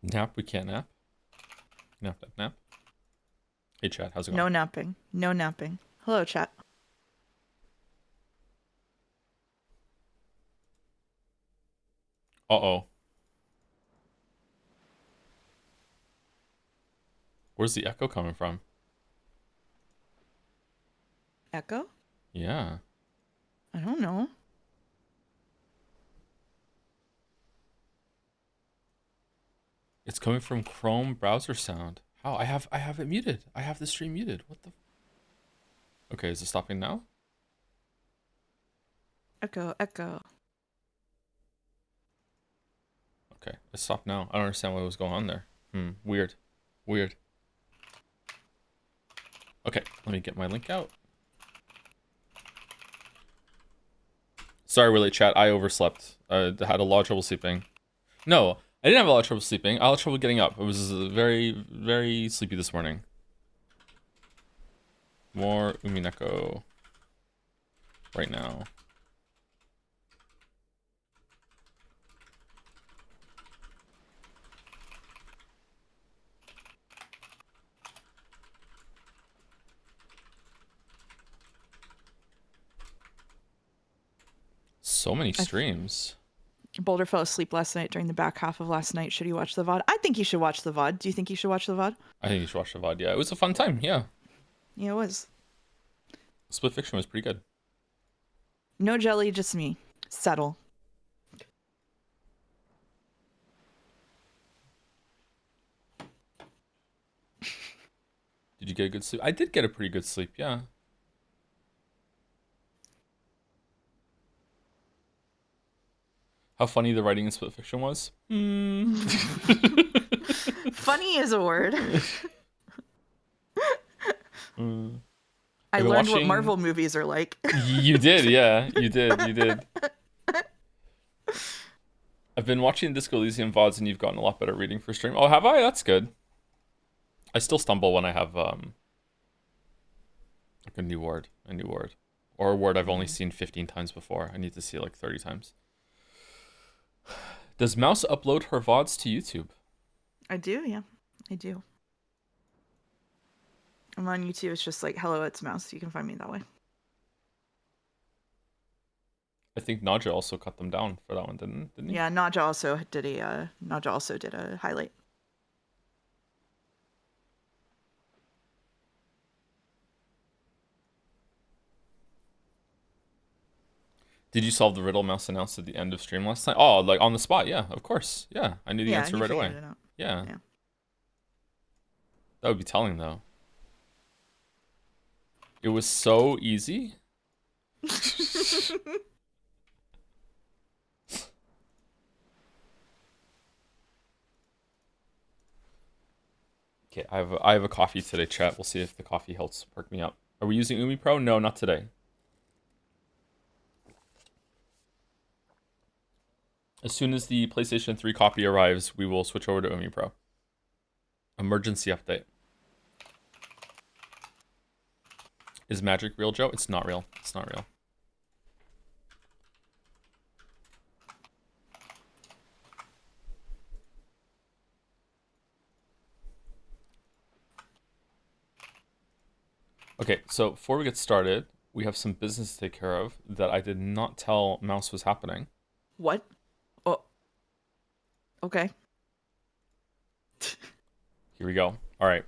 Nap, we can't nap. Nap, nap, nap. Hey, chat, how's it going? No napping. No napping. Hello, chat. Uh-oh. Where's the echo coming from? Echo? Yeah. I don't know. It's coming from Chrome browser sound. How? I have it muted. I have the stream muted. What the? Okay, is it stopping now? Echo, echo. Okay, it stopped now. I don't understand what was going on there. Weird. Weird. Okay, let me get my link out. Sorry, really, chat. I overslept. I had a lot of trouble sleeping. No, I didn't have a lot of trouble sleeping. I had trouble getting up. I was very, very sleepy this morning. More Umineko right now. So many streams. Boulder fell asleep last night during the back half of last night. Should he watch the VOD? I think he should watch the VOD. Do you think he should watch the VOD? I think you should watch the VOD. Yeah, it was a fun time. Yeah. Yeah, it was. Split Fiction was pretty good. No jelly, just me. Settle. Did you get a good sleep? I did get a pretty good sleep, yeah. How funny the writing in Split Fiction was? Funny is a word. I learned what Marvel movies are like. You did, yeah. You did. I've been watching Disco Elysium VODs and you've gotten a lot better at reading for stream. Oh, have I? That's good. I still stumble when I have like a new word. Or a word I've only seen 15 times before. I need to see it like 30 times. Does Mouse upload her VODs to YouTube? I do, yeah. I do. I'm on YouTube. It's just like, hello, it's Mouse. You can find me that way. I think Naja also cut them down for that one, didn't he? Yeah, Naja also did a highlight. Did you solve the riddle Mouse announced at the end of stream last night? Oh, like on the spot? Yeah, of course. Yeah, I knew the answer right away. Yeah. That would be telling, though. It was so easy. Okay, I have a coffee today, chat. We'll see if the coffee helps perk me up. Are we using Umi Pro? No, not today. As soon as the PlayStation 3 copy arrives, we will switch over to Umi Pro. Emergency update. Is magic real, Joe? It's not real. It's not real. Okay, so before we get started, we have some business to take care of that I did not tell Mouse was happening. What? Oh. Okay. Here we go. All right.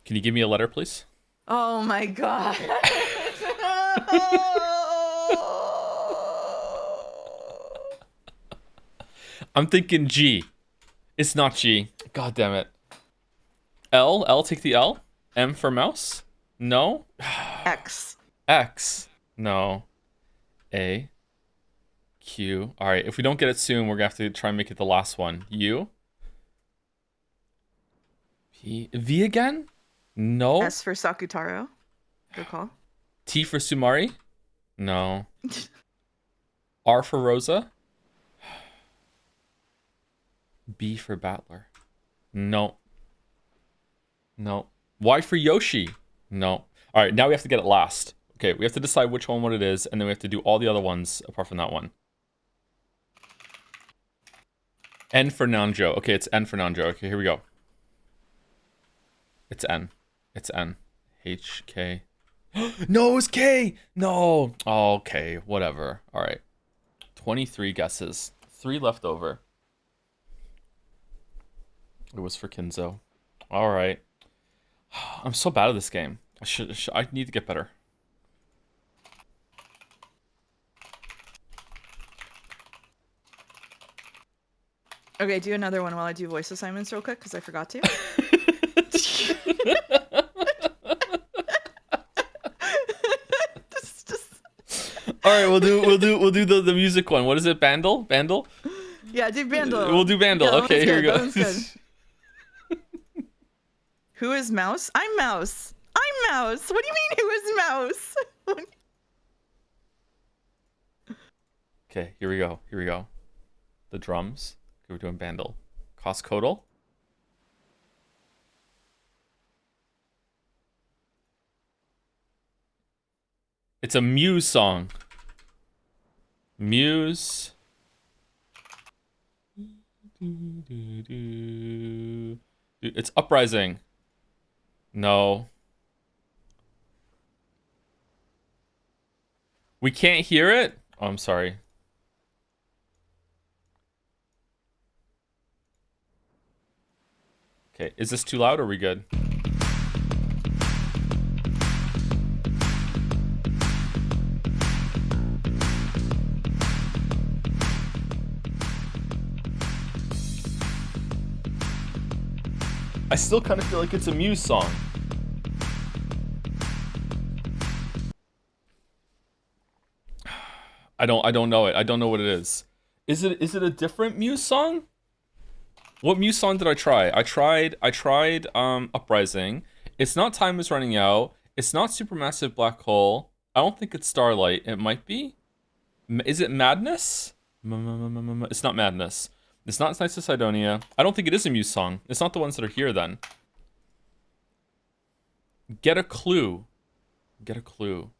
Can you give me a letter, please? Oh my god. I'm thinking G. It's not G. God damn it. L? L, take the L? M for mouse? No? X. X? No. A. Q. All right, if we don't get it soon, we're going to have to try and make it the last one. U. P. V again? No. S for Sakutaro. Good call. T for Sumari? No. R for Rosa? B for Battler? No. No. Y for Yoshi? No. All right, now we have to get it last. Okay, we have to decide which one what it is, and then we have to do all the other ones apart from that one. N for Nanjo. Okay, it's N for Nanjo. Okay, here we go. It's N. It's N. H, K. No, it's K! No! Oh, okay, whatever. Alright. 23 guesses. 3 left over. It was for Kinzo. Alright. I'm so bad at this game. I need to get better. Okay, do another one while I do voice assignments real quick because I forgot to. All right, we'll do the music one. What is it? Bandle? Bandle? Yeah, do Bandle. We'll do Bandle. Yeah, okay, here we go. Who is Mouse? I'm Mouse. I'm Mouse. What do you mean? Who is Mouse? Okay, here we go. Here we go. The drums. Okay, we're doing Bandle. Coscodal. It's a Muse song. Muse. It's Uprising. No. We can't hear it? Oh, I'm sorry. Okay, is this too loud or are we good? I still kind of feel like it's a Muse song. I don't know it. I don't know what it is. Is it a different Muse song? What Muse song did I try? I tried Uprising. It's not Time Is Running Out. It's not Supermassive Black Hole. I don't think it's Starlight. It might be. Is it Madness? It's not Madness. It's not Nights of Sidonia. I don't think it is a Muse song. It's not the ones that are here then. Get a clue. Get a clue.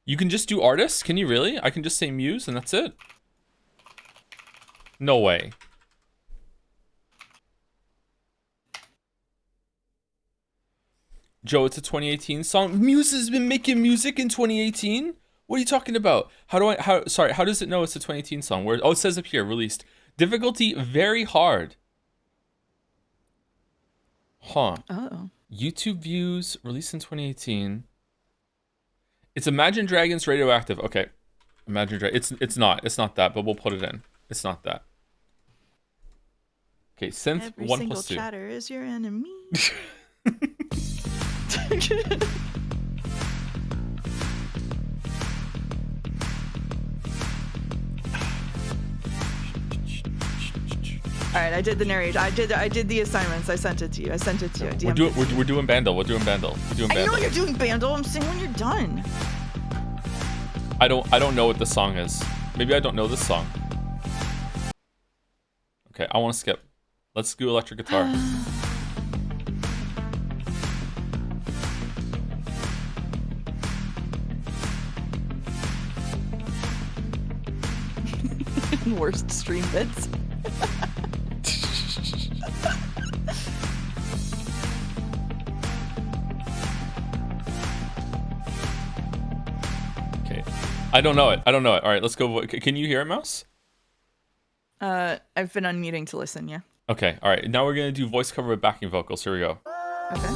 You can just do artists? Can you really? I can just say Muse and that's it? No way. Joe, it's a 2018 song. Muse has been making music in 2018? What are you talking about? How does it know it's a 2018 song? Where? Oh, it says up here, released. Difficulty, very hard. Huh. Oh. YouTube views, released in 2018. It's Imagine Dragons Radioactive. Okay. Imagine Dragons. It's not that, but we'll put it in. It's not that. Okay, synth Every 1 single plus 2. chatter is your enemy. All right, I did the narration. I did the assignments. I sent it to you. We're doing Bandle. We're doing Bandle. I know you're doing Bandle. I'm saying when you're done. I don't know what the song is. Maybe I don't know this song. Okay, I want to skip. Let's do electric guitar. Worst stream bits. Okay. I don't know it. All right, let's go. Can you hear it, Mouse? I've been unmuting to listen, yeah. Okay, all right. Now we're going to do voice cover with backing vocals. Here we go. Okay.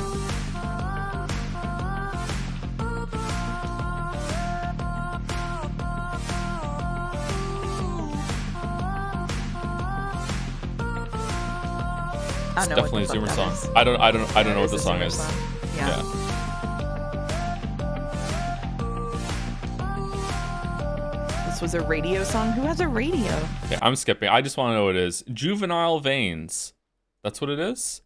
It's definitely a Zoomer song. I don't know what the song is. Yeah. This was a radio song? Who has a radio? Okay, I'm skipping. I just want to know what it is. Juvenile Veins. That's what it is?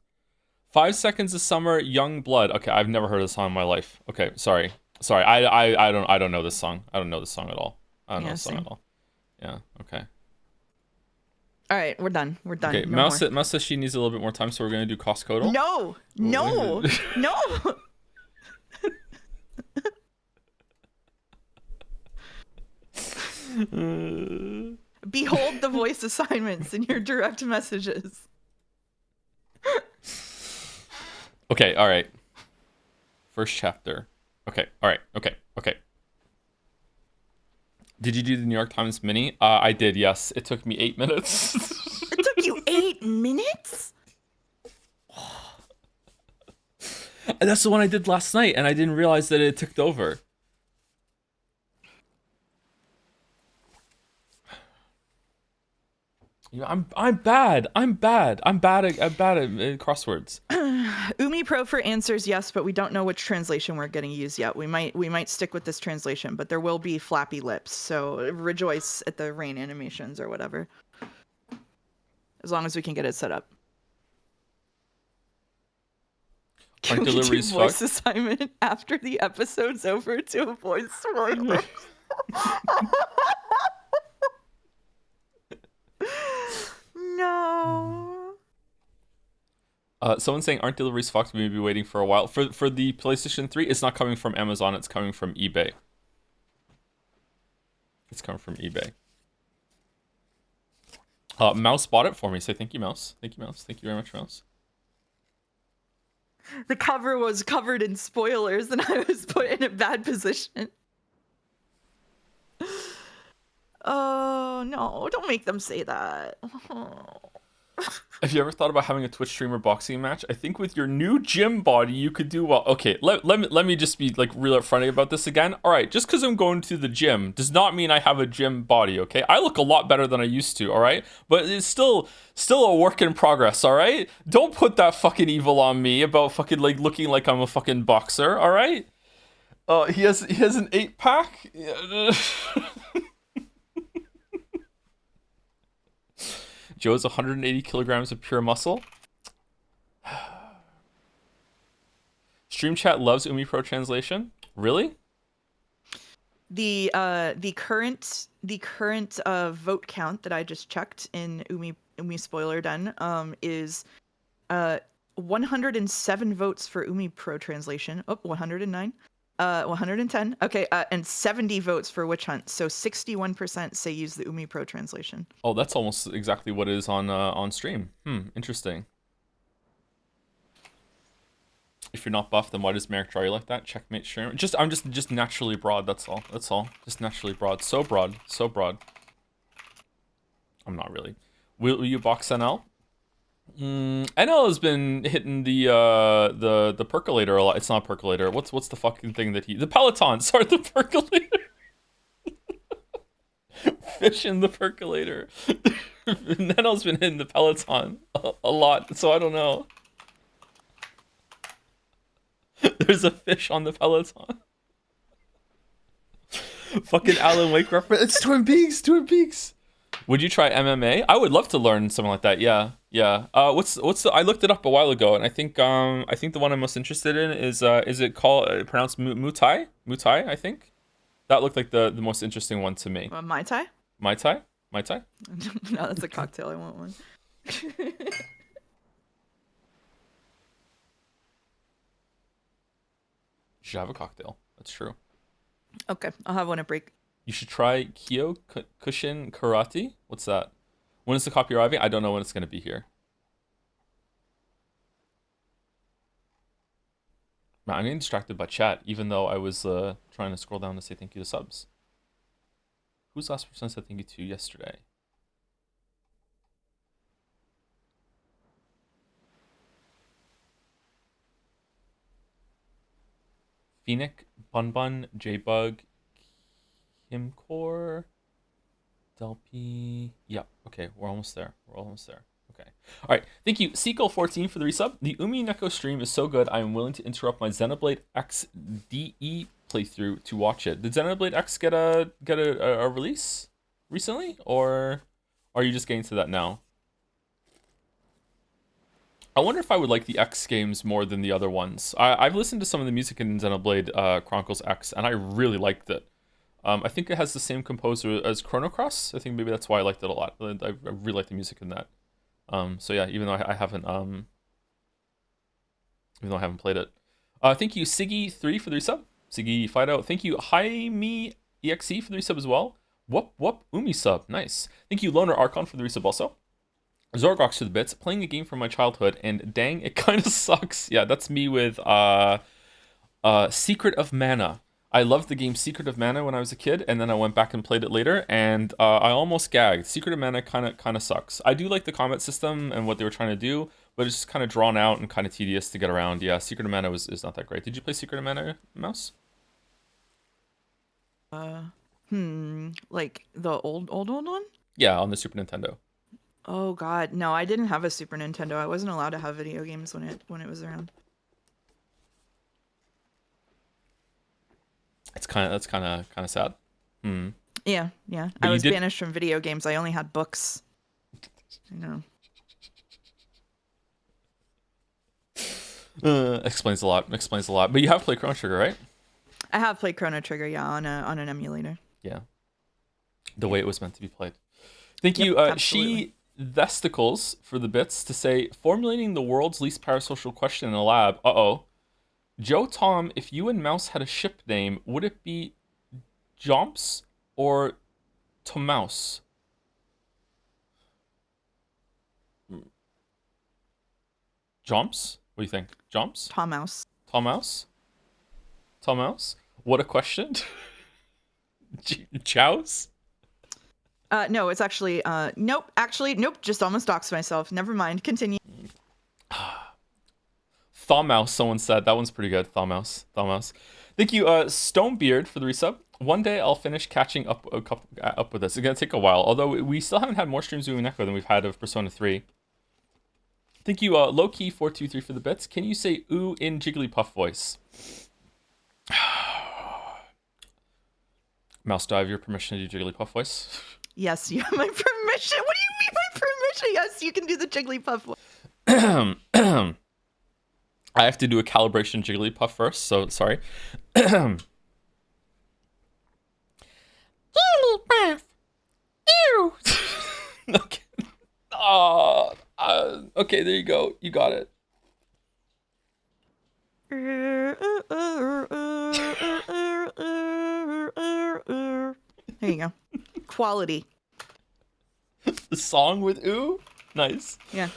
5 Seconds of Summer, Young Blood. Okay, I've never heard of this song in my life. Okay, sorry. I don't know this song. I don't know this song at all. I don't know this song at all. Yeah, okay. All right, we're done. Okay, no Mouse says she needs a little bit more time, so we're going to do Coscodal. No. Behold the voice assignments in your direct messages. Okay, all right. First chapter. Okay, all right. Okay. Did you do the New York Times mini? I did, yes. It took me 8 minutes. It took you 8 minutes? And that's the one I did last night, and I didn't realize that it ticked over. Yeah, I'm bad. I'm bad at crosswords. Umi Pro for answers, yes, but we don't know which translation we're getting used yet. We might stick with this translation, but there will be flappy lips. So rejoice at the rain animations or whatever, as long as we can get it set up. Can we do voice assignment after the episode's over to avoid spoilers? No. Someone's saying, aren't deliveries fucked? We may be waiting for a while. For the PlayStation 3, it's not coming from Amazon. It's coming from eBay. It's coming from eBay. Mouse bought it for me. Say thank you, Mouse. Thank you, Mouse. Thank you very much, Mouse. The cover was covered in spoilers, and I was put in a bad position. Oh, no. Don't make them say that. Oh. Have you ever thought about having a Twitch streamer boxing match? I think with your new gym body, you could do well. Okay, let me just be like real upfront about this again. All right, just because I'm going to the gym does not mean I have a gym body. Okay, I look a lot better than I used to. All right, but it's still a work in progress. All right, don't put that fucking evil on me about fucking like looking like I'm a fucking boxer. All right. He has an 8-pack. Joe's 180 kilograms of pure muscle. Stream chat loves Umi Pro translation. Really? The current vote count that I just checked in Umi Spoiler Den is 107 votes for Umi Pro translation. Oh, 109. 110. Okay, and 70 votes for Witch Hunt. So 61% say use the Umi Pro translation. Oh, that's almost exactly what it is on stream. Interesting. If you're not buff, then why does Merrick draw you like that? Checkmate stream. I'm just naturally broad. That's all. Just naturally broad. So broad. I'm not really. Will you box NL? NL has been hitting the percolator a lot. It's not percolator. What's the fucking thing that the Peloton? Sorry, the percolator. Fish in the percolator. NL's been hitting the Peloton a lot, so I don't know. There's a fish on the Peloton. Fucking Alan Wake reference. It's Twin Peaks. Would you try MMA? I would love to learn something like that. Yeah. What's the? I looked it up a while ago, and I think the one I'm most interested in is it called pronounced Muay Thai? Muay Thai, I think. That looked like the most interesting one to me. Mai Tai? Mai Tai? No, that's a cocktail. I want one. You should have a cocktail. That's true. Okay, I'll have one at break. You should try Kyokushin Karate. What's that? When is the copy arriving? I don't know when it's going to be here. Man, I'm getting distracted by chat, even though I was trying to scroll down to say thank you to subs. Who's the last person I said thank you to yesterday? Phoenix, Bun, J-Bug, Kimcore, Delpy. Yeah, okay, we're almost there. Okay. All right, thank you, Sequel14 for the resub. The Umineko stream is so good, I am willing to interrupt my Xenoblade X DE playthrough to watch it. Did Xenoblade X get a release recently, or are you just getting to that now? I wonder if I would like the X games more than the other ones. I've listened to some of the music in Xenoblade Chronicles X, and I really liked it. I think it has the same composer as Chrono Cross. I think maybe that's why I liked it a lot. I really like the music in that. So yeah, even though I haven't played it. Thank you, Siggy3 for the resub. Siggy Fido. Thank you, Jaime EXE for the resub as well. Whoop whoop Umi sub. Nice. Thank you, Loner Archon, for the resub also. Zorgox to the bits. Playing a game from my childhood, and dang, it kind of sucks. Yeah, that's me with Secret of Mana. I loved the game Secret of Mana when I was a kid, and then I went back and played it later, and I almost gagged. Secret of Mana kind of sucks. I do like the combat system and what they were trying to do, but it's just kind of drawn out and kind of tedious to get around. Yeah, Secret of Mana is not that great. Did you play Secret of Mana, Mouse? Like the old one? Yeah, on the Super Nintendo. Oh God, no, I didn't have a Super Nintendo. I wasn't allowed to have video games when it was around. That's kind of sad. Yeah. But I was did... banished from video games. I only had books. You know. Explains a lot. But you have played Chrono Trigger, right? I have played Chrono Trigger, yeah, on an emulator. Yeah. The way it was meant to be played. Thank Yep, you, absolutely. She Vesticles, for the bits to say, formulating the world's least parasocial question in a lab. Joe Tom, if you and Mouse had a ship name, would it be Jomps or Tomouse? Jomps? What do you think? Jomps? Tom Mouse. Tomouse? What a question. Chows? No, it's actually nope. Actually, nope. Just almost doxed myself. Never mind. Continue. Thawmouse, someone said. That one's pretty good. Thawmouse. Thank you, Stonebeard, for the resub. One day I'll finish catching up with this. It's gonna take a while, although we still haven't had more streams of Umineko than we've had of Persona 3. Thank you, Lowkey423, for the bits. Can you say ooh in Jigglypuff voice? Mouse, do I have your permission to do Jigglypuff voice? Yes, you have my permission. What do you mean by permission? Yes, you can do the Jigglypuff voice. I have to do a calibration Jigglypuff first, so sorry. Jigglypuff. Ew. Okay. Okay, there you go. You got it. There you go. Quality. The song with ooh? Nice. Yeah.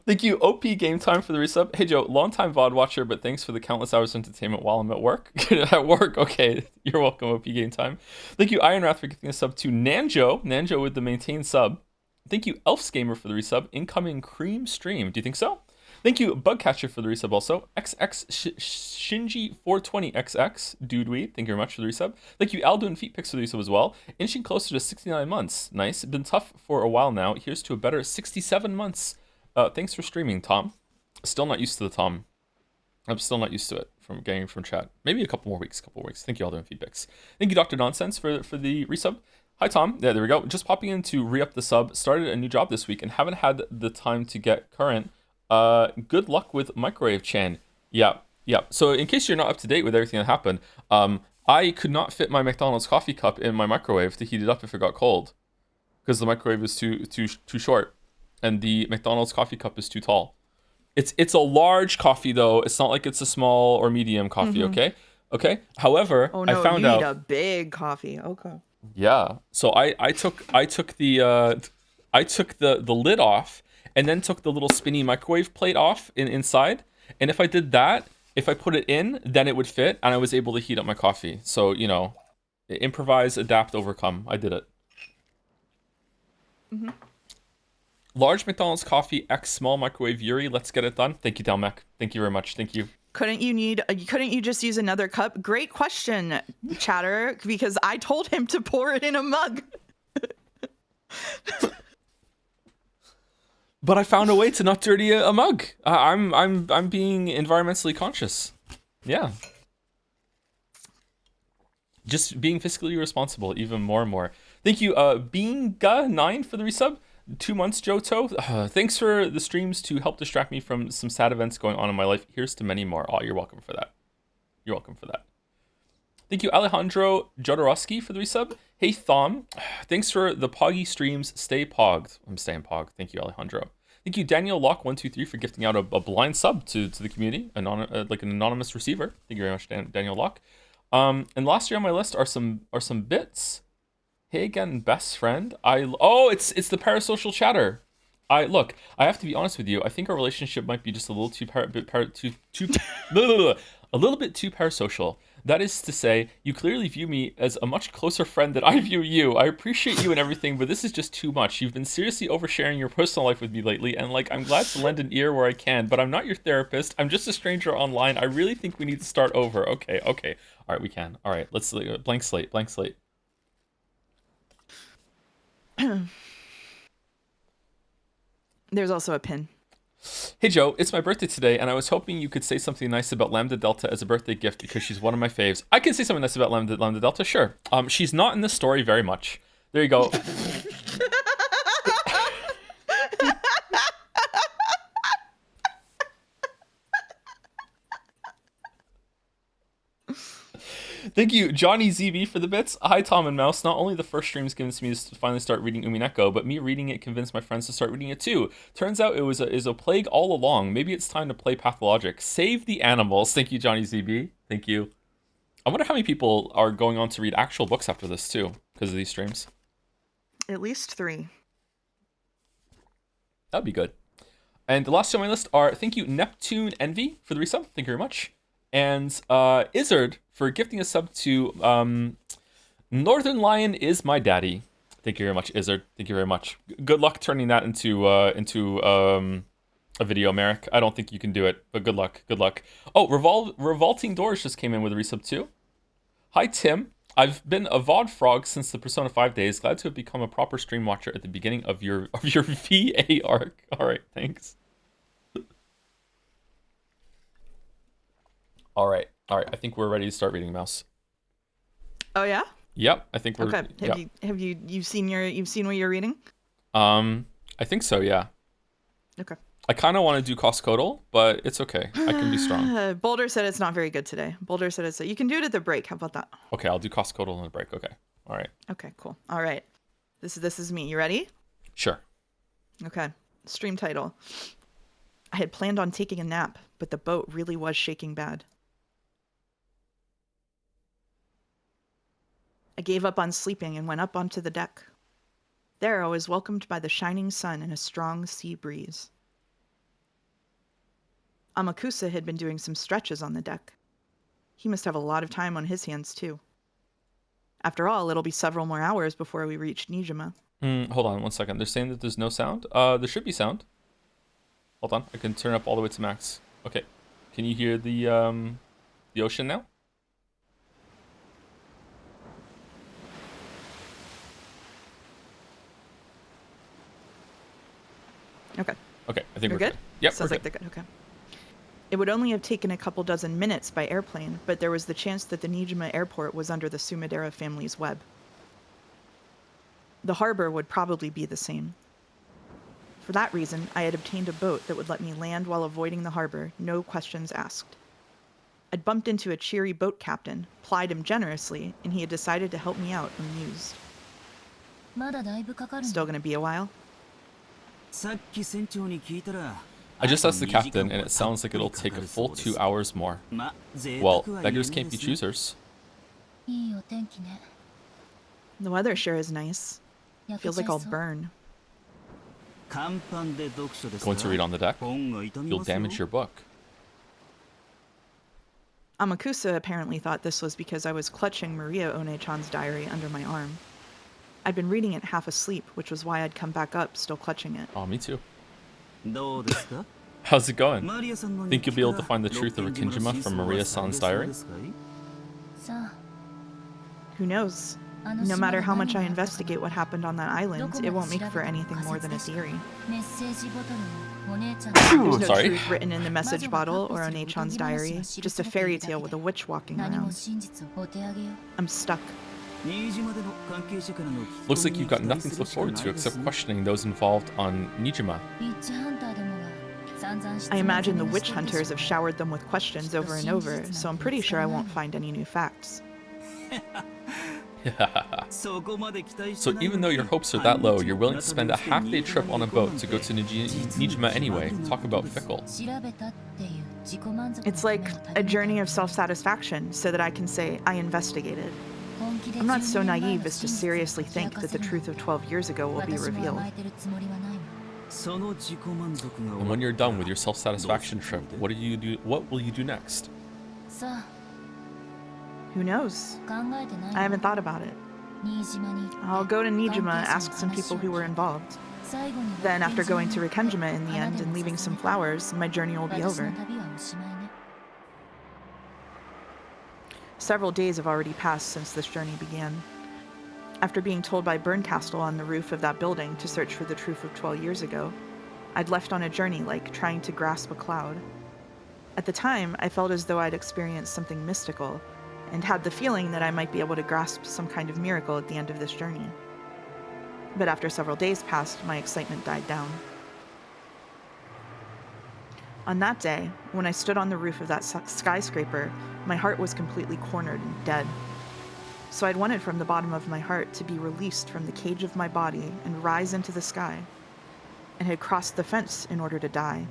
Thank you, OP Game Time, for the resub. Hey Joe, longtime VOD watcher, but thanks for the countless hours of entertainment while I'm at work. At work, okay. You're welcome, OP Game Time. Thank you, Iron Wrath, for giving a sub to Nanjo with the maintained sub. Thank you, Elfs Gamer, for the resub. Incoming cream stream. Do you think so? Thank you, Bugcatcher, for the resub also. Shinji420XX, Dude Weed, thank you very much for the resub. Thank you, Aldo and Feet Picks, for the resub as well. Inching closer to 69 months. Nice. Been tough for a while now. Here's to a better 67 months. Thanks for streaming, Tom. Still not used to the Tom. I'm still not used to it from getting from chat. Maybe a couple more weeks. Thank you, Aldo and Feet Picks. Thank you, Dr. Nonsense, for the resub. Hi, Tom. Yeah, there we go. Just popping in to re-up the sub. Started a new job this week and haven't had the time to get current. Good luck with Microwave Chan. Yeah. So in case you're not up to date with everything that happened, I could not fit my McDonald's coffee cup in my microwave to heat it up if it got cold, because the microwave is too short, and the McDonald's coffee cup is too tall. It's a large coffee though. It's not like it's a small or medium coffee. Okay. However, Oh no, I found you out. need a big coffee. Okay. Yeah. So I took the lid off, and then took the little spinny microwave plate off inside. And if I did that, if I put it in, then it would fit, and I was able to heat up my coffee. So, improvise, adapt, overcome. I did it. Mm-hmm. Large McDonald's coffee X small microwave Yuri. Let's get it done. Thank you, Delmec. Thank you very much. Thank you. Couldn't you just use another cup? Great question, Chatter, because I told him to pour it in a mug. But I found a way to not dirty a mug. I'm being environmentally conscious. Yeah. Just being fiscally responsible even more and more. Thank you, Beanga9, for the resub. 2 months, Johto. Thanks for the streams to help distract me from some sad events going on in my life. Here's to many more. Oh, you're welcome for that. Thank you, Alejandro Jodorowsky, for the resub. Hey, Thom. Thanks for the Poggy streams. Stay pogged. I'm staying pogged. Thank you, Alejandro. Thank you, Daniel Lock123, for gifting out a blind sub to the community, like an anonymous receiver. Thank you very much, Daniel Lock. And last year on my list are some bits. Hey again, best friend. Oh, it's the parasocial chatter. Look. I have to be honest with you. I think our relationship might be just a little too a little bit too parasocial. That is to say, you clearly view me as a much closer friend than I view you. I appreciate you and everything, but this is just too much. You've been seriously oversharing your personal life with me lately, and like I'm glad to lend an ear where I can, but I'm not your therapist. I'm just a stranger online. I really think we need to start over. Okay, okay. All right, we can. All right, let's blank slate, blank slate. There's also a pin. Hey Joe, it's my birthday today, and I was hoping you could say something nice about Lambda Delta as a birthday gift because she's one of my faves. I can say something nice about Lambda Delta, sure. She's not in the story very much. There you go. Thank you, Johnny ZB, for the bits. Hi, Tom and Mouse. Not only the first streams convinced me to finally start reading Umineko, but me reading it convinced my friends to start reading it too. Turns out it was a plague all along. Maybe it's time to play Pathologic. Save the animals. Thank you, Johnny ZB. Thank you. I wonder how many people are going on to read actual books after this too, because of these streams. At least 3. That'd be good. And the last two on my list are thank you, Neptune Envy, for the resub. Thank you very much. And Izzard for gifting a sub to Northern Lion is my daddy. Thank you very much, Izzard. Thank you very much. Good luck turning that into a video, Merrick. I don't think you can do it, but good luck. Good luck. Oh, Revolting Doors just came in with a resub too. Hi, Tim. I've been a VOD frog since the Persona 5 days. Glad to have become a proper stream watcher at the beginning of your VA arc. All right, thanks. All right. I think we're ready to start reading, Mouse. Oh yeah. Yep. I think we're okay. Have you seen what you're reading? I think so. Yeah. Okay. I kind of want to do Coscodal, but it's okay. I can be strong. Boulder said it's not very good today. Boulder said you can do it at the break. How about that? Okay, I'll do Coscodal on the break. Okay. All right. Okay, cool. All right. This is me. You ready? Sure. Okay. Stream title. I had planned on taking a nap, but the boat really was shaking bad. I gave up on sleeping and went up onto the deck. There I was welcomed by the shining sun and a strong sea breeze. Amakusa had been doing some stretches on the deck. He must have a lot of time on his hands, too. After all, it'll be several more hours before we reach Nijima. Hold on 1 second. They're saying that there's no sound. There should be sound. Hold on. I can turn up all the way to max. Okay. Can you hear the ocean now? Okay. Okay. I think we're good. Yep. Sounds like they're good. Okay. It would only have taken a couple dozen minutes by airplane, but there was the chance that the Nijima airport was under the Sumadera family's web. The harbor would probably be the same. For that reason, I had obtained a boat that would let me land while avoiding the harbor, no questions asked. I'd bumped into a cheery boat captain, plied him generously, and he had decided to help me out, amused. Still gonna be a while? I just asked the captain, and it sounds like it'll take a full 2 hours more. Well, beggars can't be choosers. The weather sure is nice. Feels like I'll burn. Going to read on the deck? You'll damage your book. Amakusa apparently thought this was because I was clutching Maria One-chan's diary under my arm. I'd been reading it half asleep, which was why I'd come back up, still clutching it. Oh, me too. How's it going? Think you'll be able to find the truth of Akinjima from Maria-san's diary? Who knows? No matter how much I investigate what happened on that island, it won't make for anything more than a theory. There's no truth written in the message bottle or One-chan's diary, just a fairy tale with a witch walking around. I'm stuck. Looks like you've got nothing to look forward to except questioning those involved on Nijima. I imagine the witch hunters have showered them with questions over and over, so I'm pretty sure I won't find any new facts. So even though your hopes are that low, you're willing to spend a half-day trip on a boat to go to Nijima anyway. Talk about fickle. It's like a journey of self-satisfaction, so that I can say, I investigated. I'm not so naive as to seriously think that the truth of 12 years ago will be revealed. And when you're done with your self-satisfaction trip, what will you do next? Who knows? I haven't thought about it. I'll go to Nijima, ask some people who were involved. Then, after going to Rikenjima in the end and leaving some flowers, my journey will be over. Several days have already passed since this journey began. After being told by Burncastle on the roof of that building to search for the truth of 12 years ago, I'd left on a journey like trying to grasp a cloud. At the time, I felt as though I'd experienced something mystical, and had the feeling that I might be able to grasp some kind of miracle at the end of this journey. But after several days passed, my excitement died down. On that day, when I stood on the roof of that skyscraper, my heart was completely cornered and dead. So I'd wanted from the bottom of my heart to be released from the cage of my body and rise into the sky, and had crossed the fence in order to die.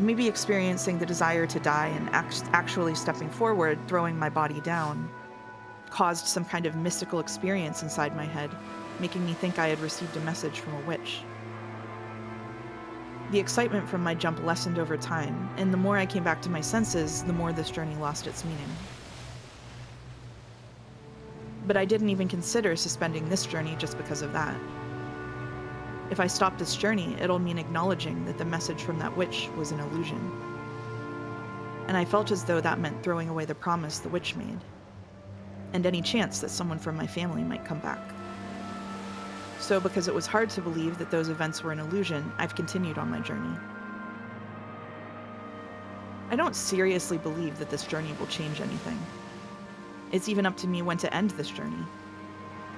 Maybe experiencing the desire to die and actually stepping forward, throwing my body down, caused some kind of mystical experience inside my head, making me think I had received a message from a witch. The excitement from my jump lessened over time, and the more I came back to my senses, the more this journey lost its meaning. But I didn't even consider suspending this journey just because of that. If I stop this journey, it'll mean acknowledging that the message from that witch was an illusion. And I felt as though that meant throwing away the promise the witch made, and any chance that someone from my family might come back. So because it was hard to believe that those events were an illusion, I've continued on my journey. I don't seriously believe that this journey will change anything. It's even up to me when to end this journey.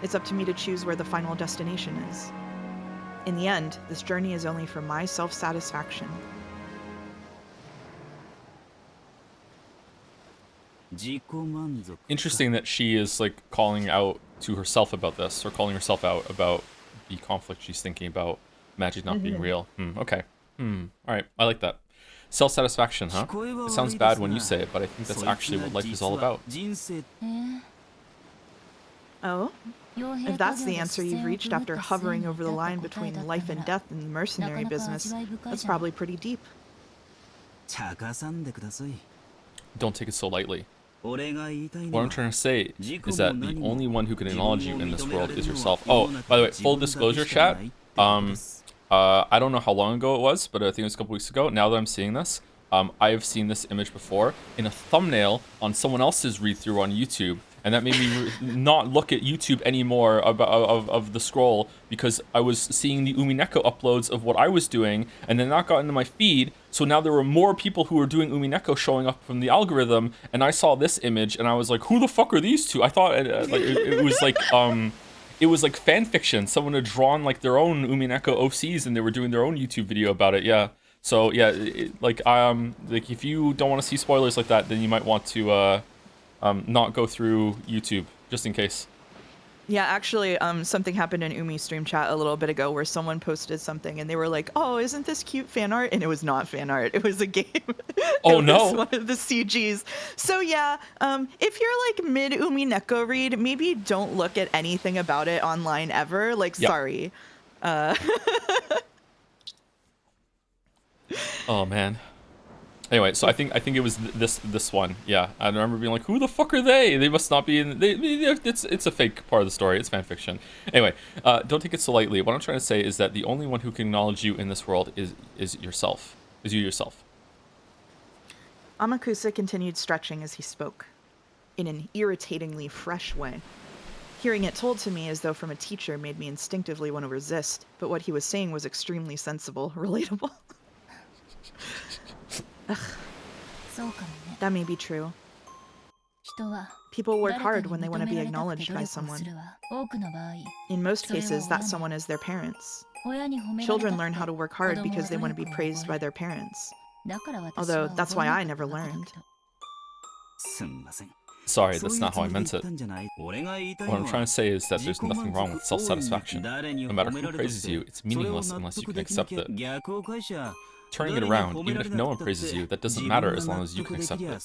It's up to me to choose where the final destination is. In the end, this journey is only for my self-satisfaction. Interesting that she is like calling out to herself about this, or calling herself out about the conflict she's thinking about magic not being real. Okay. Alright, I like that. Self-satisfaction, huh? It sounds bad when you say it, but I think that's actually what life is all about. Oh? If that's the answer you've reached after hovering over the line between life and death in the mercenary business, that's probably pretty deep. Don't take it so lightly. What I'm trying to say is that the only one who can acknowledge you in this world is yourself. Oh, by the way, full disclosure, chat. I don't know how long ago it was, but I think it was a couple weeks ago. Now that I'm seeing this, I have seen this image before in a thumbnail on someone else's read-through on YouTube. And that made me not look at YouTube anymore of the scroll, because I was seeing the Umineko uploads of what I was doing, and then that got into my feed. So now there were more people who were doing Umineko showing up from the algorithm, and I saw this image, and I was like, "Who the fuck are these two?" I thought it was like it was like fan fiction. Someone had drawn like their own Umineko OCs, and they were doing their own YouTube video about it. Yeah. So yeah, like if you don't want to see spoilers like that, then you might want to not go through YouTube, just in case. Yeah, actually, something happened in Umi stream chat a little bit ago where someone posted something and they were like, "Oh, isn't this cute fan art?" And it was not fan art. It was a game. Oh, it no. was one of the CGs. So yeah, if you're like mid Umineko read, maybe don't look at anything about it online ever. Like, yep. Sorry. Oh man. Anyway, so I think it was this one. Yeah, I remember being like, "Who the fuck are they? They must not be in." It's a fake part of the story. It's fan fiction. Anyway, don't take it so lightly. What I'm trying to say is that the only one who can acknowledge you in this world is yourself. Is you yourself. Amakusa continued stretching as he spoke, in an irritatingly fresh way. Hearing it told to me as though from a teacher made me instinctively want to resist, but what he was saying was extremely sensible, relatable. That may be true. People work hard when they want to be acknowledged by someone. In most cases, that someone is their parents. Children learn how to work hard because they want to be praised by their parents. Although, that's why I never learned. Sorry, that's not how I meant it. What I'm trying to say is that there's nothing wrong with self-satisfaction. No matter who praises you, it's meaningless unless you can accept it. turning it around, even if no one praises you, that doesn't matter as long as you can accept it.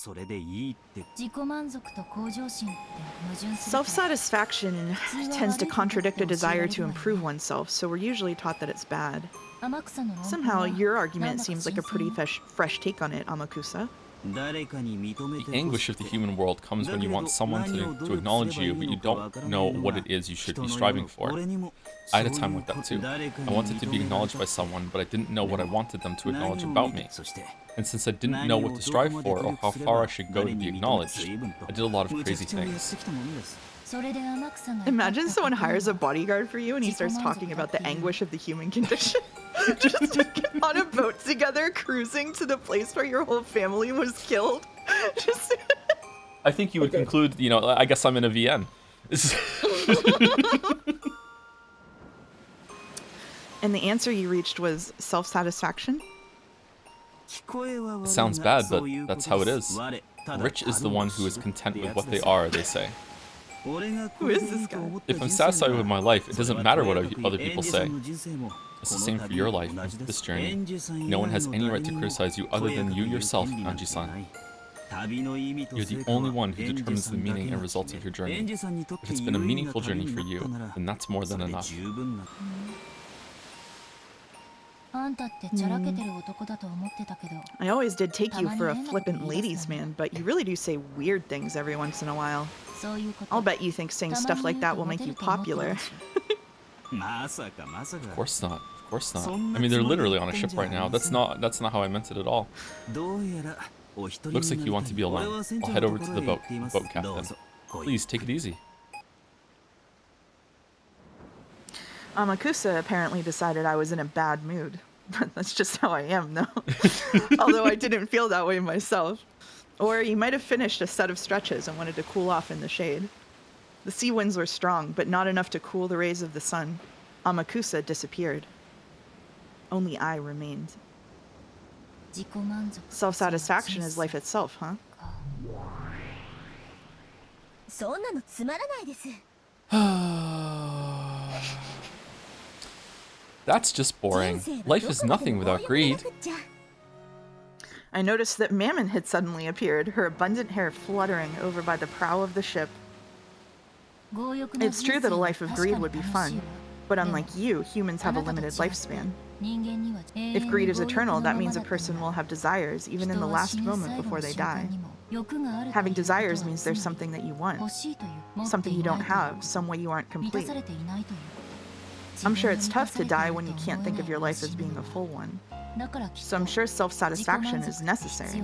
Self-satisfaction tends to contradict a desire to improve oneself, so we're usually taught that it's bad. Somehow, your argument seems like a pretty fresh take on it, Amakusa. The anguish of the human world comes when you want someone to acknowledge you, but you don't know what it is you should be striving for. I had a time like that too. I wanted to be acknowledged by someone, but I didn't know what I wanted them to acknowledge about me. And since I didn't know what to strive for or how far I should go to be acknowledged, I did a lot of crazy things. Imagine someone hires a bodyguard for you and he starts talking about the anguish of the human condition. Just on a boat together, cruising to the place where your whole family was killed. Just I think you would conclude, you know, I guess I'm in a VN. And the answer you reached was self-satisfaction? It sounds bad, but that's how it is. Rich is the one who is content with what they are, they say. Who is this guy? If I'm satisfied with my life, it doesn't matter what other people say. It's the same for your life, this journey. No one has any right to criticize you other than you yourself, Anji-san. You're the only one who determines the meaning and results of your journey. If it's been a meaningful journey for you, then that's more than enough. I always did take you for a flippant ladies' man, but you really do say weird things every once in a while. I'll bet you think saying stuff like that will make you popular. Of course not. Of course not. I mean, they're literally on a ship right now. That's not how I meant it at all. Looks like you want to be alone. I'll head over to the boat captain. Please, take it easy. Amakusa apparently decided I was in a bad mood. That's just how I am, though. Although I didn't feel that way myself. Or he might have finished a set of stretches and wanted to cool off in the shade. The sea winds were strong, but not enough to cool the rays of the sun. Amakusa disappeared. Only I remained. Self-satisfaction is life itself, huh? That's just boring. Life is nothing without greed. I noticed that Mammon had suddenly appeared, her abundant hair fluttering over by the prow of the ship. It's true that a life of greed would be fun, but unlike you, humans have a limited lifespan. If greed is eternal, that means a person will have desires even in the last moment before they die. Having desires means there's something that you want, something you don't have, some way you aren't complete. I'm sure it's tough to die when you can't think of your life as being a full one. So I'm sure self-satisfaction is necessary.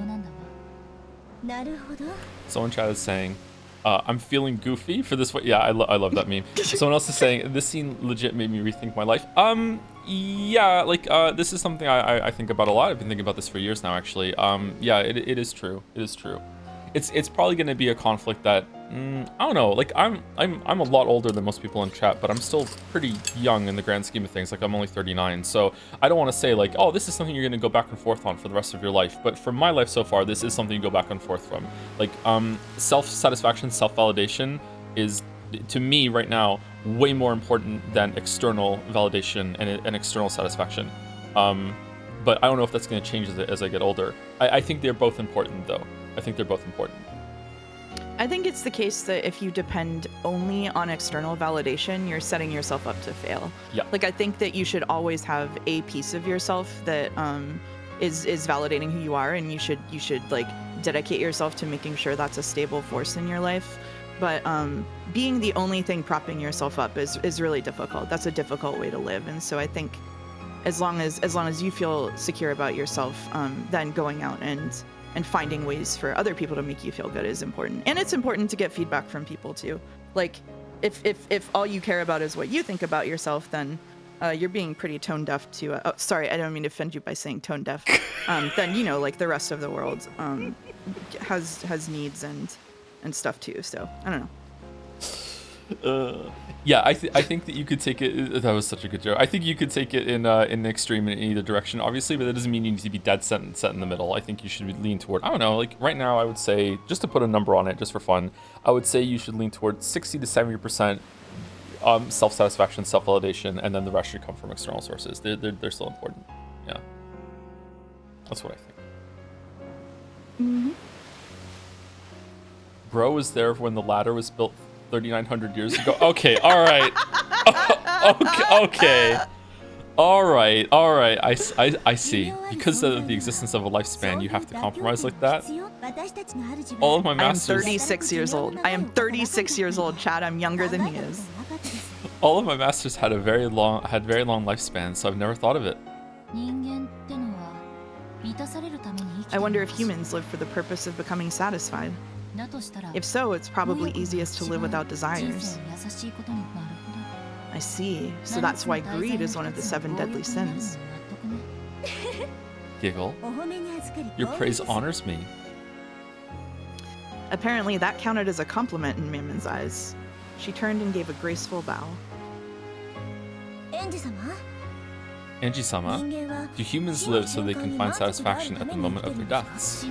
Someone chat is saying, I'm feeling goofy for this. Yeah, I love that meme. Someone else is saying, this scene legit made me rethink my life. Yeah, like, this is something I think about a lot. I've been thinking about this for years now, actually. Yeah, it is true. It is true. It's probably going to be a conflict that, I don't know, like, I'm a lot older than most people in chat, but I'm still pretty young in the grand scheme of things. Like, I'm only 39, so I don't want to say, like, oh, this is something you're going to go back and forth on for the rest of your life. But for my life so far, this is something you go back and forth from. Like, self-satisfaction, self-validation is, to me right now, way more important than external validation and external satisfaction. But I don't know if that's going to change as I get older. I think they're both important, though. I think they're both important. I think it's the case that if you depend only on external validation, you're setting yourself up to fail. Yeah. Like, I think that you should always have a piece of yourself that is validating who you are, and you should like dedicate yourself to making sure that's a stable force in your life. But being the only thing propping yourself up is really difficult. That's a difficult way to live. And so I think as long as you feel secure about yourself, then going out and finding ways for other people to make you feel good is important. And it's important to get feedback from people too. Like, if all you care about is what you think about yourself, then you're being pretty tone deaf to, oh, sorry, I don't mean to offend you by saying tone deaf. Then, you know, like the rest of the world has needs and stuff too. So, I don't know. Yeah, I think that you could take it. That was such a good joke. I think you could take it in an extreme in either direction, obviously, but that doesn't mean you need to be dead set in the middle. I think you should lean toward, I don't know, like right now I would say, just to put a number on it, just for fun, I would say you should lean toward 60 to 70% self-satisfaction, self-validation, and then the rest should come from external sources. They're still important. Yeah. That's what I think. Mm-hmm. Bro was there when the ladder was built 3,900 years ago. Okay, all right. Okay. All right. I see. Because of the existence of a lifespan, you have to compromise like that. All of my I am masters. 36 years old. I am 36 years old, Chad. I'm younger than he is. All of my masters had very long lifespans, so I've never thought of it. I wonder if humans live for the purpose of becoming satisfied. If so, it's probably easiest to live without desires. I see. So that's why greed is one of the 7 deadly sins. Giggle. Your praise honors me. Apparently, that counted as a compliment in Mimin's eyes. She turned and gave a graceful bow. Angie-sama, do humans live so they can find satisfaction at the moment of their deaths?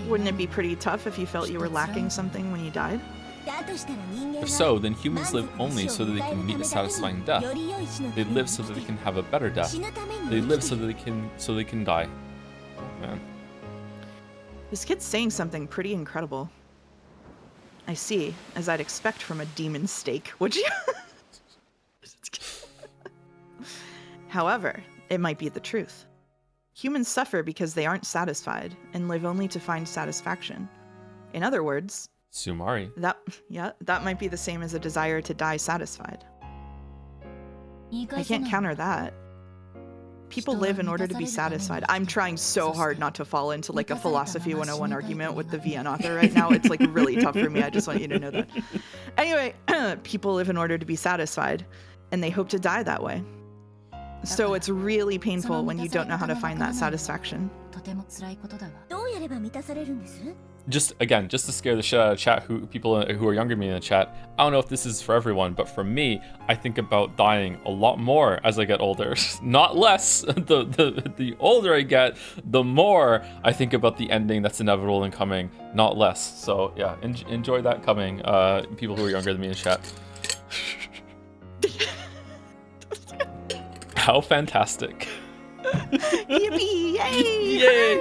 Wouldn't it be pretty tough if you felt you were lacking something when you died? If so, then humans live only so that they can meet a satisfying death. They live so that they can have a better death. They live so that they can die. Oh, man. This kid's saying something pretty incredible. I see, as I'd expect from a demon steak, would you? However, it might be the truth. Humans suffer because they aren't satisfied and live only to find satisfaction. In other words, Sumari. That might be the same as a desire to die satisfied. I can't counter that. People live in order to be satisfied. I'm trying so hard not to fall into like a philosophy 101 argument with the VN author right now. It's like really tough for me. I just want you to know that. Anyway, people live in order to be satisfied, and they hope to die that way. So it's really painful when you don't know how to find that satisfaction. Just to scare the shit out of chat, people who are younger than me in the chat, I don't know if this is for everyone, but for me, I think about dying a lot more as I get older, not less. The older I get, the more I think about the ending that's inevitable and coming, not less. So yeah, enjoy that coming, people who are younger than me in chat. How fantastic. Yippee! Yay! Yay!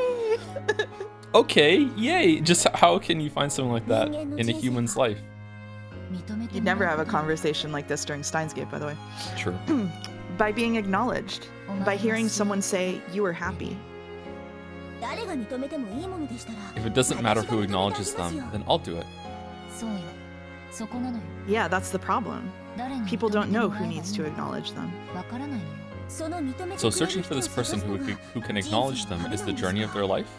Okay, yay! Just how can you find something like that in a human's life? You'd never have a conversation like this during Steins Gate, by the way. True. By being acknowledged. By hearing someone say, you were happy. If it doesn't matter who acknowledges them, then I'll do it. Yeah, that's the problem. People don't know who needs to acknowledge them. So searching for this person who can acknowledge them is the journey of their life?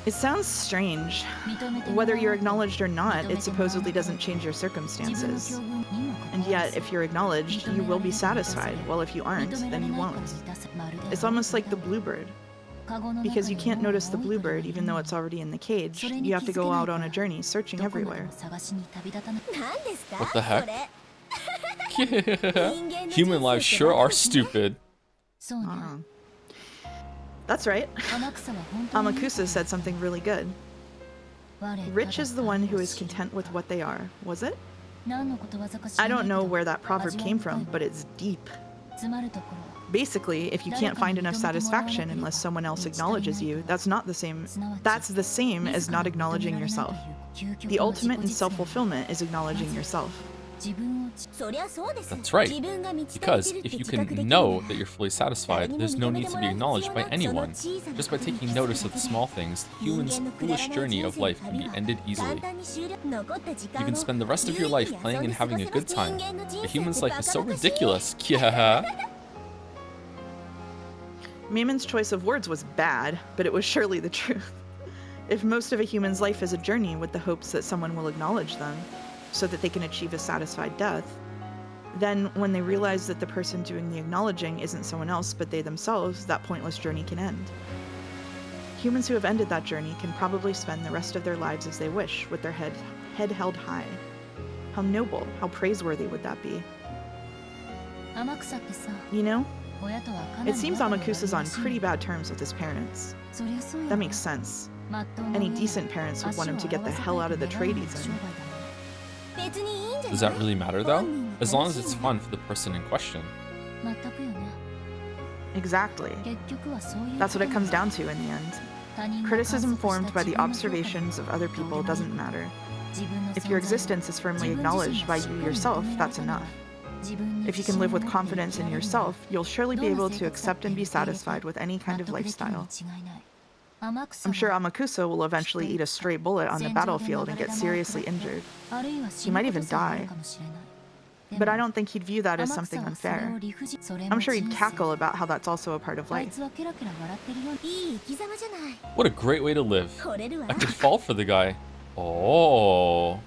It sounds strange. Whether you're acknowledged or not, it supposedly doesn't change your circumstances. And yet, if you're acknowledged, you will be satisfied. Well, if you aren't, then you won't. It's almost like the bluebird. Because you can't notice the bluebird even though it's already in the cage. You have to go out on a journey, searching everywhere. What the heck? Human lives sure are stupid. That's right. Amakusa said something really good. Rich is the one who is content with what they are, was it? I don't know where that proverb came from, but it's deep. Basically, if you can't find enough satisfaction unless someone else acknowledges you, that's the same as not acknowledging yourself. The ultimate in self-fulfillment is acknowledging yourself. That's right. Because if you can know that you're fully satisfied, there's no need to be acknowledged by anyone. Just by taking notice of the small things, the human's foolish journey of life can be ended easily. You can spend the rest of your life playing and having a good time. A human's life is so ridiculous. Yeah. Mimin's choice of words was bad, but it was surely the truth. If most of a human's life is a journey with the hopes that someone will acknowledge them, so that they can achieve a satisfied death, then when they realize that the person doing the acknowledging isn't someone else but they themselves, that pointless journey can end. Humans who have ended that journey can probably spend the rest of their lives as they wish, with their head held high. How noble, how praiseworthy would that be? You know? It seems Amakusa's on pretty bad terms with his parents. That makes sense. Any decent parents would want him to get the hell out of the trade he's in. Does that really matter though? As long as it's fun for the person in question. Exactly. That's what it comes down to in the end. Criticism formed by the observations of other people doesn't matter. If your existence is firmly acknowledged by you yourself, that's enough. If you can live with confidence in yourself, you'll surely be able to accept and be satisfied with any kind of lifestyle. I'm sure Amakusa will eventually eat a stray bullet on the battlefield and get seriously injured. He might even die. But I don't think he'd view that as something unfair. I'm sure he'd cackle about how that's also a part of life. What a great way to live. I could fall for the guy. Oh.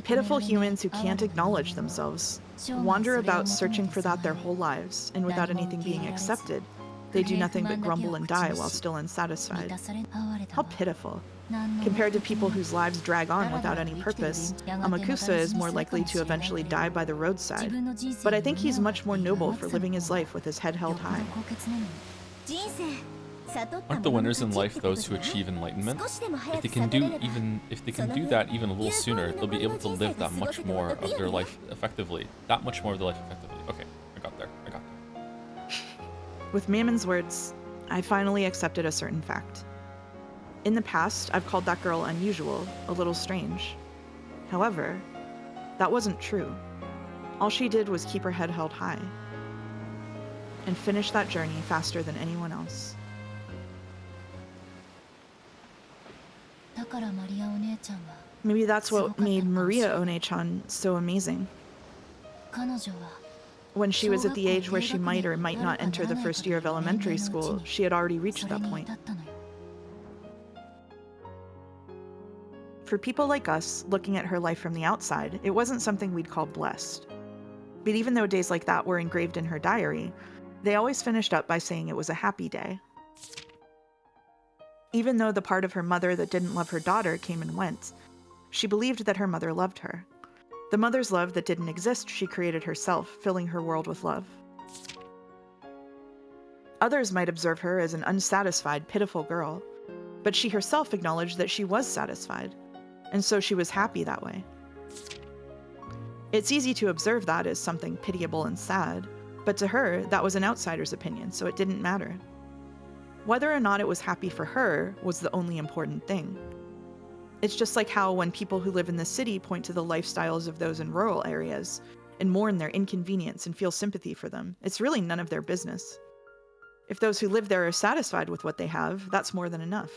Pitiful humans who can't acknowledge themselves wander about searching for that their whole lives, and without anything being accepted, they do nothing but grumble and die while still unsatisfied. How pitiful. Compared to people whose lives drag on without any purpose, Amakusa is more likely to eventually die by the roadside. But I think he's much more noble for living his life with his head held high. Aren't the winners in life those who achieve enlightenment? If they can do that even a little sooner, they'll be able to live that much more of their life effectively. That much more of their life effectively. Okay, I got there. With Mamon's words, I finally accepted a certain fact. In the past, I've called that girl unusual, a little strange. However, that wasn't true. All she did was keep her head held high and finish that journey faster than anyone else. Maybe that's what made Maria One-chan so amazing. When she was at the age where she might or might not enter the first year of elementary school, she had already reached that point. For people like us, looking at her life from the outside, it wasn't something we'd call blessed. But even though days like that were engraved in her diary, they always finished up by saying it was a happy day. Even though the part of her mother that didn't love her daughter came and went, she believed that her mother loved her. The mother's love that didn't exist, she created herself, filling her world with love. Others might observe her as an unsatisfied, pitiful girl, but she herself acknowledged that she was satisfied, and so she was happy that way. It's easy to observe that as something pitiable and sad, but to her, that was an outsider's opinion, so it didn't matter. Whether or not it was happy for her was the only important thing. It's just like how when people who live in the city point to the lifestyles of those in rural areas and mourn their inconvenience and feel sympathy for them, it's really none of their business. If those who live there are satisfied with what they have, that's more than enough.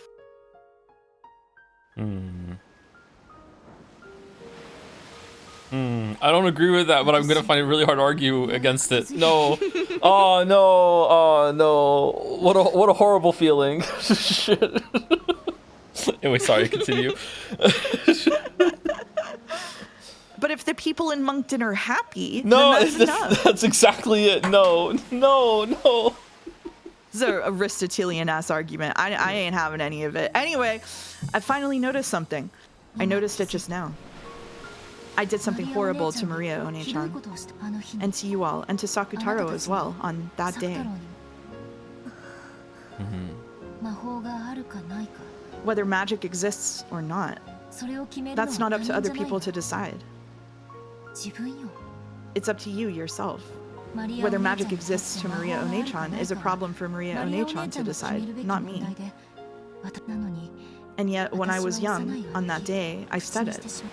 I don't agree with that, but I'm gonna find it really hard to argue against it. No. Oh no. Oh no. What a horrible feeling. Shit. Anyway, sorry, continue. But if the people in Moncton are happy, then that's enough. That's exactly it. No. This is a Aristotelian-ass argument. I ain't having any of it. Anyway, I finally noticed something. I noticed it just now. I did something horrible to Maria One-chan, and to you all, and to Sakutaro as well, on that day. Whether magic exists or not, that's not up to other people to decide. It's up to you yourself. Whether magic exists to Maria One-chan is a problem for Maria One-chan to decide, not me. And yet, when I was young, on that day, I said it.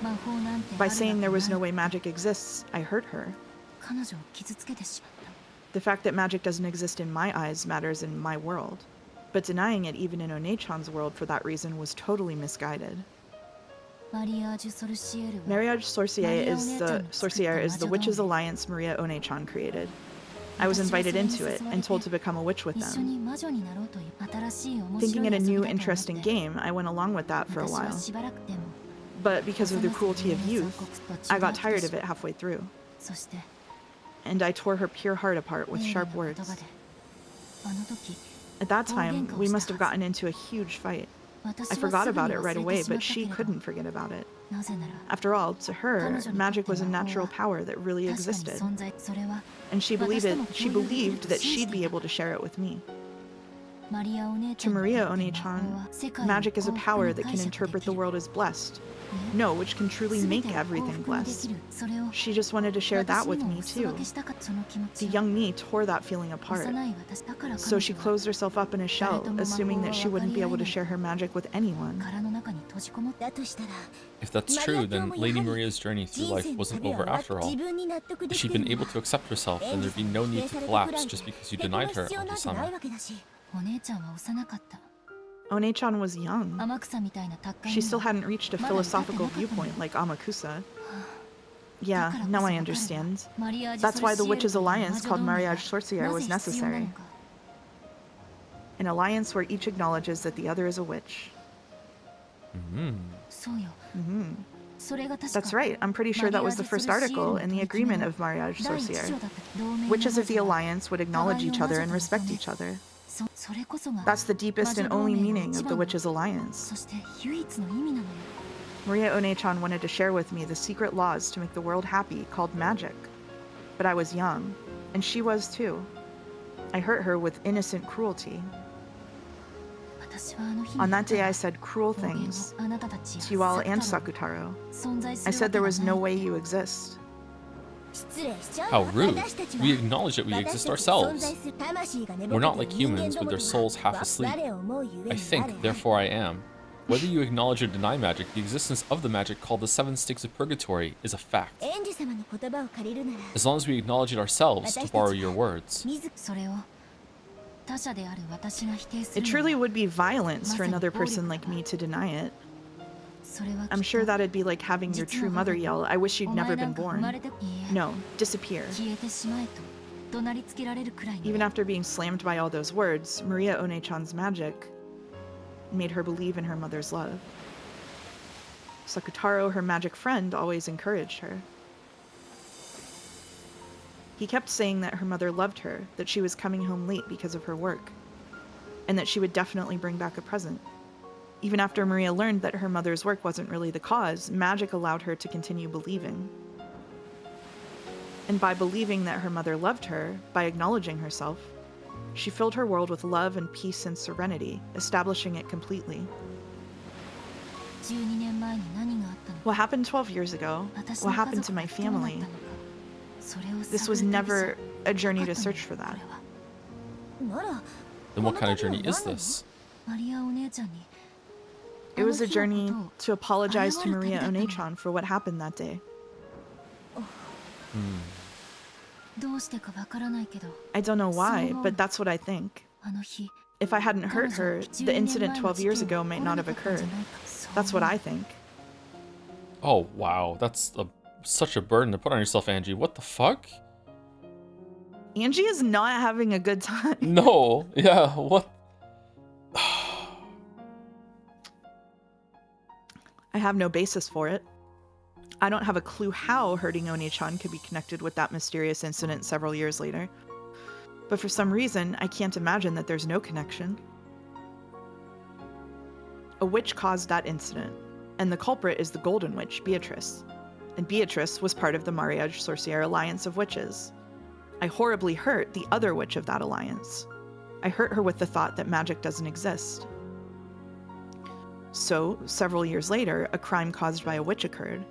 By saying there was no way magic exists, I hurt her. The fact that magic doesn't exist in my eyes matters in my world. But denying it even in One-chan's world for that reason was totally misguided. Mariage Sorcière is the witches' alliance Maria One-chan created. I was invited into it and told to become a witch with them. Thinking it a new, interesting game, I went along with that for a while. But because of the cruelty of youth, I got tired of it halfway through. And I tore her pure heart apart with sharp words. At that time, we must have gotten into a huge fight. I forgot about it right away, but she couldn't forget about it. After all, to her, magic was a natural power that really existed. And she believed that she'd be able to share it with me. To Maria One-chan, magic is a power that can interpret the world as blessed. No, which can truly make everything blessed. She just wanted to share that with me too. The young me tore that feeling apart. So she closed herself up in a shell, assuming that she wouldn't be able to share her magic with anyone. If that's true, then Lady Maria's journey through life wasn't over after all. If she'd been able to accept herself, then there'd be no need to collapse just because you denied her, Auntie-sama. One-chan was young. She still hadn't reached a philosophical viewpoint like Amakusa. Yeah, now I understand. That's why the Witches' Alliance called Mariage Sorcière was necessary. An alliance where each acknowledges that the other is a witch. That's right, I'm pretty sure that was the first article in the agreement of Mariage Sorcière. Witches of the alliance would acknowledge each other and respect each other. That's the deepest and only meaning of the Witches' Alliance. Maria One-chan wanted to share with me the secret laws to make the world happy called magic. But I was young, and she was too. I hurt her with innocent cruelty. On that day I said cruel things to you all and Sakutaro. I said there was no way you exist. How rude. We acknowledge that we exist ourselves. We're not like humans with their souls half asleep. I think, therefore I am. Whether you acknowledge or deny magic, the existence of the magic called the Seven Sticks of Purgatory is a fact. As long as we acknowledge it ourselves, to borrow your words. It truly would be violence for another person like me to deny it. I'm sure that'd be like having your true mother yell, "I wish you'd never been born." No, disappear. Even after being slammed by all those words, Maria One-chan's magic made her believe in her mother's love. Sakutaro, her magic friend, always encouraged her. He kept saying that her mother loved her, that she was coming home late because of her work, and that she would definitely bring back a present. Even after Maria learned that her mother's work wasn't really the cause, magic allowed her to continue believing. And by believing that her mother loved her, by acknowledging herself, she filled her world with love and peace and serenity, establishing it completely. What happened 12 years ago? What happened to my family? This was never a journey to search for that. Then what kind of journey is this? It was a journey to apologize to Maria One-chan for what happened that day. I don't know why, but that's what I think. If I hadn't hurt her, the incident 12 years ago might not have occurred. That's what I think. Oh, wow. That's such a burden to put on yourself, Angie. What the fuck? Angie is not having a good time. No. Yeah, what? I have no basis for it. I don't have a clue how hurting One-chan could be connected with that mysterious incident several years later. But for some reason, I can't imagine that there's no connection. A witch caused that incident, and the culprit is the Golden Witch, Beatrice. And Beatrice was part of the Mariage Sorcière alliance of witches. I horribly hurt the other witch of that alliance. I hurt her with the thought that magic doesn't exist. So, several years later, a crime caused by a witch occurred,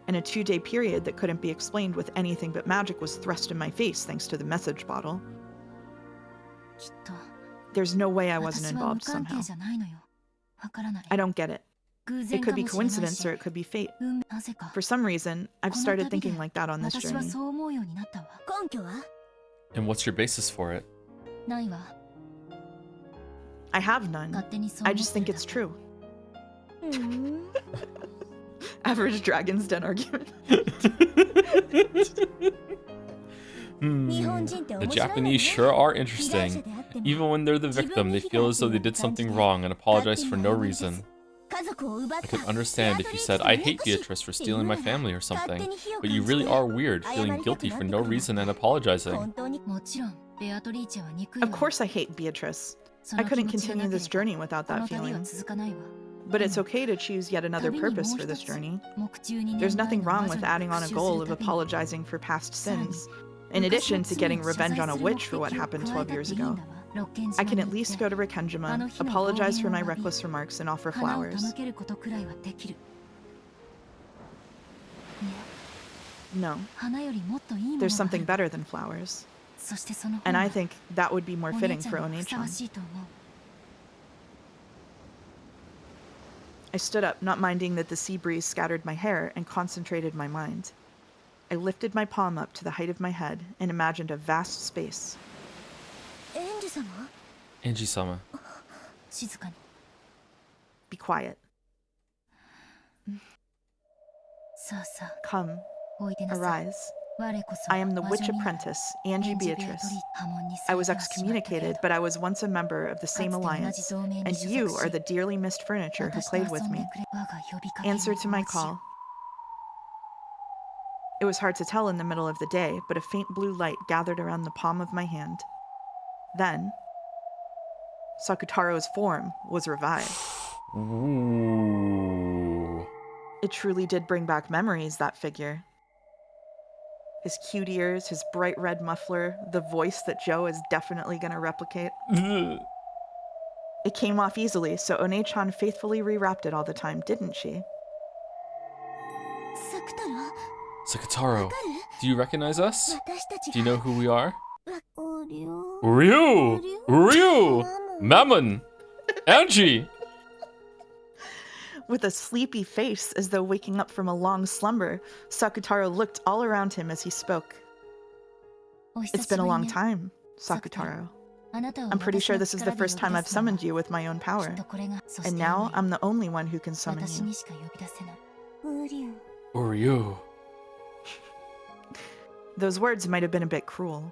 and a 2-day period that couldn't be explained with anything but magic was thrust in my face thanks to the message bottle. There's no way I wasn't involved somehow. I don't get it. It could be coincidence or it could be fate. For some reason, I've started thinking like that on this journey. And what's your basis for it? I have none. I just think it's true. Average Dragon's Den argument. The Japanese sure are interesting. Even when they're the victim, they feel as though they did something wrong and apologize for no reason. I could understand if you said, "I hate Beatrice for stealing my family" or something, but you really are weird, feeling guilty for no reason and apologizing. Of course I hate Beatrice. I couldn't continue this journey without that feeling. But it's okay to choose yet another purpose for this journey. There's nothing wrong with adding on a goal of apologizing for past sins, in addition to getting revenge on a witch for what happened 12 years ago. I can at least go to Rikkenjima, apologize for my reckless remarks, and offer flowers. No, there's something better than flowers. And I think that would be more fitting for One-chan. I stood up, not minding that the sea breeze scattered my hair, and concentrated my mind. I lifted my palm up to the height of my head and imagined a vast space. Angie-sama. Be quiet. Come, arise. I am the witch apprentice, Angie Beatrice. I was excommunicated, but I was once a member of the same alliance, and you are the dearly missed furniture who played with me. Answer to my call. It was hard to tell in the middle of the day, but a faint blue light gathered around the palm of my hand. Then, Sakutaro's form was revived. Ooh. It truly did bring back memories, that figure. His cute ears, his bright red muffler, the voice that Joe is definitely going to replicate. It came off easily, so One-chan faithfully rewrapped it all the time, didn't she? Sakutaro, do you recognize us? Do you know who we are? Ryu! Mammon! Angie! With a sleepy face, as though waking up from a long slumber, Sakutaro looked all around him as he spoke. It's been a long time, Sakutaro. I'm pretty sure this is the first time I've summoned you with my own power. And now I'm the only one who can summon you. Ryu. Those words might have been a bit cruel.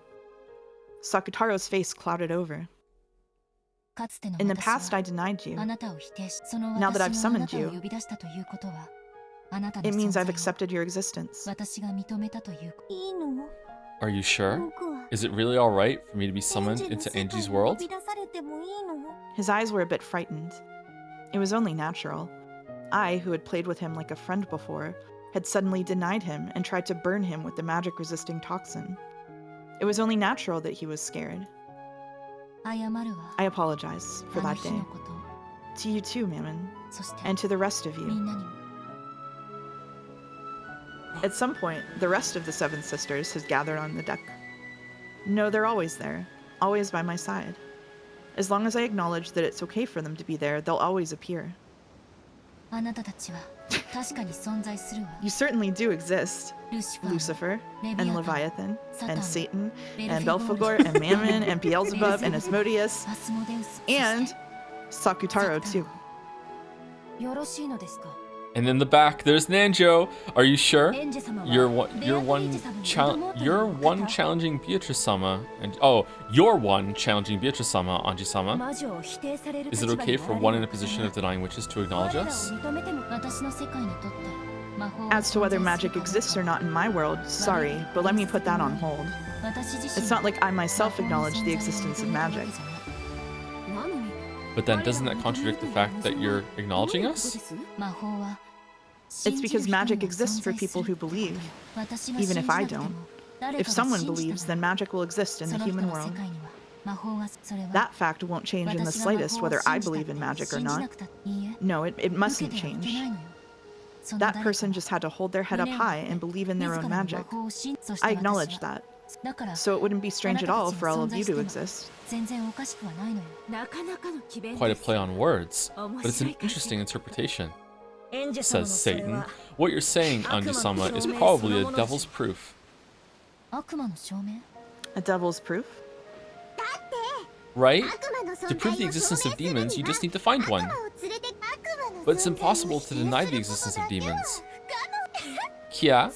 Sakutaro's face clouded over. In the past, I denied you. Now that I've summoned you, it means I've accepted your existence. Are you sure? Is it really alright for me to be summoned into Angie's world? His eyes were a bit frightened. It was only natural. I, who had played with him like a friend before, had suddenly denied him and tried to burn him with the magic-resisting toxin. It was only natural that he was scared. I apologize for that day. To you too, Mammon. And to the rest of you. At some point, the rest of the Seven Sisters has gathered on the deck. No, they're always there. Always by my side. As long as I acknowledge that it's okay for them to be there, they'll always appear. You certainly do exist. Lucifer, and Leviathan, and Satan, and Belphegor, and Mammon, and Beelzebub, and Asmodeus, and Sakutaro too. And in the back, there's Nanjo. Are you sure? You're one challenging Beatrice-sama, and you're one challenging Beatrice-sama, Anji-sama. Is it okay for one in a position of denying witches to acknowledge us? As to whether magic exists or not in my world, sorry, but let me put that on hold. It's not like I myself acknowledge the existence of magic. But then doesn't that contradict the fact that you're acknowledging us? It's because magic exists for people who believe, even if I don't. If someone believes, then magic will exist in the human world. That fact won't change in the slightest whether I believe in magic or not. No, it mustn't change. That person just had to hold their head up high and believe in their own magic. I acknowledge that. So it wouldn't be strange at all for all of you to exist. Quite a play on words, but it's an interesting interpretation. Says Satan. What you're saying, Anji-sama, is probably a devil's proof. A devil's proof? Right? To prove the existence of demons, you just need to find one. But it's impossible to deny the existence of demons. Yeah,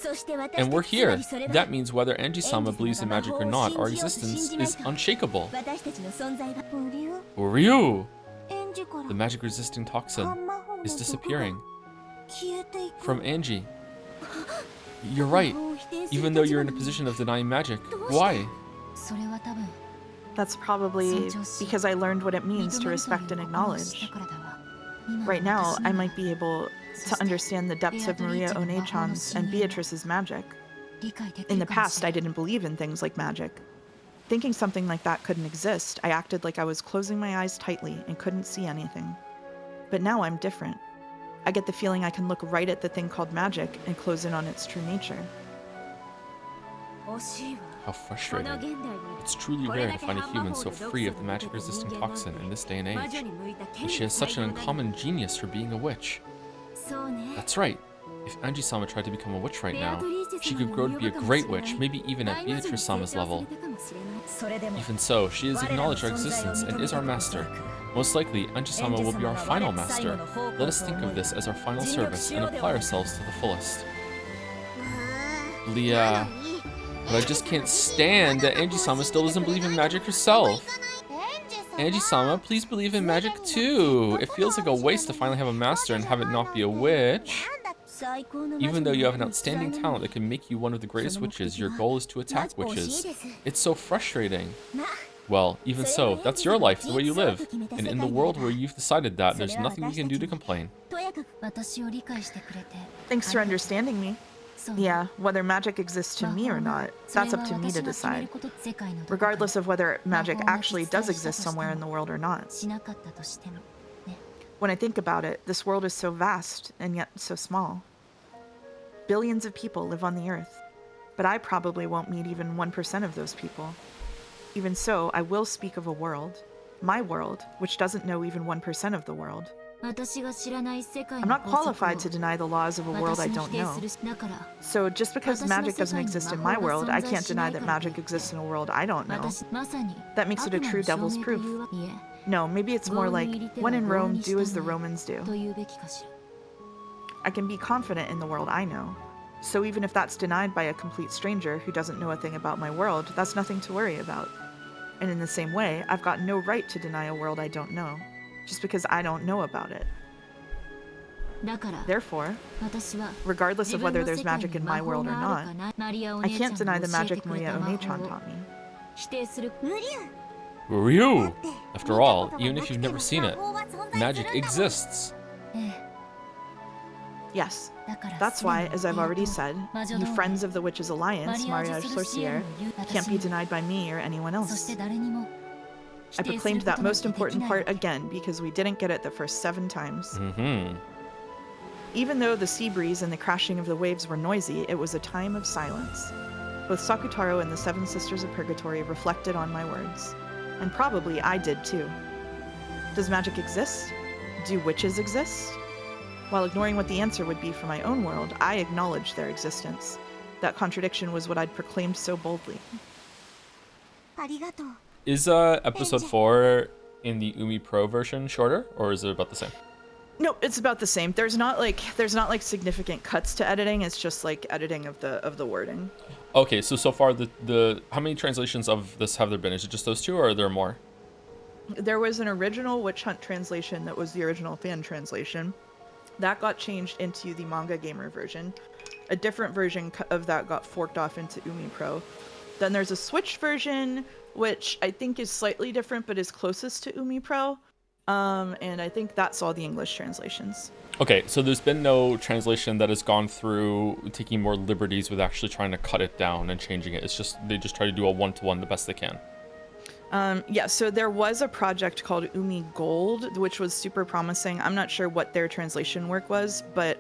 and we're here. That means whether Anji-sama believes in magic or not, our existence is unshakable. Ryu! The magic-resisting toxin is disappearing. From Angie. You're right. Even though you're in a position of denying magic. Why? That's probably because I learned what it means to respect and acknowledge. Right now, I might be able to understand the depths of Maria One-chan's and Beatrice's magic. In the past, I didn't believe in things like magic. Thinking something like that couldn't exist, I acted like I was closing my eyes tightly and couldn't see anything. But now I'm different. I get the feeling I can look right at the thing called magic and close in on its true nature. How frustrating. It's truly rare to find a human so free of the magic-resistant toxin in this day and age. And she has such an uncommon genius for being a witch. That's right. If Anji-sama tried to become a witch right now, she could grow to be a great witch, maybe even at Beatrice-sama's level. Even so, she has acknowledged our existence and is our master. Most likely, Anji-sama will be our final master. Let us think of this as our final service and apply ourselves to the fullest. Leah... But I just can't stand that Anji-sama still doesn't believe in magic herself. Anji-sama, please believe in magic too. It feels like a waste to finally have a master and have it not be a witch. Even though you have an outstanding talent that can make you one of the greatest witches, your goal is to attack witches. It's so frustrating. Well, even so, that's your life, the way you live. And in the world where you've decided that, there's nothing we can do to complain. Thanks for understanding me. Yeah, whether magic exists to me or not, that's up to me to decide. Regardless of whether magic actually does exist somewhere in the world or not. When I think about it, this world is so vast and yet so small. Billions of people live on the earth, but I probably won't meet even 1% of those people. Even so, I will speak of a world, my world, which doesn't know even 1% of the world. I'm not qualified to deny the laws of a world I don't know. So just because magic doesn't exist in my world, I can't deny that magic exists in a world I don't know. That makes it a true devil's proof. No, maybe it's more like, when in Rome, do as the Romans do. I can be confident in the world I know. So even if that's denied by a complete stranger who doesn't know a thing about my world, that's nothing to worry about. And in the same way, I've got no right to deny a world I don't know, just because I don't know about it. Therefore, regardless of whether there's magic in my world or not, I can't deny the magic Maria One-chan taught me. Ryu! After all, even if you've never seen it, magic exists. Yes, that's why, as I've already said, you friends of the Witches' Alliance, Mariage Sorcière, can't be denied by me or anyone else. I proclaimed that most important part again because we didn't get it the first 7 times. Even though the sea breeze and the crashing of the waves were noisy, it was a time of silence. Both Sakutaro and the 7 Sisters of Purgatory reflected on my words. And probably I did too. Does magic exist? Do witches exist? While ignoring what the answer would be for my own world, I acknowledged their existence. That contradiction was what I'd proclaimed so boldly. Is episode 4 in the Umi Pro version shorter, or is it about the same? No, it's about the same. There's not like significant cuts to editing. It's just like editing of the wording. Okay, so far the how many translations of this have there been? Is it just those 2, or are there more? There was an original Witch Hunt translation that was the original fan translation. That got changed into the Manga Gamer version. A different version of that got forked off into Umi Pro. Then there's a Switch version, which I think is slightly different, but is closest to Umi Pro. And I think that's all the English translations. Okay, so there's been no translation that has gone through taking more liberties with actually trying to cut it down and changing it. It's just, they just try to do a one-to-one the best they can. Yeah, so there was a project called Umi Gold, which was super promising. I'm not sure what their translation work was, but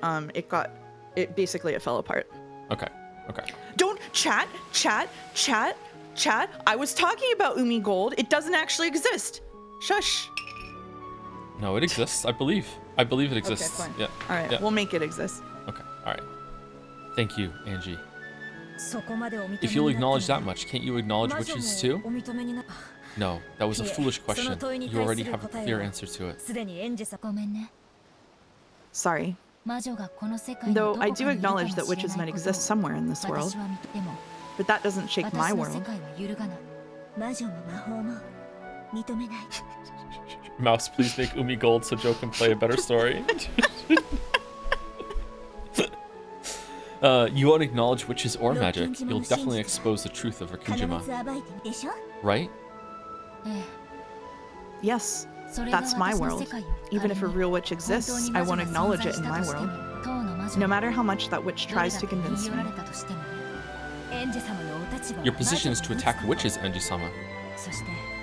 it basically fell apart. Okay. Don't chat. I was talking about Umi Gold. It doesn't actually exist. Shush. No, it exists. I believe it exists. Okay, fine. Yeah. All right, yeah. We'll make it exist. Okay, all right. Thank you, Angie. If you'll acknowledge that much, can't you acknowledge witches too? No, that was a foolish question. You already have a clear answer to it. Sorry. Though I do acknowledge that witches might exist somewhere in this world. But that doesn't shake my world. Mouse, please make Umi gold so Joe can play a better story. You won't acknowledge witches or magic. You'll definitely expose the truth of Rikijima. Right? Yes, that's my world. Even if a real witch exists, I won't acknowledge it in my world. No matter how much that witch tries to convince me. Your position is to attack witches, Anji-sama.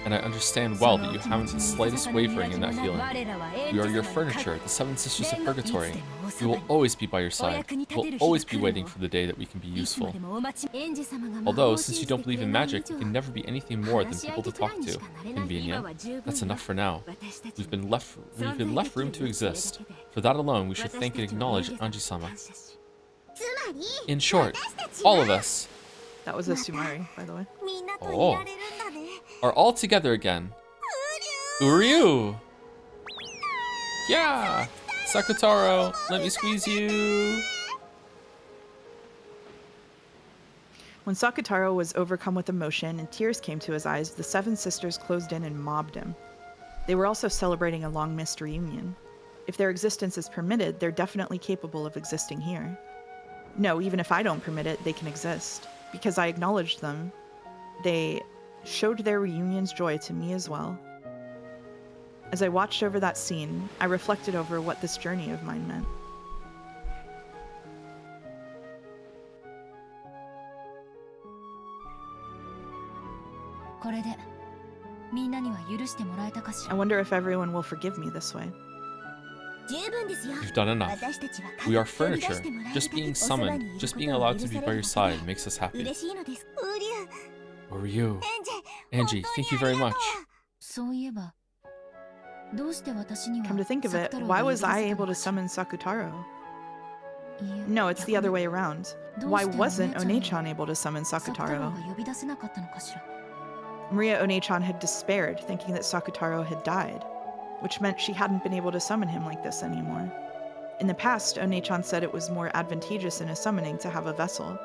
And I understand well that you haven't the slightest wavering in that feeling. We are your furniture, the Seven Sisters of Purgatory. We will always be by your side. We'll always be waiting for the day that we can be useful. Although, since you don't believe in magic, you can never be anything more than people to talk to. Convenient. That's enough for now. We've been left room to exist. For that alone, we should thank and acknowledge Anji-sama. In short, all of us. That was a Sumari, by the way. Oh. Are all together again. Uryu! Yeah! Sakutaro, let me squeeze you! When Sakutaro was overcome with emotion and tears came to his eyes, the seven sisters closed in and mobbed him. They were also celebrating a long-missed reunion. If their existence is permitted, they're definitely capable of existing here. No, even if I don't permit it, they can exist. Because I acknowledged them, they showed their reunion's joy to me as well. As I watched over that scene, I reflected over what this journey of mine meant. I wonder if everyone will forgive me this way. You've done enough. We are furniture. Just being summoned, just being allowed to be by your side makes us happy. Uryu. Angie, thank you very much. Come to think of it, why was I able to summon Sakutaro? No, it's the other way around. Why wasn't One-chan able to summon Sakutaro? Maria One-chan had despaired, thinking that Sakutaro had died, which meant she hadn't been able to summon him like this anymore. In the past, One-chan said it was more advantageous in a summoning to have a vessel.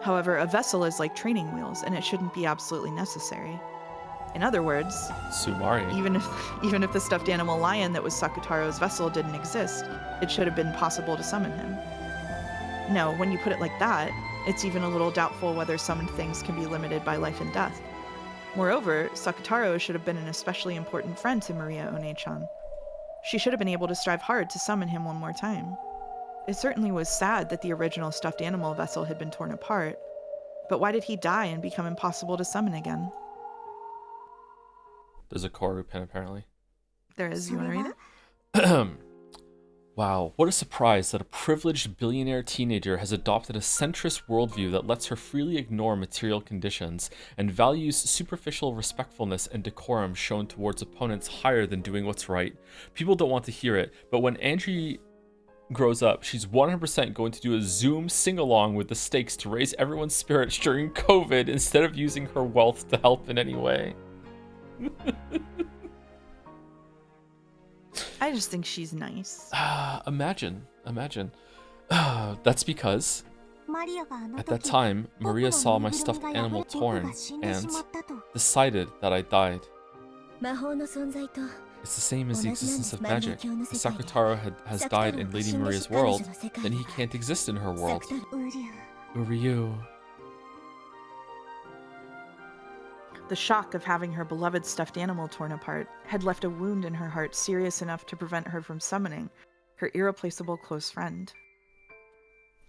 However, a vessel is like training wheels, and it shouldn't be absolutely necessary. In other words, Sumari. Even if the stuffed animal lion that was Sakutaro's vessel didn't exist, it should have been possible to summon him. No, when you put it like that, it's even a little doubtful whether summoned things can be limited by life and death. Moreover, Sakutaro should have been an especially important friend to Maria One-chan. She should have been able to strive hard to summon him one more time. It certainly was sad that the original stuffed animal vessel had been torn apart, but why did he die and become impossible to summon again? There's a Koru pen, apparently. There is. You want to read it? Wow, what a surprise that a privileged billionaire teenager has adopted a centrist worldview that lets her freely ignore material conditions and values superficial respectfulness and decorum shown towards opponents higher than doing what's right. People don't want to hear it, but when Angie grows up, she's 100% going to do a Zoom sing-along with the stakes to raise everyone's spirits during COVID instead of using her wealth to help in any way. I just think she's nice. Imagine. That's because at that time, Maria saw my stuffed animal torn and decided that I died. It's the same as the existence of magic. If Sakutaro has died in Lady Maria's world, then he can't exist in her world. Uryu. The shock of having her beloved stuffed animal torn apart had left a wound in her heart serious enough to prevent her from summoning her irreplaceable close friend.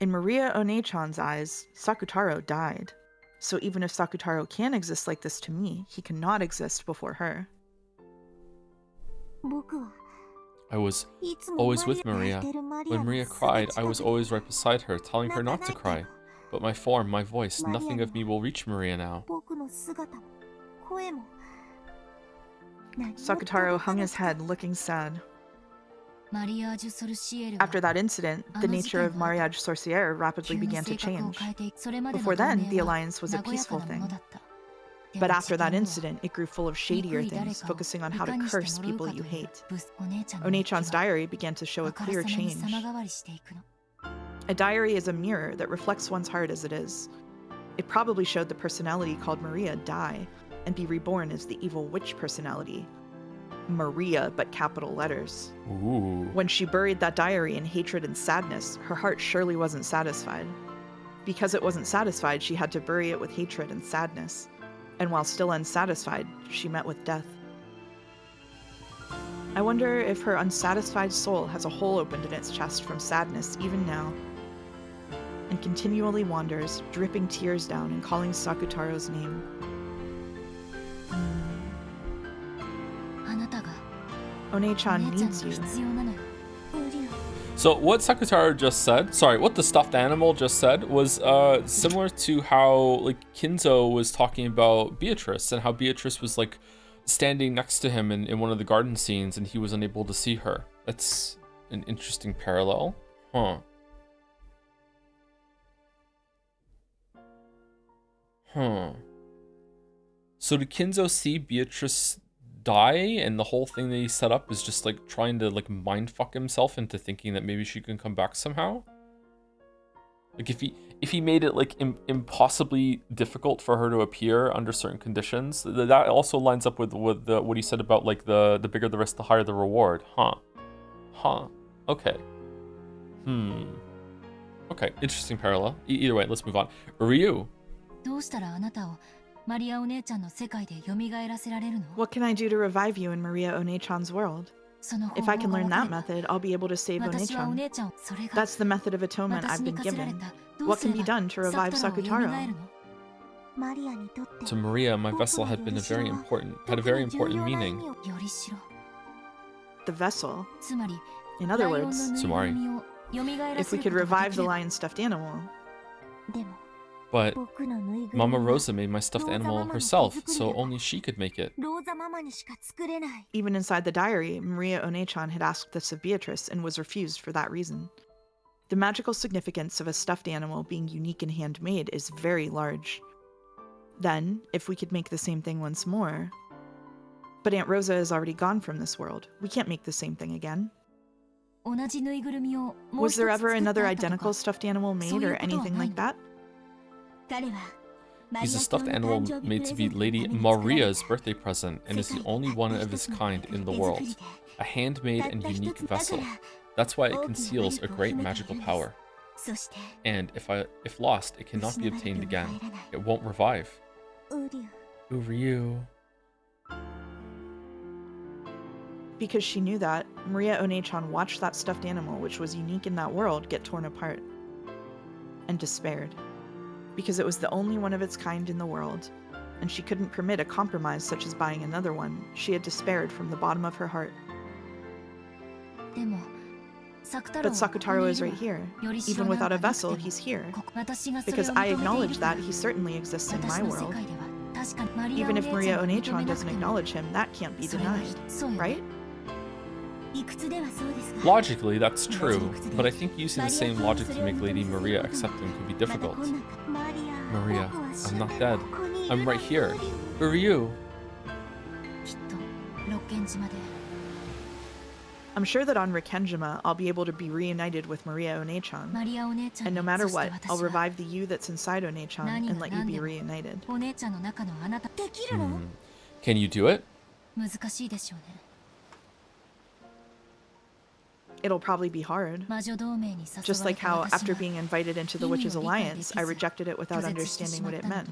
In Maria One-chan's eyes, Sakutaro died. So even if Sakutaro can exist like this to me, he cannot exist before her. I was always with Maria. When Maria cried, I was always right beside her, telling her not to cry. But my form, my voice, nothing of me will reach Maria now. Sakutaro hung his head, looking sad. After that incident, the nature of Mariage Sorcière rapidly began to change. Before then, the alliance was a peaceful thing. But after that incident, it grew full of shadier things, focusing on how to curse people you hate. One-chan's diary began to show a clear change. A diary is a mirror that reflects one's heart as it is. It probably showed the personality called Maria die and be reborn as the evil witch personality. Maria, but capital letters. Ooh. When she buried that diary in hatred and sadness, her heart surely wasn't satisfied. Because it wasn't satisfied, she had to bury it with hatred and sadness. And while still unsatisfied, she met with death. I wonder if her unsatisfied soul has a hole opened in its chest from sadness even now. and continually wanders, dripping tears down and calling Sakutaro's name. One-chan needs you. So what Sakutaro just said, sorry, what the stuffed animal just said was similar to how like Kinzo was talking about Beatrice and how Beatrice was like standing next to him in one of the garden scenes and he was unable to see her. That's an interesting parallel. Huh. So did Kinzo see Beatrice die and the whole thing that he set up is just like trying to like mindfuck himself into thinking that maybe she can come back somehow? Like if he made it like impossibly difficult for her to appear under certain conditions, that also lines up with what he said about like the bigger the risk, the higher the reward. Okay. Okay, interesting parallel. Either way, let's move on. Ryu. What can I do to revive you in Maria One-chan's world? If I can learn that method, I'll be able to save One-chan. That's the method of atonement I've been given. What can be done to revive Sakutaro? To Maria, my vessel had a very important meaning. The vessel? In other words, Sumari. If we could revive the lion stuffed animal. But Mama Rosa made my stuffed animal herself, so only she could make it. Even inside the diary, Maria One-chan had asked this of Beatrice and was refused for that reason. The magical significance of a stuffed animal being unique and handmade is very large. Then, if we could make the same thing once more... But Aunt Rosa is already gone from this world. We can't make the same thing again. Was there ever another identical stuffed animal made or anything like that? He's a stuffed animal made to be Lady Maria's birthday present and is the only one of his kind in the world. A handmade and unique vessel. That's why it conceals a great magical power. And if lost, it cannot be obtained again. It won't revive. Ryu. Because she knew that, Maria One-chan watched that stuffed animal, which was unique in that world, get torn apart. And despaired. Because it was the only one of its kind in the world, and she couldn't permit a compromise such as buying another one. She had despaired from the bottom of her heart. But Sakutaro is right here. Even without a vessel, he's here. Because I acknowledge that he certainly exists in my world. Even if Maria One-chan doesn't acknowledge him, that can't be denied, right? Logically, that's true, but I think using the same logic to make Lady Maria accept him could be difficult. Maria, I'm not dead. I'm right here. Ryu. I'm sure that on Rikkenjima, I'll be able to be reunited with Maria One-chan. And no matter what, I'll revive the you that's inside One-chan and let you be reunited. Can you do it? It'll probably be hard. Just like how, after being invited into the Witches' Alliance, I rejected it without understanding what it meant.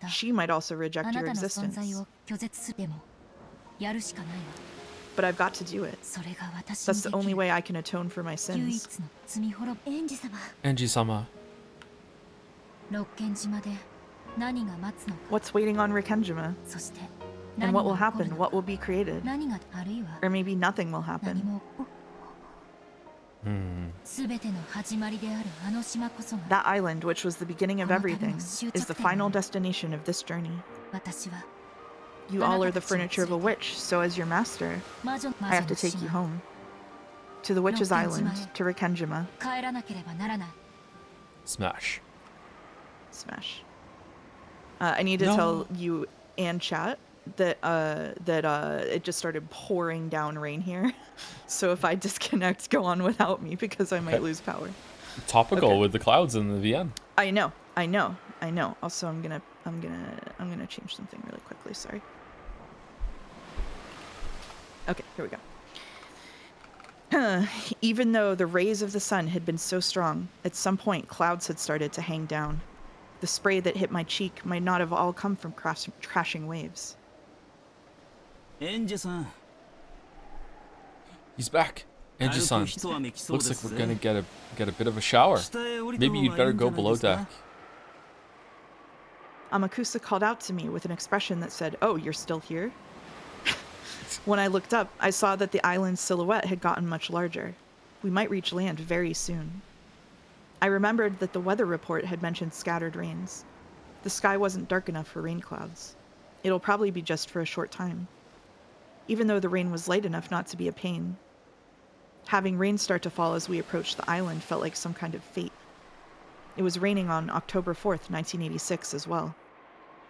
She might also reject your existence. But I've got to do it. That's the only way I can atone for my sins. Angie-sama. What's waiting on Rikkenjima? And what will happen? What will be created? Or maybe nothing will happen. That island, which was the beginning of everything, is the final destination of this journey. You all are the furniture of a witch, so as your master, I have to take you home. To the Witch's Island, to Rikkenjima. Smash. Smash. I need to tell you and chat that it just started pouring down rain here. So if I disconnect, go on without me because I might lose power. Topical with the clouds in the VN. I know. Also, I'm gonna change something really quickly. Sorry. Okay, here we go. Even though the rays of the sun had been so strong, at some point clouds had started to hang down. The spray that hit my cheek might not have all come from crashing waves. He's back. Angie-san, looks like we're gonna get a bit of a shower. Maybe you'd better go below deck. Amakusa called out to me with an expression that said, "Oh, you're still here?" When I looked up, I saw that the island's silhouette had gotten much larger. We might reach land very soon. I remembered that the weather report had mentioned scattered rains. The sky wasn't dark enough for rain clouds. It'll probably be just for a short time. Even though the rain was light enough not to be a pain. Having rain start to fall as we approached the island felt like some kind of fate. It was raining on October 4th, 1986 as well.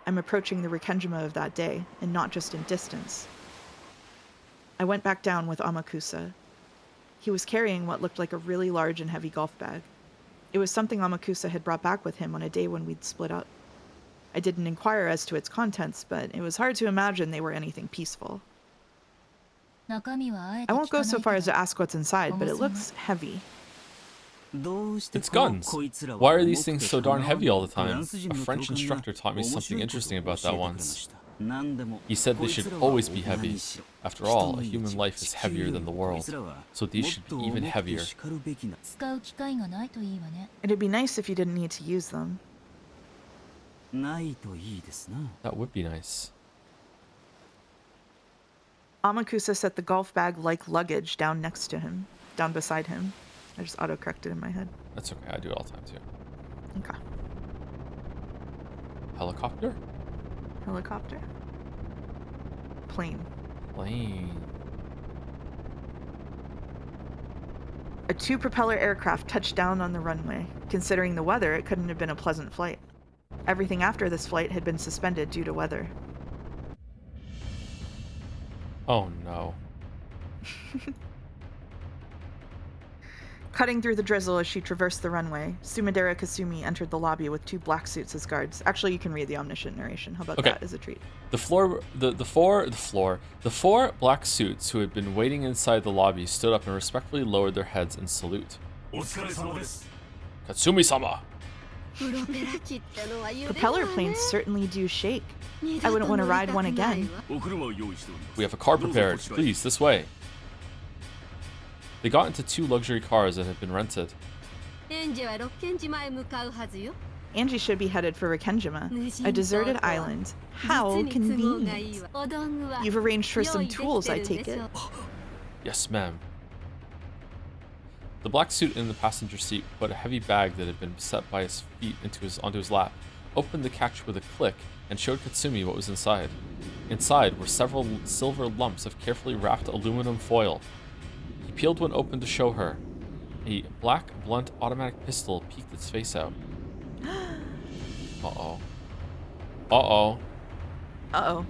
I'm approaching the Rikkenjima of that day, and not just in distance. I went back down with Amakusa. He was carrying what looked like a really large and heavy golf bag. It was something Amakusa had brought back with him on a day when we'd split up. I didn't inquire as to its contents, but it was hard to imagine they were anything peaceful. I won't go so far as to ask what's inside, but it looks heavy. It's guns. Why are these things so darn heavy all the time? A French instructor taught me something interesting about that once. He said they should always be heavy. After all, a human life is heavier than the world, so these should be even heavier. It'd be nice if you didn't need to use them. That would be nice. Amakusa set the golf bag like luggage down beside him. I just auto-corrected in my head. That's okay, I do it all the time too. Okay. Helicopter? Helicopter? Plane. Plane. A two-propeller aircraft touched down on the runway. Considering the weather, it couldn't have been a pleasant flight. Everything after this flight had been suspended due to weather. Oh no. Cutting through the drizzle as she traversed the runway, Sumadera Kasumi entered the lobby with two black suits as guards. Actually, you can read the omniscient narration. How about that as a treat? The four black suits who had been waiting inside the lobby stood up and respectfully lowered their heads in salute. Katsumi-sama! Propeller planes certainly do shake. I wouldn't want to ride one again. We have a car prepared. Please, this way. They got into two luxury cars that had been rented. Angie should be headed for Rikkenjima, a deserted island. How convenient. You've arranged for some tools, I take it. Yes, ma'am. The black suit in the passenger seat put a heavy bag that had been set by his feet onto his lap, opened the catch with a click, and showed Katsumi what was inside. Inside were several silver lumps of carefully wrapped aluminum foil. He peeled one open to show her. A black, blunt automatic pistol peeked its face out. Uh-oh. Uh-oh. Uh-oh.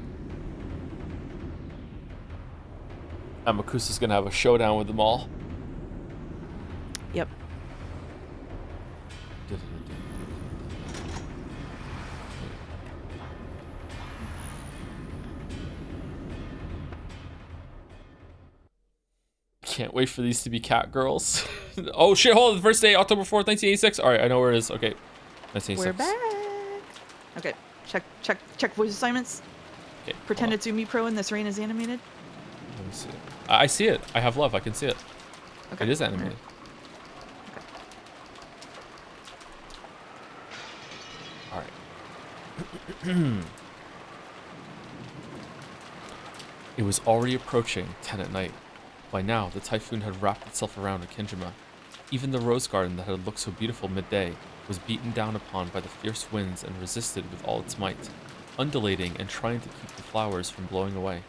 Amakusa's gonna have a showdown with them all. Yep. Can't wait for these to be cat girls. Oh shit, hold on. The first day, October 4th, 1986. Alright, I know where it is. Okay. 1986. We're back. Okay. Check voice assignments. Okay, Pretend it's Umi Pro and this rain is animated. Let me see it. I see it. I have love. I can see it. Okay. It is animated. Alright. It was already approaching 10 at night. By now, the typhoon had wrapped itself around Rikkenjima. Even the rose garden that had looked so beautiful midday was beaten down upon by the fierce winds and resisted with all its might, undulating and trying to keep the flowers from blowing away.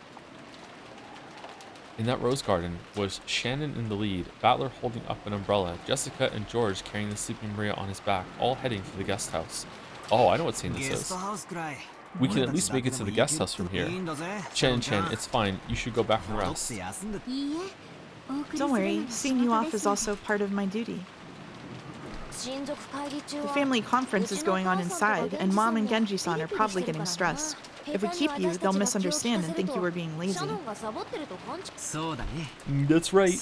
In that rose garden was Shannon in the lead, Battler holding up an umbrella, Jessica and George carrying the sleeping Maria on his back, all heading for the guest house. Oh, I know what scene this is. We can at least make it to the guest house from here. Chen, it's fine. You should go back and rest. Don't worry, seeing you off is also part of my duty. The family conference is going on inside, and Mom and Genji-san are probably getting stressed. If we keep you, they'll misunderstand and think you were being lazy. That's right.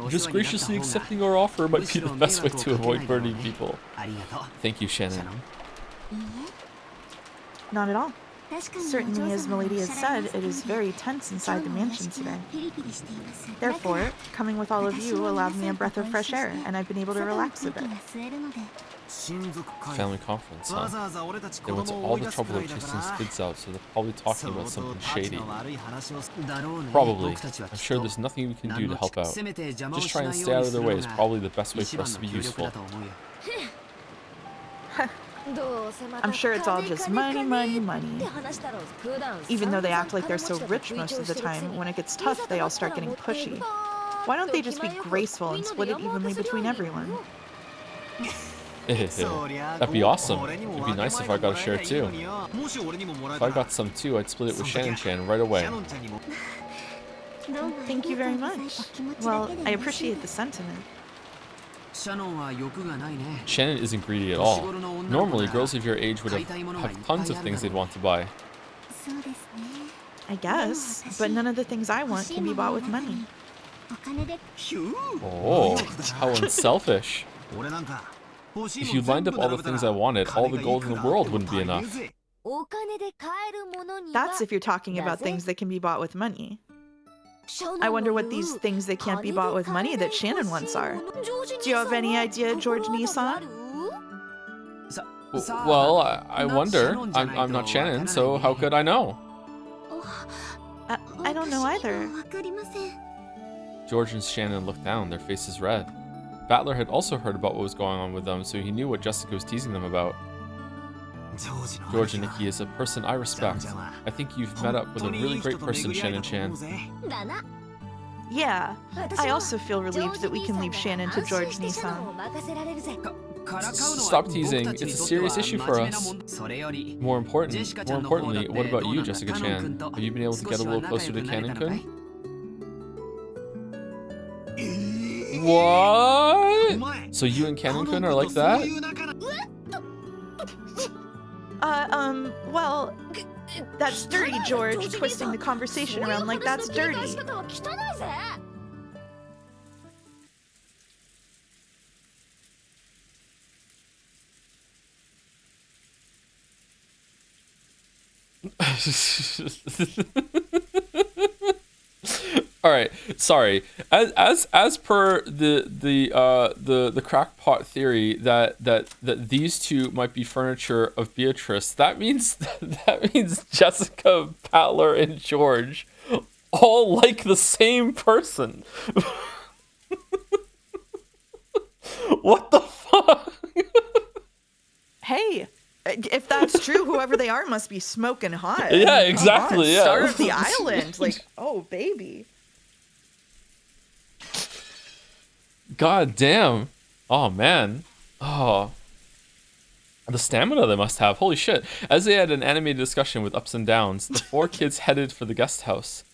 Just graciously accepting our offer might be the best way to avoid burning people. Thank you, Shannon. Not at all. Certainly, as Milady has said, it is very tense inside the mansion today. Therefore, coming with all of you allowed me a breath of fresh air, and I've been able to relax a bit. Family conference, huh? They went to all the trouble of chasing these kids out, so they're probably talking about something shady. Probably. I'm sure there's nothing we can do to help out. Just try and stay out of their way is probably the best way for us to be useful. I'm sure it's all just money, money, money. Even though they act like they're so rich most of the time, when it gets tough, they all start getting pushy. Why don't they just be graceful and split it evenly between everyone? That'd be awesome. It'd be nice if I got a share too. If I got some too, I'd split it with Shannon right away. Thank you very much. Well, I appreciate the sentiment. Shannon isn't greedy at all. Normally, girls of your age would have tons of things they'd want to buy. I guess, but none of the things I want can be bought with money. Oh, how unselfish. If you lined up all the things I wanted, all the gold in the world wouldn't be enough. That's if you're talking about things that can be bought with money. I wonder what these things that can't be bought with money that Shannon wants are. Do you have any idea, George Nissan? Well, I wonder. I'm not Shannon, so how could I know? I don't know either. George and Shannon looked down, their faces red. Bandle had also heard about what was going on with them, so he knew what Jessica was teasing them about. George and Nikki is a person I respect. I think you've met up with a really great person, Shannon-chan. Yeah, I also feel relieved that we can leave Shannon to George Nissan. Stop teasing, it's a serious issue for us. More importantly, what about you, Jessica-chan? Have you been able to get a little closer to Canon-kun? What? So you and Canon-kun are like that? Well, that's dirty, George. Twisting the conversation around like that's dirty. All right, sorry. As per the crackpot theory that these two might be furniture of Beatrice, that means Jessica, Bandle, and George all like the same person. What the fuck? Hey, if that's true, whoever they are must be smoking hot. Yeah, exactly. Yeah. Star of the island. Like, oh, baby. God damn. Oh, man. Oh. The stamina they must have. Holy shit. As they had an animated discussion with ups and downs, the four kids headed for the guest house.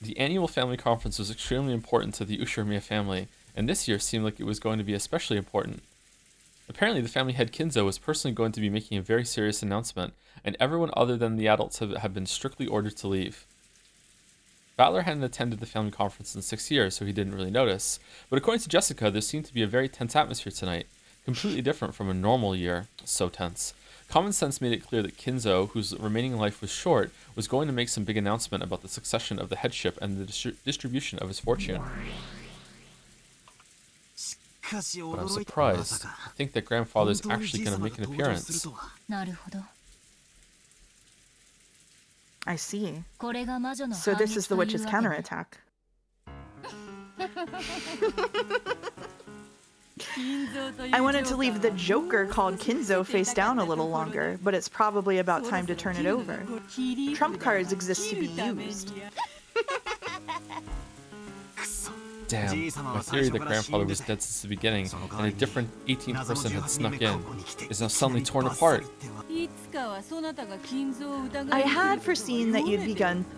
The annual family conference was extremely important to the Ushiromiya family, and this year seemed like it was going to be especially important. Apparently, the family head Kinzo was personally going to be making a very serious announcement, and everyone other than the adults have been strictly ordered to leave. Bandle hadn't attended the family conference in 6 years, so he didn't really notice. But according to Jessica, there seemed to be a very tense atmosphere tonight, completely different from a normal year. So tense. Common sense made it clear that Kinzo, whose remaining life was short, was going to make some big announcement about the succession of the headship and the distribution of his fortune. But I'm surprised. I think that grandfather's actually going to make an appearance. I see. So this is the witch's counterattack. I wanted to leave the Joker called Kinzo face down a little longer, but it's probably about time to turn it over. Trump cards exist to be used. Damn, my theory that grandfather was dead since the beginning and a different 18th person had snuck in is now suddenly torn apart. I had foreseen that you'd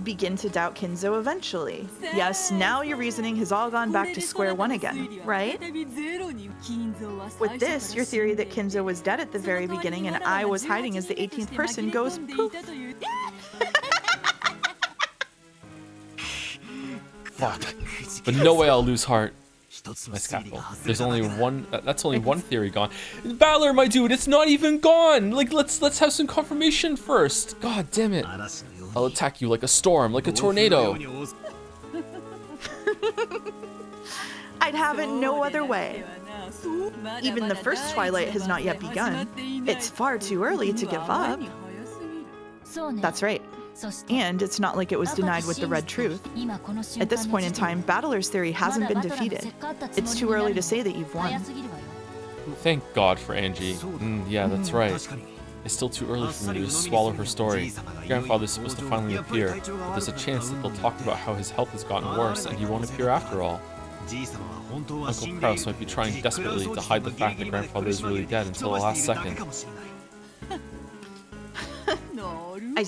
begin to doubt Kinzo eventually. Yes, now your reasoning has all gone back to square one again, right? With this, your theory that Kinzo was dead at the very beginning and I was hiding as the 18th person goes poof. Fuck. But no way I'll lose heart. Nice capital. There's only one. That's only one theory gone. Bandle, my dude, it's not even gone. Like, let's have some confirmation first. God damn it. I'll attack you like a storm, like a tornado. I'd have it no other way. Even the first twilight has not yet begun. It's far too early to give up. That's right. And it's not like it was denied with the red truth. At this point in time, Battler's theory hasn't been defeated. It's too early to say that you've won. Thank God for Angie. Yeah, that's right. It's still too early for me to swallow her story. Grandfather's supposed to finally appear, but there's a chance that they'll talk about how his health has gotten worse and he won't appear after all. Uncle Kraus might be trying desperately to hide the fact that Grandfather is really dead until the last second. I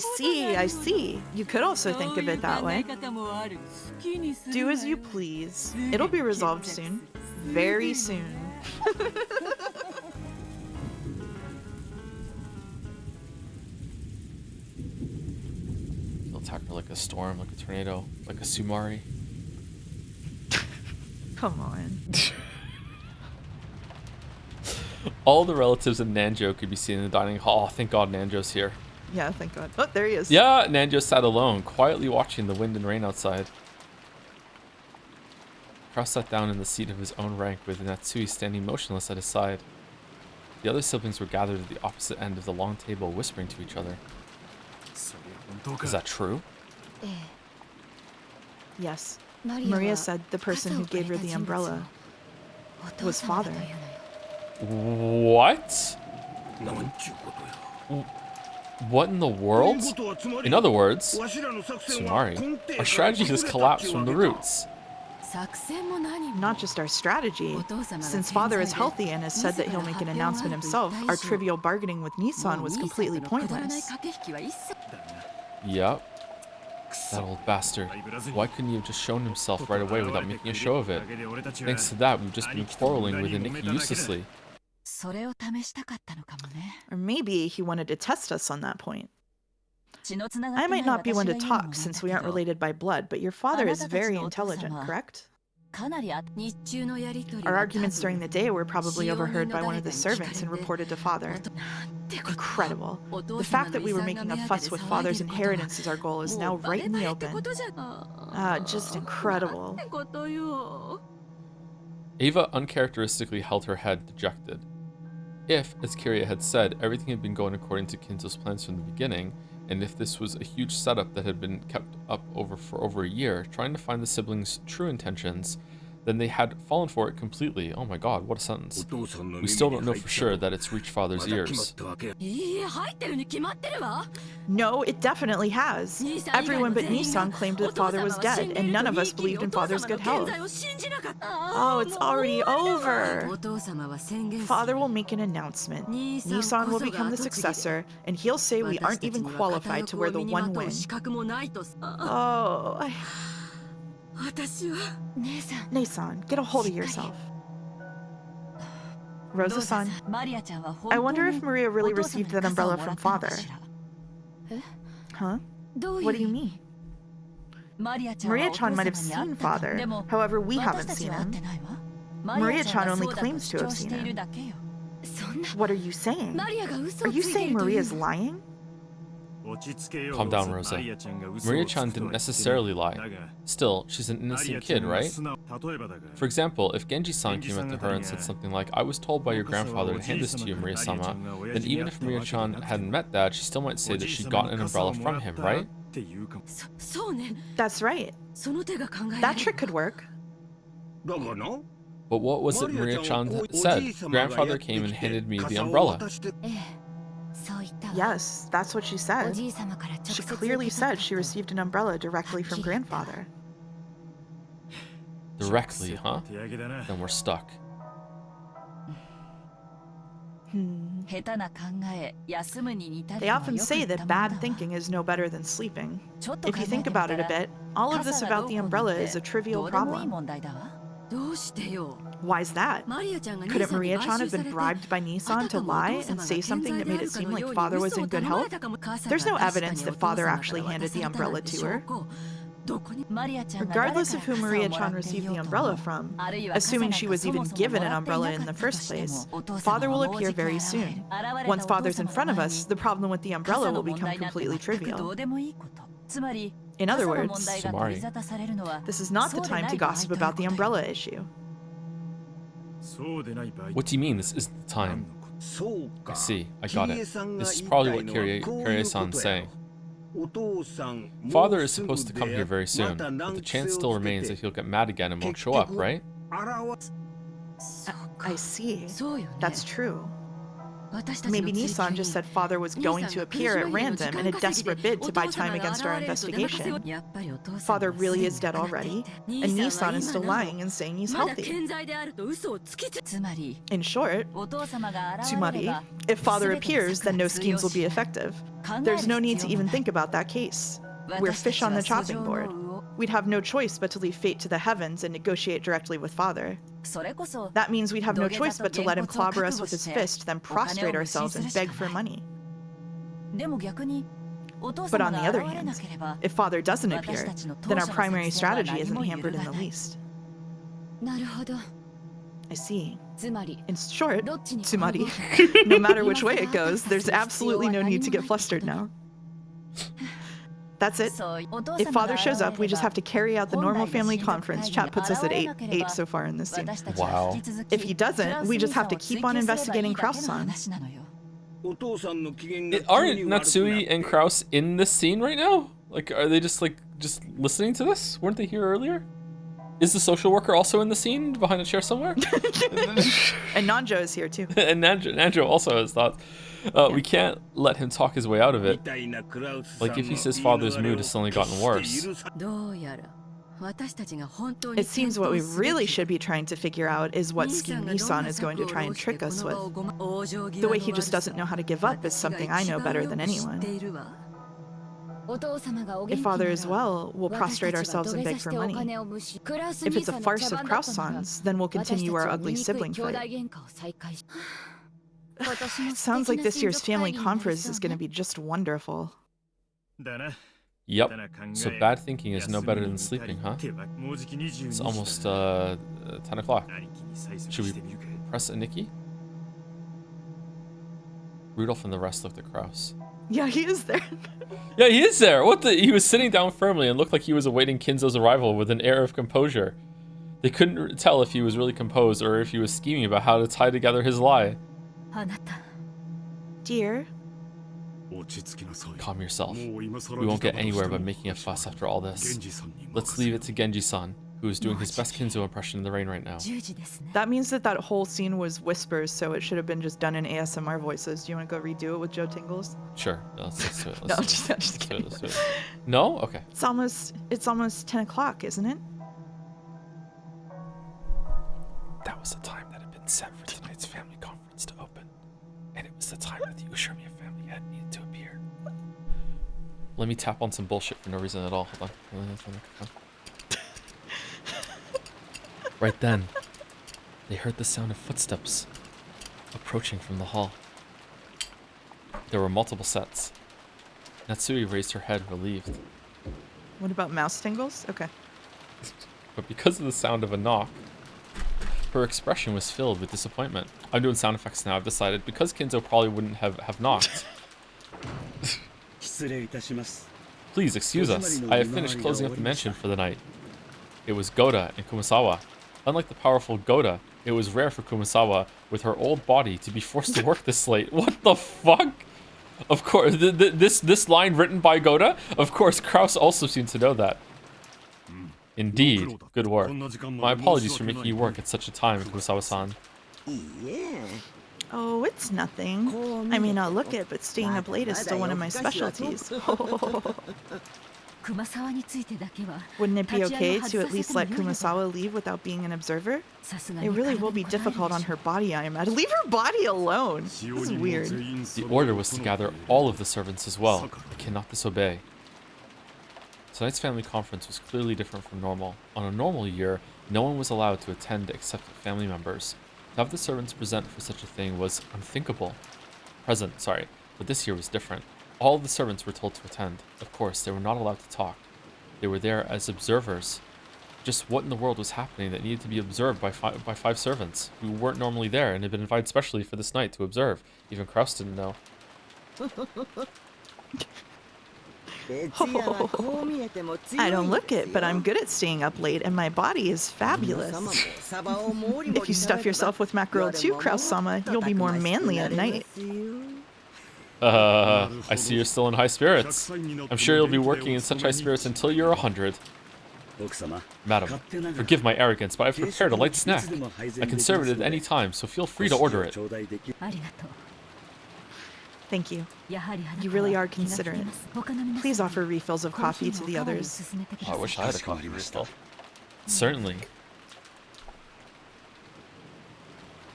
see. You could also think of it that way. Do as you please. It'll be resolved soon. Very soon. He'll attack her like a storm, like a tornado, like a Sumari. Come on. All the relatives of Nanjo could be seen in the dining hall. Oh, thank God Nanjo's here. Yeah, thank God. Oh, there he is. Yeah, Nanjo sat alone, quietly watching the wind and rain outside. Kraus sat down in the seat of his own rank with Natsui standing motionless at his side. The other siblings were gathered at the opposite end of the long table, whispering to each other. Is that true? Yes. Maria said the person who gave her the umbrella was father. What? What in the world? In other words, Sumari, our strategy has collapsed from the roots. Not just our strategy. Since father is healthy and has said that he'll make an announcement himself, our trivial bargaining with Nissan was completely pointless. Yep. That old bastard. Why couldn't he have just shown himself right away without making a show of it? Thanks to that, we've just been quarreling with Umineko uselessly. Or maybe he wanted to test us on that point. I might not be one to talk since we aren't related by blood, but your father is very intelligent, correct? Our arguments during the day were probably overheard by one of the servants and reported to father. Incredible. The fact that we were making a fuss with father's inheritance as our goal is now right in the open. Just incredible. Ava uncharacteristically held her head, dejected. If, as Kiria had said, everything had been going according to Kinzo's plans from the beginning, and if this was a huge setup that had been kept up for over a year, trying to find the siblings' true intentions, then they had fallen for it completely. Oh my God, what a sentence. We still don't know for sure that it's reached father's ears. No, it definitely has. Everyone but Nissan claimed that father was dead, and none of us believed in father's good health. Oh, it's already over. Father will make an announcement. Nissan will become the successor, and he'll say we aren't even qualified to wear the one wing. Oh, Nissan, get a hold of yourself. Rosa-san, I wonder if Maria really received that umbrella from father. Huh? What do you mean? Maria-chan might have seen father, however we haven't seen him. Maria-chan only claims to have seen him. What are you saying? Are you saying Maria's lying? Calm down, Rosa. Maria-chan didn't necessarily lie. Still, she's an innocent kid, right? For example, if Genji-san came up to her and said something like, I was told by your grandfather to hand this to you, Maria-sama, then even if Maria-chan hadn't met Dad, she still might say that she got an umbrella from him, right? That's right. That trick could work. But what was it Maria-chan said? Grandfather came and handed me the umbrella. Yes, that's what she said. She clearly said she received an umbrella directly from grandfather. Directly, huh? Then we're stuck. They often say that bad thinking is no better than sleeping. If you think about it a bit, all of this about the umbrella is a trivial problem. Why's that? Couldn't Maria-chan have been bribed by Nissan to lie and say something that made it seem like father was in good health? There's no evidence that father actually handed the umbrella to her. Regardless of who Maria-chan received the umbrella from, assuming she was even given an umbrella in the first place, Father will appear very soon. Once Father's in front of us, the problem with the umbrella will become completely trivial. In other words, Sumari. this is not the time to gossip about the umbrella issue. What do you mean this isn't the time? I see. I got it. This is probably what Kirie-san's saying. Father is supposed to come here very soon, but the chance still remains that he'll get mad again and won't show up, right? I see. That's true. Maybe Nissan just said Father was going to appear at random in a desperate bid to buy time against our investigation. Father really is dead already, and Nissan is still lying and saying he's healthy. In short, Tsumari, if Father appears, then no schemes will be effective. There's no need to even think about that case. We're fish on the chopping board. We'd have no choice but to leave fate to the heavens and negotiate directly with Father. That means we'd have no choice but to let him clobber us with his fist, then prostrate ourselves and beg for money. But on the other hand, if Father doesn't appear, then our primary strategy isn't hampered in the least. I see. In short, Tsumari, no matter which way it goes, there's absolutely no need to get flustered now. That's it. If Father shows up, we just have to carry out the normal family conference. Chat puts us at 8 so far in this scene. Wow. If he doesn't, we just have to keep on investigating Kraus-san. Aren't Natsui and Kraus in this scene right now? Like, are they just listening to this? Weren't they here earlier? Is the social worker also in the scene behind a chair somewhere? And Nanjo is here too. And Nanjo also has thoughts. We can't let him talk his way out of it. Like if he says Father's mood has suddenly gotten worse. It seems what we really should be trying to figure out is what scheme Nissan is going to try and trick us with. The way he just doesn't know how to give up is something I know better than anyone. If Father is well, we'll prostrate ourselves and beg for money. If it's a farce of Kraus-san's, then we'll continue our ugly sibling fight. It sounds like this year's family conference is going to be just wonderful. Yep. So bad thinking is no better than sleeping, huh? It's almost 10 o'clock. Should we press a Nikki? Rudolph and the rest looked at Kraus. Yeah, he is there. Yeah, he is there. What the? He was sitting down firmly and looked like he was awaiting Kinzo's arrival with an air of composure. They couldn't tell if he was really composed or if he was scheming about how to tie together his lie. Dear, calm yourself. We won't get anywhere by making a fuss after all this. Let's leave it to Genji-san, who is doing his best Kinzo impression in the rain right now. That means that whole scene was whispers, so it should have been just done in ASMR voices. Do you want to go redo it with Joe Tingles? Sure. Let's do it. No, just kidding. Let's do it. No? Okay. It's almost 10 o'clock, isn't it? That was the time that had been set for tonight's family conference to open. And it was the time that the Ushiromiya family had needed to appear. Let me tap on some bullshit for no reason at all. Hold on. Right then, they heard the sound of footsteps approaching from the hall. There were multiple sets. Natsui raised her head, relieved. What about mouse tingles? Okay. But because of the sound of a knock, her expression was filled with disappointment. I'm doing sound effects now. I've decided because Kinzo probably wouldn't have knocked. Please excuse us. I have finished closing up the mansion for the night. It was Goda and Kumasawa. Unlike the powerful Goda, it was rare for Kumasawa, with her old body, to be forced to work this late. What the fuck? Of course, this line written by Goda? Of course, Kraus also seemed to know that. Indeed, good work. My apologies for making you work at such a time, Kumasawa-san. Oh, it's nothing. I may not look it, but staying up late is still one of my specialties. Wouldn't it be okay to at least let Kumasawa leave without being an observer? It really will be difficult on her body, I imagine. Leave her body alone! This is weird. The order was to gather all of the servants as well. I cannot disobey. Tonight's family conference was clearly different from normal. On a normal year, no one was allowed to attend except family members. To have the servants present for such a thing was unthinkable. But this year was different. All of the servants were told to attend. Of course, they were not allowed to talk. They were there as observers. Just what in the world was happening that needed to be observed by five servants who weren't normally there and had been invited specially for this night to observe? Even Kraus didn't know. I don't look it, but I'm good at staying up late, and my body is fabulous. If you stuff yourself with mackerel too, Kraus-sama, you'll be more manly at night. I see you're still in high spirits. I'm sure you'll be working in such high spirits until you're 100. Madam, forgive my arrogance, but I've prepared a light snack. I can serve it at any time, so feel free to order it. Thank you. You really are considerate. Please offer refills of coffee to the others. Oh, I wish I had a coffee refill. Certainly.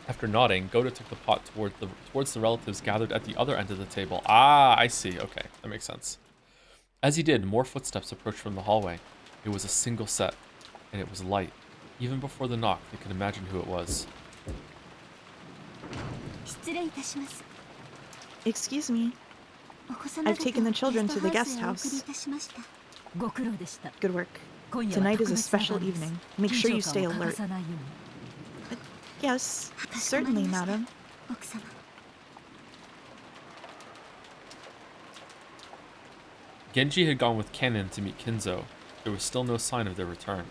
After nodding, Goda took the pot towards the relatives gathered at the other end of the table. Ah, I see. Okay, that makes sense. As he did, more footsteps approached from the hallway. It was a single set, and it was light. Even before the knock, they could imagine who it was. Excuse me. I've taken the children to the guest house. Good work. Tonight is a special evening. Make sure you stay alert. Yes, certainly, madam. Genji had gone with Kanon to meet Kinzo. There was still no sign of their return.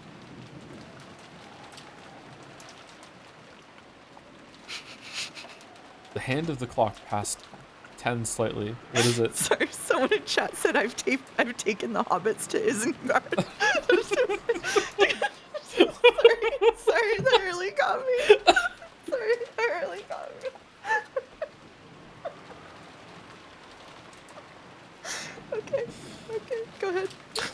The hand of the clock passed 10 slightly. What is it? Sorry, someone in chat said I've taken the hobbits to Isengard. sorry, that really got me. Sorry, that really got me. Okay, go ahead.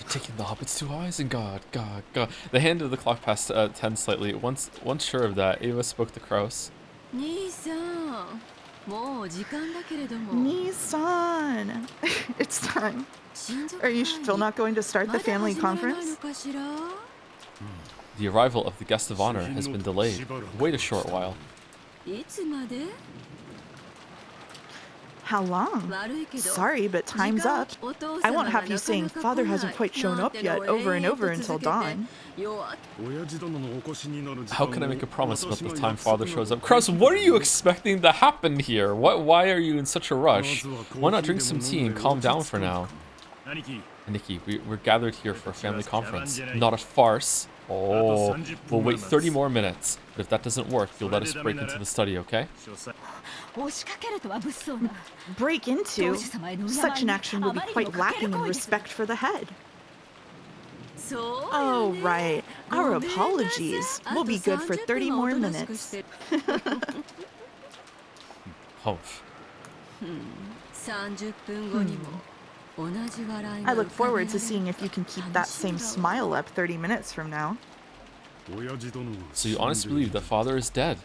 Taking the hobbits to Isengard. God. The hand of the clock passed 10 slightly. Once sure of that, Ava spoke to Kraus. Nii-san, it's time. Are you still not going to start the family conference? The arrival of the guest of honor has been delayed. Wait a short while. How long? Sorry, but time's up. I won't have you saying Father hasn't quite shown up yet over and over until dawn. How can I make a promise about the time Father shows up? Kraus, what are you expecting to happen here? Why are you in such a rush? Why not drink some tea and calm down for now? Nikki, we're gathered here for a family conference, not a farce. Oh, we'll wait 30 more minutes. But if that doesn't work, you'll let us break into the study, okay? Break into? Such an action will be quite lacking in respect for the head. Oh, right. Our apologies. We'll be good for 30 more minutes. Humph. I look forward to seeing if you can keep that same smile up 30 minutes from now. So you honestly believe that Father is dead?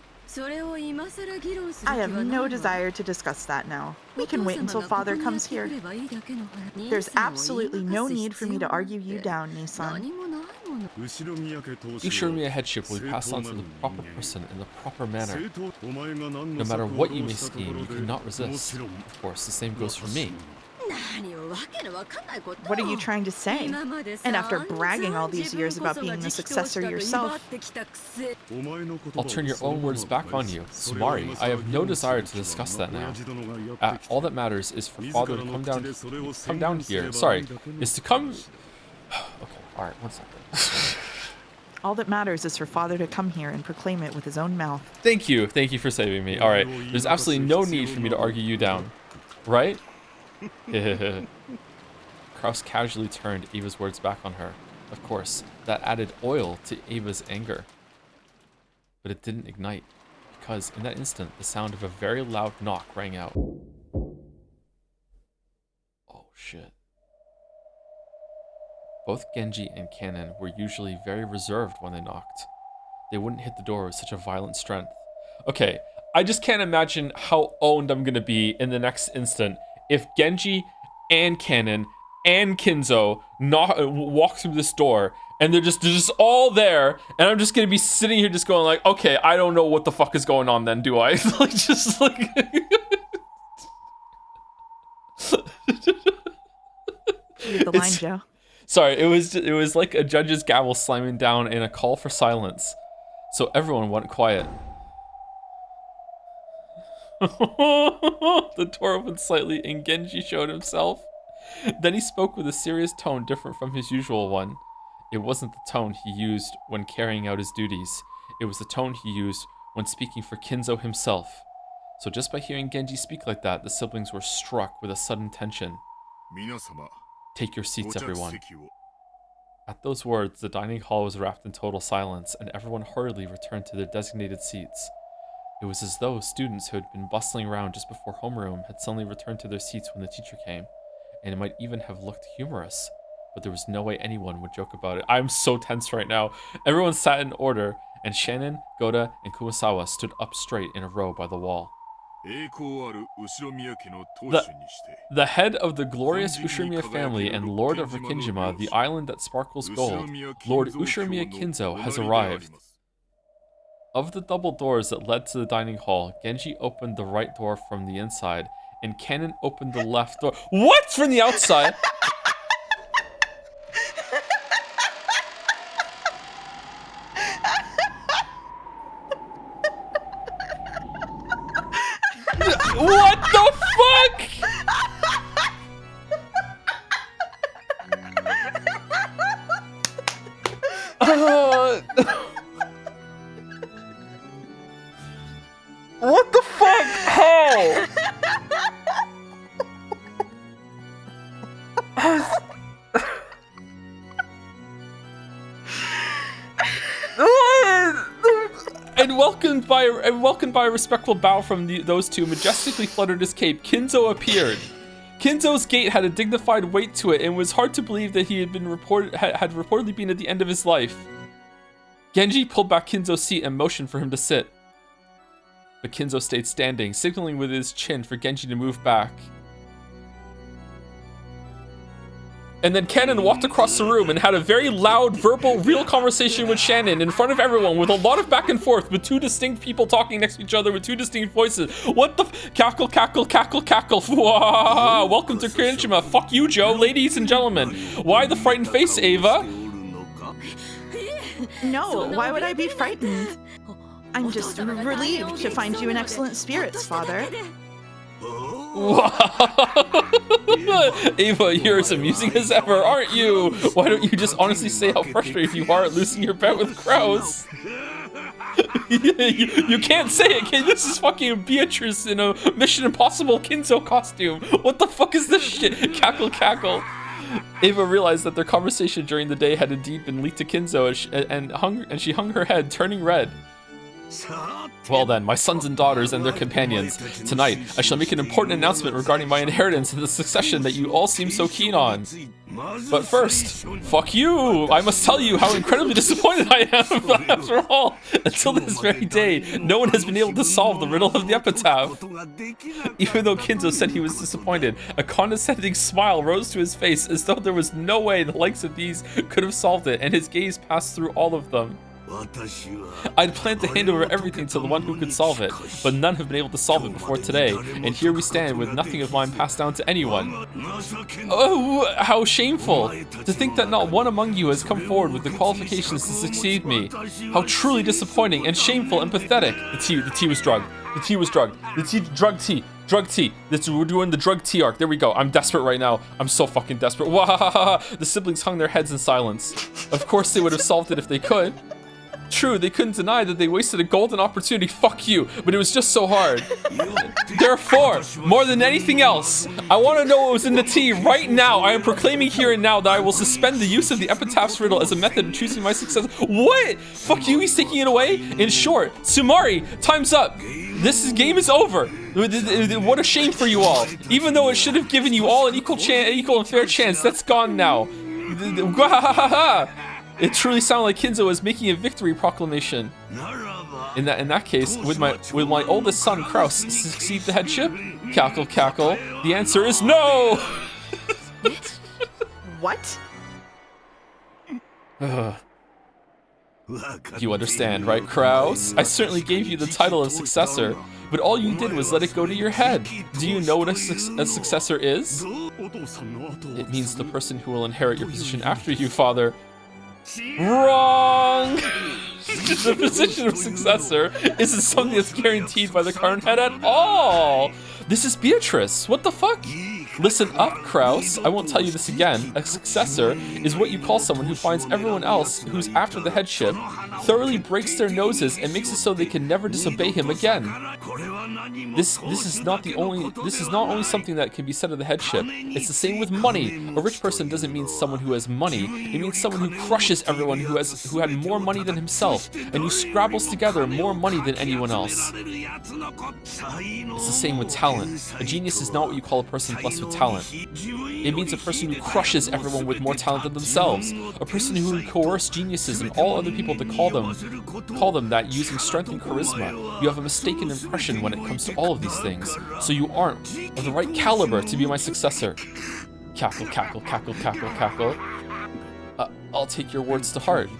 I have no desire to discuss that now. We can wait until Father comes here. There's absolutely no need for me to argue you down, Nii-san. Be sure Mia headship will be passed on to the proper person in the proper manner. No matter what you may scheme, you cannot resist. Of course, the same goes for me. What are you trying to say? And after bragging all these years about being the successor yourself... I'll turn your own words back on you. Sumari, I have no desire to discuss that now. All that matters is for Father to come down here. Sorry, is to come... Okay, alright, one second. All that matters is for Father to come here and proclaim it with his own mouth. Thank you for saving me. Alright, there's absolutely no need for me to argue you down. Right? Kraus casually turned Ava's words back on her. Of course, that added oil to Ava's anger. But it didn't ignite, because in that instant, the sound of a very loud knock rang out. Oh shit. Both Genji and Kanon were usually very reserved when they knocked. They wouldn't hit the door with such a violent strength. Okay, I just can't imagine how owned I'm gonna be in the next instant if Genji and Kanon and Kinzo walk through this door and they're just all there, and I'm just gonna be sitting here just going like, okay, I don't know what the fuck is going on then, do I? Like, just like... Read the line, Joe. Sorry, it was like a judge's gavel slamming down in a call for silence. So everyone went quiet. The door opened slightly and Genji showed himself. Then he spoke with a serious tone different from his usual one. It wasn't the tone he used when carrying out his duties. It was the tone he used when speaking for Kinzo himself. So just by hearing Genji speak like that, the siblings were struck with a sudden tension. Take your seats, everyone. At those words, the dining hall was wrapped in total silence, and everyone hurriedly returned to their designated seats. It was as though students who had been bustling around just before homeroom had suddenly returned to their seats when the teacher came, and it might even have looked humorous, but there was no way anyone would joke about it. I'm so tense right now. Everyone sat in order, and Shannon, Goda, and Kumasawa stood up straight in a row by the wall. The head of the glorious Ushiromiya family and Lord of Rikinjima, the island that sparkles gold, Lord Ushiromiya Kinzo, has arrived. Of the double doors that led to the dining hall, Genji opened the right door from the inside, and Kanon opened the left door. What? From the outside? What the fuck? What the fuck? How? And welcomed by a respectful bow from those two, majestically fluttered his cape, Kinzo appeared. Kinzo's gait had a dignified weight to it, and it was hard to believe that he had reportedly been at the end of his life. Genji pulled back Kinzo's seat and motioned for him to sit. But Kinzo stayed standing, signaling with his chin for Genji to move back. And then Kanon walked across the room and had a very loud, verbal, real conversation with Shannon in front of everyone with a lot of back and forth with two distinct people talking next to each other with two distinct voices. What the cackle, cackle, cackle, cackle. Welcome to Kirinshima. Fuck you, Joe. Ladies and gentlemen. Why the frightened face, Ava? No, why would I be frightened? I'm just relieved to find you in excellent spirits, Father. Ava, you're as amusing as ever, aren't you? Why don't you just honestly say how frustrated you are at losing your bet with Kraus? You can't say it, kid. This is fucking Beatrice in a Mission Impossible Kinzo costume. What the fuck is this shit? Cackle, cackle. Ava realized that their conversation during the day had indeed been leaked to Kinzo, and she hung her head, turning red. Well then, my sons and daughters and their companions, tonight I shall make an important announcement regarding my inheritance and the succession that you all seem so keen on. But first, fuck you! I must tell you how incredibly disappointed I am. After all, until this very day, no one has been able to solve the riddle of the epitaph. Even though Kinzo said he was disappointed, a condescending smile rose to his face as though there was no way the likes of these could have solved it, and his gaze passed through all of them. I'd planned to hand over everything to the one who could solve it, but none have been able to solve it before today, and here we stand with nothing of mine passed down to anyone. Oh, how shameful! To think that not one among you has come forward with the qualifications to succeed me. How truly disappointing and shameful and pathetic. The tea was drugged. The tea was drugged. Drug tea. We're doing the drug tea arc. There we go. I'm desperate right now. I'm so fucking desperate. Wahahaha. The siblings hung their heads in silence. Of course they would have solved it if they could. True, they couldn't deny that they wasted a golden opportunity, fuck you, but it was just so hard. Therefore, more than anything else, I want to know what was in the tea right now. I am proclaiming here and now that I will suspend the use of the epitaph's riddle as a method of choosing my successor. What? Fuck you, he's taking it away? In short, Sumari, time's up. This game is over. What a shame for you all. Even though it should have given you all an equal and fair chance, that's gone now. It truly sounded like Kinzo was making a victory proclamation. In that case, would my oldest son Kraus succeed the headship? Cackle, cackle. The answer is no. What? You understand, right, Kraus? I certainly gave you the title of successor, but all you did was let it go to your head. Do you know what a successor is? It means the person who will inherit your position after you, father. Wrong! The position of successor isn't something that's guaranteed by the current head at all! This is Beatrice. What the fuck? Listen up, Kraus. I won't tell you this again. A successor is what you call someone who finds everyone else who's after the headship, thoroughly breaks their noses, and makes it so they can never disobey him again. This is not only something that can be said of the headship. It's the same with money. A rich person doesn't mean someone who has money. It means someone who crushes everyone who had more money than himself, and who scrabbles together more money than anyone else. It's the same with talent. A genius is not what you call a person blessed with talent. It means a person who crushes everyone with more talent than themselves. A person who would coerce geniuses and all other people to call them that using strength and charisma. You have a mistaken impression when it comes to all of these things, so you aren't of the right caliber to be my successor. Cackle, cackle, cackle, cackle, cackle. I'll take your words to heart.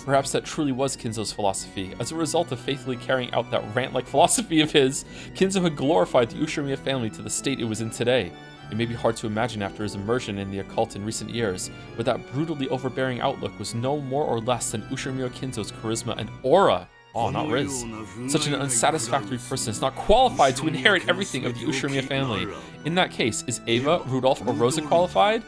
Perhaps that truly was Kinzo's philosophy. As a result of faithfully carrying out that rant-like philosophy of his, Kinzo had glorified the Ushirimiya family to the state it was in today. It may be hard to imagine after his immersion in the occult in recent years, but that brutally overbearing outlook was no more or less than Ushirimiya Kinzo's charisma and aura. Oh, not Riz. Such an unsatisfactory person is not qualified to inherit everything of the Ushirimiya family. In that case, is Ava, Rudolph, or Rosa qualified?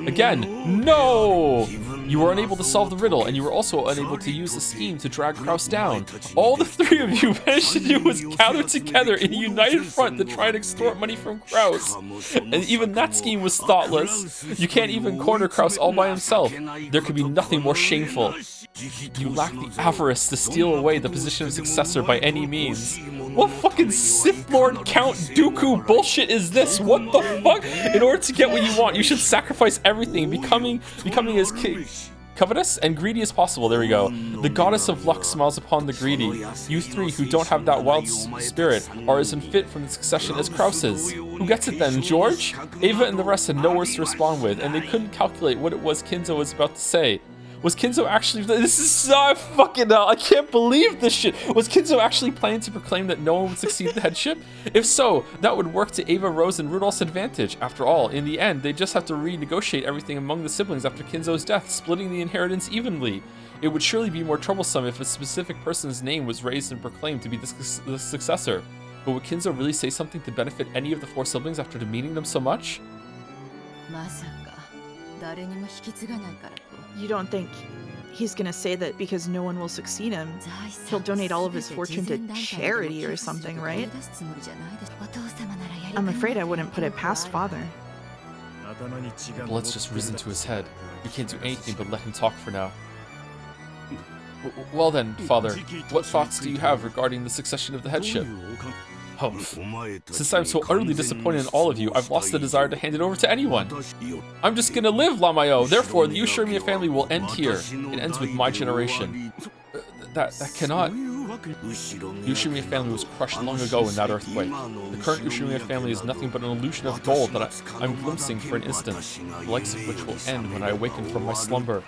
Again, no! You were unable to solve the riddle, and you were also unable to use the scheme to drag Kraus down. All the three of you managed to do was gather together in a united front to try and extort money from Kraus. And even that scheme was thoughtless. You can't even corner Kraus all by himself. There could be nothing more shameful. You lack the avarice to steal away the position of successor by any means. What fucking Sith Lord Count Dooku bullshit is this? What the fuck? In order to get what you want, you should sacrifice everything, becoming as covetous and greedy as possible. There we go. The goddess of luck smiles upon the greedy. You three who don't have that wild spirit are as unfit from the succession as Kraus is. Who gets it then, George? Ava and the rest had no words to respond with, and they couldn't calculate what it was Kinzo was about to say. Was Kinzo actually— this is so fucking hell, I can't believe this shit. Was Kinzo actually planning to proclaim that no one would succeed the headship? If so, that would work to Ava, Rose, and Rudolph's advantage. After all, in the end, they just have to renegotiate everything among the siblings after Kinzo's death, splitting the inheritance evenly. It would surely be more troublesome if a specific person's name was raised and proclaimed to be the successor. But would Kinzo really say something to benefit any of the four siblings after demeaning them so much? You don't think he's gonna say that because no one will succeed him, he'll donate all of his fortune to charity or something, right? I'm afraid I wouldn't put it past father. Blood's just risen to his head. We can't do anything but let him talk for now. Well then, father, what thoughts do you have regarding the succession of the headship? Oh, since I'm so utterly disappointed in all of you, I've lost the desire to hand it over to anyone. I'm just gonna live, Lamayo. Therefore, the Ushirimiya family will end here. It ends with my generation. That cannot. The Ushirimiya family was crushed long ago in that earthquake. The current Ushirimiya family is nothing but an illusion of gold that I'm glimpsing for an instant, the likes of which will end when I awaken from my slumber.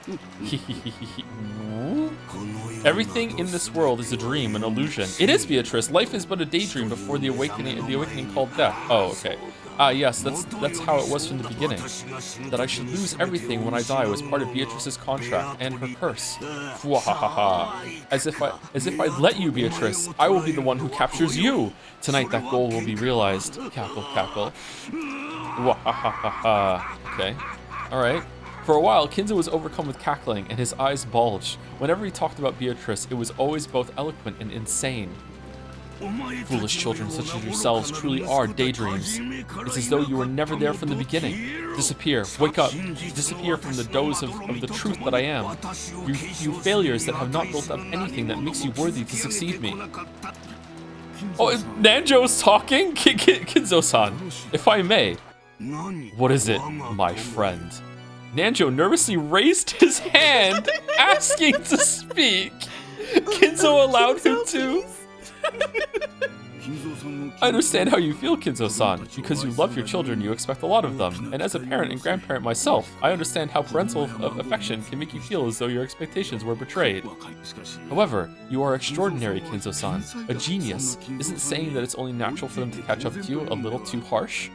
Everything in this world is a dream, an illusion. It is, Beatrice. Life is but a daydream before the awakening called death. Oh, okay. Yes, that's how it was from the beginning. That I should lose everything when I die was part of Beatrice's contract and her curse. As if I'd let you, Beatrice, I will be the one who captures you. Tonight that goal will be realized. Cackle, cackle. Okay. Alright. For a while, Kinzo was overcome with cackling, and his eyes bulged. Whenever he talked about Beatrice, it was always both eloquent and insane. Foolish children such as yourselves truly are daydreams. It's as though you were never there from the beginning. Disappear, wake up, disappear from the doze of the truth that I am. You failures that have not built up anything that makes you worthy to succeed me. Oh, Nanjo's talking? Kinzo-san, if I may. What is it, my friend? Nanjo nervously raised his hand, asking to speak. Kinzo allowed him to. I understand how you feel, Kinzo-san. Because you love your children, you expect a lot of them. And as a parent and grandparent myself, I understand how parental affection can make you feel as though your expectations were betrayed. However, you are extraordinary, Kinzo-san. A genius. Isn't saying that it's only natural for them to catch up to you a little too harsh?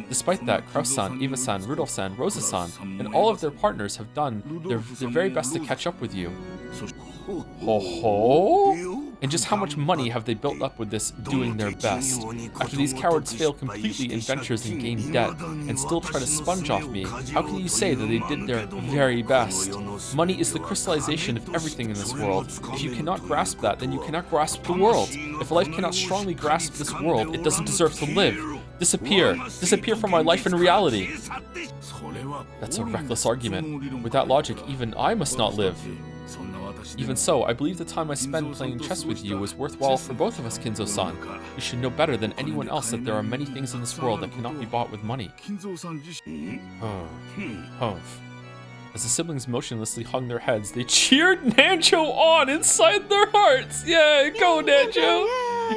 Despite that, Kraus-san, Eva-san, Rudolph-san, Rosa-san, and all of their partners have done their very best to catch up with you. Ho ho! And just how much money have they built up with this doing their best? After these cowards fail completely in ventures and gain debt, and still try to sponge off me, how can you say that they did their very best? Money is the crystallization of everything in this world. If you cannot grasp that, then you cannot grasp the world. If life cannot strongly grasp this world, it doesn't deserve to live. Disappear. Disappear from my life and reality. That's a reckless argument. With that logic, even I must not live. Even so, I believe the time I spent playing chess with you was worthwhile for both of us, Kinzo-san. You should know better than anyone else that there are many things in this world that cannot be bought with money. Humph. As the siblings motionlessly hung their heads, they cheered Nanjo on inside their hearts! Yeah, go Nanjo!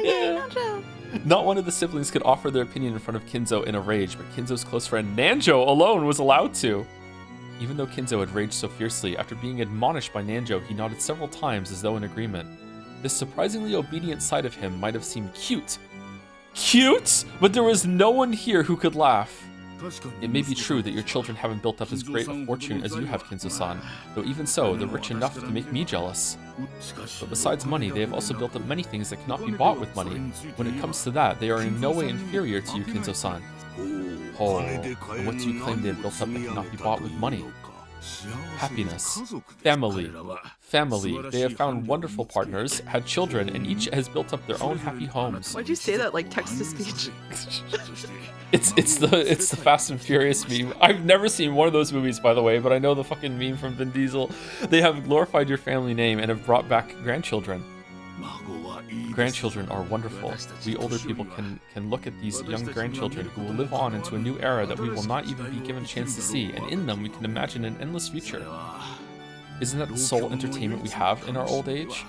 Yeah. Nanjo! Not one of the siblings could offer their opinion in front of Kinzo in a rage, but Kinzo's close friend Nanjo alone was allowed to. Even though Kinzo had raged so fiercely, after being admonished by Nanjo, he nodded several times as though in agreement. This surprisingly obedient side of him might have seemed cute. Cute? But there was no one here who could laugh. It may be true that your children haven't built up as great a fortune as you have, Kinzo-san, though even so, they're rich enough to make me jealous. But besides money, they have also built up many things that cannot be bought with money. When it comes to that, they are in no way inferior to you, Kinzo-san. Oh, and what do you claim they have built up that cannot be bought with money? Happiness. Family. Family. They have found wonderful partners, had children, and each has built up their own happy homes. Why'd you say that like text-to-speech? It's the Fast and Furious meme. I've never seen one of those movies, by the way, but I know the fucking meme from Vin Diesel. They have glorified your family name and have brought back grandchildren. Grandchildren are wonderful. We older people can look at these young grandchildren who will live on into a new era that we will not even be given a chance to see, and in them we can imagine an endless future. Isn't that the sole entertainment we have in our old age?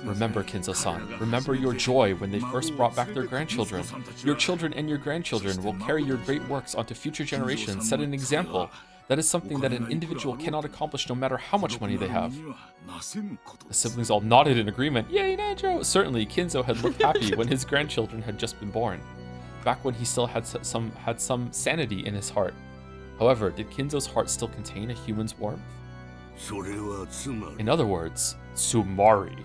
Remember, Kinzo-san, remember your joy when they first brought back their grandchildren. Your children and your grandchildren will carry your great works onto future generations, set an example. That is something that an individual cannot accomplish no matter how much money they have. The siblings all nodded in agreement. Yay, Nanjo! Certainly, Kinzo had looked happy when his grandchildren had just been born, back when he still had some sanity in his heart. However, did Kinzo's heart still contain a human's warmth? In other words, Sumari.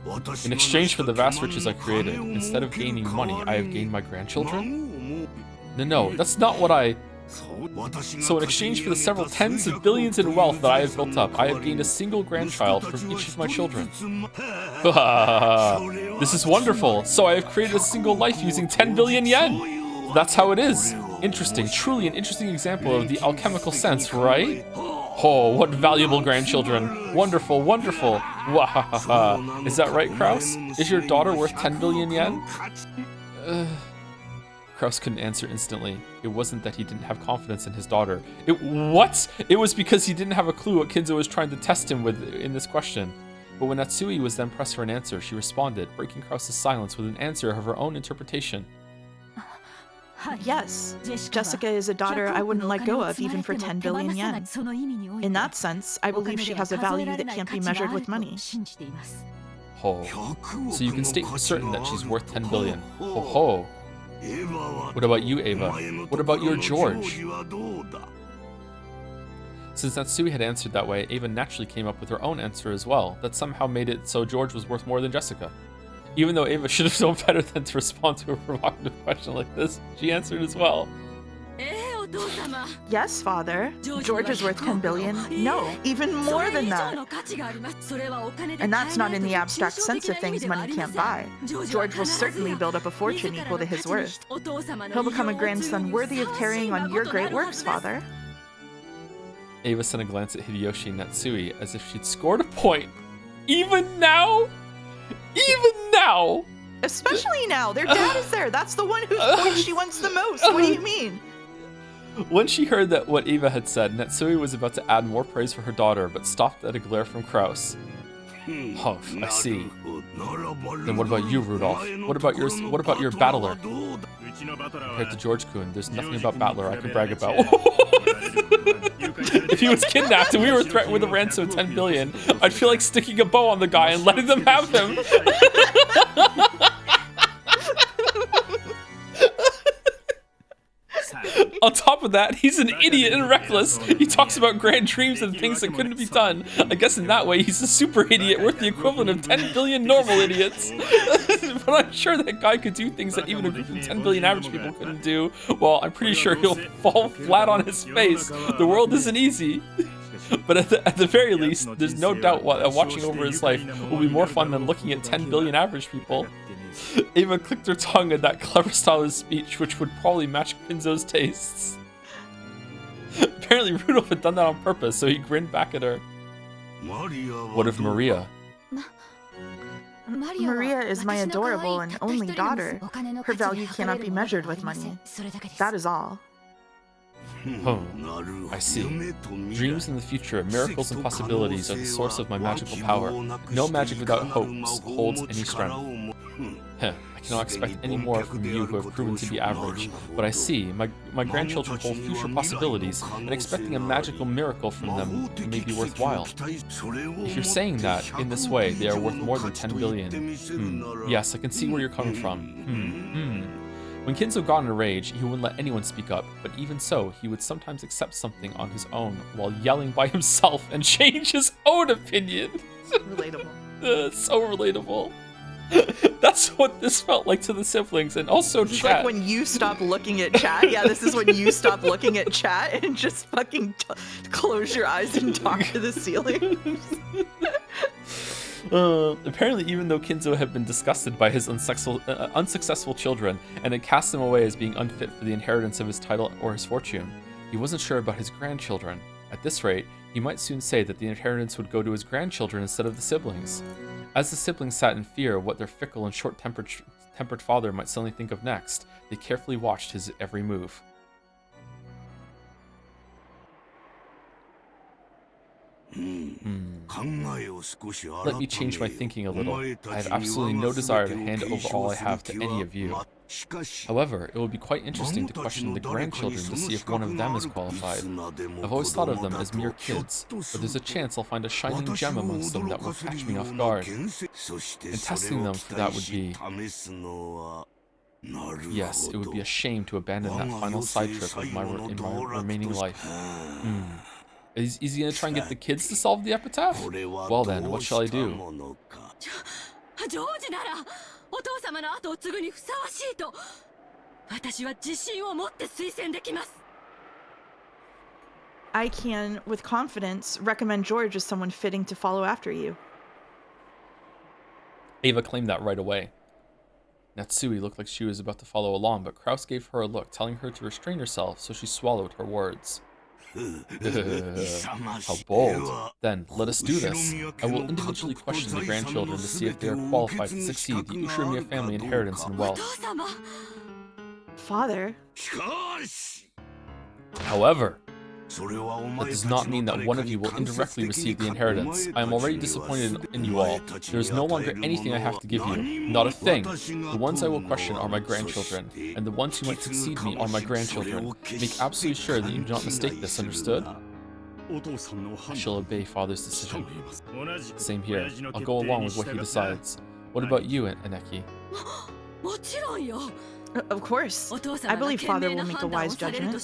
In exchange for the vast riches I created, instead of gaining money, I have gained my grandchildren? No, that's not what I... So in exchange for the several tens of billions in wealth that I have built up, I have gained a single grandchild from each of my children. This is wonderful! So I have created a single life using 10 billion yen! That's how it is! Interesting, truly an interesting example of the alchemical sense, right? Oh, what valuable grandchildren. Wonderful, wonderful. Wahahaha. Is that right, Kraus? Is your daughter worth 10 billion yen? Kraus couldn't answer instantly. It wasn't that he didn't have confidence in his daughter. What? It was because he didn't have a clue what Kinzo was trying to test him with in this question. But when Natsui was then pressed for an answer, she responded, breaking Kraus's silence with an answer of her own interpretation. Yes, Jessica is a daughter I wouldn't let go of even for 10 billion yen. In that sense, I believe she has a value that can't be measured with money. Ho. So you can state for certain that she's worth 10 billion. Ho ho. What about you, Ava? What about your George? Since Natsui had answered that way, Ava naturally came up with her own answer as well, that somehow made it so George was worth more than Jessica. Even though Ava should have known better than to respond to a provocative question like this, she answered as well. Yes, Father. George is worth 10 billion. No, even more than that. And that's not in the abstract sense of things money can't buy. George will certainly build up a fortune equal to his worth. He'll become a grandson worthy of carrying on your great works, Father. Ava sent a glance at Hideyoshi and Natsui as if she'd scored a point. Even now? Even now! Especially now. Their dad is there. That's the one whose point she wants the most. What do you mean? When she heard that what Eva had said, Natsui was about to add more praise for her daughter, but stopped at a glare from Kraus. Humph, I see. Then what about you, Rudolph? What about your battler? Compared to George Kuhn, there's nothing about battler I can brag about. If he was kidnapped and we were threatened with a ransom of 10 billion, I'd feel like sticking a bow on the guy and letting them have him. On top of that, he's an idiot and reckless. He talks about grand dreams and things that couldn't be done. I guess in that way, he's a super idiot worth the equivalent of 10 billion normal idiots. But I'm sure that guy could do things that even a group of 10 billion average people couldn't do. Well, I'm pretty sure he'll fall flat on his face. The world isn't easy. But at the very least, there's no doubt watching over his life will be more fun than looking at 10 billion average people. Ava clicked her tongue at that clever style of speech, which would probably match Kinzo's tastes. Apparently, Rudolph had done that on purpose, so he grinned back at her. What of Maria? Maria is my adorable and only daughter. Her value cannot be measured with money. That is all. Oh, I see. Dreams in the future, miracles and possibilities are the source of my magical power. No magic without hopes holds any strength. I cannot expect any more from you who have proven to be average, but I see, my grandchildren hold future possibilities, and expecting a magical miracle from them may be worthwhile. If you're saying that, in this way, they are worth more than 10 billion. Yes, I can see where you're coming from. When Kinzo got in a rage, he wouldn't let anyone speak up, but even so, he would sometimes accept something on his own while yelling by himself and change his own opinion. Relatable. So relatable. That's what this felt like to the siblings, and also this chat. Like when you stop looking at chat. Yeah, this is when you stop looking at chat and just fucking close your eyes and talk to the ceiling. Apparently, even though Kinzo had been disgusted by his unsuccessful children and had cast them away as being unfit for the inheritance of his title or his fortune, he wasn't sure about his grandchildren. At this rate, he might soon say that the inheritance would go to his grandchildren instead of the siblings. As the siblings sat in fear of what their fickle and short-tempered father might suddenly think of next, they carefully watched his every move. Let me change my thinking a little. I have absolutely no desire to hand over all I have to any of you. However, it would be quite interesting to question the grandchildren to see if one of them is qualified. I've always thought of them as mere kids, but there's a chance I'll find a shining gem amongst them that will catch me off guard. And testing them for that would be... Yes, it would be a shame to abandon that final side trip of in my remaining life. Is he gonna try and get the kids to solve the epitaph? Well then, what shall I do? I can, with confidence, recommend George as someone fitting to follow after you. Ava claimed that right away. Natsui looked like she was about to follow along, but Kraus gave her a look, telling her to restrain herself, so she swallowed her words. How bold. Then, let us do this. I will individually question the grandchildren to see if they are qualified to succeed the Ushirimiya family inheritance and wealth. Father? However, that does not mean that one of you will indirectly receive the inheritance. I am already disappointed in you all. There is no longer anything I have to give you. Not a thing. The ones I will question are my grandchildren, and the ones who might succeed me are my grandchildren. Make absolutely sure that you do not mistake this, understood? I shall obey Father's decision. Same here. I'll go along with what he decides. What about you, Aneki? Of course. I believe Father will make a wise judgment.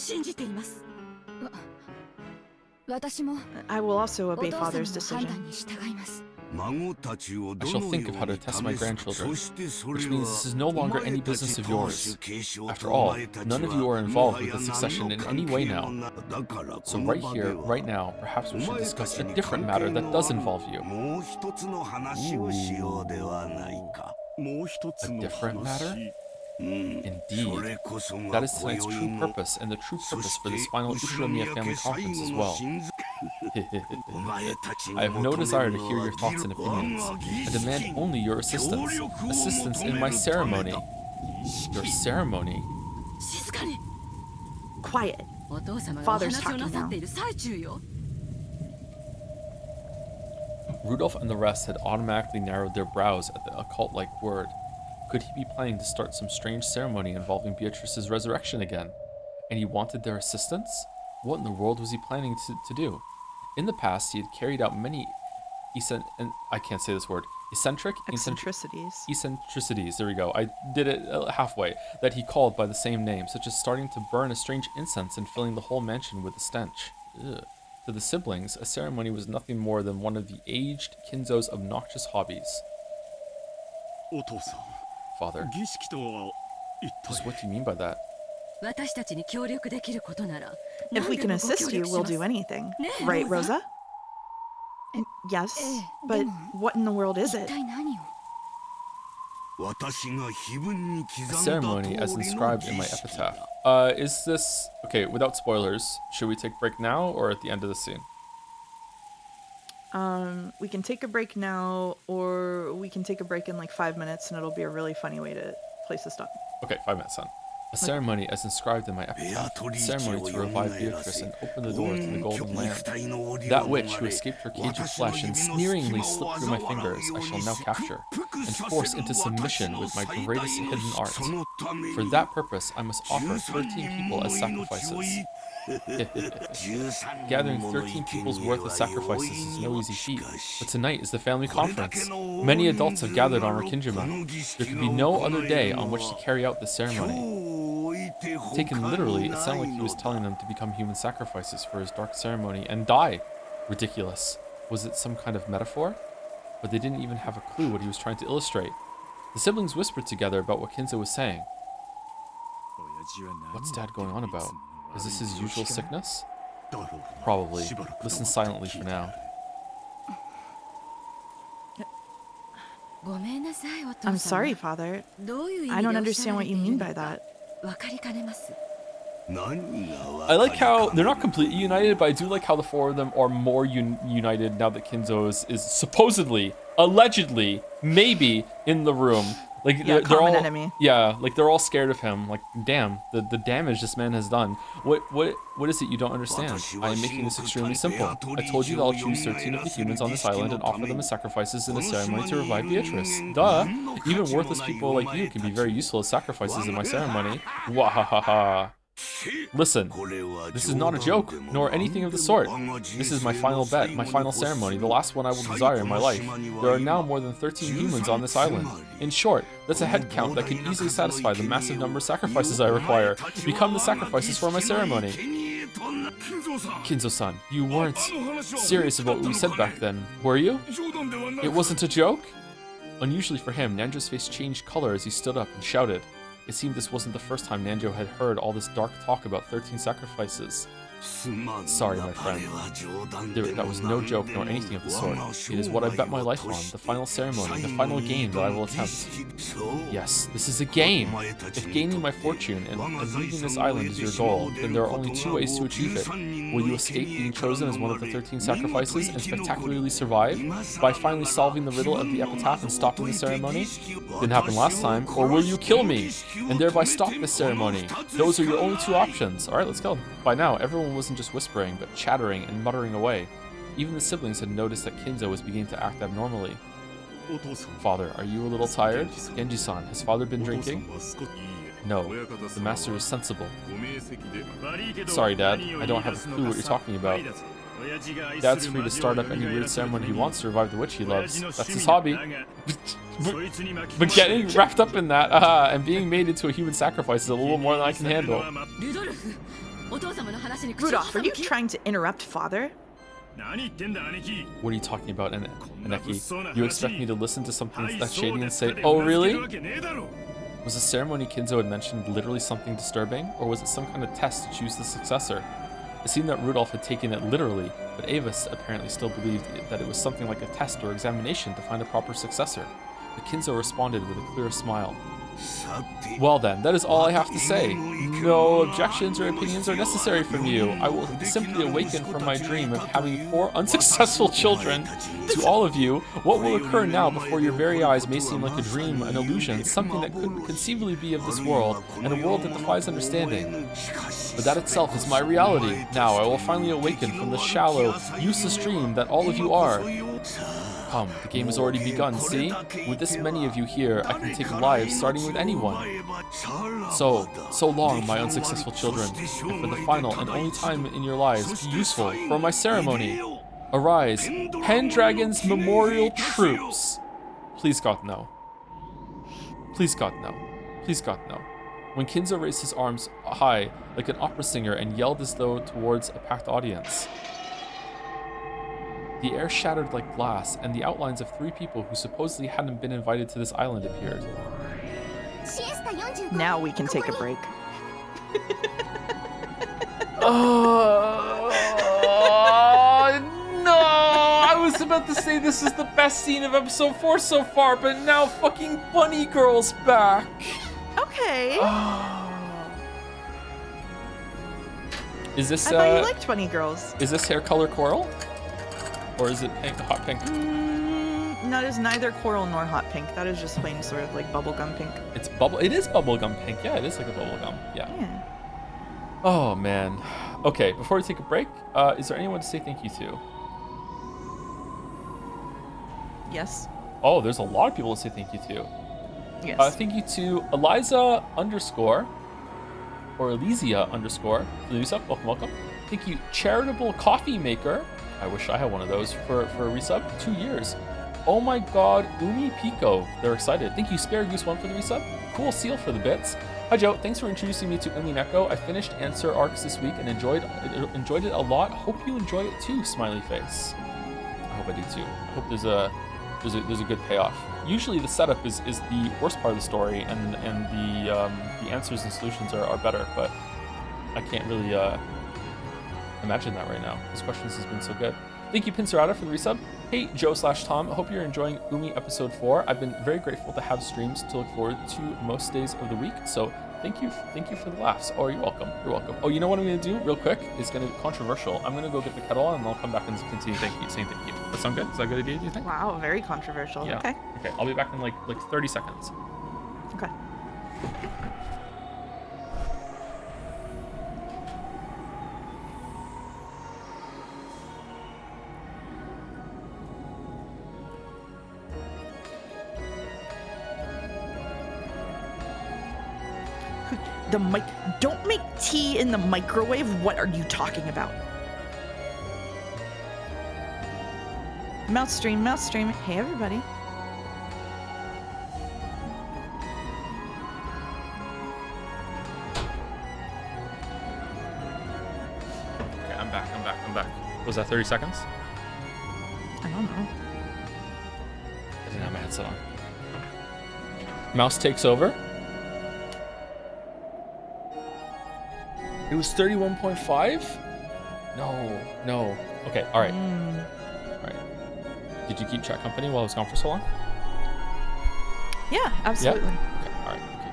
I will also obey Father's decision. I shall think of how to test my grandchildren, which means this is no longer any business of yours. After all, none of you are involved with the succession in any way now. So right here, right now, perhaps we should discuss a different matter that does involve you. Ooh. A different matter? Indeed. That is tonight's true purpose, and the true purpose for this final Ushirimiya family conference as well. I have no desire to hear your thoughts and opinions. I demand only your assistance. Assistance in my ceremony. Your ceremony? Quiet. Father's talking now. Rudolph and the rest had automatically narrowed their brows at the occult-like word. Could he be planning to start some strange ceremony involving Beatrice's resurrection again? And he wanted their assistance? What in the world was he planning to do? In the past, he had carried out many I can't say this word. Eccentricities, there we go. I did it halfway. That he called by the same name, such as starting to burn a strange incense and filling the whole mansion with a stench. Ugh. To the siblings, a ceremony was nothing more than one of the aged Kinzo's obnoxious hobbies. Father, just what do you mean by that? If we can assist you, we'll do anything. Right, Rosa? Yes, but what in the world is it? A ceremony as inscribed in my epitaph. Is this... Okay, without spoilers, should we take a break now or at the end of the scene? We can take a break now, or we can take a break in like 5 minutes, and it'll be a really funny place to stop. Okay, 5 minutes then. A ceremony as inscribed in my epitaph. A ceremony to revive Beatrice and open the door to the golden land. That witch who escaped her cage of flesh and sneeringly slipped through my fingers, I shall now capture and force into submission with my greatest hidden art. For that purpose, I must offer 13 people as sacrifices. Gathering 13 people's worth of sacrifices is no easy feat, but tonight is the family conference. Many adults have gathered on Rokkinjima. There could be no other day on which to carry out this ceremony. Taken literally, it sounded like he was telling them to become human sacrifices for his dark ceremony and die. Ridiculous. Was it some kind of metaphor? But they didn't even have a clue what he was trying to illustrate. The siblings whispered together about what Kinzo was saying. What's Dad going on about? Is this his usual sickness? Probably. Listen silently for now. I'm sorry, Father. I don't understand what you mean by that. I like how they're not completely united, but I do like how the four of them are more united now that Kinzo is supposedly, allegedly, maybe in the room. Like yeah, they're all enemy. Yeah, like they're all scared of him. Like damn, the damage this man has done. What is it you don't understand? I am making this extremely simple. I told you that I'll choose 13 of the humans on this island and offer them as sacrifices in a ceremony to revive Beatrice. Duh. Even worthless people like you can be very useful as sacrifices in my ceremony. Wahahaha. Listen, this is not a joke, nor anything of the sort. This is my final bet, my final ceremony, the last one I will desire in my life. There are now more than 13 humans on this island. In short, that's a head count that can easily satisfy the massive number of sacrifices I require. Become the sacrifices for my ceremony. Kinzo-san, you weren't serious about what you said back then, were you? It wasn't a joke? Unusually for him, Nanjo's face changed color as he stood up and shouted. It seemed this wasn't the first time Nanjo had heard all this dark talk about 13 sacrifices. Sorry, my friend. That was no joke nor anything of the sort. It is what I bet my life on, the final ceremony, the final game that I will attempt. Yes, this is a game! If gaining my fortune and leaving this island is your goal, then there are only two ways to achieve it. Will you escape being chosen as one of the 13 sacrifices and spectacularly survive by finally solving the riddle of the epitaph and stopping the ceremony? Didn't happen last time. Or will you kill me and thereby stop the ceremony? Those are your only two options. Alright, let's go. By now, everyone wasn't just whispering, but chattering and muttering away. Even the siblings had noticed that Kinzo was beginning to act abnormally. Father, are you a little tired? Genji-san, has father been drinking? No, the master is sensible. Sorry, Dad, I don't have a clue what you're talking about. Dad's free to start up any weird ceremony he wants to revive the witch he loves. That's his hobby. But getting wrapped up in that and being made into a human sacrifice is a little more than I can handle. Rudolph, are you trying to interrupt Father? What are you talking about, Aneki? You expect me to listen to something that shady and say, oh really? Was the ceremony Kinzo had mentioned literally something disturbing, or was it some kind of test to choose the successor? It seemed that Rudolph had taken it literally, but Avis apparently still believed that it was something like a test or examination to find a proper successor. But Kinzo responded with a clear smile. Well then, that is all I have to say. No objections or opinions are necessary from you. I will simply awaken from my dream of having 4 unsuccessful children. To all of you, what will occur now before your very eyes may seem like a dream, an illusion, something that couldn't conceivably be of this world, and a world that defies understanding. But that itself is my reality. Now I will finally awaken from the shallow, useless dream that all of you are. Come, the game has already begun, see? With this many of you here, I can take lives starting with anyone. So long, my unsuccessful children, and for the final and only time in your lives, be useful for my ceremony. Arise, Pendragon's memorial troops. Please God, no. Please God, no. Please God, no. When Kinzo raised his arms high like an opera singer and yelled as though towards a packed audience, the air shattered like glass, and the outlines of 3 people who supposedly hadn't been invited to this island appeared. Now we can take a break. No! I was about to say this is the best scene of episode 4 so far, but now fucking Bunny Girl's back. Okay. Is this? I thought you liked bunny girls. Is this hair color coral, or is it pink, hot pink? That is neither coral nor hot pink. That is just plain sort of like bubblegum pink. It is bubblegum pink. Yeah, it is like a bubblegum. Yeah. Oh man. Okay, before we take a break, is there anyone to say thank you to? Yes. Oh, there's a lot of people to say thank you to. Yes. Thank you to Eliza _ or Elysia _ for the new sub. Welcome, welcome. Thank you, Charitable Coffee Maker. I wish I had one of those for a resub. 2 years. Oh my god, Umineko. They're excited. Thank you, Spare Goose 1 for the resub. Cool Seal for the bits. Hi Joe, thanks for introducing me to Umineko. I finished Answer Arcs this week and enjoyed it a lot. Hope you enjoy it too, smiley face. I hope I do too. I hope there's a good payoff. Usually the setup is the worst part of the story, and the answers and solutions are better, but I can't really imagine that right now. This questions has been so good. Thank you, Pincerata, for the resub. Hey, Joe/Tom. I hope you're enjoying Umi episode 4. I've been very grateful to have streams to look forward to most days of the week. So thank you for the laughs. Oh, you're welcome. You're welcome. Oh, you know what I'm gonna do real quick? It's gonna be controversial. I'm gonna go get the kettle on, and I'll come back and continue saying thank you. That sound good? Is that a good idea? Do you think? Wow, very controversial. Yeah. Okay. Okay. I'll be back in like 30 seconds. Okay. The mic. Don't make tea in the microwave. What are you talking about? Mouse stream. Hey, everybody. Okay, I'm back. Was that 30 seconds? I don't know. I didn't have my headset on. Mouse takes over. It was 31.5? No. Okay, all right. All right. Did you keep chat company while I was gone for so long? Yeah, absolutely. Yeah? Okay, all right. Okay.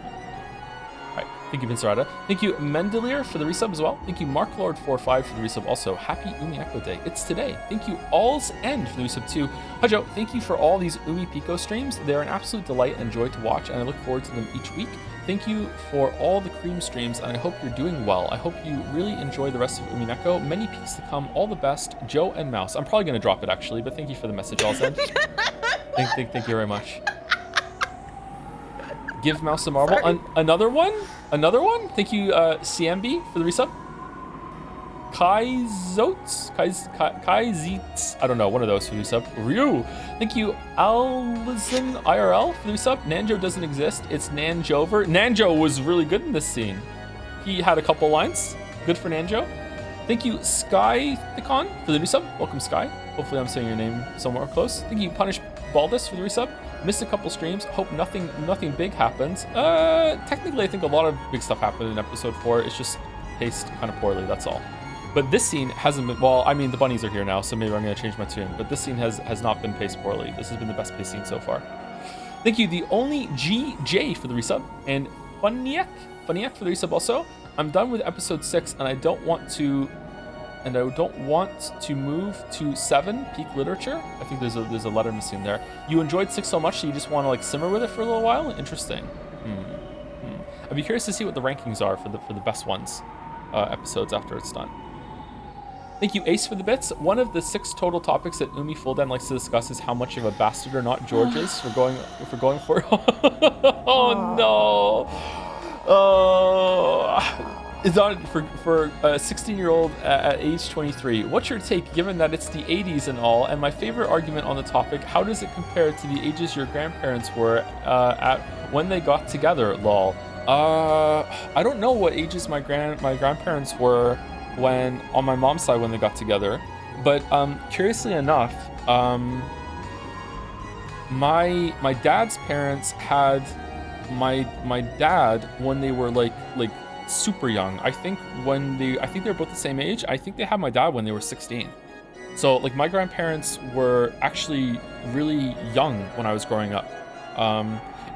All right. Thank you, Pincerata. Thank you, Mendelier, for the resub as well. Thank you, Marklord45 for the resub also. Happy Umineko Day. It's today. Thank you, All's End, for the resub too. Hi, Joe. Thank you for all these Umipiko streams. They're an absolute delight and joy to watch, and I look forward to them each week. Thank you for all the cream streams, and I hope you're doing well. I hope you really enjoy the rest of Umineko. Many peaks to come. All the best, Joe and Mouse. I'm probably going to drop it, actually, but thank you for the message, All's End. Thank you very much. Give Mouse a marble. Another one? Thank you, CMB, for the resub. Kaizotes? Kaizits? I don't know, one of those for the resub. Ryu! Thank you, Alison IRL, for the resub. Nanjo doesn't exist, it's Nanjover. Nanjo was really good in this scene. He had a couple lines. Good for Nanjo. Thank you, Sky Thicon, for the new sub. Welcome, Sky. Hopefully I'm saying your name somewhere close. Thank you, Punish Baldus, for the resub. Missed a couple streams. Hope nothing big happens. Technically, I think a lot of big stuff happened in episode 4. It's just paced kind of poorly, that's all. But this scene hasn't been, well, I mean, the bunnies are here now, so maybe I'm going to change my tune. But this scene has not been paced poorly. This has been the best paced scene so far. Thank you, the only GJ, for the resub. And Funiak for the resub also. I'm done with episode 6, and I don't want to move to 7, peak literature. I think there's a letter missing there. You enjoyed 6 so much, so you just want to like simmer with it for a little while? Interesting. I'd be curious to see what the rankings are for the best ones, episodes after it's done. Thank you, Ace, for the bits. One of the 6 total topics that Umi Fulden likes to discuss is how much of a bastard or not George is for going for it. Oh no. It's on for a 16-year-old at age 23. What's your take, given that it's the 80s and all? And my favorite argument on the topic: how does it compare to the ages your grandparents were at when they got together? Lol. I don't know what ages my grandparents were when on my mom's side when they got together, but curiously enough, my dad's parents had my dad when they were like super young. I think they were both the same age. I think they had my dad when they were 16. So like my grandparents were actually really young when I was growing up.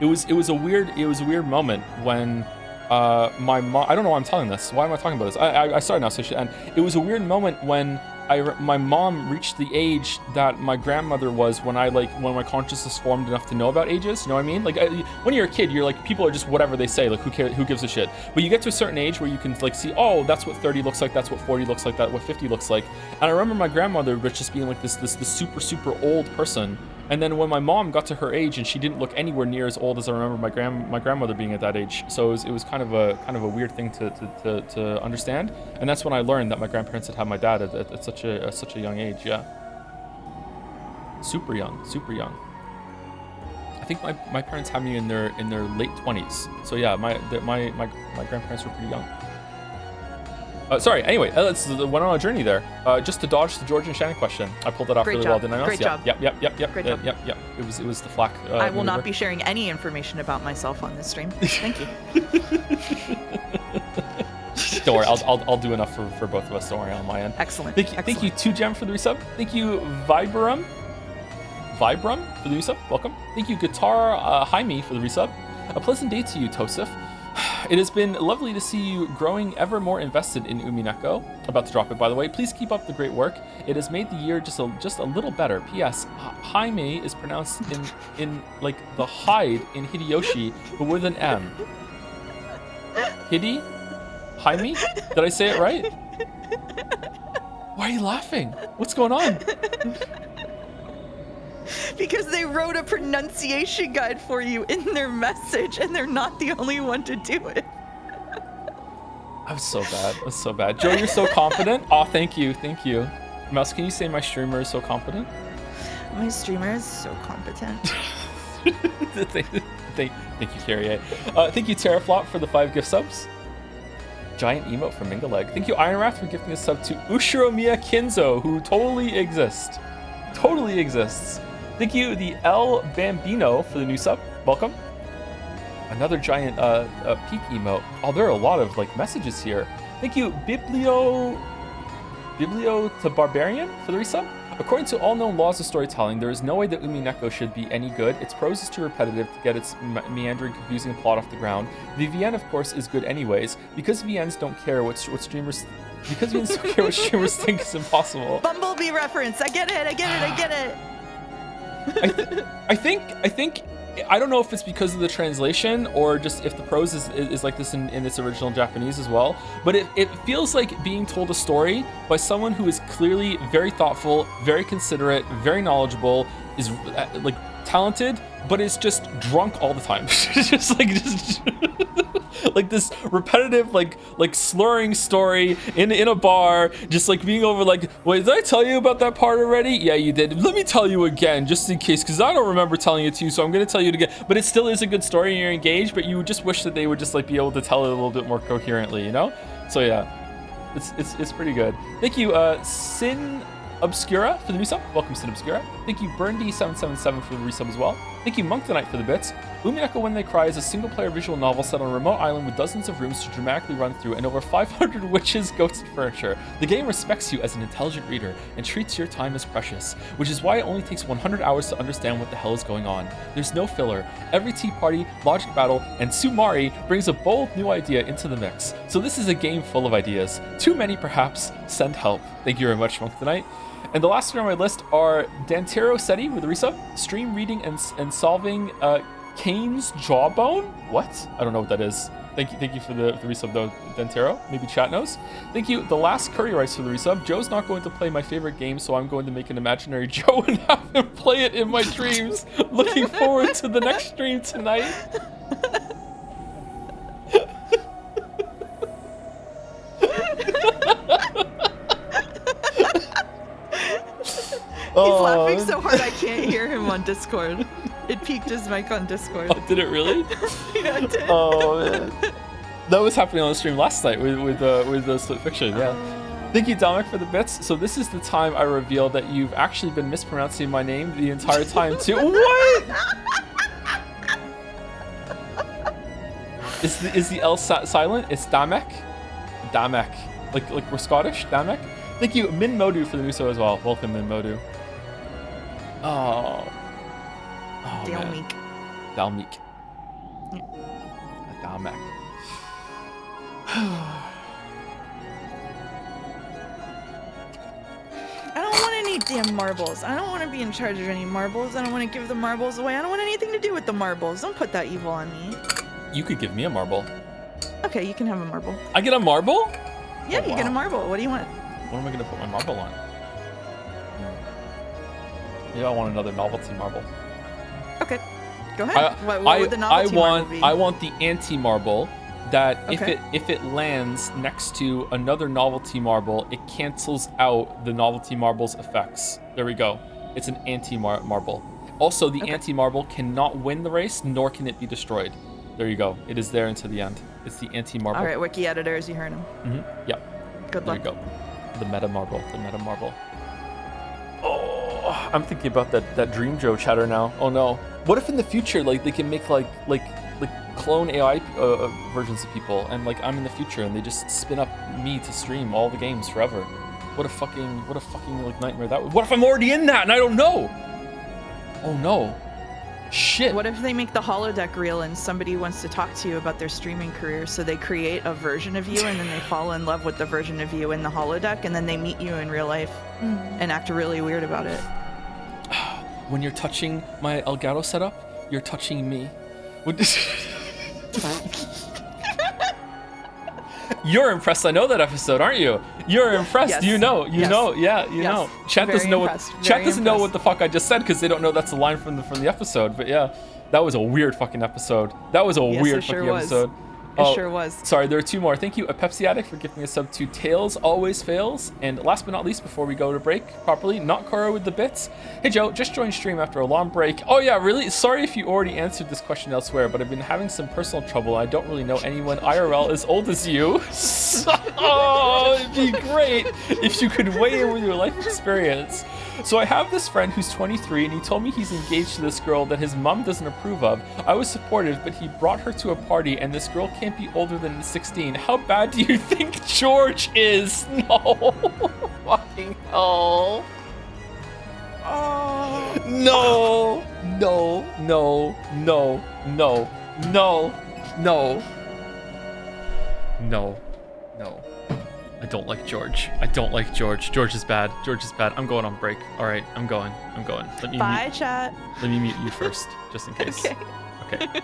It was a weird moment when my mom, I don't know why I'm telling this. Why am I talking about this? I started now, so I should end. It was a weird moment when my mom reached the age that my grandmother was when my consciousness formed enough to know about ages. You know what I mean? Like when you're a kid, you're like, people are just whatever they say. Like who cares? Who gives a shit? But you get to a certain age where you can like see, oh, that's what 30 looks like. That's what 40 looks like. That's what 50 looks like. And I remember my grandmother was just being like this super old person. And then when my mom got to her age, and she didn't look anywhere near as old as I remember my grandmother being at that age. So it was kind of a weird thing to understand. And that's when I learned that my grandparents had my dad at such a young age. Yeah, super young. I think my parents had me in their late 20s. So yeah, my grandparents were pretty young. Sorry, anyway, let's went on a journey there. Just to dodge the George and Shannon question. I pulled that off really well, didn't I? Great job. Yep. Great job. Yep. It was the flak. I will not be sharing any information about myself on this stream. Thank you. Don't worry, I'll do enough for both of us. Don't worry, on my end. Excellent. Thank you, 2gem for the resub. Thank you, Vibram for the resub. Welcome. Thank you, Guitar Jaime for the resub. A pleasant day to you, Tosif. It has been lovely to see you growing ever more invested in Umineko. About to drop it, by the way. Please keep up the great work. It has made the year just a little better. P.S. Jaime is pronounced in like the hide in Hideyoshi, but with an M. Jaime? Did I say it right? Why are you laughing? What's going on? Because they wrote a pronunciation guide for you in their message, and they're not the only one to do it. I was so bad. Joe, you're so confident. Oh, thank you. Mouse, can you say my streamer is so confident? My streamer is so competent. Thank you, Carrie. Thank you, Terraflop, for the 5 gift subs. Giant emote from Mingaleg. Thank you, Ironwrath, for gifting a sub to Ushiromiya Kinzo, who totally exists. Thank you, the El Bambino, for the new sub. Welcome. Another giant peak emote. Oh, there are a lot of like messages here. Thank you, Biblio to Barbarian, for the resub. According to all known laws of storytelling, there is no way that Umineko should be any good. Its prose is too repetitive to get its meandering, confusing plot off the ground. The VN, of course, is good anyways. Because VNs don't care what streamers think is impossible. Bumblebee reference. I get it. I think I don't know if it's because of the translation or just if the prose is like this in its original Japanese as well, but it feels like being told a story by someone who is clearly very thoughtful, very considerate, very knowledgeable, is like talented, but is just drunk all the time. just like this repetitive like slurring story in a bar, just like being over like, wait, did I tell you about that part already? Yeah, you did. Let me tell you again, just in case, because I don't remember telling it to you, so I'm gonna tell you it again. But it still is a good story and you're engaged, but you just wish that they would just like be able to tell it a little bit more coherently, you know? So yeah, it's pretty good. Thank you, Sin Obscura for the resub. Welcome, Sin Obscura. Thank you, Burndy777 for the resub as well. Thank you, Monk the Knight, for the bits. Umineko When They Cry is a single-player visual novel set on a remote island with dozens of rooms to dramatically run through and over 500 witches, ghosts, and furniture. The game respects you as an intelligent reader and treats your time as precious, which is why it only takes 100 hours to understand what the hell is going on. There's no filler. Every tea party, logic battle, and Sumari brings a bold new idea into the mix. So this is a game full of ideas. Too many, perhaps. Send help. Thank you very much, Monk the Knight. And the last three on my list are Dantero Seti with a resub, stream reading and solving Kane's jawbone? What? I don't know what that is. Thank you for the resub though, Dentero. Maybe chat knows. Thank you. The last curry rice for the resub. Joe's not going to play my favorite game, so I'm going to make an imaginary Joe and have him play it in my dreams. Looking forward to the next stream tonight. He's laughing so hard I can't hear him on Discord. It peaked his mic on Discord. Oh, did it really? Yeah, it did. Oh man, that was happening on the stream last night with the Split Fiction. Yeah. Thank you, Dominic, for the bits. So this is the time I reveal that you've actually been mispronouncing my name the entire time too. What? Is the L silent? It's Damek. Damek. Like we're Scottish. Damek. Thank you, Min Modu, for the new show as well. Welcome, Min Modu. Oh. Dalmeek. Dalmeek. Dalmek. I don't want any damn marbles. I don't want to be in charge of any marbles. I don't want to give the marbles away. I don't want anything to do with the marbles. Don't put that evil on me. You could give me a marble. Okay, you can have a marble. I get a marble? Yeah, Oh, you get a wow. marble. What do you want? What am I gonna put my marble on? Maybe I want another novelty marble. Okay, go ahead. What would the novelty marble be? I want the anti-marble that Okay. if it lands next to another novelty marble, it cancels out the novelty marble's effects. There we go. It's an anti-marble. Also, the anti-marble cannot win the race, nor can it be destroyed. There you go. It is there until the end. It's the anti-marble. All right, wiki editors, you heard him. Yep. Good There luck. you go. The meta marble. The meta marble. Oh, I'm thinking about that Dream Joe chatter now. Oh no. What if in the future, like, they can make like clone AI versions of people, and like I'm in the future, and they just spin up me to stream all the games forever? What a fucking like nightmare that would. What if I'm already in that and I don't know? Oh no. Shit. What if they make the holodeck reel and somebody wants to talk to you about their streaming career, so they create a version of you and then they fall in love with the version of you in the holodeck, and then they meet you in real life and act really weird about it? When you're touching my Elgato setup, you're touching me. You're impressed. I know that episode, aren't you? You're impressed. Yes. You know. Yes. Yeah, you Yes. know. Chat Very doesn't know impressed. what chat Very doesn't know what impressed. the fuck I just said, because they don't know that's a line from the episode. But yeah, that was a weird fucking episode. That was a Yes, weird it sure fucking was. episode. It sure was. Sorry, there are two more. Thank you, a Pepsi Addict, for giving a sub to Tails Always Fails. And last but not least, before we go to break properly, Not Koro with the bits. Hey Joe, just joined stream after a long break. Oh yeah, really? Sorry if you already answered this question elsewhere, but I've been having some personal trouble. I don't really know anyone IRL as old as you. Oh, it'd be great if you could weigh in with your life experience. So I have this friend who's 23, and he told me he's engaged to this girl that his mom doesn't approve of. I was supportive, but he brought her to a party, and this girl can't be older than 16. How bad do you think George is? No. Fucking hell. Oh. No. No. No. No. No. No. No. No. No. I don't like George. I don't like George. George is bad. George is bad. I'm going on break. All right, I'm going. Let me Bye, chat. Let me mute you first, just in case. Okay. Okay.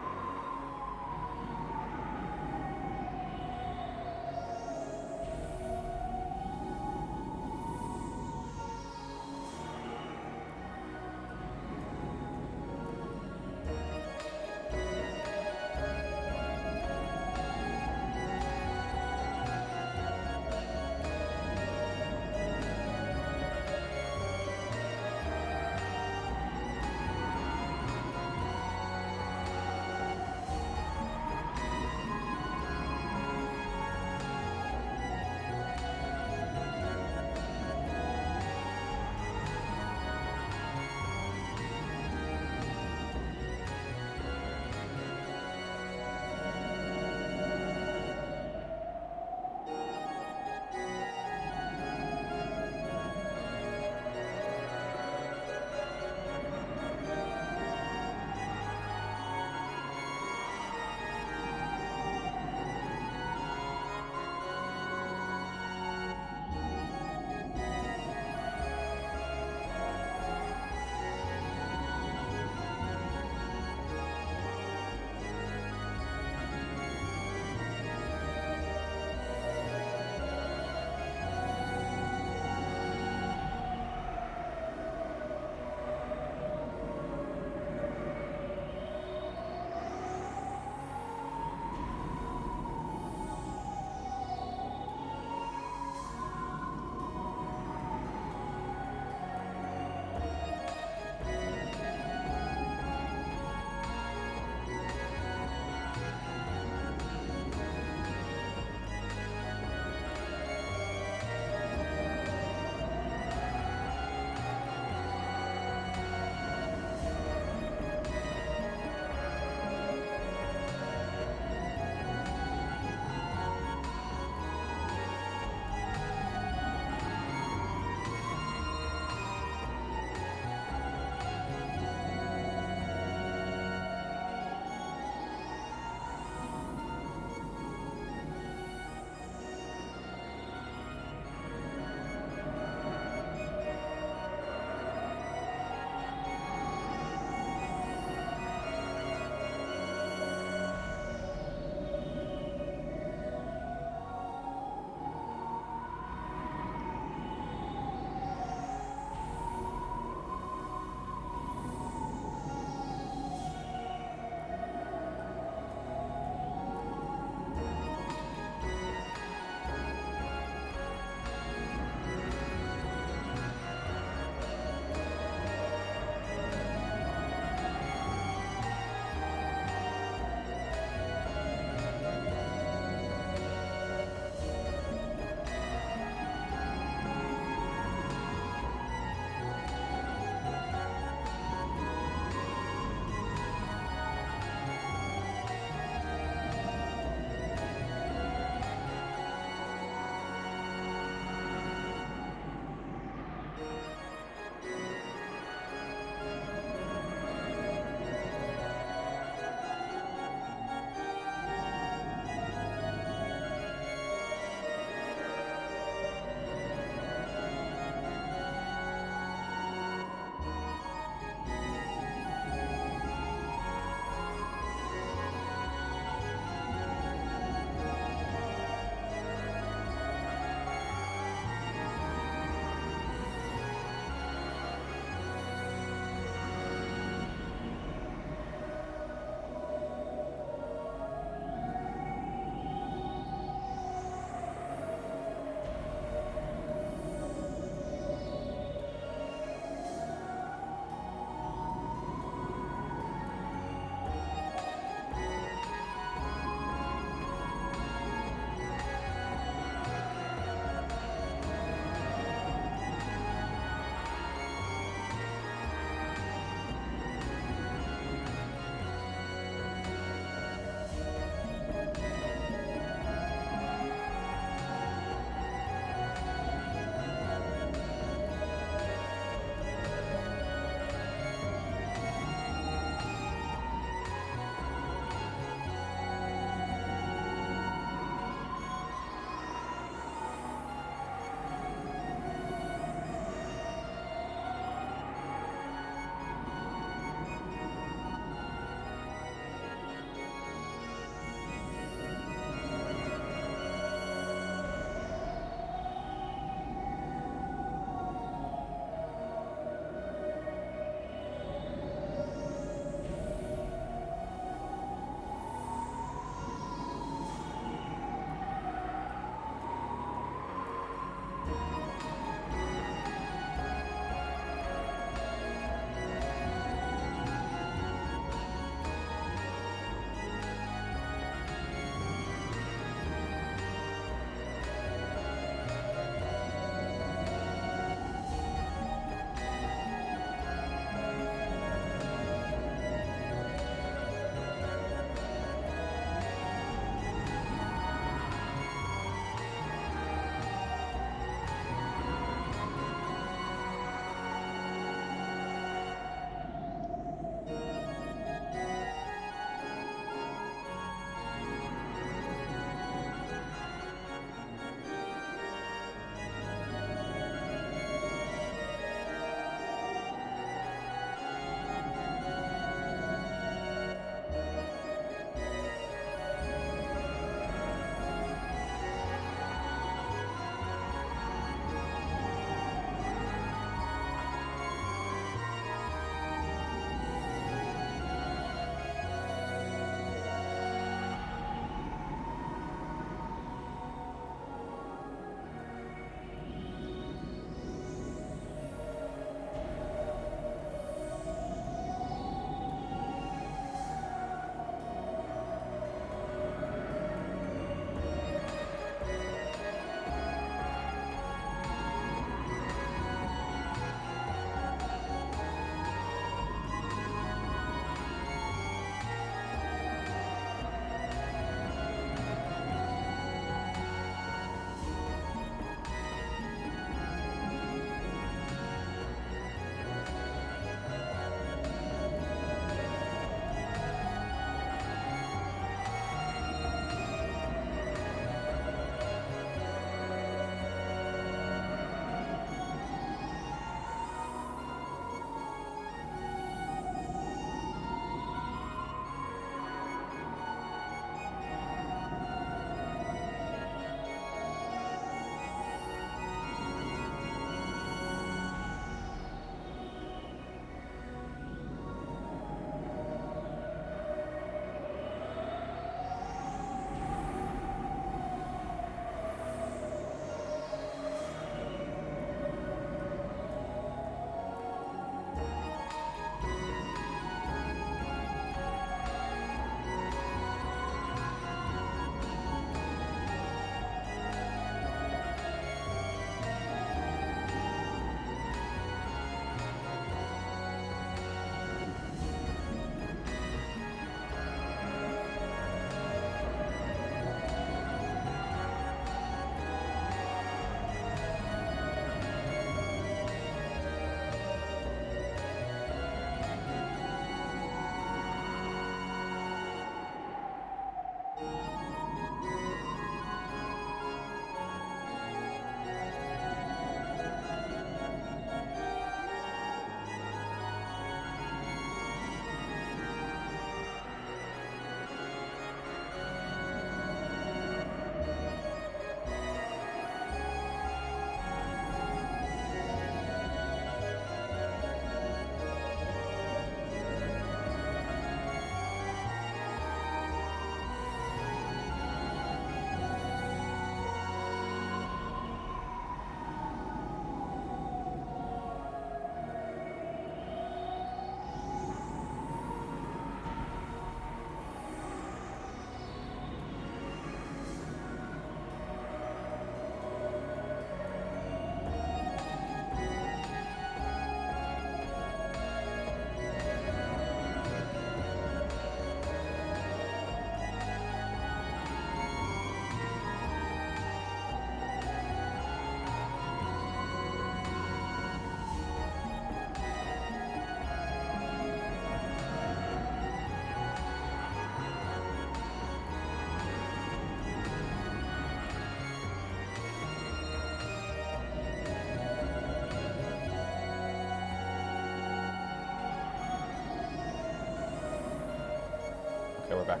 Okay, we're back.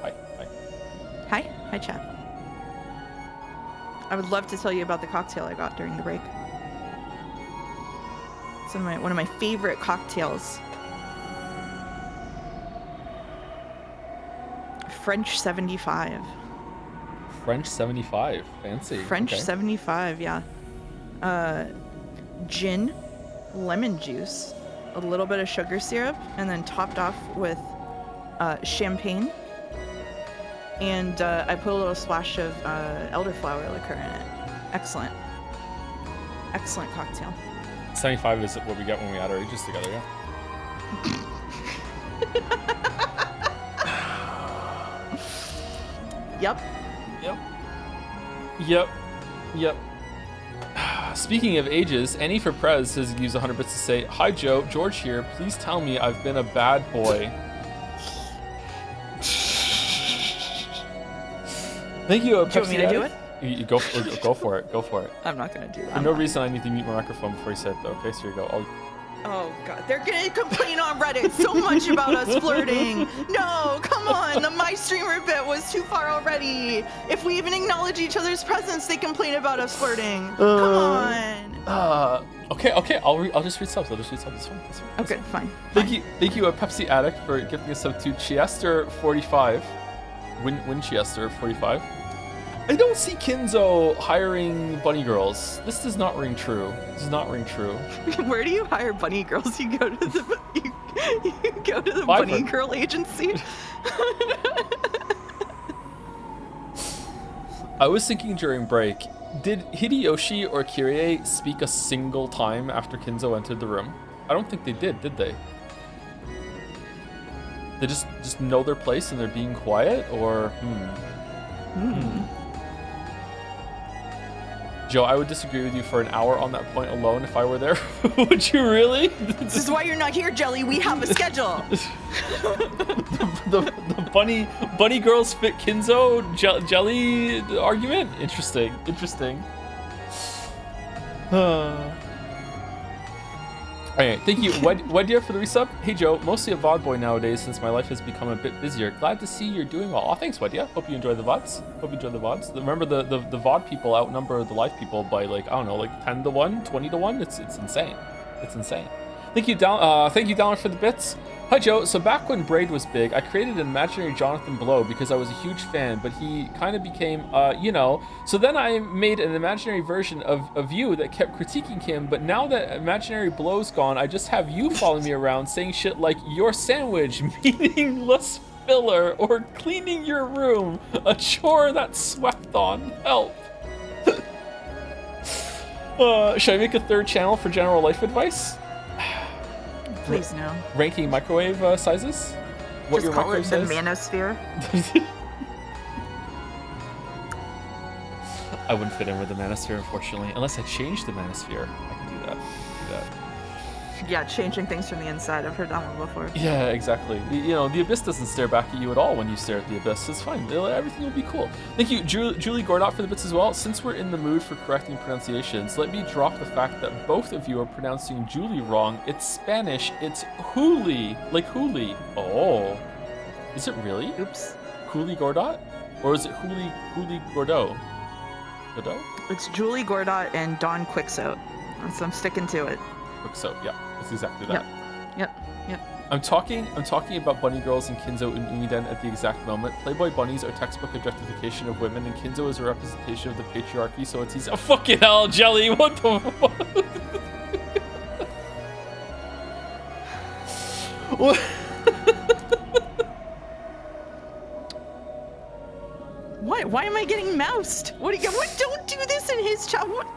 Hi. Hi. Hi, chat. I would love to tell you about the cocktail I got during the break. It's one of my favorite cocktails. French 75. French 75. Fancy. French okay. 75, yeah. Gin, lemon juice, a little bit of sugar syrup, and then topped off with champagne. And I put a little splash of elderflower liquor in it. Excellent. Excellent cocktail. 75 is what we get when we add our ages together, yeah. Yep. Speaking of ages, Annie for Prez has used 100 bits to say, "Hi Joe, George here. Please tell me I've been a bad boy." Thank you, Do you want me to do it? You go for it. Go for it. I'm not gonna do that. For no reason, I need to mute my microphone before you say it, though. Okay, so here you go. Oh god, they're gonna complain on Reddit so much about us flirting. No, come on, the my streamer bit was too far already. If we even acknowledge each other's presence, they complain about us flirting. Come on. Okay. I'll just read subs. It's fine. Okay, fine. Thank you, a Pepsi addict, for gifting us sub to Chiester45. Chiester45. I don't see Kinzo hiring bunny girls. This does not ring true. Where do you hire bunny girls? You go to the you go to the Fiverr. bunny girl agency. I was thinking during break, did Hideyoshi or Kirie speak a single time after Kinzo entered the room? I don't think they did they? They just know their place and they're being quiet, or Joe, I would disagree with you for an hour on that point alone if I were there. Would you really? This is why you're not here, Jelly. We have a schedule. the bunny girls fit Kinzo jelly argument? Interesting. Alright, thank you. Wedia for the resub. Hey Joe, mostly a VOD boy nowadays since my life has become a bit busier. Glad to see you're doing well. Oh, thanks Wedia. Hope you enjoy the VODs. Remember the VOD people outnumber the live people by like 10 to 1, 20 to 1. It's insane. Thank you, Dallin, for the bits. Hi Joe, so back when Braid was big, I created an imaginary Jonathan Blow because I was a huge fan, but he kind of became, so then I made an imaginary version of you that kept critiquing him, but now that imaginary Blow's gone, I just have you following me around saying shit like, your sandwich, meaningless filler, or cleaning your room, a chore that's swept on, help. Should I make a third channel for general life advice? Please no. Ranking microwave sizes? What Just your call microwave it the size? manosphere. I wouldn't fit in with the manosphere, unfortunately, unless I changed the manosphere. I can do that. Yeah, changing things from the inside. I've heard that one before. Yeah, exactly. The abyss doesn't stare back at you at all when you stare at the abyss. It's fine. Everything will be cool. Thank you, Julie Gordot, for the bits as well. Since we're in the mood for correcting pronunciations, let me drop the fact that both of you are pronouncing Julie wrong. It's Spanish. It's Juli, like Juli. Oh, is it really? Oops. Juli Gordot, or is it Juli Gordo? Gordo? It's Julie Gordot and Dawn Quixote. So I'm sticking to it. So yeah, it's exactly that. Yep. I'm talking about bunny girls and Kinzo and Umiden at the exact moment. Playboy bunnies are textbook objectification of women, and Kinzo is a representation of the patriarchy, so it's easy. Oh, fucking hell, Jelly, what the fuck? What? What? Why am I getting moused? What? Don't do this in his chat. What?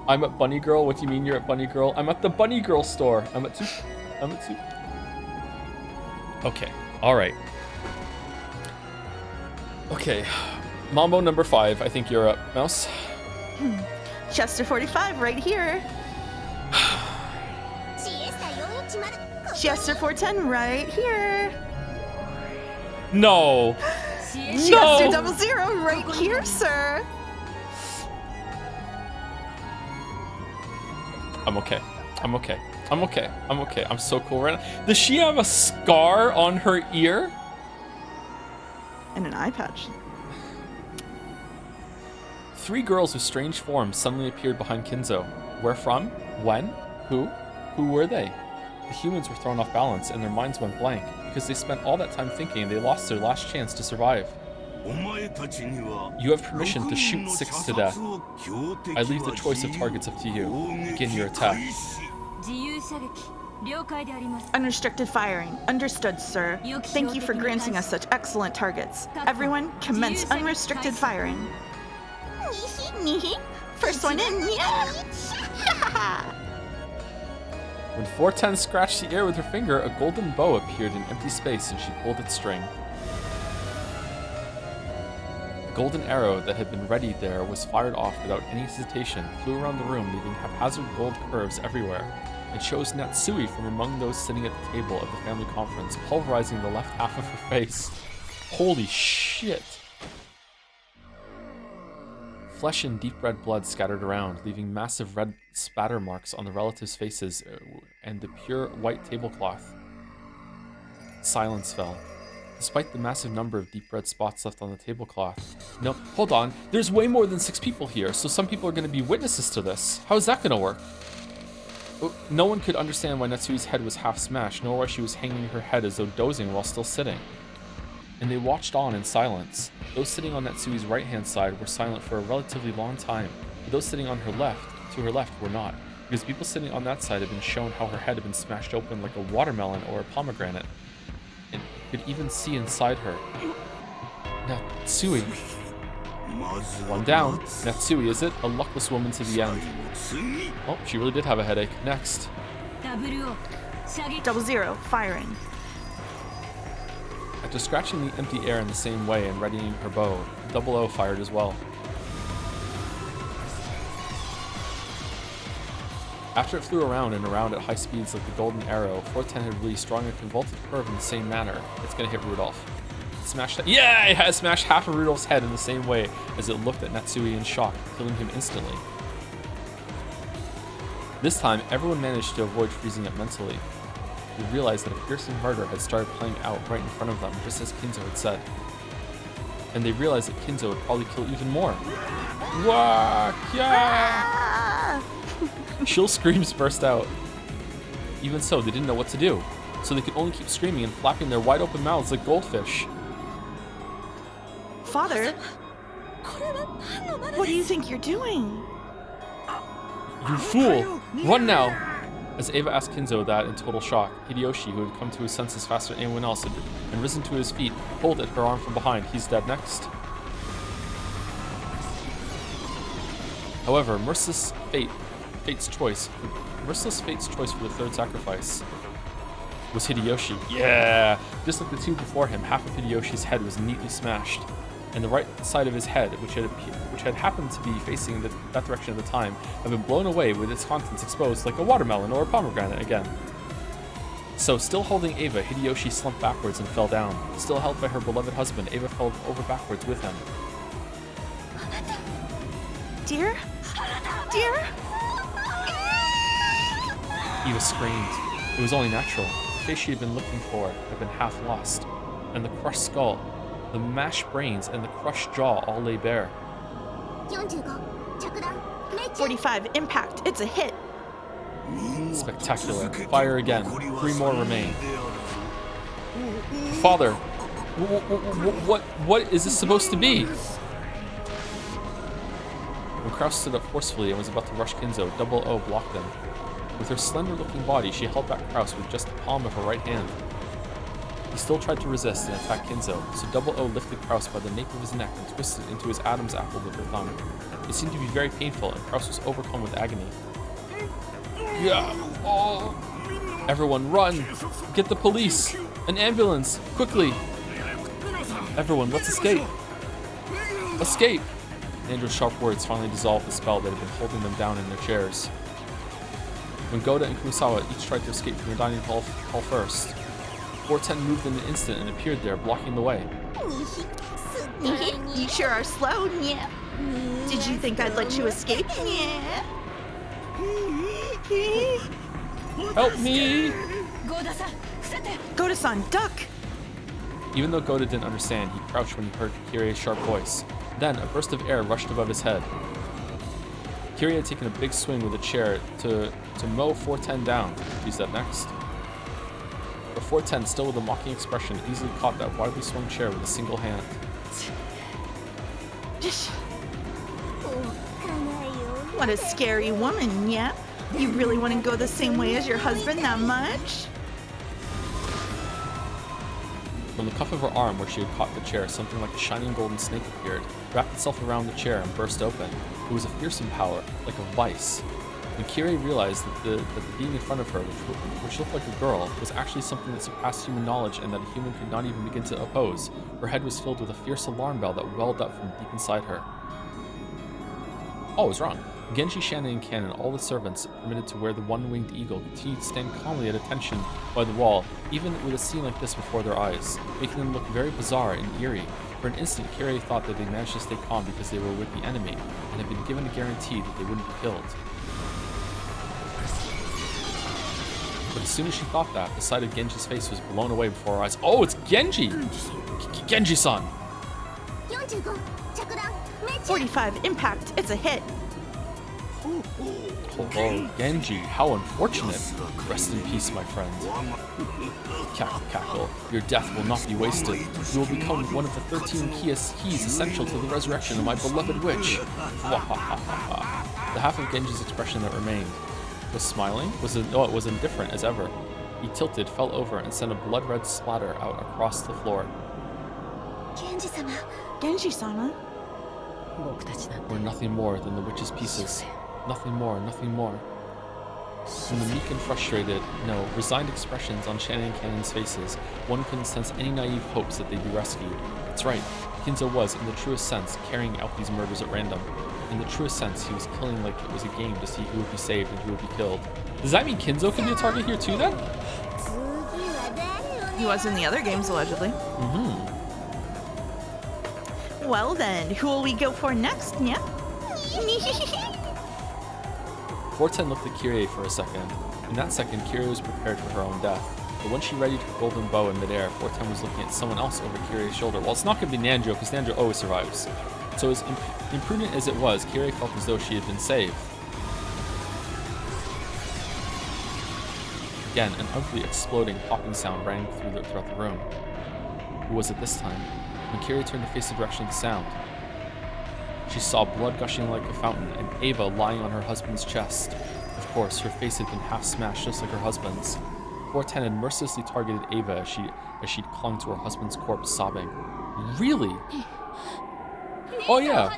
I'm at Bunny Girl. What do you mean you're at Bunny Girl? I'm at the Bunny Girl store. I'm at Soup. Okay. All right. Okay. Mambo number 5. I think you're up, Mouse. Chester 45 right here. Chester 410 right here. No. Chester 00 right here, sir. I'm okay. I'm okay. I'm okay. I'm okay. I'm so cool right now. Does she have a scar on her ear? And an eye patch. 3 girls with strange forms suddenly appeared behind Kinzo. Where from? When? Who? Who were they? The humans were thrown off balance and their minds went blank because they spent all that time thinking and they lost their last chance to survive. You have permission to shoot 6 to death. I leave the choice of targets up to you. Begin your attack. Unrestricted firing. Understood, sir. Thank you for granting us such excellent targets. Everyone, commence unrestricted firing. First one in. When 410 scratched the air with her finger, a golden bow appeared in empty space and she pulled its string. The golden arrow that had been readied there was fired off without any hesitation, flew around the room leaving haphazard gold curves everywhere. It chose Natsui from among those sitting at the table of the family conference, pulverizing the left half of her face. Holy shit! Flesh and deep red blood scattered around, leaving massive red spatter marks on the relatives' faces and the pure white tablecloth. Silence fell. Despite the massive number of deep red spots left on the tablecloth. No, hold on. There's way more than 6 people here, so some people are going to be witnesses to this. How is that going to work? No one could understand why Natsui's head was half smashed, nor why she was hanging her head as though dozing while still sitting. And they watched on in silence. Those sitting on Natsui's right-hand side were silent for a relatively long time, but those sitting on her left, to her left, were not, because people sitting on that side had been shown how her head had been smashed open like a watermelon or a pomegranate, and could even see inside her. Natsui. One down. Natsui, is it? A luckless woman to the end. Oh, she really did have a headache. Next. 00, firing. After scratching the empty air in the same way and readying her bow, 00 fired as well. After it flew around and around at high speeds like the golden arrow, 410 had released drawing a convoluted curve in the same manner. It's gonna hit Rudolph. It smashed it had smashed half of Rudolph's head in the same way as it looked at Natsui in shock, killing him instantly. This time, everyone managed to avoid freezing up mentally. They realized that a fearsome murder had started playing out right in front of them, just as Kinzo had said. And they realized that Kinzo would probably kill even more. Wah! Yeah! Chill screams burst out. Even so, they didn't know what to do, so they could only keep screaming and flapping their wide open mouths like goldfish. Father? What do you think you're doing? You fool! Run now! As Eva asked Kinzo that in total shock, Hideyoshi, who had come to his senses faster than anyone else and risen to his feet, pulled at her arm from behind. He's dead next. However, merciless fate's choice for the third sacrifice was Hideyoshi. Yeah! Just like the two before him, half of Hideyoshi's head was neatly smashed, and the right side of his head, which had happened to be facing that direction at the time, had been blown away with its contents exposed like a watermelon or a pomegranate again. So, still holding Eva, Hideyoshi slumped backwards and fell down. Still held by her beloved husband, Eva fell over backwards with him. Dear? Dear? Eva screamed. It was only natural. The face she had been looking for had been half lost, and the crushed skull, the mashed brains, and the crushed jaw all lay bare. 45, impact, it's a hit. Spectacular. Fire again. 3 more remain. Father, what is this supposed to be? When Kraus stood up forcefully and was about to rush Kinzo, 00 blocked him. With her slender-looking body, she held back Kraus with just the palm of her right hand. He still tried to resist and attack Kinzo, so 00 lifted Kraus by the nape of his neck and twisted into his Adam's apple with her thumb. It seemed to be very painful, and Kraus was overcome with agony. Yeah. Oh. Everyone, run! Get the police! An ambulance! Quickly! Everyone, let's escape! Escape! Andrew's sharp words finally dissolved the spell that had been holding them down in their chairs. When Goda and Kurosawa each tried to escape from the dining hall first, 410 moved in an instant and appeared there, blocking the way. You sure are slow, yeah. Did you think I'd let you escape? Yeah. Help me! Goda-san, duck! Even though Goda didn't understand, he crouched when he heard Kirie's sharp voice. Then, a burst of air rushed above his head. Kirie had taken a big swing with a chair to mow 410 down. He said next. But 410, still with a mocking expression, easily caught that widely swung chair with a single hand. What a scary woman, yeah? You really want to go the same way as your husband that much? From the cuff of her arm where she had caught the chair, something like a shining golden snake appeared, wrapped itself around the chair and burst open. It was a fearsome power, like a vice. When Kirie realized that the being in front of her, which looked like a girl, was actually something that surpassed human knowledge and that a human could not even begin to oppose, her head was filled with a fierce alarm bell that welled up from deep inside her. Oh, I was wrong. Genji, Shannon, and Ken and all the servants permitted to wear the one-winged eagle continued to stand calmly at attention by the wall, even with a scene like this before their eyes, making them look very bizarre and eerie. For an instant, Kirie thought that they managed to stay calm because they were with the enemy, and had been given a guarantee that they wouldn't be killed. But as soon as she thought that, the sight of Genji's face was blown away before her eyes. Oh, it's Genji! Genji-san! 45 impact, it's a hit. Oh, Genji, how unfortunate. Rest in peace, my friend. Cackle, cackle. Your death will not be wasted. You will become one of the 13 keys essential to the resurrection of my beloved witch. The half of Genji's expression that remained was smiling. No, it was indifferent as ever. He tilted, fell over, and sent a blood-red splatter out across the floor. Genji-sama? We're nothing more than the witch's pieces. Nothing more, nothing more. From the meek and frustrated, no, resigned expressions on Shannon and Cannon's faces, one couldn't sense any naive hopes that they'd be rescued. That's right, Kinzo was, in the truest sense, carrying out these murders at random. In the truest sense, he was killing like it was a game to see who would be saved and who would be killed. Does that mean Kinzo could be a target here too, then? He was in the other games, allegedly. Mm-hmm. Well then, who will we go for next, yeah? 410 looked at Kirie for a second. In that second, Kirie was prepared for her own death. But when she readied her golden bow in midair, 410 was looking at someone else over Kirie's shoulder. Well, it's not going to be Nanjo, because Nanjo always survives. So as imprudent as it was, Kirie felt as though she had been saved. Again, an ugly, exploding, popping sound rang throughout the room. Who was it this time? When Kirie turned to face the direction of the sound, she saw blood gushing like a fountain and Ava lying on her husband's chest. Of course, her face had been half smashed just like her husband's. 410 had mercilessly targeted Ava as she'd clung to her husband's corpse, sobbing. Really? Oh yeah.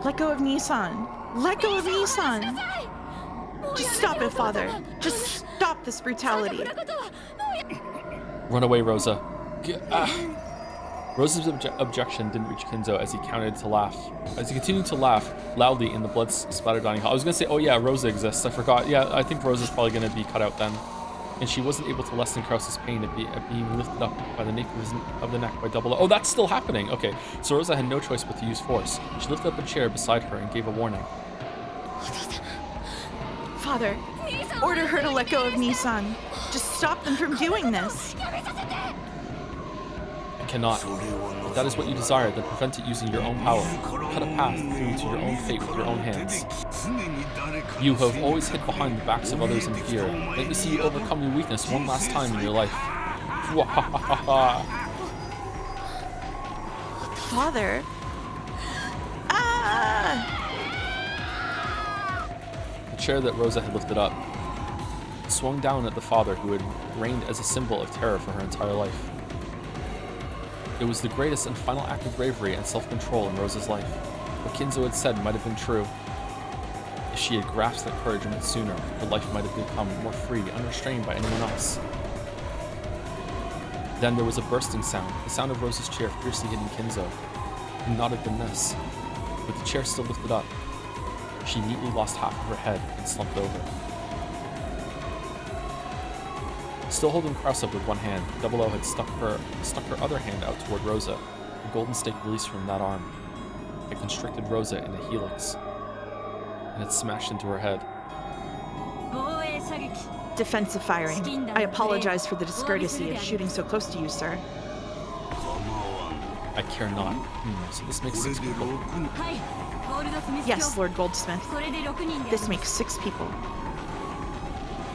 Let go of Nissan. Let go of Nissan. Just stop it, father. Just stop this brutality. Run away, Rosa. Rosa's objection didn't reach Kinzo as he continued to laugh. As he continued to laugh loudly in the blood-splattered dining hall. I was going to say, oh yeah, Rosa exists. I forgot. Yeah, I think Rosa's probably going to be cut out then. And she wasn't able to lessen Krause's pain at being lifted up by the nape of the neck by Double O. Oh, that's still happening. Okay, so Rosa had no choice but to use force. She lifted up a chair beside her and gave a warning. Father, order her to let go of Nissan. Just stop them from doing this. I cannot. If that is what you desire, then prevent it using your own power. Cut a path through to your own fate with your own hands. You who have always hid behind the backs of others in fear, let me see you overcome your weakness one last time in your life. Father? Ah! The chair that Rosa had lifted up swung down at the father who had reigned as a symbol of terror for her entire life. It was the greatest and final act of bravery and self-control in Rosa's life. What Kinzo had said might have been true. If she had grasped that courage a minute sooner, her life might have become more free, unrestrained by anyone else. Then there was a bursting sound, the sound of Rosa's chair fiercely hitting Kinzo. It could not have been this. With the chair still lifted up, she neatly lost half of her head and slumped over. Still holding Krause up with one hand, Double O had stuck her other hand out toward Rosa. The golden stake released from that arm. It constricted Rosa in a helix, and it smashed into her head. Defensive firing. I apologize for the discourtesy of shooting so close to you, sir. I care not. So this makes 6 people. Yes, Lord Goldsmith. This makes 6 people.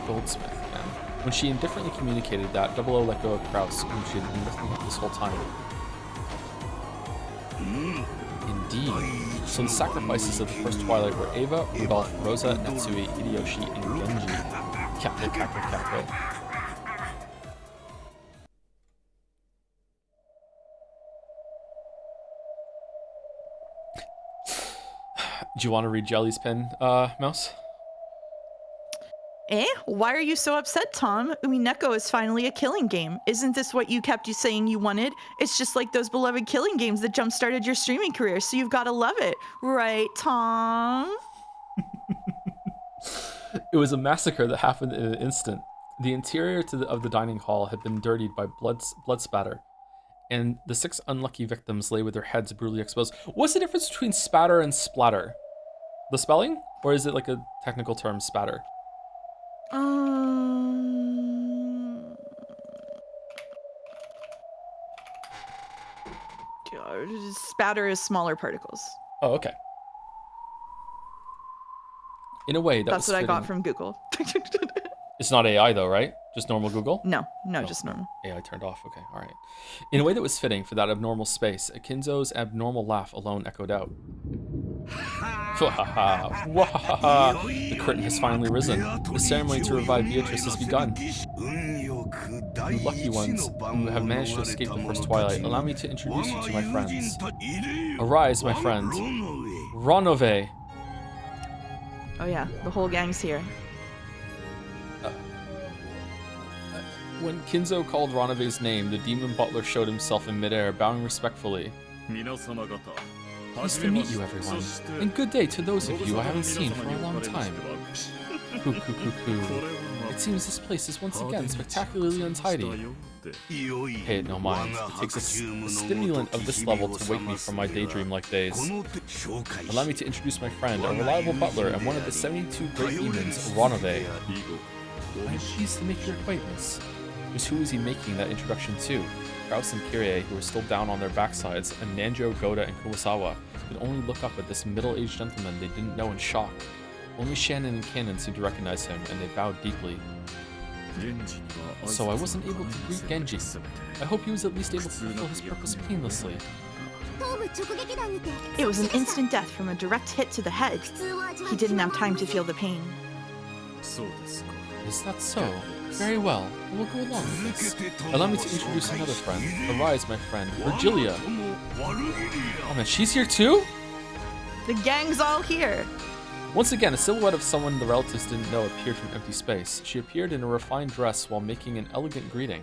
Goldsmith, man. When she indifferently communicated that, Double O let go of Kraus, whom she had been lifting up this whole time. Indeed. So the sacrifices of the first Twilight were Eva, Rudolph, Rosa, Natsui, Hideyoshi, and Genji. Cackle, cackle, cackle. Do you want to read Jelly's pen, Mouse? Why are you so upset, Tom? Umineko is finally a killing game. Isn't this what you kept saying you wanted? It's just like those beloved killing games that jump-started your streaming career, so you've got to love it. Right, Tom? It was a massacre that happened in an instant. The interior of the dining hall had been dirtied by blood spatter, and the 6 unlucky victims lay with their heads brutally exposed. What's the difference between spatter and splatter? The spelling? Or is it like a technical term, spatter? Spatter is smaller particles. Oh, okay. In a way, that's what I got from Google. It's not AI though, right? Just normal Google? No, just normal. AI turned off. Okay, all right. In a way that was fitting for that abnormal space, Akinzo's abnormal laugh alone echoed out. The curtain has finally risen. The ceremony to revive Beatrice has begun. You lucky ones who have managed to escape the first Twilight, allow me to introduce you to my friends. Arise, my friend. Ronove. Oh yeah, the whole gang's here. When Kinzo called Ronove's name, the demon butler showed himself in midair, bowing respectfully. Nice to meet you, everyone. And good day to those of you I haven't seen for a long time. Coo. It seems this place is once again spectacularly untidy. Pay it no mind. It takes a stimulant of this level to wake me from my daydream-like days. Allow me to introduce my friend, a reliable butler and one of the 72 great demons, Ronove. I am pleased to make your acquaintance. Just who is he making that introduction to? Kraus and Kirie, who were still down on their backsides, and Nanjo, Goda, and Kurosawa, could only look up at this middle-aged gentleman they didn't know in shock. Only Shannon and Cannon seemed to recognize him, and they bowed deeply. So I wasn't able to greet Genji. I hope he was at least able to fulfill his purpose painlessly. It was an instant death from a direct hit to the head. He didn't have time to feel the pain. Is that so? Very well, we'll go along with this. Allow me to introduce another friend. Arise, my friend, Virgilia. Oh man, she's here too? The gang's all here. Once again, a silhouette of someone the relatives didn't know appeared from empty space. She appeared in a refined dress while making an elegant greeting.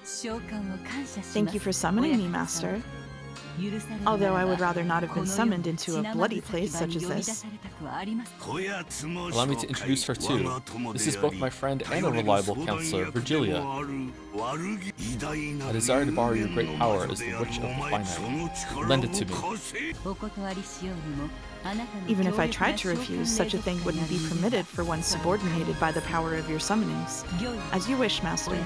Thank you for summoning me, Master. Although I would rather not have been summoned into a bloody place such as this. Allow me to introduce her too. This is both my friend and a reliable counselor, Virgilia. I desire to borrow your great power as the Witch of the Finite. Lend it to me. Even if I tried to refuse, such a thing wouldn't be permitted for one subordinated by the power of your summonings. As you wish, Master.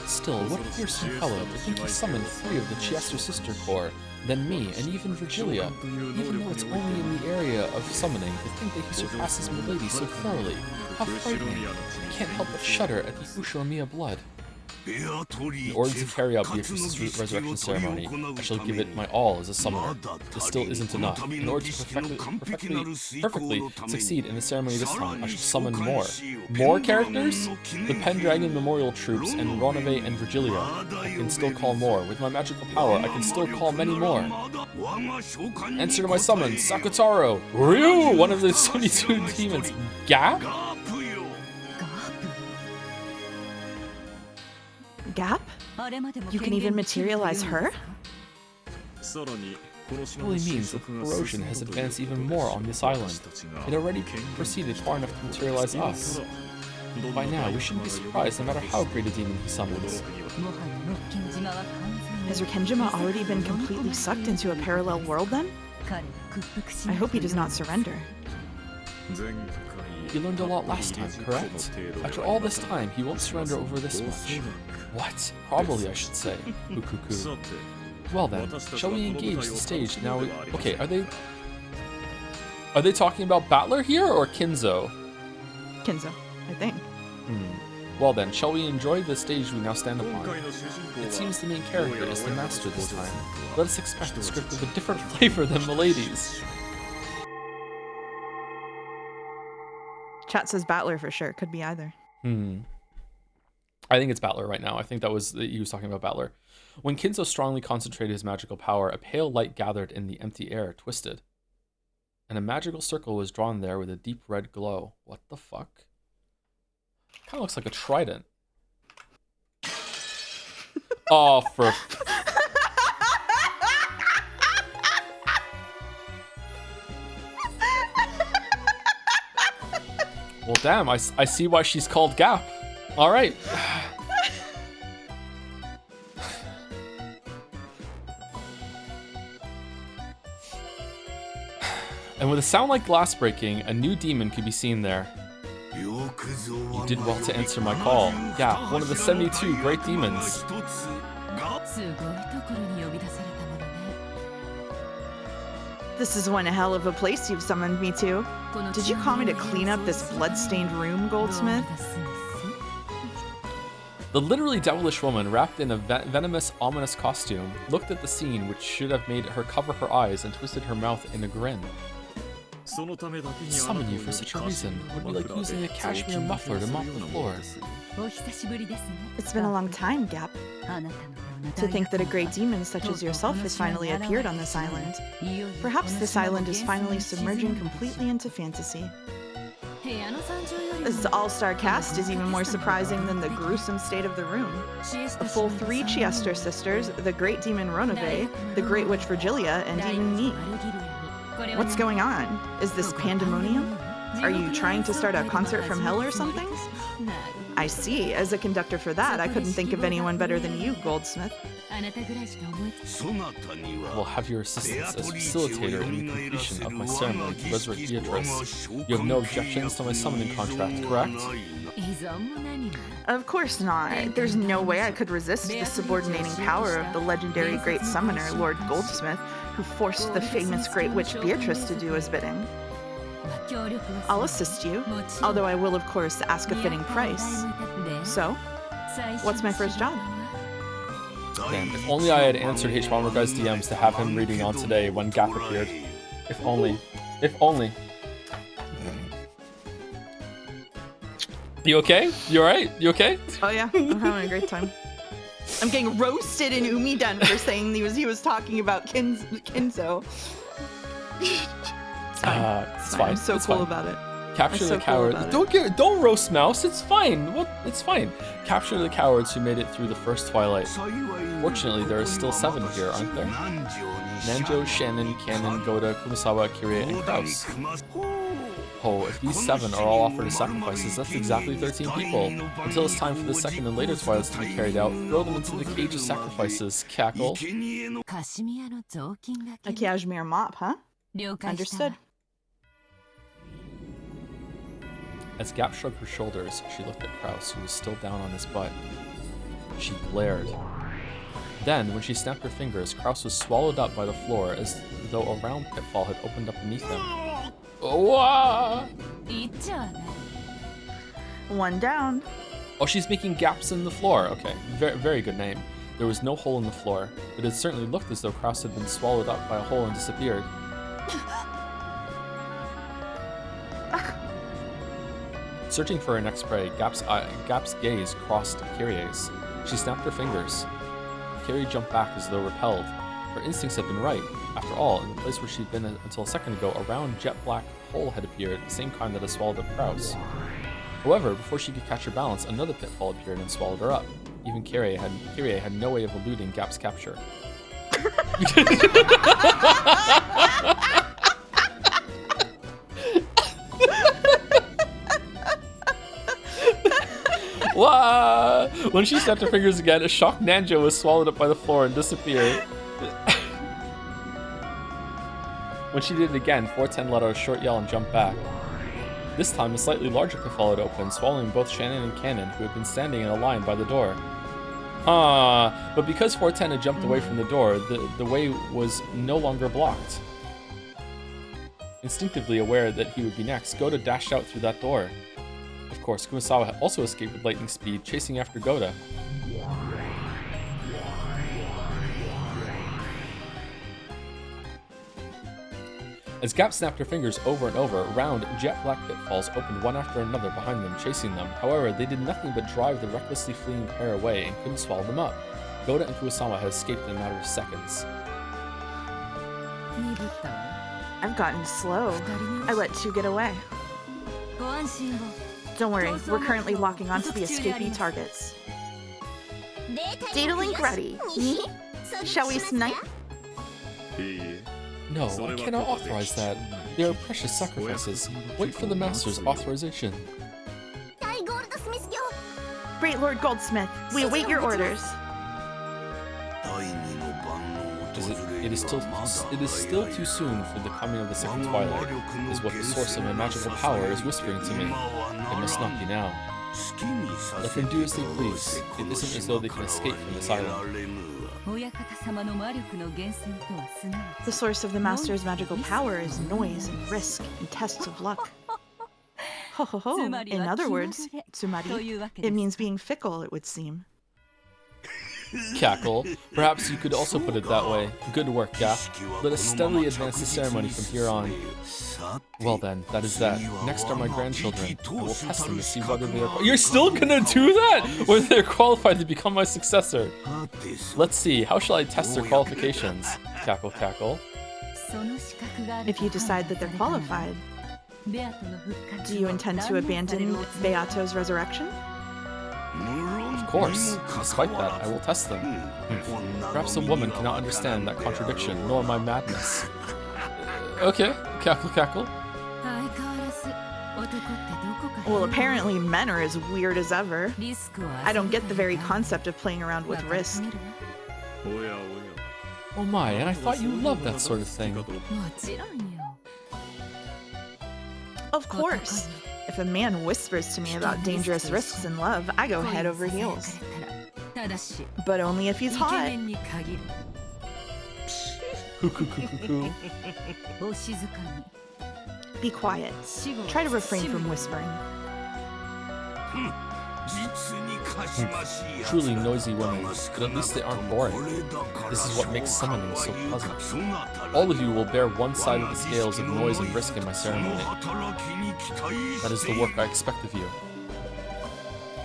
Still, what a fearsome fellow to think he summoned 3 of the Chiester Sister Corps, then me, and even Virgilia. Even though it's only in the area of summoning, to think that he surpasses Milady so thoroughly. How frightening. I can't help but shudder at the Ushomiya blood. In order to carry out Beatrice's resurrection ceremony, I shall give it my all as a summoner. This still isn't enough. In order to perfectly succeed in the ceremony this time, I shall summon more. More characters? The Pendragon Memorial Troops and Ronove and Virgilia. I can still call more. With my magical power, I can still call many more. Answer to my summons, Sakutaro! Ryu! One of the 72 demons. Gap? Gap? You can even materialize her? This really means that the corrosion has advanced even more on this island. It already proceeded far enough to materialize us. By now, we shouldn't be surprised no matter how great a demon he summons. Has Rikenjima already been completely sucked into a parallel world then? I hope he does not surrender. He learned a lot last time, correct? After all this time, he won't surrender over this much. What? Probably, I should say. Ukuku. Well then, shall we engage the stage now? Okay, are they talking about Battler here or Kinzo? Kinzo, I think. Well then, shall we enjoy the stage we now stand upon? It seems the main character is the master this time. Let us expect a script with a different flavor than Milady's. Chat says Battler for sure. Could be either. I think it's Battler right now. I think he was talking about Battler. When Kinzo strongly concentrated his magical power, a pale light gathered in the empty air, twisted. And a magical circle was drawn there with a deep red glow. What the fuck? Kind of looks like a trident. Oh, for... Well, damn, I see why she's called Gap. All right. And with a sound like glass breaking, a new demon could be seen there. You did well to answer my call. Gap, one of the 72 great demons. This is one hell of a place you've summoned me to. Did you call me to clean up this blood-stained room, Goldsmith? The literally devilish woman, wrapped in a venomous, ominous costume, looked at the scene which should have made her cover her eyes and twisted her mouth in a grin. Summon you for such a reason would be like using a cashmere muffler to mop the floor. It's been a long time, Gap. To think that a great demon such as yourself has finally appeared on this island. Perhaps this island is finally submerging completely into fantasy. This all-star cast is even more surprising than the gruesome state of the room. A full 3 Chiester sisters, the great demon Ronove, the great witch Virgilia, and even me. What's going on? Is this pandemonium? Are you trying to start a concert from hell or something? I see. As a conductor for that, I couldn't think of anyone better than you, Goldsmith. I will have your assistance as facilitator in the completion of my ceremony to resurrect Beatrice. You have no objections to my summoning contract, correct? Of course not. There's no way I could resist the subordinating power of the legendary great summoner, Lord Goldsmith, who forced the famous great witch Beatrice to do his bidding. I'll assist you, although I will of course ask a fitting price. So, what's my first job? Damn, if only I had answered H. Bomber Guy's DMs to have him reading on today when Gap appeared. If only. If only. You okay? You alright? You okay? Oh yeah, I'm having a great time. I'm getting roasted in Umidan for saying he was talking about Kinzo. It's fine. I'm so cool about it. Capture the coward. Don't roast Mouse. It's fine. What? It's fine. Capture the cowards who made it through the first twilight. Fortunately, there are still 7 here, aren't there? Nanjo, Shannon, Cannon, Goda, Kumasawa, Kirie, and Kraus. Oh, if these 7 are all offered as sacrifices, that's exactly 13 people. Until it's time for the second and later twilights to be carried out, throw them into the cage of sacrifices. Cackle. A cashmere mop, huh? Understood. As Gap shrugged her shoulders, she looked at Kraus, who was still down on his butt. She glared. Then, when she snapped her fingers, Kraus was swallowed up by the floor as though a round pitfall had opened up beneath him. Oh, One down. Oh, she's making gaps in the floor. Okay, very good name. There was no hole in the floor, but it certainly looked as though Kraus had been swallowed up by a hole and disappeared. Searching for her next prey, Gap's gaze crossed Kirie's. She snapped her fingers. Kirie jumped back as though repelled. Her instincts had been right. After all, in the place where she'd been until a second ago, a round jet-black hole had appeared, the same kind that had swallowed up Kraus. However, before she could catch her balance, another pitfall appeared and swallowed her up. Even Kirie had no way of eluding Gap's capture. Wah! When she snapped her fingers again, a shocked Nanjo was swallowed up by the floor and disappeared. When she did it again, 410 let out a short yell and jumped back. This time, a slightly larger cliff followed open, swallowing both Shannon and Cannon, who had been standing in a line by the door. But because 410 had jumped away from the door, the way was no longer blocked. Instinctively aware that he would be next, Goda dashed out through that door. Of course, Kumasawa had also escaped with lightning speed, chasing after Goda. As Gap snapped her fingers over and over, round, jet black pitfalls opened one after another behind them, chasing them. However, they did nothing but drive the recklessly fleeing pair away and couldn't swallow them up. Goda and Kuwasawa had escaped in a matter of seconds. I've gotten slow. I let two get away. Don't worry, we're currently locking onto the escapee targets. Data link ready. Shall we snipe? No, I cannot authorize that. They are precious sacrifices. Wait for the Master's authorization. Great Lord Goldsmith, we await your orders. It is still too soon for the coming of the second twilight, is what the source of my magical power is whispering to me. It must not be now. Let them do as they please. It isn't as though they can escape from this island. The source of the Master's magical power is noise and risk and tests of luck. Ho ho ho. In other words, tsumari, it means being fickle, it would seem. Cackle. Perhaps you could also put it that way. Good work, Gap. Let us steadily advance the ceremony from here on. Well then, that is that. Next are my grandchildren. I will test them to see whether they are... You're still gonna do that? Whether they're qualified to become my successor. Let's see, how shall I test their qualifications? Cackle, cackle. If you decide that they're qualified, do you intend to abandon Beato's resurrection? Of course. Despite that, I will test them. Perhaps a woman cannot understand that contradiction, nor my madness. Okay, cackle, cackle. Well, apparently men are as weird as ever. I don't get the very concept of playing around with risk. Oh my, and I thought you loved that sort of thing. Of course. If a man whispers to me about dangerous risks in love, I go head over heels. But only if he's hot. Be quiet. Try to refrain from whispering. Truly noisy women, but at least they aren't boring. This is what makes summoning so pleasant. All of you will bear one side of the scales of noise and risk in my ceremony. That is the work I expect of you.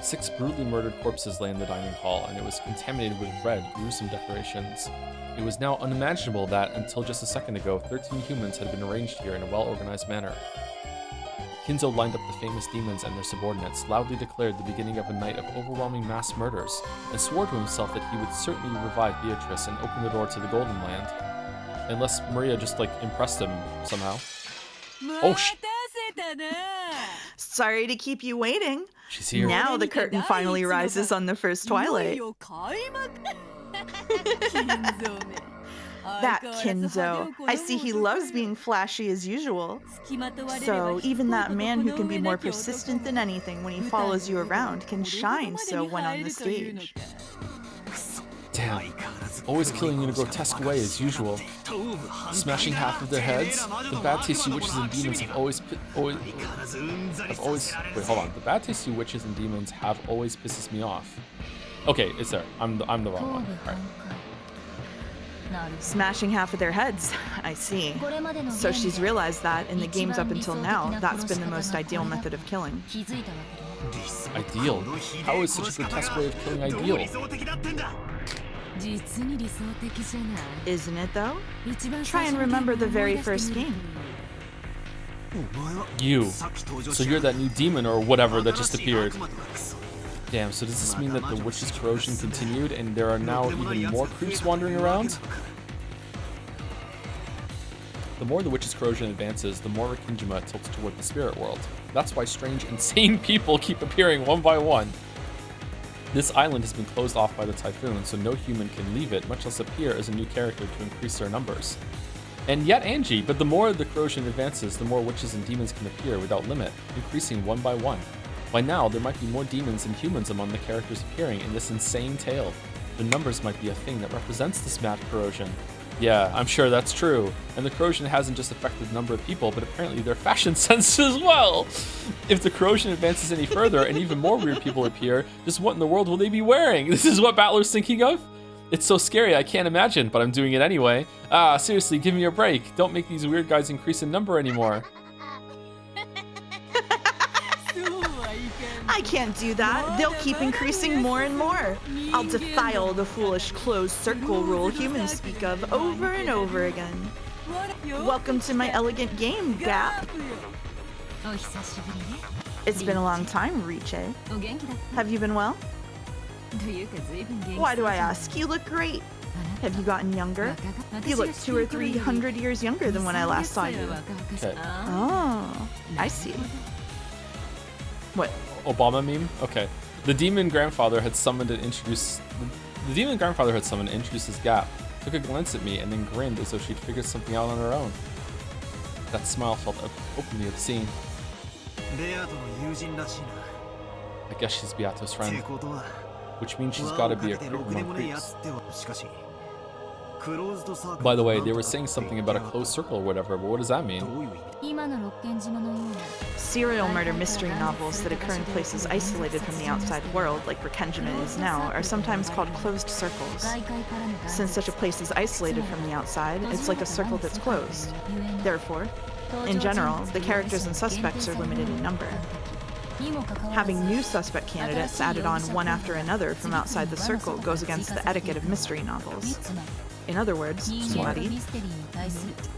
6 brutally murdered corpses lay in the dining hall, and it was contaminated with red, gruesome decorations. It was now unimaginable that, until just a second ago, 13 humans had been arranged here in a well-organized manner. Kinzo lined up the famous demons and their subordinates, loudly declared the beginning of a night of overwhelming mass murders, and swore to himself that he would certainly revive Beatrice and open the door to the Golden Land. Unless Maria just, impressed him somehow. Oh, Sorry to keep you waiting. She's here. Now the curtain finally rises on the first twilight. That Kinzo. I see he loves being flashy as usual. So even that man who can be more persistent than anything when he follows you around can shine so when on the stage. Damn. Always killing in a grotesque way as usual. Smashing half of their heads. The bad tasty witches and demons have always... Wait, hold on. The bad tasty witches and demons have always pisses me off. Okay, it's there. I'm the wrong one. All right. Smashing half of their heads. I see. So she's realized that in the games up until now, that's been the most ideal method of killing. Ideal? How is such a grotesque way of killing ideal? Isn't it though? Try and remember the very first game. You. So you're that new demon or whatever that just appeared. Damn, so does this mean that the witch's corrosion continued and there are now even more creeps wandering around? The more the witch's corrosion advances, the more Rikinjima tilts toward the spirit world. That's why strange, insane people keep appearing one by one. This island has been closed off by the typhoon, so no human can leave it, much less appear as a new character to increase their numbers. And yet Angie, but the more the corrosion advances, the more witches and demons can appear without limit, increasing one by one. By now, there might be more demons than humans among the characters appearing in this insane tale. The numbers might be a thing that represents this mad corrosion. Yeah, I'm sure that's true. And the corrosion hasn't just affected the number of people, but apparently their fashion sense as well. If the corrosion advances any further and even more weird people appear, just what in the world will they be wearing? This is what Battler's thinking of? It's so scary, I can't imagine, but I'm doing it anyway. Ah, seriously, give me a break. Don't make these weird guys increase in number anymore. I can't do that. They'll keep increasing more and more. I'll defile the foolish closed circle rule humans speak of over and over again. Welcome to my elegant game, Gap. It's been a long time, Riche. Have you been well? Why do I ask? You look great. Have you gotten younger? You look 200 or 300 years younger than when I last saw you. Okay. Oh, I see. What? Obama meme? Okay. The demon grandfather had summoned and introduced his Gap, took a glance at me, and then grinned as though she'd figured something out on her own. That smile felt openly obscene. I guess she's Beato's friend, which means she's gotta be a creep among creeps. By the way, they were saying something about a closed circle or whatever, but what does that mean? Serial murder mystery novels that occur in places isolated from the outside world, like Rekenjima is now, are sometimes called closed circles. Since such a place is isolated from the outside, it's like a circle that's closed. Therefore, in general, the characters and suspects are limited in number. Having new suspect candidates added on one after another from outside the circle goes against the etiquette of mystery novels. In other words, Swati,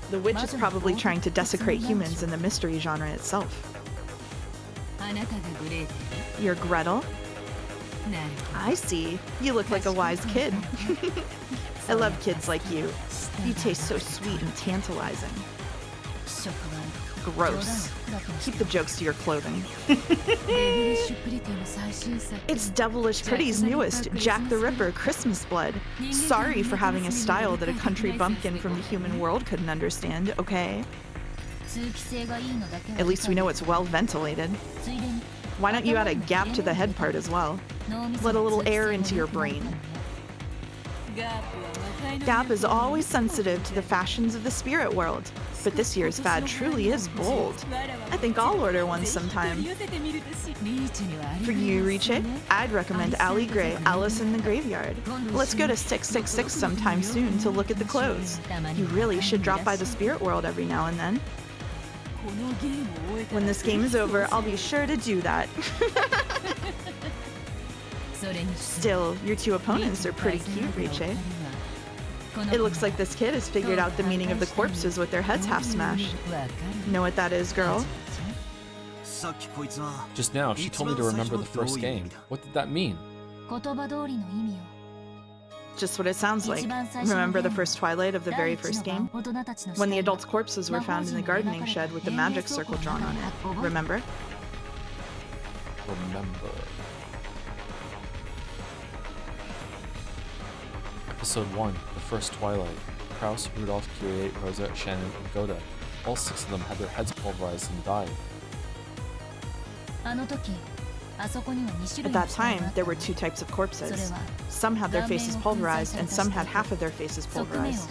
the witch is probably trying to desecrate humans in the mystery genre itself. You're Gretel? I see. You look like a wise kid. I love kids like you. You taste so sweet and tantalizing. Gross. Keep the jokes to your clothing. It's Devilish Pretty's newest, Jack the Ripper Christmas Blood. Sorry for having a style that a country bumpkin from the human world couldn't understand, okay? At least we know it's well ventilated. Why don't you add a gap to the head part as well? Let a little air into your brain. Gap is always sensitive to the fashions of the spirit world, but this year's fad truly is bold. I think I'll order one sometime. For you, Riche, I'd recommend Ali Gray, Alice in the Graveyard. Let's go to 666 sometime soon to look at the clothes. You really should drop by the spirit world every now and then. When this game is over, I'll be sure to do that. Still, your two opponents are pretty cute, Riche. It looks like this kid has figured out the meaning of the corpses with their heads half smashed. Know what that is, girl? Just now, she told me to remember the first game. What did that mean? Just what it sounds like. Remember the first twilight of the very first game? When the adults' corpses were found in the gardening shed with the magic circle drawn on it. Remember? Remember. Episode 1, The First Twilight. Kraus, Rudolph, Kyrie, Rosa, Shannon, and Goda. All 6 of them had their heads pulverized and died. At that time, there were 2 types of corpses. Some had their faces pulverized, and some had half of their faces pulverized.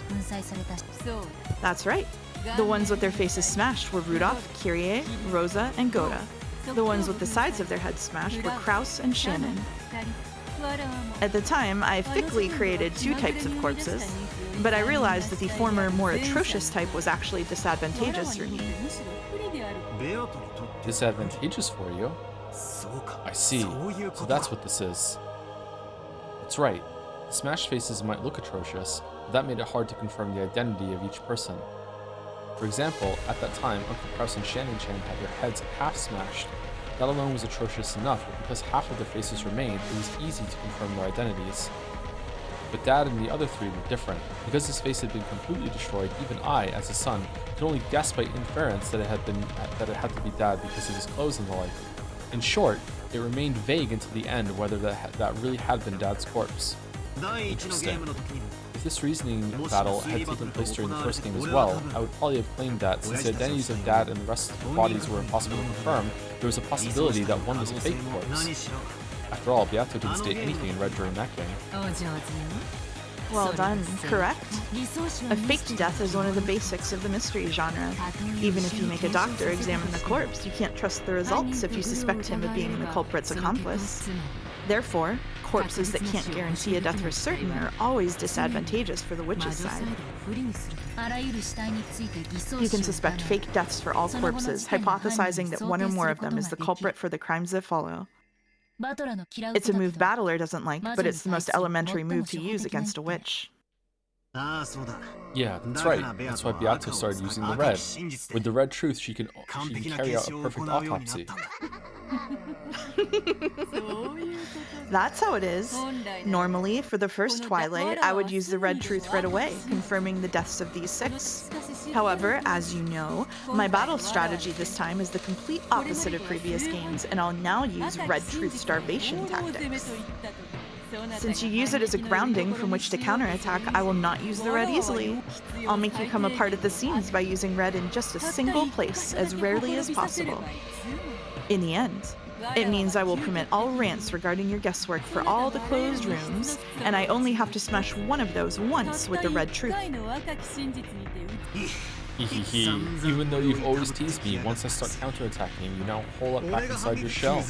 That's right. The ones with their faces smashed were Rudolph, Kyrie, Rosa, and Goda. The ones with the sides of their heads smashed were Kraus and Shannon. At the time, I thickly created 2 types of corpses, but I realized that the former, more atrocious type was actually disadvantageous for me. Disadvantageous for you? I see. So that's what this is. That's right. Smashed faces might look atrocious, but that made it hard to confirm the identity of each person. For example, at that time, Uncle Kraus and Shannon Chan had their heads half smashed. That alone was atrocious enough, but because half of their faces remained, it was easy to confirm their identities. But Dad and the other 3 were different. Because his face had been completely destroyed, even I, as a son, could only guess by inference that it had to be Dad because of his clothes and the like. In short, it remained vague until the end whether that really had been Dad's corpse. Interesting. If this reasoning battle had taken place during the first game as well, I would probably have claimed that since the identities of Dad and the rest of the bodies were impossible to confirm, there was a possibility that one was a fake corpse. After all, Beato didn't state anything in red during that game. Well done. Correct. A faked death is one of the basics of the mystery genre. Even if you make a doctor examine the corpse, you can't trust the results if you suspect him of being the culprit's accomplice. Therefore, corpses that can't guarantee a death for certain are always disadvantageous for the witch's side. You can suspect fake deaths for all corpses, hypothesizing that one or more of them is the culprit for the crimes that follow. It's a move Bandle doesn't like, but it's the most elementary move to use against a witch. Yeah, that's right. That's why Beato started using the red. With the red truth, she can carry out a perfect autopsy. That's how it is. Normally, for the first Twilight, I would use the red truth right away, confirming the deaths of these 6. However, as you know, my battle strategy this time is the complete opposite of previous games, and I'll now use red truth starvation tactics. Since you use it as a grounding from which to counterattack, I will not use the red easily. I'll make you come apart at the seams by using red in just a single place, as rarely as possible. In the end, it means I will permit all rants regarding your guesswork for all the closed rooms, and I only have to smash one of those once with the red truth. Even though you've always teased me, once I start counterattacking, you now hole up back inside your shell.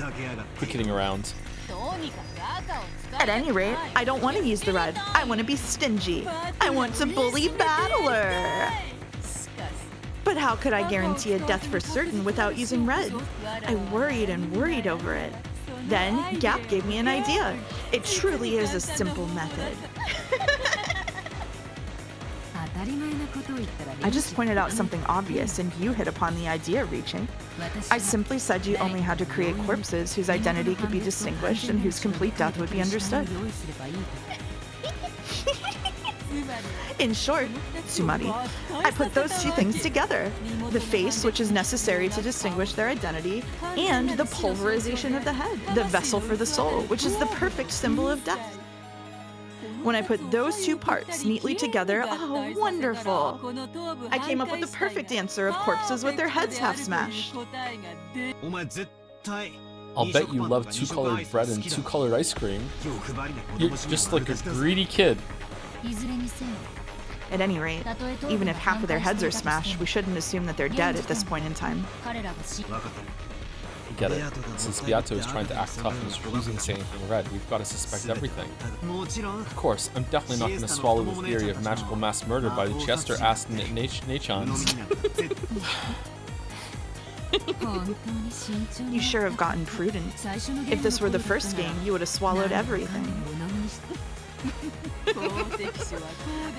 Quit kidding around. At any rate, I don't want to use the red. I want to be stingy. I want to bully Bandle. But how could I guarantee a death for certain without using red? I worried and worried over it. Then Gap gave me an idea. It truly is a simple method. I just pointed out something obvious and you hit upon the idea reaching. I simply said you only had to create corpses whose identity could be distinguished and whose complete death would be understood. In short, Tsumari, I put those two things together. The face, which is necessary to distinguish their identity, and the pulverization of the head, the vessel for the soul, which is the perfect symbol of death. When I put those two parts neatly together, oh, wonderful! I came up with the perfect answer of corpses with their heads half smashed. I'll bet you love 2-colored bread and 2-colored ice cream. You're just like a greedy kid. At any rate, even if half of their heads are smashed, we shouldn't assume that they're dead at this point in time. Get it. Since Beato is trying to act tough and is refusing to say anything red, we've got to suspect everything. Of course, I'm definitely not going to swallow the theory of magical mass murder by the Chester-ass Nachans. You sure have gotten prudent. If this were the first game, you would have swallowed everything.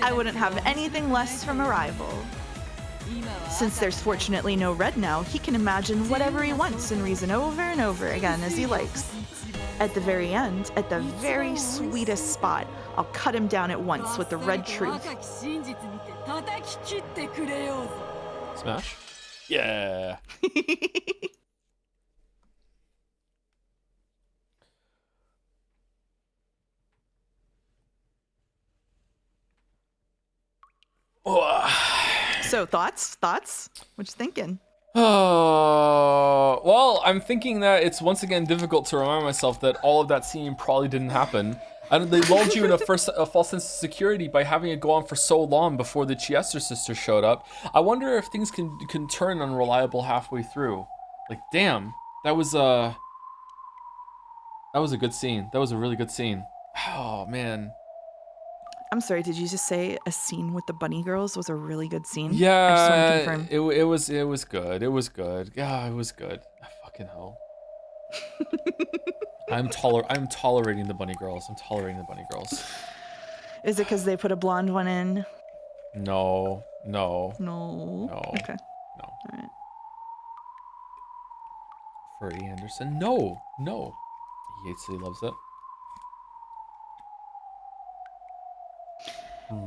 I wouldn't have anything less from a rival. Since there's fortunately no red now, he can imagine whatever he wants and reason over and over again as he likes. At the very end, at the very sweetest spot, I'll cut him down at once with the red truth. Smash? Yeah! So thoughts? What you thinking? Oh, well, I'm thinking that it's once again difficult to remind myself that all of that scene probably didn't happen. And they lulled you in a false sense of security by having it go on for so long before the Chester sisters showed up. I wonder if things can turn unreliable halfway through. Like, damn, that was a good scene. That was a really good scene. Oh man. I'm sorry, did you just say a scene with the bunny girls was a really good scene? Yeah, I just want to confirm. It was good. It was good. Yeah, it was good. Fucking hell. I'm tolerating the bunny girls. I'm tolerating the bunny girls. Is it because they put a blonde one in? No. No. Okay. No. All right. Furry Anderson. No. He hates it. He loves it.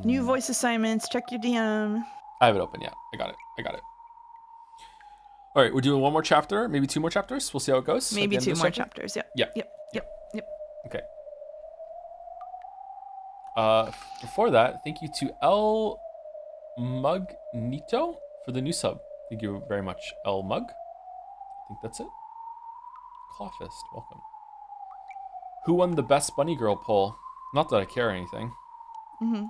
New voice assignments. Check your DM. I have it open. Yeah, I got it. All right, we're doing one more chapter, maybe 2 more chapters. We'll see how it goes. Maybe 2 more chapters. Yep. Yep. Okay. Before that, thank you to El Mugnito for the new sub. Thank you very much, El Mug. I think that's it. Clawfist, welcome. Who won the best bunny girl poll? Not that I care or anything. Mm-hmm.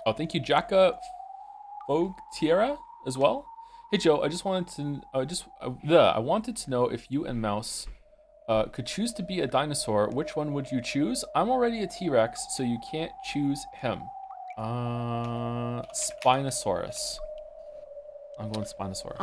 Oh, thank you, Jacka Fogue Tierra as well. Hey Joe, I just wanted to I wanted to know if you and Mouse could choose to be a dinosaur. Which one would you choose? I'm already a T-Rex, so you can't choose him. Spinosaurus. I'm going Spinosaurus.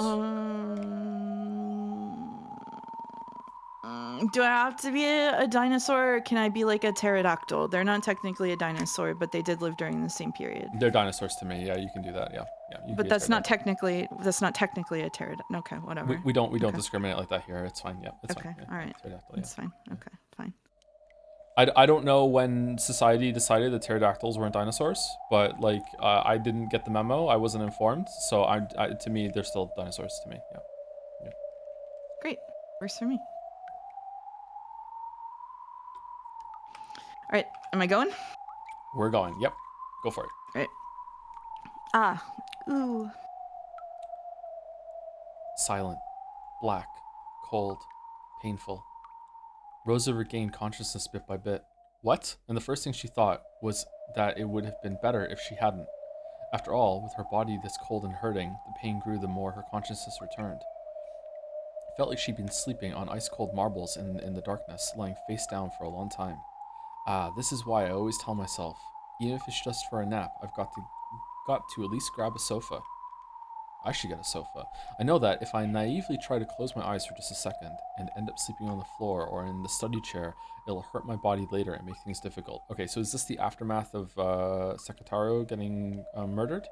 Do I have to be a dinosaur, or can I be like a pterodactyl? They're not technically a dinosaur, but they did live during the same period. They're dinosaurs to me. Yeah, you can do that. Yeah, yeah. You can But be a that's not pterodactyl. technically a pterodactyl. Okay, whatever. We don't Okay. discriminate like that here. It's fine. Yeah, it's Okay, fine. Yeah, all right. pterodactyl. That's fine. Okay, fine. I don't know when society decided that pterodactyls weren't dinosaurs, but like I didn't get the memo. I wasn't informed, so to me they're still dinosaurs to me. Yeah. Yeah. Great. Works for me. All right, am I going? We're going. Yep. Go for it. All right. Ooh. Silent, black, cold, painful. Rosa regained consciousness bit by bit. What? And the first thing she thought was that it would have been better if she hadn't. After all, with her body this cold and hurting, the pain grew the more her consciousness returned. It felt like she'd been sleeping on ice-cold marbles in the darkness, lying face down for a long time. This is why I always tell myself, even if it's just for a nap, I've got to at least grab a sofa. I should get a sofa. I know that if I naively try to close my eyes for just a second and end up sleeping on the floor or in the study chair, it'll hurt my body later and make things difficult. Okay, so is this the aftermath of Sekataro getting murdered?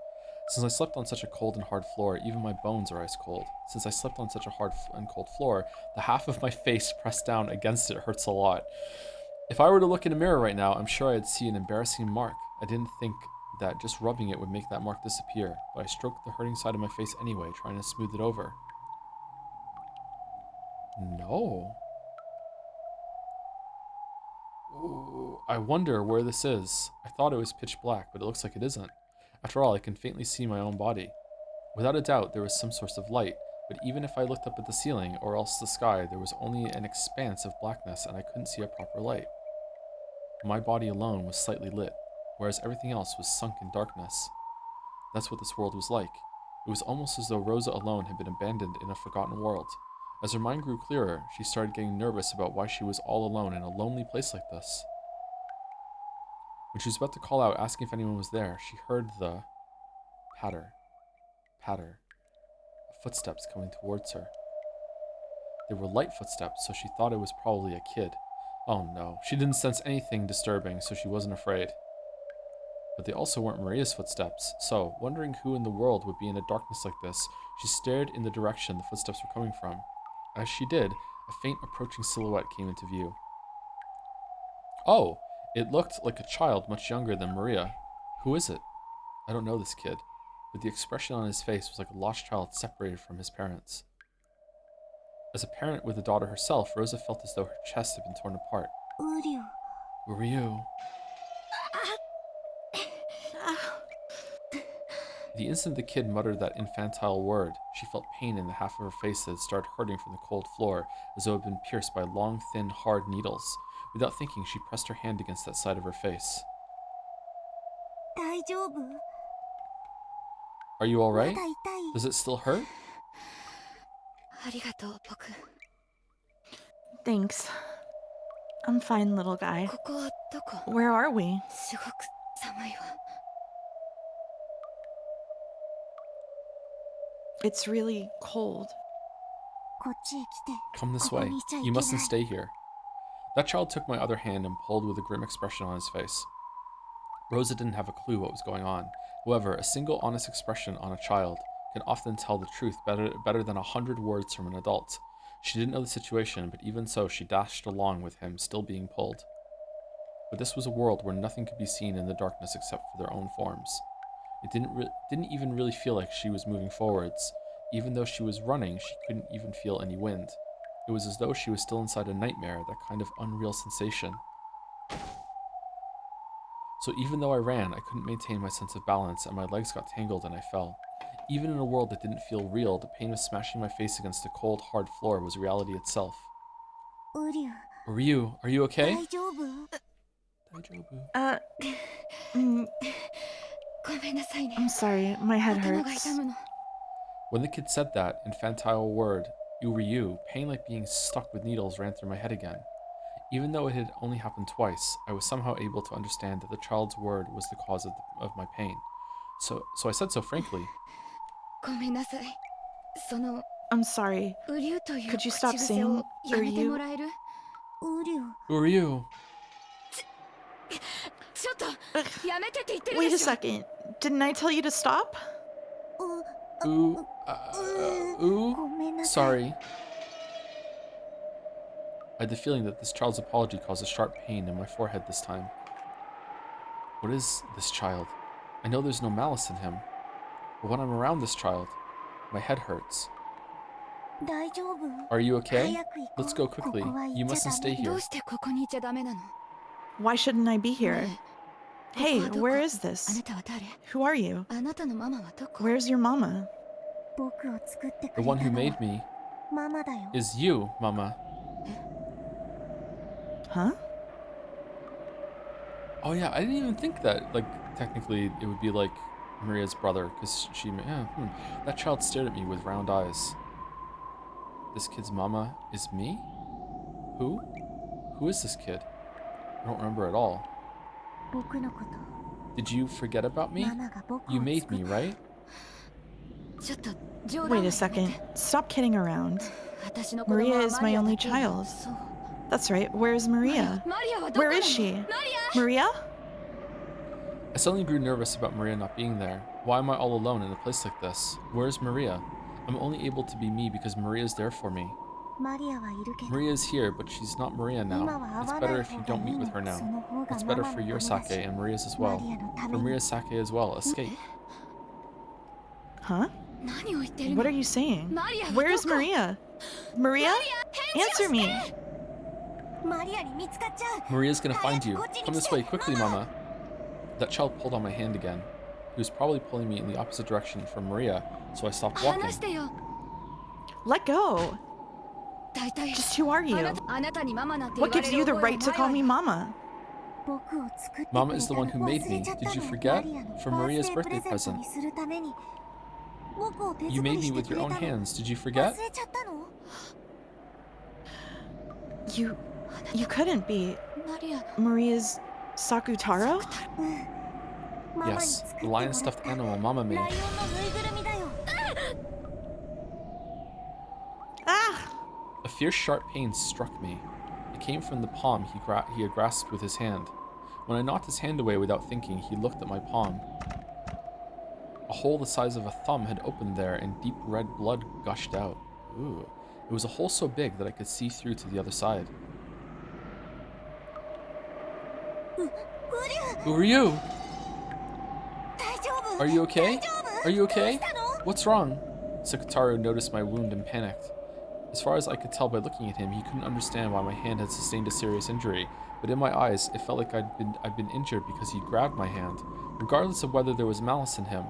Since I slept on such a cold and hard floor, even my bones are ice cold. Since I slept on such a hard and cold floor, the half of my face pressed down against it hurts a lot. If I were to look in a mirror right now, I'm sure I'd see an embarrassing mark. I didn't think that just rubbing it would make that mark disappear, but I stroked the hurting side of my face anyway, trying to smooth it over. No. Ooh, I wonder where this is. I thought it was pitch black, but it looks like it isn't. After all, I can faintly see my own body. Without a doubt, there was some source of light, but even if I looked up at the ceiling, or else the sky, there was only an expanse of blackness and I couldn't see a proper light. My body alone was slightly lit, whereas everything else was sunk in darkness. That's what this world was like. It was almost as though Rosa alone had been abandoned in a forgotten world. As her mind grew clearer, she started getting nervous about why she was all alone in a lonely place like this. When she was about to call out, asking if anyone was there, she heard the patter, patter, of footsteps coming towards her. They were light footsteps, so she thought it was probably a kid. Oh no, she didn't sense anything disturbing, so she wasn't afraid. But they also weren't Maria's footsteps, so, wondering who in the world would be in a darkness like this, she stared in the direction the footsteps were coming from. As she did, a faint approaching silhouette came into view. Oh, it looked like a child much younger than Maria. Who is it? I don't know this kid, but the expression on his face was like a lost child separated from his parents. As a parent with a daughter herself, Rosa felt as though her chest had been torn apart. Who are you? The instant the kid muttered that infantile word, she felt pain in the half of her face that had started hurting from the cold floor, as though it had been pierced by long, thin, hard needles. Without thinking, she pressed her hand against that side of her face. Are you alright? Does it still hurt? Thanks. I'm fine, little guy. Where are we? It's really cold. Come this way. You mustn't stay here. That child took my other hand and pulled with a grim expression on his face. Rosa didn't have a clue what was going on. However, a single honest expression on a child can often tell the truth better than 100 words from an adult. She didn't know the situation, but even so, she dashed along with him, still being pulled. But this was a world where nothing could be seen in the darkness except for their own forms. It didn't even really feel like she was moving forwards. Even though she was running, she couldn't even feel any wind. It was as though she was still inside a nightmare, that kind of unreal sensation. So even though I ran, I couldn't maintain my sense of balance, and my legs got tangled and I fell. Even in a world that didn't feel real, the pain of smashing my face against the cold, hard floor was reality itself. Ryu, are you okay? Daijobu. Mm, I'm sorry, my head hurts. When the kid said that infantile word, Uryu, pain like being stuck with needles ran through my head again. Even though it had only happened twice, I was somehow able to understand that the child's word was the cause of my pain. So I said so frankly. I'm sorry. Could you stop saying Uryu? Uryu. Ugh. Wait a second. Didn't I tell you to stop? Sorry. I had the feeling that this child's apology caused a sharp pain in my forehead this time. What is this child? I know there's no malice in him, but when I'm around this child, my head hurts. Are you okay? Let's go quickly. You mustn't stay here. Why shouldn't I be here? Hey, where is this? Who are you? Where's your mama? The one who made me is you, Mama. Huh? Oh yeah, I didn't even think that, like, technically it would be like Maria's brother, because that child stared at me with round eyes. This kid's mama is me? Who? Who is this kid? I don't remember at all. Did you forget about me? You made me, right? Wait a second. Stop kidding around. Maria is my only child. That's right. Where's Maria? Where is she? Maria? I suddenly grew nervous about Maria not being there. Why am I all alone in a place like this? Where's Maria? I'm only able to be me because Maria's there for me. Maria's here, but she's not Maria now. It's better if you don't meet with her now. It's better for your sake and Maria's as well. For Maria's sake as well. Escape. Huh? What are you saying? Where's Maria? Maria? Answer me! Maria's gonna find you. Come this way, quickly, Mama. That child pulled on my hand again. He was probably pulling me in the opposite direction from Maria, so I stopped walking. Let go! Just who are you? What gives you the right to call me Mama? Mama is the one who made me. Did you forget? For Maria's birthday present. You made me with your own hands. Did you forget? You couldn't be Maria's Sakutaro? Yes, the lion stuffed animal Mama made. Ah! A fierce sharp pain struck me. It came from the palm he had grasped with his hand. When I knocked his hand away without thinking, he looked at my palm. A hole the size of a thumb had opened there, and deep red blood gushed out. Ooh. It was a hole so big that I could see through to the other side. Who are you? Are you okay? Are you okay? What's wrong? Sakutaro noticed my wound and panicked. As far as I could tell by looking at him, he couldn't understand why my hand had sustained a serious injury, but in my eyes, it felt like I'd been injured because he'd grabbed my hand, regardless of whether there was malice in him.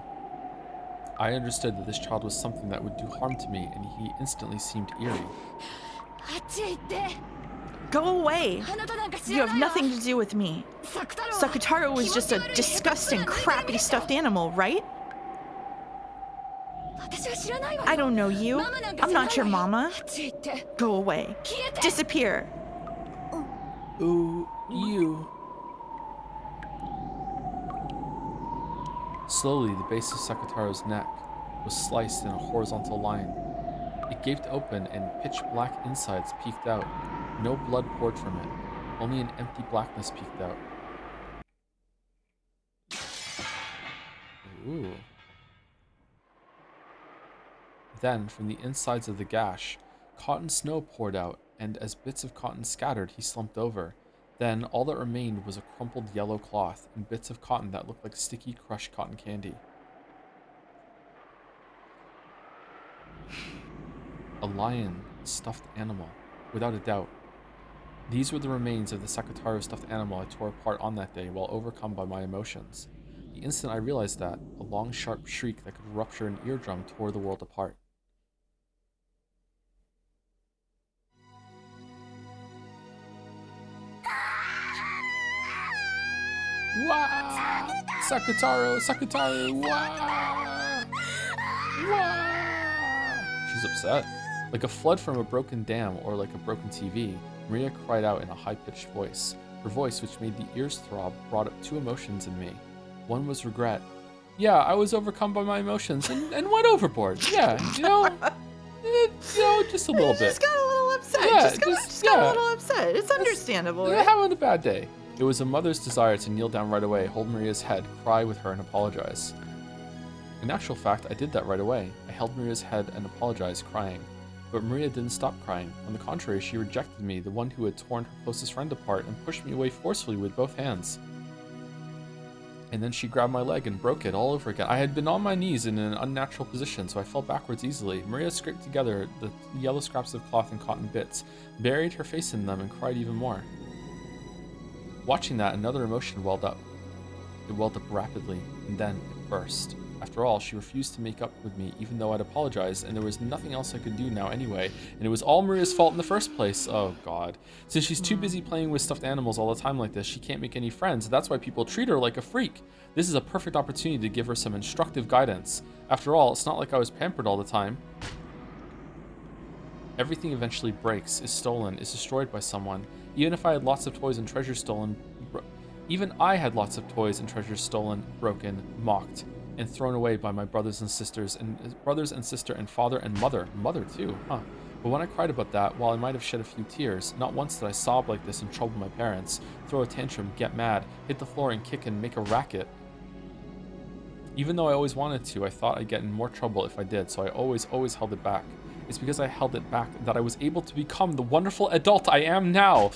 I understood that this child was something that would do harm to me, and he instantly seemed eerie. Go away! You have nothing to do with me. Sakutaro was just a disgusting, crappy stuffed animal, right? I don't know you. I'm not your mama. Go away. Disappear. Ooh, you. Slowly, the base of Sakutaro's neck was sliced in a horizontal line. It gaped open and pitch-black insides peeked out. No blood poured from it. Only an empty blackness peeked out. Ooh. Then, from the insides of the gash, cotton snow poured out, and as bits of cotton scattered, he slumped over. Then, all that remained was a crumpled yellow cloth and bits of cotton that looked like sticky, crushed cotton candy. A lion, stuffed animal, without a doubt. These were the remains of the Sakataro stuffed animal I tore apart on that day while overcome by my emotions. The instant I realized that, a long, sharp shriek that could rupture an eardrum tore the world apart. Wah! Sakataro! Sakataro! Wah! Wah! She's upset. Like a flood from a broken dam or like a broken TV, Maria cried out in a high-pitched voice. Her voice, which made the ears throb, brought up two emotions in me. One was regret. Yeah, I was overcome by my emotions and went overboard. Yeah, just a little bit. Just got a little upset. Yeah, just got a little upset. It's understandable, right? Having a bad day. It was a mother's desire to kneel down right away, hold Maria's head, cry with her, and apologize. In actual fact, I did that right away. I held Maria's head and apologized, crying. But Maria didn't stop crying. On the contrary, she rejected me, the one who had torn her closest friend apart, and pushed me away forcefully with both hands. And then she grabbed my leg and broke it all over again. I had been on my knees in an unnatural position, so I fell backwards easily. Maria scraped together the yellow scraps of cloth and cotton bits, buried her face in them, and cried even more. Watching that, another emotion welled up. It welled up rapidly, and then it burst. After all, she refused to make up with me, even though I'd apologized, and there was nothing else I could do now anyway, and it was all Maria's fault in the first place. Oh god. Since she's too busy playing with stuffed animals all the time like this, she can't make any friends. That's why people treat her like a freak. This is a perfect opportunity to give her some instructive guidance. After all, it's not like I was pampered all the time. Everything eventually breaks, is stolen, is destroyed by someone. Even if I had lots of toys and treasures stolen, broken, mocked, and thrown away by my brothers and sister and father and mother too, huh? But when I cried about that, while I might have shed a few tears, not once did I sob like this and trouble my parents, throw a tantrum, get mad, hit the floor and kick and make a racket. Even though I always wanted to, I thought I'd get in more trouble if I did, so I always held it back. It's because I held it back that I was able to become the wonderful adult I am now.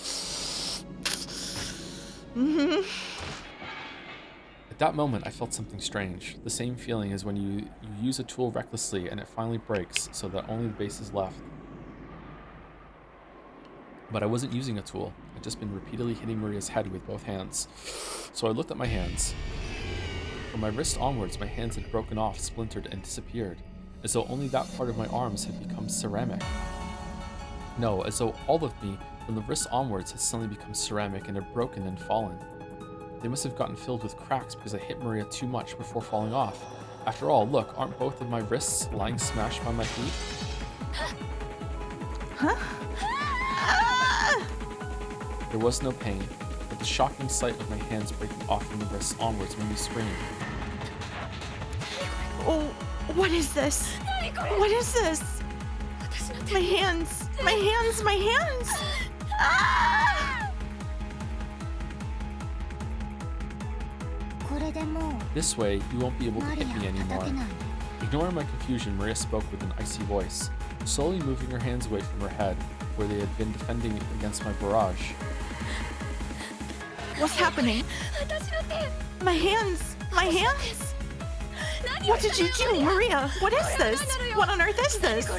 At that moment, I felt something strange. The same feeling as when you use a tool recklessly and it finally breaks so that only the base is left. But I wasn't using a tool. I'd just been repeatedly hitting Maria's head with both hands. So I looked at my hands. From my wrist onwards, my hands had broken off, splintered, and disappeared, as though only that part of my arms had become ceramic. No, as though all of me, from the wrist onwards, had suddenly become ceramic and had broken and fallen. They must have gotten filled with cracks because I hit Maria too much before falling off. After all, look, aren't both of my wrists lying smashed by my feet? Huh? There was no pain, but the shocking sight of my hands breaking off from the wrists onwards made me scream. Oh, what is this? What is this? My hands! My hands! My hands! Ah! This way, you won't be able to hit me anymore. Ignoring my confusion, Maria spoke with an icy voice, slowly moving her hands away from her head, where they had been defending against my barrage. What's happening? My hands! My hands! What did you do, Maria? What is this? What on earth is this?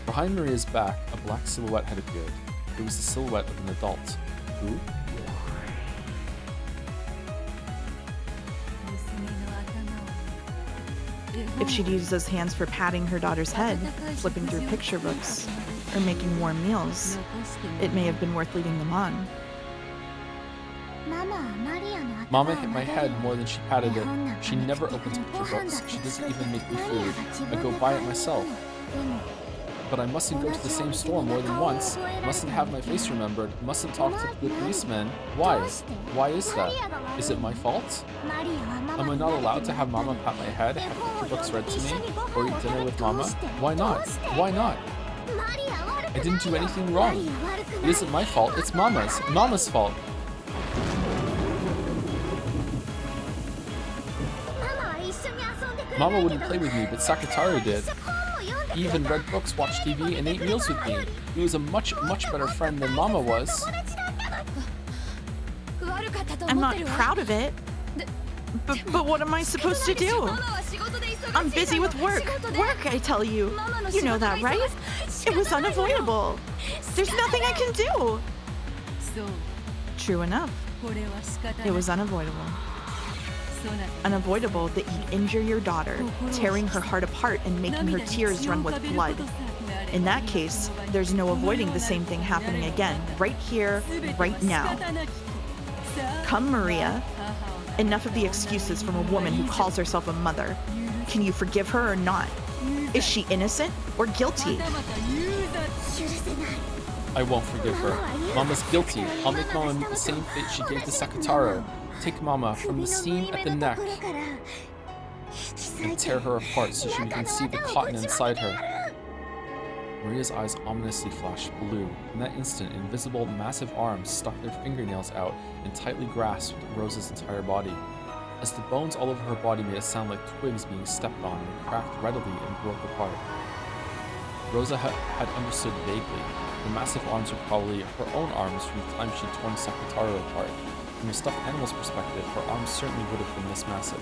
Behind Maria's back, a black silhouette had appeared. It was the silhouette of an adult. Who? If she'd use those hands for patting her daughter's head, flipping through picture books, or making warm meals, it may have been worth leading them on. Mama hit my head more than she patted it. She never opens picture books. She doesn't even make me food. I go buy it myself. But I mustn't go to the same store more than once. Mustn't have my face remembered. Mustn't talk to the policeman. Why? Why is that? Is it my fault? Am I not allowed to have Mama pat my head, have picture books read to me, or eat dinner with Mama? Why not? Why not? I didn't do anything wrong. It isn't my fault. It's Mama's. Mama's fault. Mama wouldn't play with me, but Sakataro did. He even read books, watched TV, and ate meals with me. He was a much better friend than Mama was. I'm not proud of it. But what am I supposed to do? I'm busy with work. Work, I tell you. You know that, right? It was unavoidable. There's nothing I can do. True enough. It was unavoidable. Unavoidable that you'd injure your daughter, tearing her heart apart and making her tears run with blood. In that case, there's no avoiding the same thing happening again, right here, right now. Come, Maria. Enough of the excuses from a woman who calls herself a mother. Can you forgive her or not? Is she innocent or guilty? I won't forgive her. Mama's guilty. I'll make Mama meet the same fate she gave to Sakataro. Take Mama from the seam at the neck and tear her apart so she can see the cotton inside her. Maria's eyes ominously flashed blue. In that instant, invisible, massive arms stuck their fingernails out and tightly grasped Rosa's entire body. As the bones all over her body made a sound like twigs being stepped on and cracked readily and broke apart. Rosa had understood vaguely. The massive arms were probably her own arms from the time she'd torn Sakataro apart. From a stuffed animal's perspective, her arms certainly would have been this massive.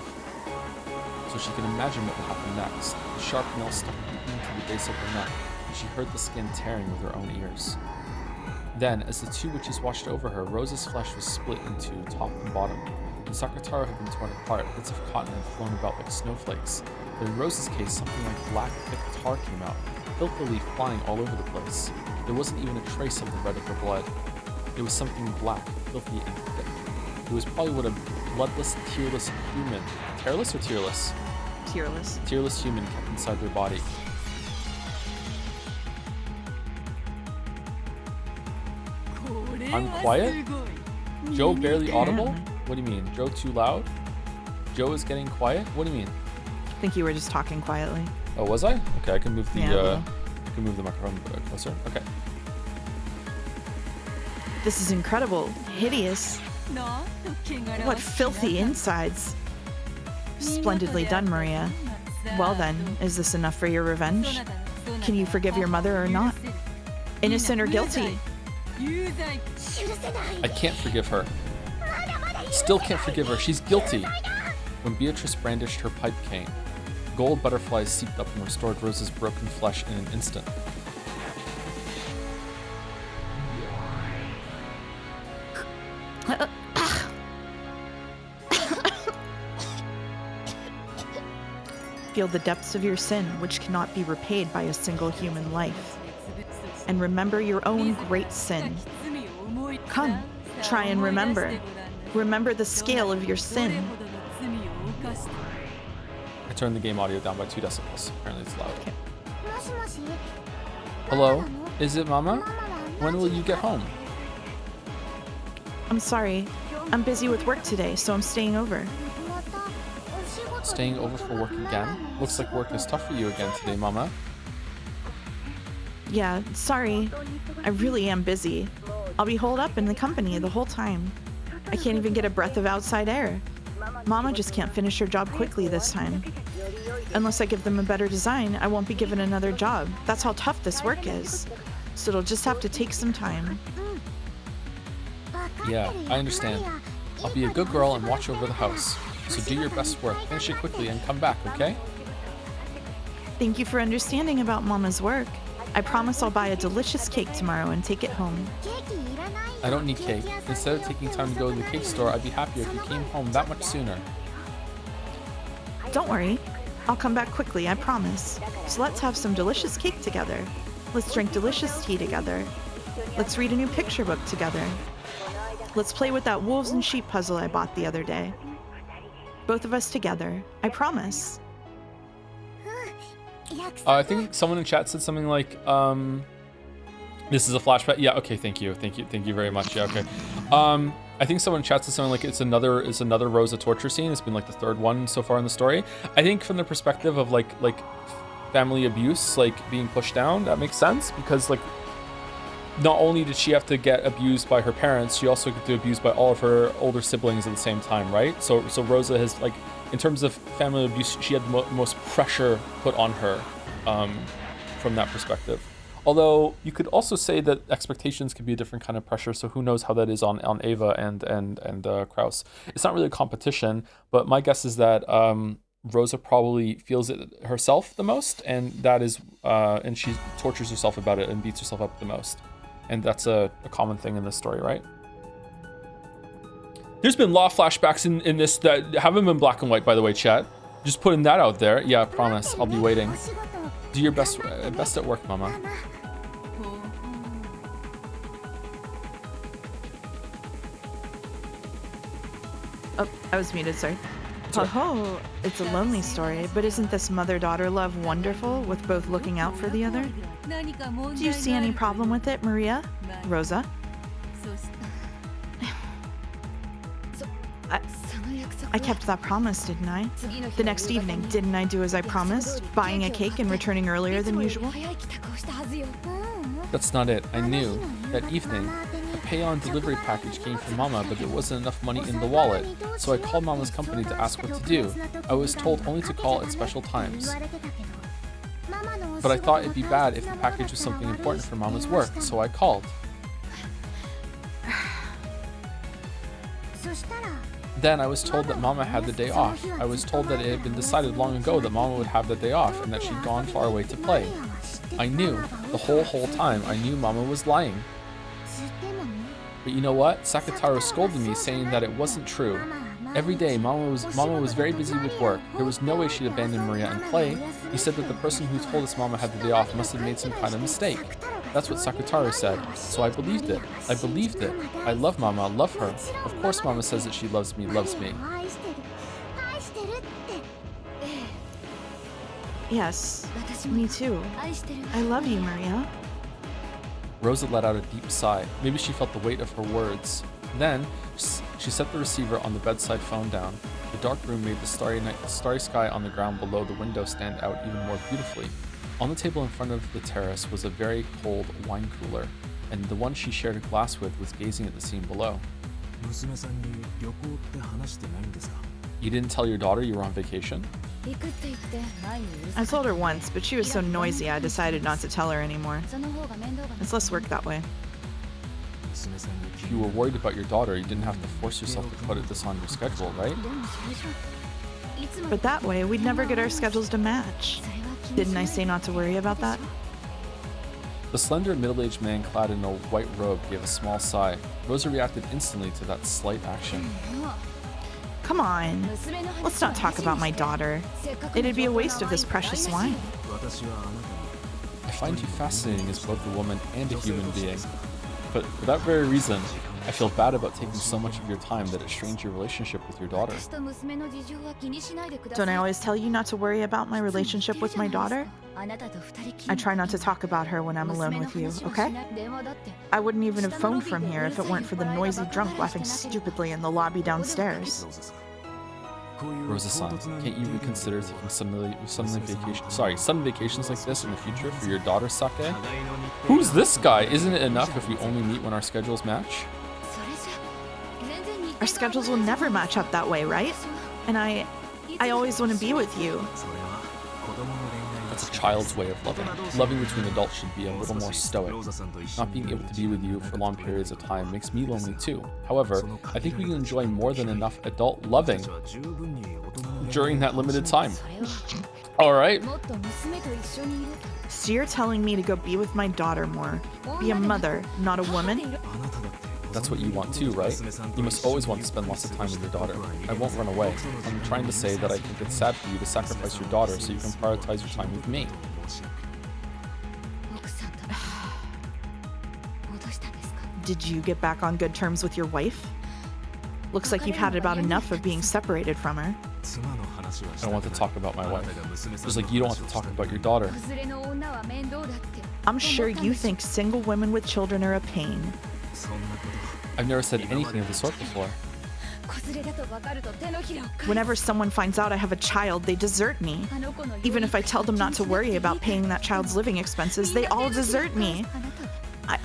So she could imagine what would happen next. The sharp nail stuck deep into the base of her neck, and she heard the skin tearing with her own ears. Then, as the two witches watched over her, Rosa's flesh was split into top and bottom. When Sakataro had been torn apart, bits of cotton had flown about like snowflakes. But in Rosa's case, something like black, thick tar came out, filthily flying all over the place. There wasn't even a trace of the red of her blood. It was something black, filthy, and thick. It was probably what a bloodless, tearless human, tearless or tearless? Tearless. Tearless human kept inside their body. I'm quiet? Joe barely audible? What do you mean? Joe too loud? Joe is getting quiet? What do you mean? I think you were just talking quietly. Oh, was I? Okay, I can move the Yeah, I can move the microphone closer. Okay. This is incredible. Hideous. What filthy insides. Splendidly done, Maria. Well then, is this enough for your revenge? Can you forgive your mother or not? Innocent or guilty? I can't forgive her. Still can't forgive her. She's guilty. When Beatrice brandished her pipe cane, gold butterflies seeped up and restored Rosa's broken flesh in an instant. Feel the depths of your sin, which cannot be repaid by a single human life. And remember your own great sin. Come, try and remember. Remember the scale of your sin. I turned the game audio down by 2 decibels. Apparently it's loud. Okay. Hello? Is it Mama? When will you get home? I'm sorry. I'm busy with work today, so I'm staying over. Staying over for work again? Looks like work is tough for you again today, Mama. Yeah, sorry. I really am busy. I'll be holed up in the company the whole time. I can't even get a breath of outside air. Mama just can't finish her job quickly this time. Unless I give them a better design, I won't be given another job. That's how tough this work is. So it'll just have to take some time. Yeah, I understand. I'll be a good girl and watch over the house. So do your best work, finish it quickly, and come back, okay? Thank you for understanding about Mama's work. I promise I'll buy a delicious cake tomorrow and take it home. I don't need cake. Instead of taking time to go to the cake store, I'd be happier if you came home that much sooner. Don't worry. I'll come back quickly, I promise. So let's have some delicious cake together. Let's drink delicious tea together. Let's read a new picture book together. Let's play with that wolves and sheep puzzle I bought the other day. Both of us together, I promise. I think someone in chat said something like, this is a flashback. Yeah, okay, thank you very much. Yeah, okay. I think someone in chat said something like it's another Rosa torture scene. It's been like the third one so far in the story. I think from the perspective of like family abuse, like being pushed down, that makes sense because like not only did she have to get abused by her parents, she also got abused by all of her older siblings at the same time, right? So Rosa has like, in terms of family abuse, she had the most pressure put on her from that perspective. Although you could also say that expectations can be a different kind of pressure. So who knows how that is on Ava and Kraus. It's not really a competition, but my guess is that Rosa probably feels it herself the most, and that is and she tortures herself about it and beats herself up the most. And that's a common thing in this story, right? There's been a lot of flashbacks in this that haven't been black and white, by the way, chat. Just putting that out there. Yeah, I promise. I'll be waiting. Do your best at work, Mama. Oh, I was muted, sorry. Oh, it's a lonely story, but isn't this mother-daughter love wonderful with both looking out for the other? Do you see any problem with it, Maria? Rosa? I kept that promise, didn't I? The next evening, didn't I do as I promised? Buying a cake and returning earlier than usual? That's not it. I knew. That evening, a pay-on delivery package came from Mama, but there wasn't enough money in the wallet, so I called Mama's company to ask what to do. I was told only to call at special times. But I thought it'd be bad if the package was something important for Mama's work, so I called. Then I was told that Mama had the day off. I was told that it had been decided long ago that Mama would have the day off and that she'd gone far away to play. I knew, the whole time, I knew Mama was lying. But you know what? Sakataro scolded me, saying that it wasn't true. Every day, Mama was very busy with work. There was no way she'd abandon Maria and play. He said that the person who told us Mama had the day off must have made some kind of mistake. That's what Sakataro said, so I believed it. I believed it. I love Mama, love her. Of course Mama says that she loves me, loves me. Yes, me too. I love you, Maria. Rosa let out a deep sigh. Maybe she felt the weight of her words. Then, she set the receiver on the bedside phone down. The dark room made the starry sky on the ground below the window stand out even more beautifully. On the table in front of the terrace was a very cold wine cooler, and the one she shared a glass with was gazing at the scene below. You didn't tell your daughter you were on vacation? I told her once, but she was so noisy I decided not to tell her anymore. It's less work that way. If you were worried about your daughter, you didn't have to force yourself to put this on your schedule, right? But that way, we'd never get our schedules to match. Didn't I say not to worry about that? The slender, middle-aged man clad in a white robe gave a small sigh. Rosa reacted instantly to that slight action. Come on, let's not talk about my daughter. It'd be a waste of this precious wine. I find you fascinating as both a woman and a human being. But for that very reason, I feel bad about taking so much of your time that it strains your relationship with your daughter. Don't I always tell you not to worry about my relationship with my daughter? I try not to talk about her when I'm alone with you, okay? I wouldn't even have phoned from here if it weren't for the noisy drunk laughing stupidly in the lobby downstairs. Rosa-san, can't you reconsider taking sudden vacations like this in the future for your daughter, Sake? Who's this guy? Isn't it enough if we only meet when our schedules match? Our schedules will never match up that way, right? And I always want to be with you. That's a child's way of loving. Loving between adults should be a little more stoic. Not being able to be with you for long periods of time makes me lonely too. However, I think we can enjoy more than enough adult loving during that limited time. Alright. So you're telling me to go be with my daughter more. Be a mother, not a woman? That's what you want too, right? You must always want to spend lots of time with your daughter. I won't run away. I'm trying to say that I think it's sad for you to sacrifice your daughter so you can prioritize your time with me. Did you get back on good terms with your wife? Looks like you've had about enough of being separated from her. I don't want to talk about my wife. Just like you don't want to talk about your daughter. I'm sure you think single women with children are a pain. I've never said anything of the sort before. Whenever someone finds out I have a child, they desert me. Even if I tell them not to worry about paying that child's living expenses, they all desert me.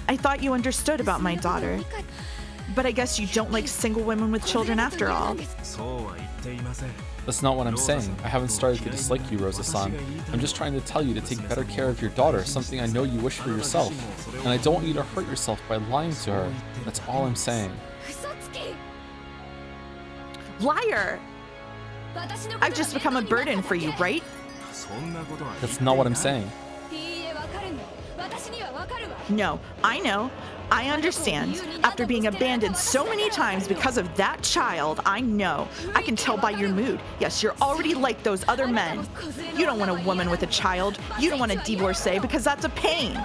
I thought you understood about my daughter. But I guess you don't like single women with children after all. That's not what I'm saying. I haven't started to dislike you, Rosa-san. I'm just trying to tell you to take better care of your daughter, something I know you wish for yourself. And I don't want you to hurt yourself by lying to her. That's all I'm saying. Liar! I've just become a burden for you, right? That's not what I'm saying. No, I know. I understand. After being abandoned so many times because of that child, I know. I can tell by your mood. Yes, you're already like those other men. You don't want a woman with a child. You don't want a divorcee because that's a pain.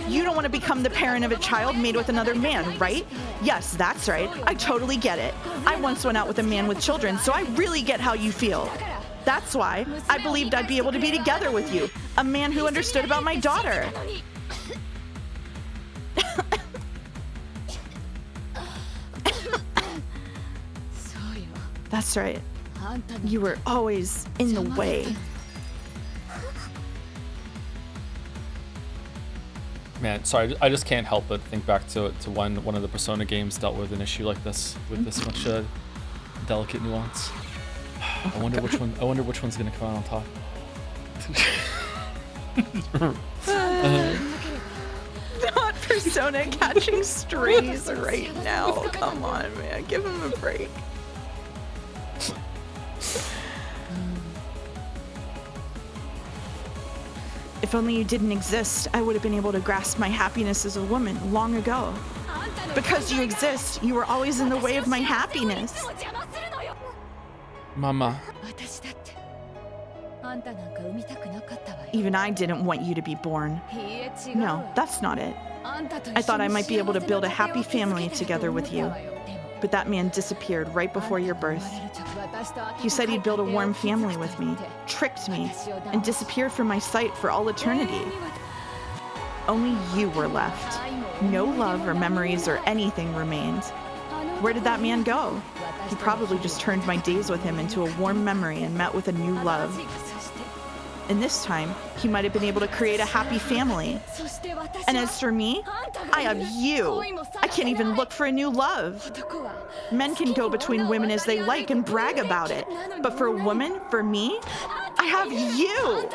You don't want to become the parent of a child made with another man, right? Yes, that's right. I totally get it. I once went out with a man with children, so I really get how you feel. That's why I believed I'd be able to be together with you, a man who understood about my daughter. That's right. You were always in the way. Man, sorry, I just can't help but think back to when one of the Persona games dealt with an issue like this, with this much delicate nuance. I wonder which one. I wonder which one's gonna come out on top. Not Persona catching strays right now. Come on, man. Give him a break. If only you didn't exist, I would have been able to grasp my happiness as a woman long ago. Because you exist, you were always in the way of my happiness. Mama. Even I didn't want you to be born. No, that's not it. I thought I might be able to build a happy family together with you. But that man disappeared right before your birth. He said he'd build a warm family with me, tricked me, and disappeared from my sight for all eternity. Only you were left. No love or memories or anything remained. Where did that man go? He probably just turned my days with him into a warm memory and met with a new love. And this time, he might have been able to create a happy family. And as for me, I have you. I can't even look for a new love. Men can go between women as they like and brag about it. But for a woman, for me, I have you.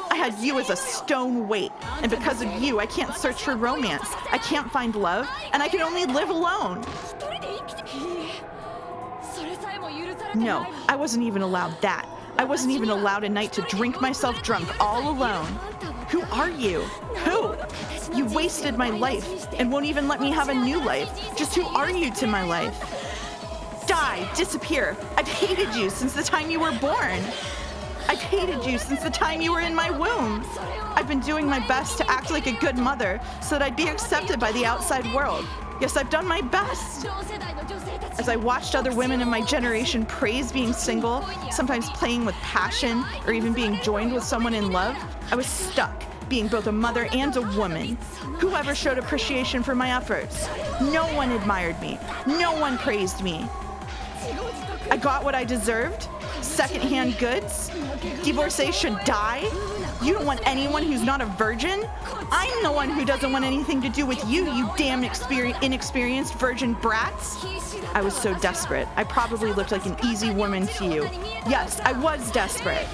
I had you as a stone weight. And because of you, I can't search for romance. I can't find love, and I can only live alone. No, I wasn't even allowed that. I wasn't even allowed a night to drink myself drunk all alone. Who are you? Who? You wasted my life and won't even let me have a new life. Just who are you to my life? Die, disappear. I've hated you since the time you were born. I've hated you since the time you were in my womb. I've been doing my best to act like a good mother so that I'd be accepted by the outside world. Yes, I've done my best. As I watched other women in my generation praise being single, sometimes playing with passion, or even being joined with someone in love, I was stuck being both a mother and a woman. Whoever showed appreciation for my efforts? No one admired me. No one praised me. I got what I deserved? Secondhand goods? Divorcee should die? You don't want anyone who's not a virgin? I'm the one who doesn't want anything to do with you, you damn inexperienced virgin brats. I was so desperate. I probably looked like an easy woman to you. Yes, I was desperate.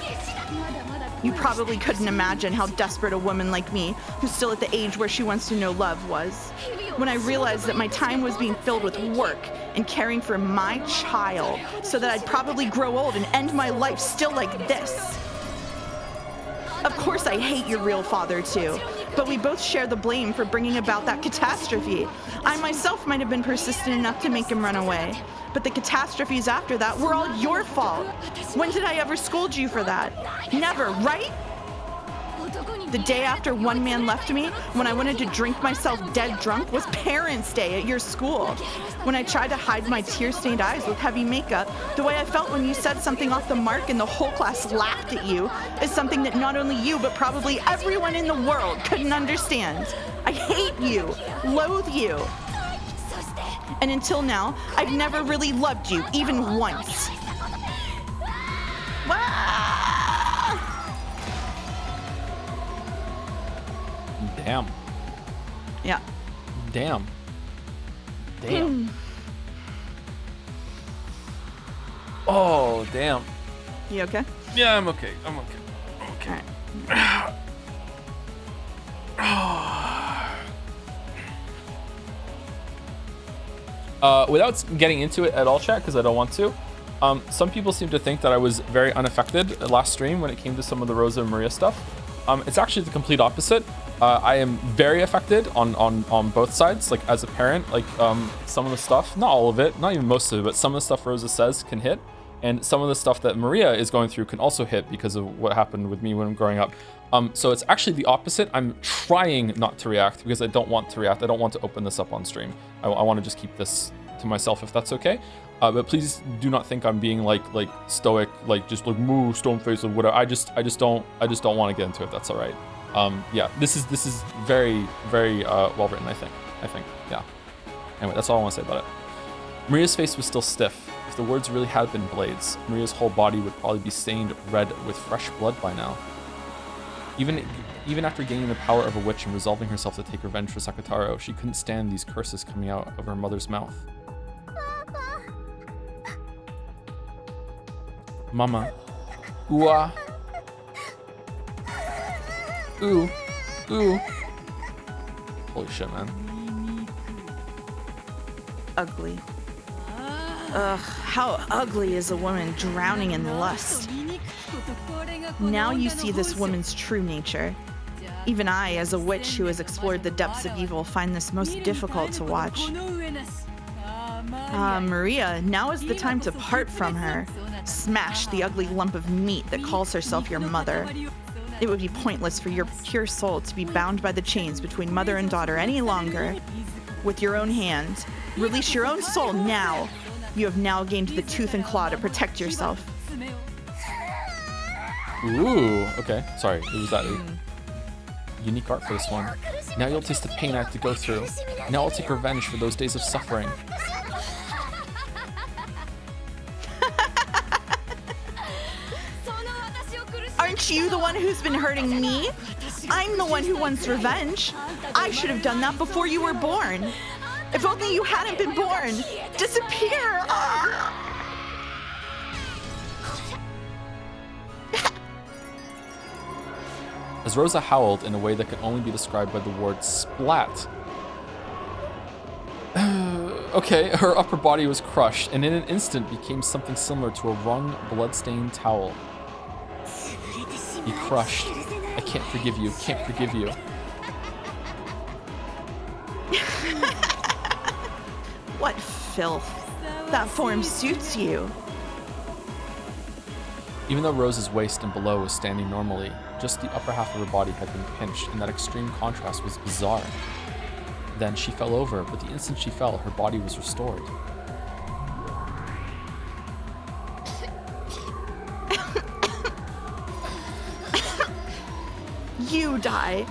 You probably couldn't imagine how desperate a woman like me, who's still at the age where she wants to know love, was. When I realized that my time was being filled with work and caring for my child, so that I'd probably grow old and end my life still like this. Of course I hate your real father too, but we both share the blame for bringing about that catastrophe. I myself might have been persistent enough to make him run away, but the catastrophes after that were all your fault. When did I ever scold you for that? Never, right? The day after one man left me, when I wanted to drink myself dead drunk, was Parents' Day at your school. When I tried to hide my tear-stained eyes with heavy makeup, the way I felt when you said something off the mark and the whole class laughed at you is something that not only you, but probably everyone in the world couldn't understand. I hate you, loathe you. And until now, I've never really loved you, even once. Damn. Yeah. Damn. Damn. Oh, damn. You okay? Yeah, I'm okay. I'm okay. I'm okay. Without getting into it at all, chat, because I don't want to, some people seem to think that I was very unaffected last stream when it came to some of the Rosa and Maria stuff. It's actually the complete opposite. I am very affected on both sides. Like, as a parent, like, some of the stuff, not all of it, not even most of it, but some of the stuff Rosa says can hit. And some of the stuff that Maria is going through can also hit because of what happened with me when I'm growing up. So it's actually the opposite. I'm trying not to react because I don't want to react. I don't want to open this up on stream. I want to just keep this to myself if that's okay. But please do not think I'm being like stoic, like just like moo stone face or whatever. I just don't want to get into it. That's all right. Yeah, this is very well written. I think yeah. Anyway, that's all I want to say about it. Maria's face was still stiff. If the words really had been blades, Maria's whole body would probably be stained red with fresh blood by now. Even after gaining the power of a witch and resolving herself to take revenge for Sakataro, she couldn't stand these curses coming out of her mother's mouth. Mama. Ooh-ah. Ooh. Ooh. Holy shit, man. Ugly. Ugh, how ugly is a woman drowning in lust? Now you see this woman's true nature. Even I, as a witch who has explored the depths of evil, find this most difficult to watch. Maria, now is the time to part from her. Smash the ugly lump of meat that calls herself your mother. It would be pointless for your pure soul to be bound by the chains between mother and daughter any longer. With your own hand, release your own soul now. You have now gained the tooth and claw to protect yourself. Ooh, okay. Sorry, it was that unique art for this one. Now you'll taste the pain I have to go through. Now I'll take revenge for those days of suffering. Aren't you the one who's been hurting me? I'm the one who wants revenge. I should have done that before you were born. If only you hadn't been born. Disappear! As Rosa howled in a way that could only be described by the word splat. Okay, her upper body was crushed and in an instant became something similar to a wrung, blood-stained towel. Be crushed. I can't forgive you, can't forgive you. What filth. That form suits you. Even though Rose's waist and below was standing normally, just the upper half of her body had been pinched, and that extreme contrast was bizarre. Then she fell over, but the instant she fell, her body was restored. You die.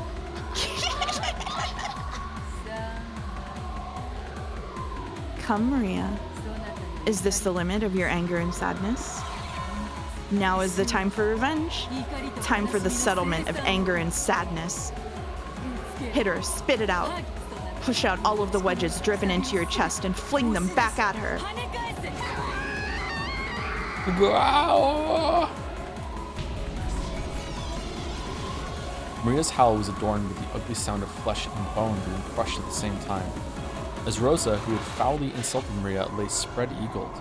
Come, Maria. Is this the limit of your anger and sadness? Now is the time for revenge. Time for the settlement of anger and sadness. Hit her, spit it out. Push out all of the wedges driven into your chest and fling them back at her. Maria's howl was adorned with the ugly sound of flesh and bone being crushed at the same time. As Rosa, who had foully insulted Maria, lay spread-eagled,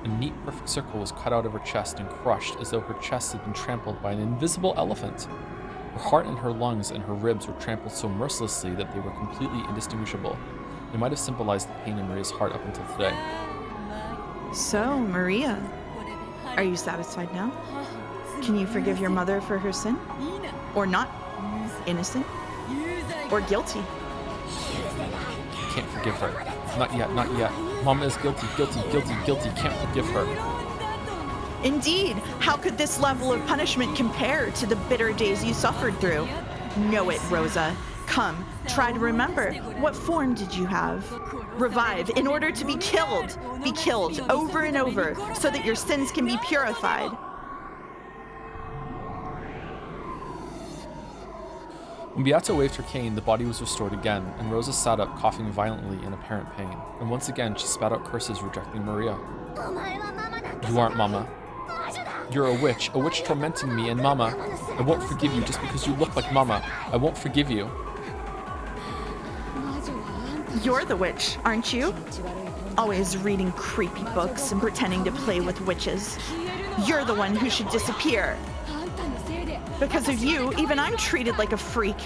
a neat, perfect circle was cut out of her chest and crushed as though her chest had been trampled by an invisible elephant. Her heart and her lungs and her ribs were trampled so mercilessly that they were completely indistinguishable. They might have symbolized the pain in Maria's heart up until today. So, Maria, are you satisfied now? Can you forgive your mother for her sin? Or not? Innocent? Or guilty? Can't forgive her. Not yet, not yet. Mama is guilty, guilty, guilty, guilty. Can't forgive her. Indeed. How could this level of punishment compare to the bitter days you suffered through? Know it, Rosa. Come, try to remember. What form did you have? Revive in order to be killed. Be killed over and over so that your sins can be purified. When Beato waved her cane, the body was restored again, and Rosa sat up, coughing violently in apparent pain. And once again, she spat out curses rejecting Maria. You aren't Mama. You're a witch tormenting me, and Mama, I won't forgive you just because you look like Mama. I won't forgive you. You're the witch, aren't you? Always reading creepy books and pretending to play with witches. You're the one who should disappear. Because of you, even I'm treated like a freak.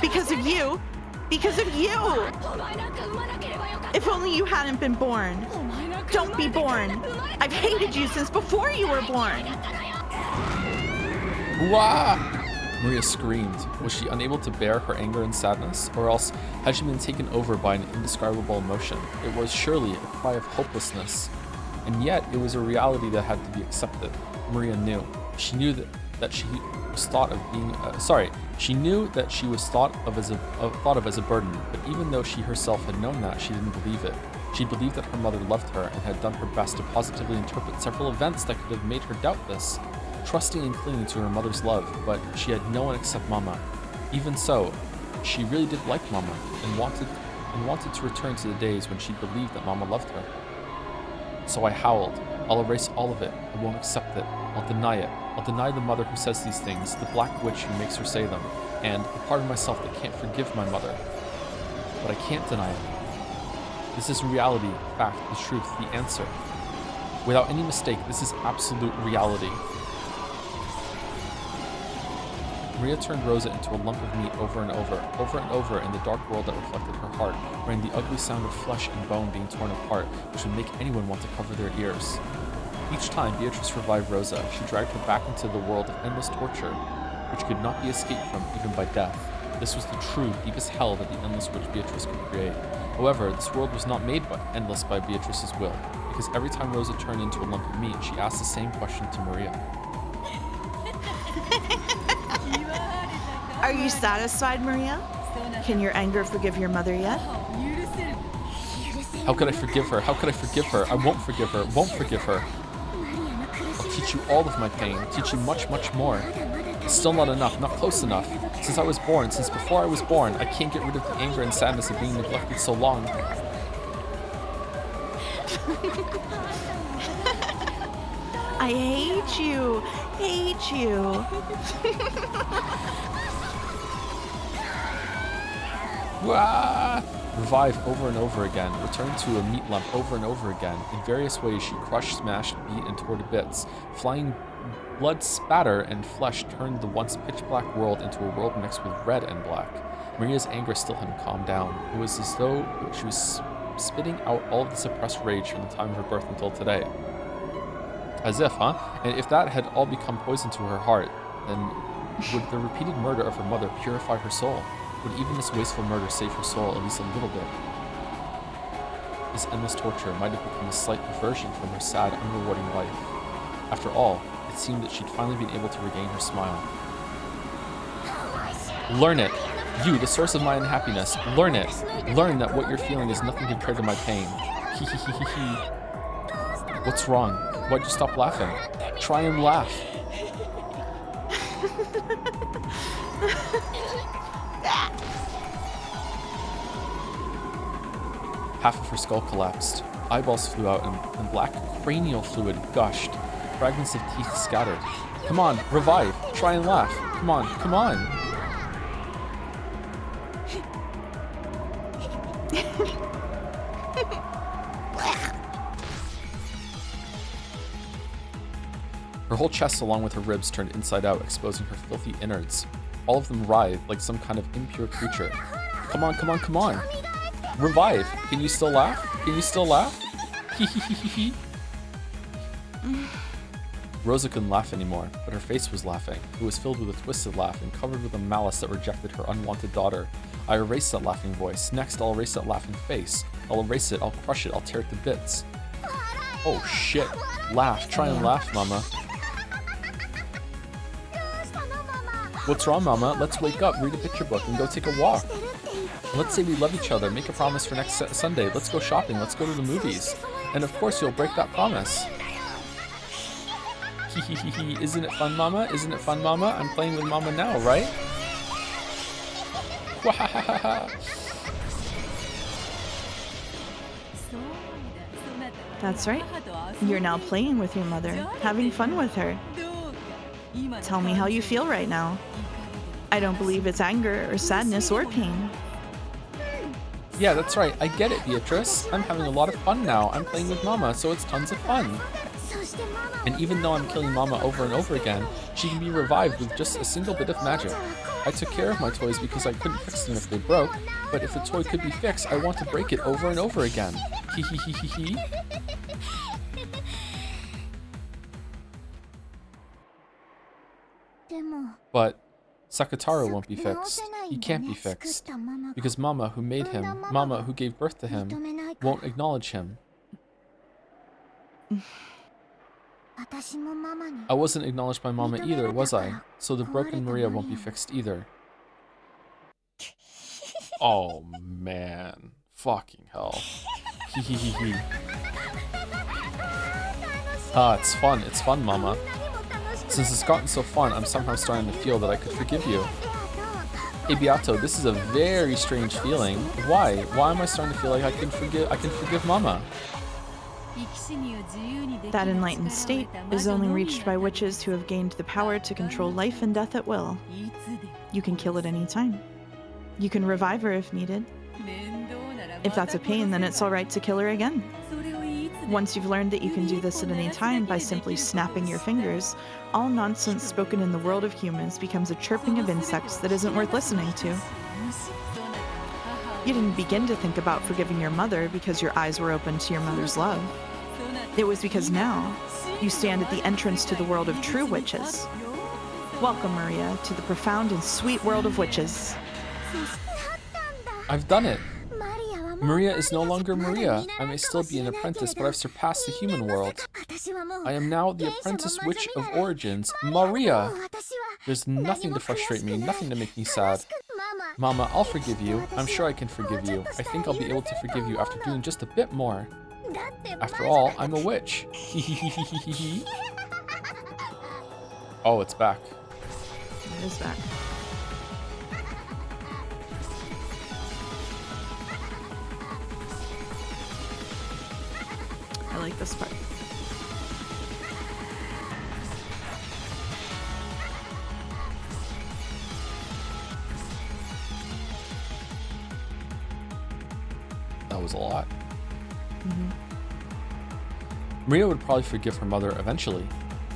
Because of you. Because of you! If only you hadn't been born. Don't be born. I've hated you since before you were born. Wah! Maria screamed. Was she unable to bear her anger and sadness? Or else had she been taken over by an indescribable emotion? It was surely a cry of hopelessness. And yet, it was a reality that had to be accepted. Maria knew. She knew that she was thought of being she knew that she was thought of as a burden, but even though she herself had known that, she didn't believe it. She believed that her mother loved her and had done her best to positively interpret several events that could have made her doubt this, trusting and clinging to her mother's love, but she had no one except Mama. Even so, she really did like Mama and wanted to return to the days when she believed that Mama loved her. So I howled. I'll erase all of it. I won't accept it. I'll deny it. I'll deny the mother who says these things, the black witch who makes her say them, and the part of myself that can't forgive my mother. But I can't deny it. This is reality, fact, the truth, the answer. Without any mistake, this is absolute reality. Maria turned Rosa into a lump of meat over and over in the dark world that reflected her heart, rang the ugly sound of flesh and bone being torn apart, which would make anyone want to cover their ears. Each time Beatrice revived Rosa, she dragged her back into the world of endless torture, which could not be escaped from even by death. This was the true, deepest hell that the endless witch Beatrice could create. However, this world was not made endless by Beatrice's will, because every time Rosa turned into a lump of meat, she asked the same question to Maria. Are you satisfied, Maria? Can your anger forgive your mother yet? How could I forgive her? How could I forgive her? I won't forgive her. Won't forgive her. I'll teach you all of my pain. Teach you much, much more. It's still not enough. Not close enough. Since I was born, since before I was born, I can't get rid of the anger and sadness of being neglected so long. I hate you. Hate you. Wah! Revive over and over again, return to a meat lump over and over again. In various ways she crushed, smashed, beat, and tore to bits. Flying blood spatter and flesh turned the once pitch-black world into a world mixed with red and black. Maria's anger still hadn't calmed down. It was as though she was spitting out all of the suppressed rage from the time of her birth until today. As if, huh? And if that had all become poison to her heart, then would the repeated murder of her mother purify her soul? Would even this wasteful murder save her soul at least a little bit? This endless torture might have become a slight diversion from her sad, unrewarding life. After all, it seemed that she'd finally been able to regain her smile. Learn it! You, the source of my unhappiness, learn it! Learn that what you're feeling is nothing compared to my pain. Hee hee hee hee hee. What's wrong? Why'd you stop laughing? Try and laugh. Half of her skull collapsed. Eyeballs flew out and black cranial fluid gushed. Fragments of teeth scattered. Come on, revive. Try and laugh. Come on, come on. Her whole chest along with her ribs turned inside out, exposing her filthy innards. All of them writhed like some kind of impure creature. Come on, come on, come on. Revive. Can you still laugh? Can you still laugh? Hee hee hee hee hee. Rosa couldn't laugh anymore, but her face was laughing. It was filled with a twisted laugh and covered with a malice that rejected her unwanted daughter. I erased that laughing voice. Next, I'll erase that laughing face. I'll erase it, I'll crush it, I'll tear it to bits. Oh shit. Laugh. Try and laugh, Mama. What's wrong, Mama? Let's wake up, read a picture book, and go take a walk. Let's say we love each other, make a promise for next Sunday. Let's go shopping, let's go to the movies. And of course you'll break that promise. Hee hee hee hee. Isn't it fun, Mama? Isn't it fun, Mama? I'm playing with Mama now, right? Wahahaha. That's right. You're now playing with your mother, having fun with her. Tell me how you feel right now. I don't believe it's anger or sadness or pain. Yeah, that's right. I get it, Beatrice. I'm having a lot of fun now. I'm playing with Mama, so it's tons of fun. And even though I'm killing Mama over and over again, she can be revived with just a single bit of magic. I took care of my toys because I couldn't fix them if they broke, but if a toy could be fixed, I want to break it over and over again. Hee hee hee hee hee. But Sakataro won't be fixed. He can't be fixed. Because Mama, who made him, Mama, who gave birth to him, won't acknowledge him. I wasn't acknowledged by Mama either, was I? So the broken Maria won't be fixed either. Oh man. Fucking hell. Hee hee hee hee. Ah, it's fun. It's fun, Mama. Since it's gotten so fun, I'm somehow starting to feel that I could forgive you. Hey Beato, this is a very strange feeling. Why? Why am I starting to feel like I can forgive Mama? That enlightened state is only reached by witches who have gained the power to control life and death at will. You can kill at any time. You can revive her if needed. If that's a pain, then it's alright to kill her again. Once you've learned that you can do this at any time by simply snapping your fingers, all nonsense spoken in the world of humans becomes a chirping of insects that isn't worth listening to. You didn't begin to think about forgiving your mother because your eyes were open to your mother's love. It was because now you stand at the entrance to the world of true witches. Welcome, Maria, to the profound and sweet world of witches. I've done it. Maria is no longer Maria. I may still be an apprentice, but I've surpassed the human world. I am now the apprentice witch of origins, Maria. There's nothing to frustrate me, nothing to make me sad. Mama, I'll forgive you. I'm sure I can forgive you. I think I'll be able to forgive you after doing just a bit more. After all, I'm a witch. Oh, it's back. It is back. I like this part. That was a lot. Maria would probably forgive her mother eventually,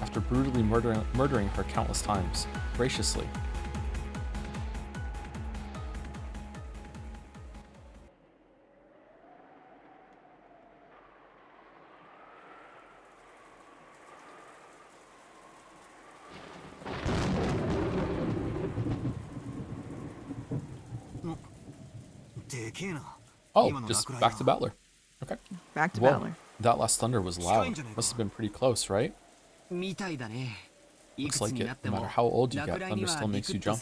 after brutally murdering her countless times, graciously. Oh, just back to Bandle. Okay. Back to Whoa, Bandle. that last thunder was loud. Must have been pretty close, right? Looks like it. No matter how old you get, thunder still makes you jump.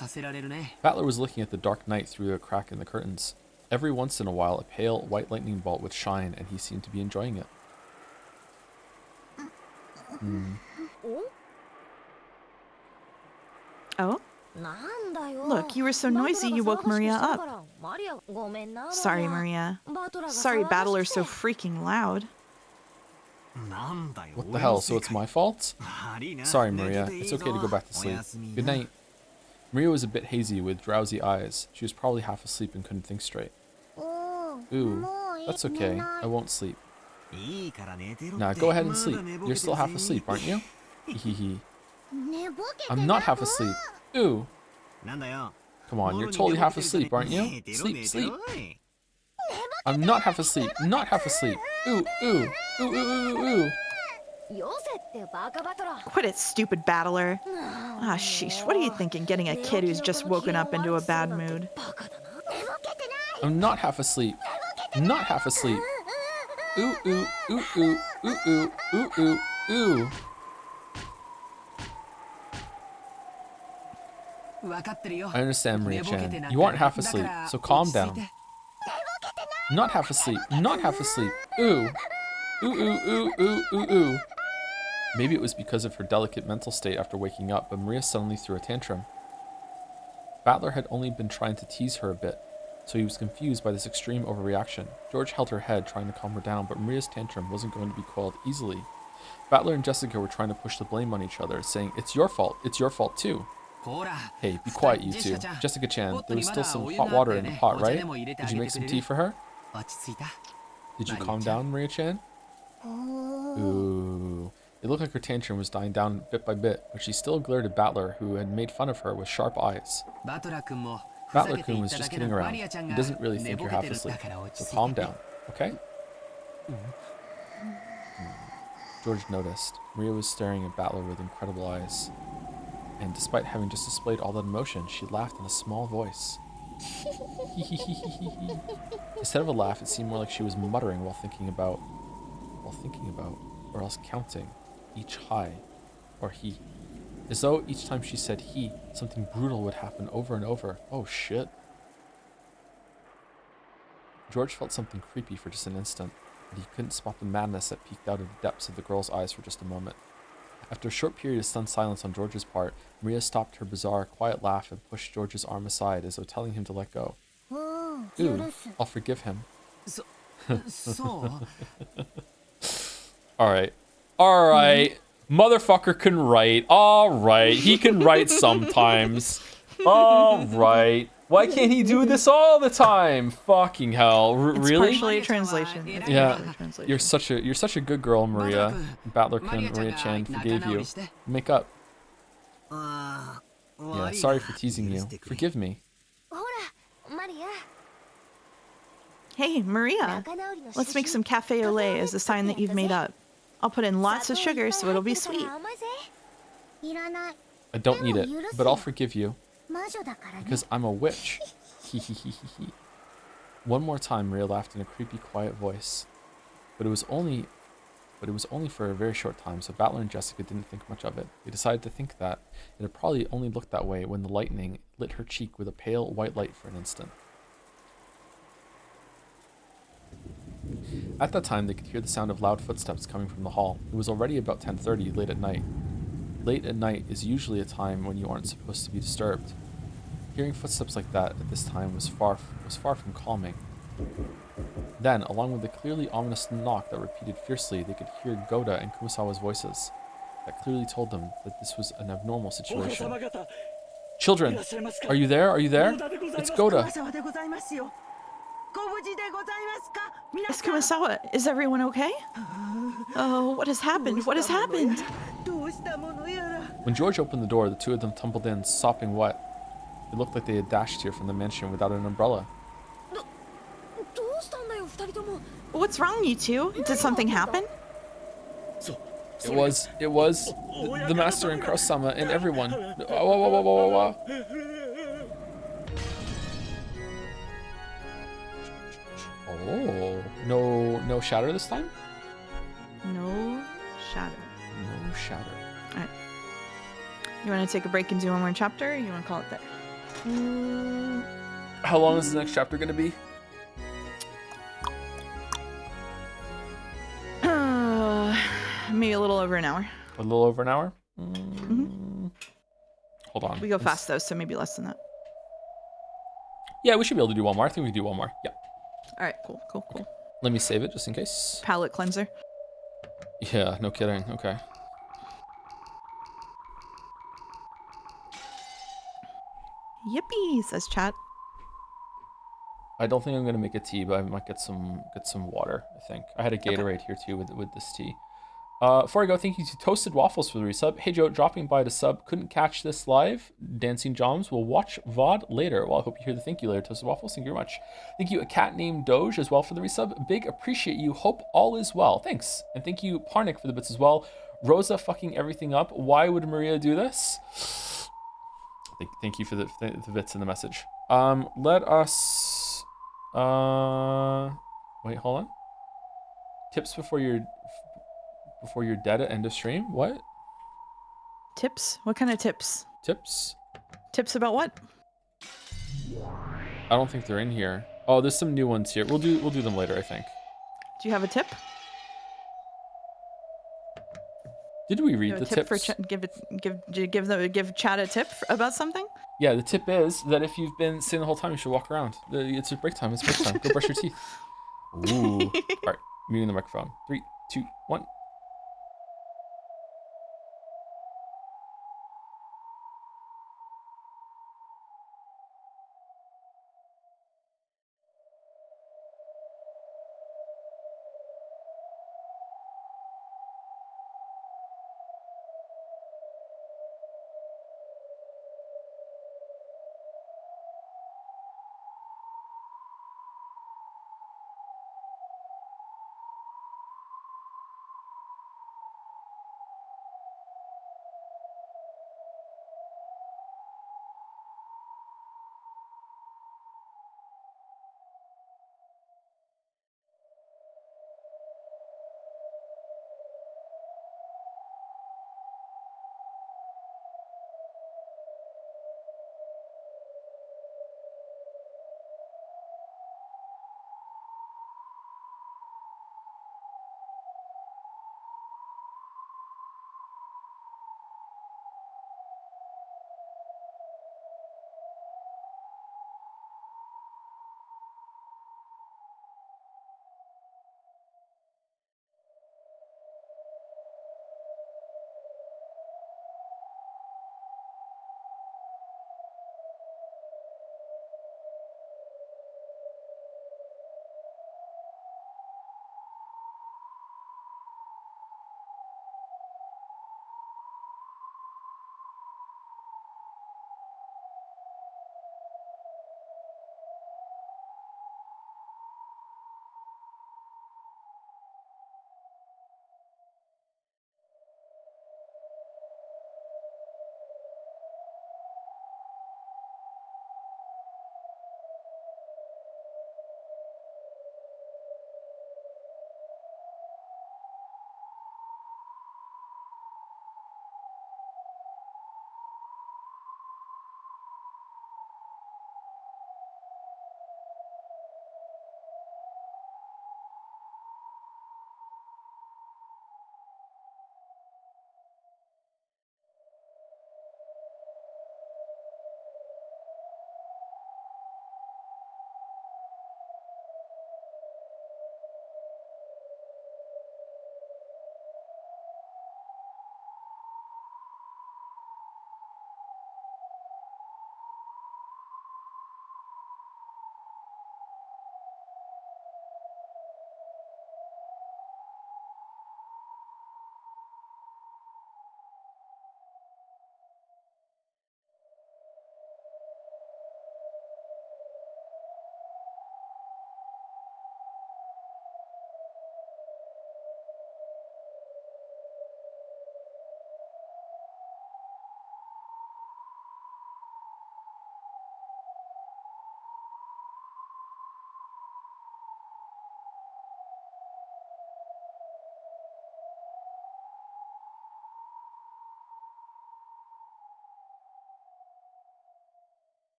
Bandle was looking at the dark night through a crack in the curtains. Every once in a while, a pale, white lightning bolt would shine, and he seemed to be enjoying it. Oh? Look, you were so noisy you woke Maria up. Sorry, Maria. Sorry, Bandle's so freaking loud. What the hell, so it's my fault? Sorry, Maria. It's okay to go back to sleep. Good night. Maria was a bit hazy with drowsy eyes. She was probably half asleep and couldn't think straight. Ooh, that's okay. I won't sleep. Nah, go ahead and sleep. You're still half asleep, aren't you? Hehehe. I'm not half asleep. Ooh. Come on, you're totally half asleep, aren't you? Sleep, sleep. I'm not half asleep. Not half asleep. Ooh, ooh. Ooh, ooh, ooh, ooh. Quit it, stupid Bandle. Ah, sheesh. What are you thinking, getting a kid who's just woken up into a bad mood? I'm not half asleep. Not half asleep. Ooh, ooh, ooh, ooh, ooh, ooh, ooh, ooh, ooh. I understand, Maria-chan. You aren't half asleep, so calm down. Not half asleep. Not half asleep. Ooh. Ooh, ooh, ooh, ooh, ooh, ooh. Maybe it was because of her delicate mental state after waking up, but Maria suddenly threw a tantrum. Bandle had only been trying to tease her a bit. so he was confused by this extreme overreaction. George held her head, trying to calm her down, but Maria's tantrum wasn't going to be quelled easily. Bandle and Jessica were trying to push the blame on each other, saying, it's your fault too. Hey, be quiet, you two. Jessica-chan, there was still some hot water in the pot, right? Did you make some tea for her? Did you calm down, Maria-chan? Ooh. It looked like her tantrum was dying down bit by bit, but she still glared at Bandle, who had made fun of her with sharp eyes. Bandle-kun was just kidding around. He doesn't really think you're half asleep, so calm down, okay? George noticed. Maria was staring at Bandle with incredible eyes. And despite having just displayed all that emotion, she laughed in a small voice. Instead of a laugh, it seemed more like she was muttering while thinking about, or else counting each hi or he. As though each time she said he, something brutal would happen over and over. Oh shit. George felt something creepy for just an instant, but he couldn't spot the madness that peeked out of the depths of the girl's eyes for just a moment. After a short period of stunned silence on George's part, Maria stopped her bizarre, quiet laugh and pushed George's arm aside as though telling him to let go. Ooh, I'll forgive him. Alright. Alright. Motherfucker can write. Alright. He can write sometimes. Alright. Why can't he do this all the time? Fucking hell. Really? Partially a translation. Yeah. You're such a good girl, Maria. Bandle-kun, Maria-chan forgave you. Make up. Yeah, sorry for teasing you. Forgive me. Hey, Maria. Let's make some cafe au lait as a sign that you've made up. I'll put in lots of sugar so it'll be sweet. I don't need it, but I'll forgive you. Because I'm a witch. One more time, Maria laughed in a creepy, quiet voice. But it was only for a very short time, so Bandle and Jessica didn't think much of it. They decided to think that it had probably only looked that way when the lightning lit her cheek with a pale white light for an instant. At that time, they could hear the sound of loud footsteps coming from the hall. It was already about 10:30, late at night. Late at night is usually a time when you aren't supposed to be disturbed. Hearing footsteps like that at this time was far from calming. Then, along with a clearly ominous knock that repeated fiercely, they could hear Goda and Kumasawa's voices. That clearly told them that this was an abnormal situation. Children, are you there? Are you there? It's Goda. Miss Kumasawa, is everyone okay? Oh, what has happened? What has happened? When George opened the door, the two of them tumbled in, sopping wet. It looked like they had dashed here from the mansion without an umbrella. What's wrong, you two? Did something happen? It was the master and Kraus-sama and everyone. Whoa. Oh, no shatter this time? No shatter. No shatter. Alright. You want to take a break and do one more chapter, or you want to call it there? How long is the next chapter going to be? Maybe a little over an hour. A little over an hour? Mm-hmm. Hold on. We go fast, though, so maybe less than that. Yeah, we should be able to do one more. I think we can do one more. Yeah. Alright, cool. Okay. Let me save it just in case. Palette cleanser. Yeah, no kidding. Okay. Yippee, says chat. I don't think I'm gonna make a tea, but I might get some water. I think I had a Gatorade here too with this tea. Before I go, thank you to Toasted Waffles for the resub. Hey Joe, dropping by to sub. Couldn't catch this live. Dancing Joms will watch VOD later. Well, I hope you hear the thank you later, Toasted Waffles. Thank you very much. Thank you, a cat named Doge as well for the resub. Big appreciate you. Hope all is well. Thanks. And thank you, Parnik, for the bits as well. Rosa fucking everything up. Why would Maria do this? Thank you for the bits in the message. Let us wait, hold on. Tips before you're dead at end of stream? What? Tips? What kind of tips? Tips? Tips about what? I don't think they're in here. Oh, there's some new ones here. We'll do them later, I think. Do you have a tip? Did we read the tip tips? for give Chad a tip about something? Yeah, the tip is that if you've been sitting the whole time, you should walk around. It's your break time. It's break time. Go brush your teeth. Ooh. All right, muting the microphone. 3, 2, 1.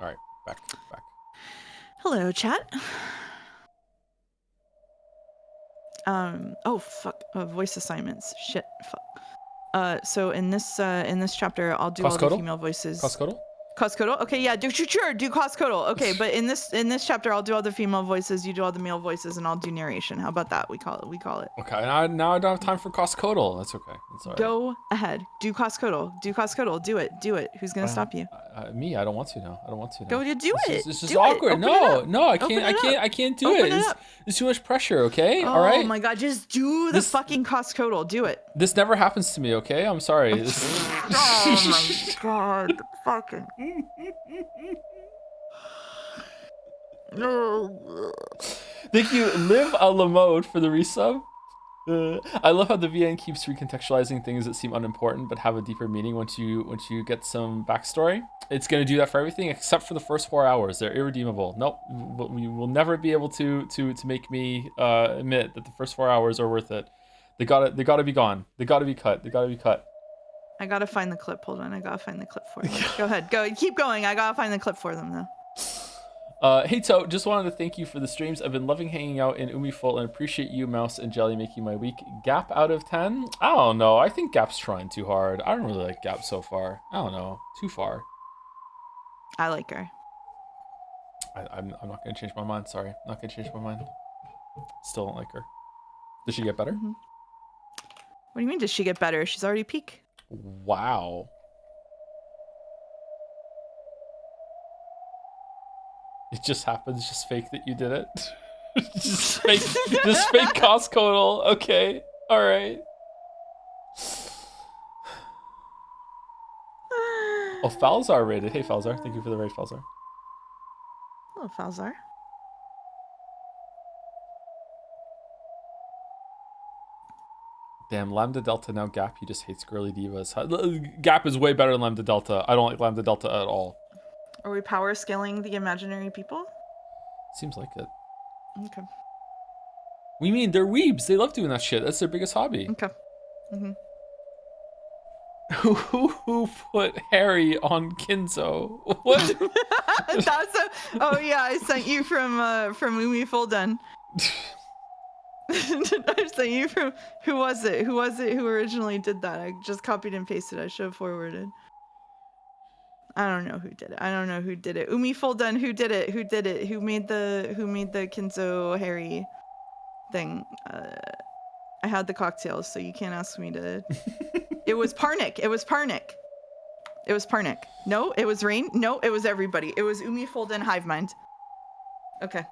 All right, back. Hello, chat. Oh fuck. Voice assignments. Shit. Fuck. So in this chapter, I'll do all the Coscodal? female voices. Coscodal? Coscodal? Okay, yeah, do Coscodal. Okay, but in this chapter, I'll do all the female voices, you do all the male voices, and I'll do narration. How about that? We call it. Okay, now I don't have time for Coscodal. That's okay. That's all right. Go ahead. Do Coscodal. Do it. Who's gonna stop you? Me. I don't want to now. Go to do it. This is Do awkward. it. No, I Open can't. it up. I can't do Open it. it up. It's too much pressure. Okay. Oh All right. my god, just do the fucking Coscodal. Do it. This never happens to me. Okay. I'm sorry. Oh my god. Fucking. No. Thank you, Live a la mode, for the resub. I love how the VN keeps recontextualizing things that seem unimportant but have a deeper meaning once you get some backstory. It's gonna do that for everything except for the first 4 hours. They're irredeemable. Nope, we will never be able to make me admit that the first 4 hours are worth it. They gotta be gone. They gotta be cut. I gotta find the clip. Hold on, I gotta find the clip for them. Go ahead, keep going. I gotta find the clip for them though. Hey To, just wanted to thank you for the streams. I've been loving hanging out in Umiful and appreciate you, Mouse and Jelly, making my week. Gap out of 10? I don't know. I think Gap's trying too hard. I don't really like Gap so far. I don't know. Too far. I like her. I'm not going to change my mind. Sorry. Not going to change my mind. Still don't like her. Does she get better? Mm-hmm. What do you mean, does she get better? She's already peak. Wow. It just happens, just fake that you did it. just fake Coscodal. Okay. All right. Oh, Falzar rated. Hey, Falzar. Thank you for the raid, Falzar. Hello, Falzar. Damn, Lambda Delta, now Gap, he just hates girly divas. Gap is way better than Lambda Delta. I don't like Lambda Delta at all. Are we power scaling the imaginary people? Seems like it. Okay. We mean, they're weebs. They love doing that shit. That's their biggest hobby. Okay. Mm-hmm. Who put Harry on Kinzo? What? Oh yeah, I sent you from Umi Fulden. I sent you from who was it who originally did that? I just copied and pasted. I should have forwarded. I don't know who did it. Umi Fulden, who did it? Who made the Kinzo Harry thing? I had the cocktails, so you can't ask me to. It was Parnick. No, it was Rain. No, it was everybody. It was Umi Fulden Hive Mind. Okay.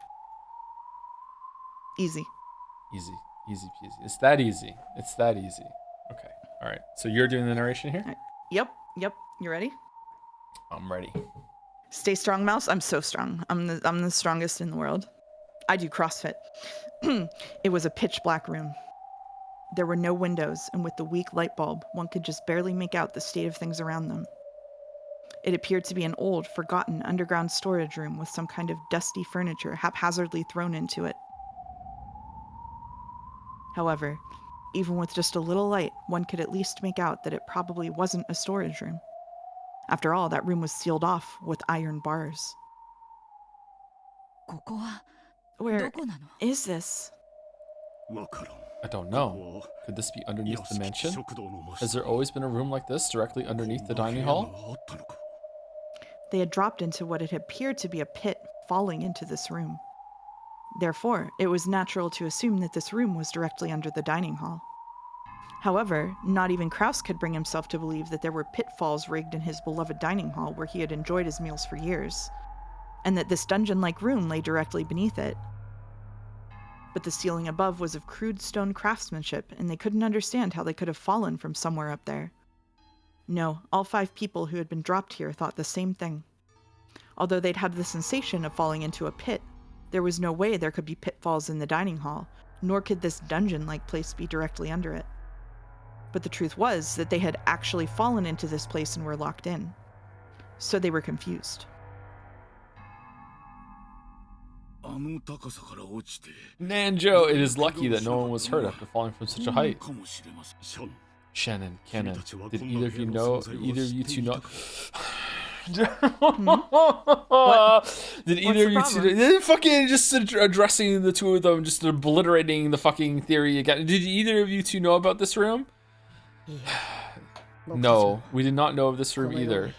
Easy peasy. It's that easy. Okay. All right. So you're doing the narration here? Right. Yep. You ready? I'm ready. Stay strong, Mouse. I'm so strong. I'm the strongest in the world. I do CrossFit. It was a pitch black room. There were no windows, and with the weak light bulb, one could just barely make out the state of things around them. It appeared to be an old, forgotten underground storage room with some kind of dusty furniture haphazardly thrown into it. However, even with just a little light, one could at least make out that it probably wasn't a storage room. After all, that room was sealed off with iron bars. Where is this? I don't know. Could this be underneath the mansion? Has there always been a room like this directly underneath the dining hall? They had dropped into what had appeared to be a pit, falling into this room. Therefore, it was natural to assume that this room was directly under the dining hall. However, not even Kraus could bring himself to believe that there were pitfalls rigged in his beloved dining hall where he had enjoyed his meals for years, and that this dungeon-like room lay directly beneath it. But the ceiling above was of crude stone craftsmanship, and they couldn't understand how they could have fallen from somewhere up there. No, all 5 people who had been dropped here thought the same thing. Although they'd had the sensation of falling into a pit, there was no way there could be pitfalls in the dining hall, nor could this dungeon-like place be directly under it. But the truth was that they had actually fallen into this place and were locked in. So they were confused. Nanjo, it is lucky that no one was hurt after falling from such a height. Shannon, Cannon, did either of you two know? Did either of you two... They're fucking just addressing the two of them, just obliterating the fucking theory again. Did either of you two know about this room? No, we did not know of this room either.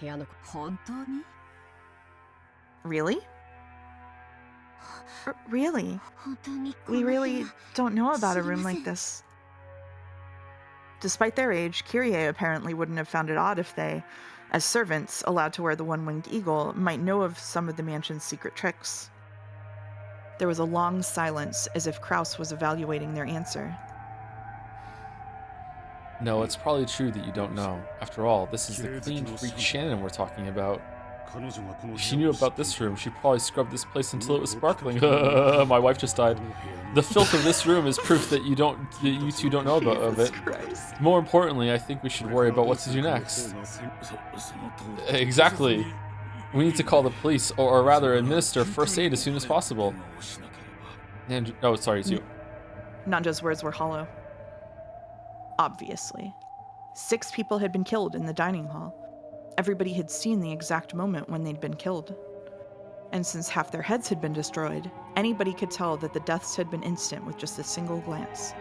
Really? Really? We really don't know about a room like this. Despite their age, Kyrie apparently wouldn't have found it odd if they, as servants allowed to wear the one-winged eagle, might know of some of the mansion's secret tricks. There was a long silence, as if Kraus was evaluating their answer. No, it's probably true that you don't know. After all, this is the clean freak Shannon we're talking about. If she knew about this room, she probably scrubbed this place until it was sparkling. My wife just died. The filth of this room is proof that you two don't know about it. Christ. More importantly, I think we should worry about what to do next. Exactly. We need to call the police, or rather administer first aid as soon as possible. And oh, sorry, it's you. Nanja's words were hollow. Obviously. 6 people had been killed in the dining hall. Everybody had seen the exact moment when they'd been killed. And since half their heads had been destroyed, anybody could tell that the deaths had been instant with just a single glance.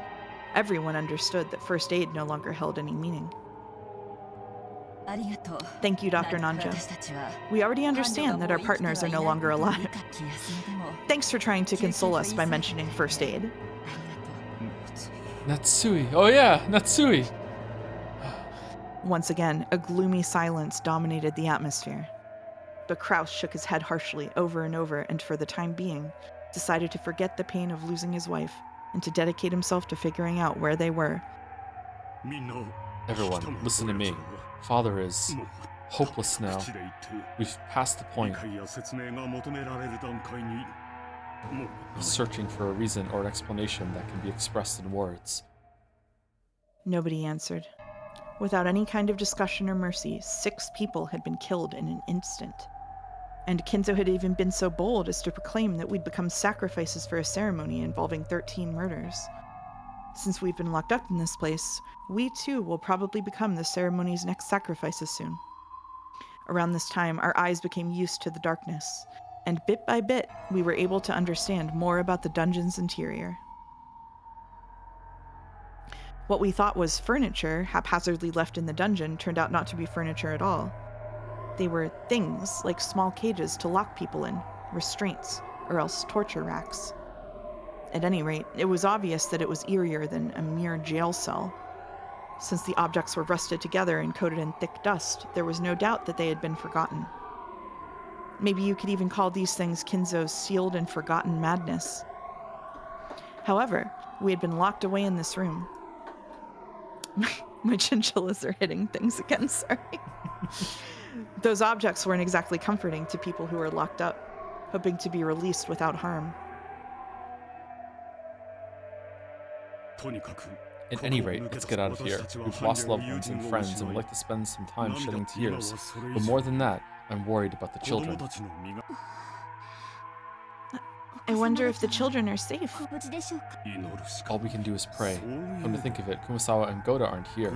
Everyone understood that first aid no longer held any meaning. Thank you, Dr. Nanja. We already understand that our partners are no longer alive. Thanks for trying to console us by mentioning first aid. Natsui. Oh yeah, Natsui. Once again, a gloomy silence dominated the atmosphere. But Kraus shook his head harshly over and over and for the time being, decided to forget the pain of losing his wife and to dedicate himself to figuring out where they were. Everyone, listen to me. Father is hopeless now. We've passed the point. He's searching for a reason or an explanation that can be expressed in words. Nobody answered. Without any kind of discussion or mercy, 6 people had been killed in an instant. And Kinzo had even been so bold as to proclaim that we'd become sacrifices for a ceremony involving 13 murders. Since we've been locked up in this place, we too will probably become the ceremony's next sacrifices soon. Around this time, our eyes became used to the darkness, and bit by bit, we were able to understand more about the dungeon's interior. What we thought was furniture, haphazardly left in the dungeon, turned out not to be furniture at all. They were things like small cages to lock people in, restraints, or else torture racks. At any rate, it was obvious that it was eerier than a mere jail cell. Since the objects were rusted together and coated in thick dust, there was no doubt that they had been forgotten. Maybe you could even call these things Kinzo's sealed and forgotten madness. However, we had been locked away in this room. My chinchillas are hitting things again, sorry. Those objects weren't exactly comforting to people who were locked up, hoping to be released without harm. At any rate, let's get out of here. We've lost loved ones and friends and would like to spend some time shedding tears. But more than that, I'm worried about the children. I wonder if the children are safe. All we can do is pray. Come to think of it, Kumasawa and Goda aren't here.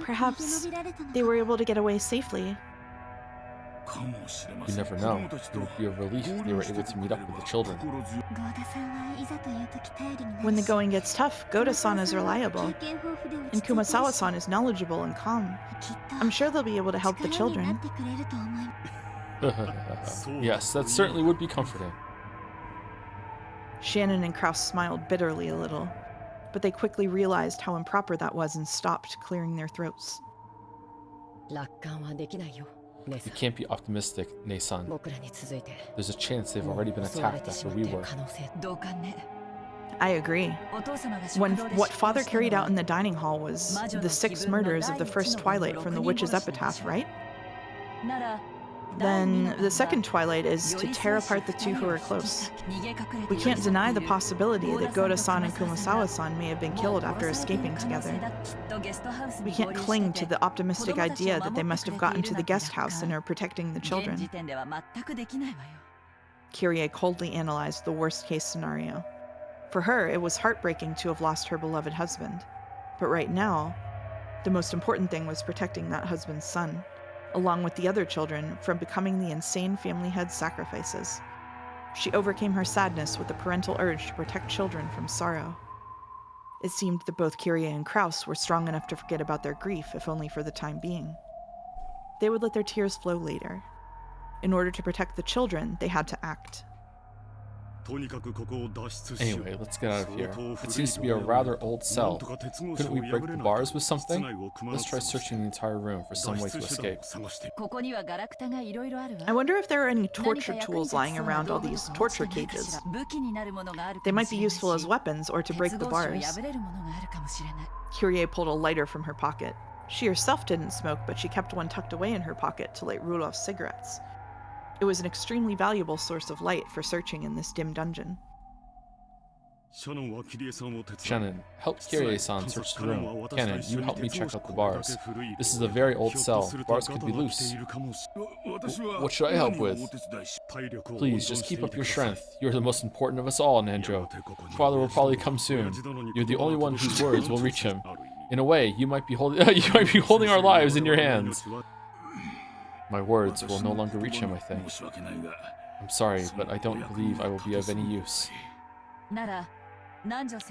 Perhaps they were able to get away safely. You never know. It would be a relief if they were able to meet up with the children. When the going gets tough, Goda-san is reliable, and Kumasawa-san is knowledgeable and calm. I'm sure they'll be able to help the children. Yes, that certainly would be comforting. Shannon and Kraus smiled bitterly a little, but they quickly realized how improper that was and stopped, clearing their throats. You can't be optimistic, Ne-san. There's a chance they've already been attacked after we were. I agree. When what Father carried out in the dining hall was the 6 murders of the first Twilight from the Witch's Epitaph, right? Then the second Twilight is to tear apart the 2 who are close. We can't deny the possibility that Goda-san and Kumasawa-san may have been killed after escaping together. We can't cling to the optimistic idea that they must have gotten to the guest house and are protecting the children. Kyrie coldly analyzed the worst-case scenario. For her, it was heartbreaking to have lost her beloved husband. But right now, The most important thing was protecting that husband's son, along with the other children, from becoming the insane family head sacrifices. She overcame her sadness with the parental urge to protect children from sorrow. It seemed that both Kyrie and Kraus were strong enough to forget about their grief, if only for the time being. They would let their tears flow later. In order to protect the children, they had to act. Anyway, let's get out of here. It seems to be a rather old cell. Couldn't we break the bars with something? Let's try searching the entire room for some way to escape. I wonder if there are any torture tools lying around all these torture cages. They might be useful as weapons or to break the bars. Kyrie pulled a lighter from her pocket. She herself didn't smoke, but she kept one tucked away in her pocket to light Rudolph's cigarettes. It was an extremely valuable source of light for searching in this dim dungeon. Shannon, help Kyrie-san search the room. Cannon, you help me check out the bars. This is a very old cell. The bars could be loose. What should I help with? Please, just keep up your strength. You're the most important of us all, Nanjo. Father will probably come soon. You're the only one whose words will reach him. In a way, you might be holding our lives in your hands. My words will no longer reach him, I think. I'm sorry, but I don't believe I will be of any use.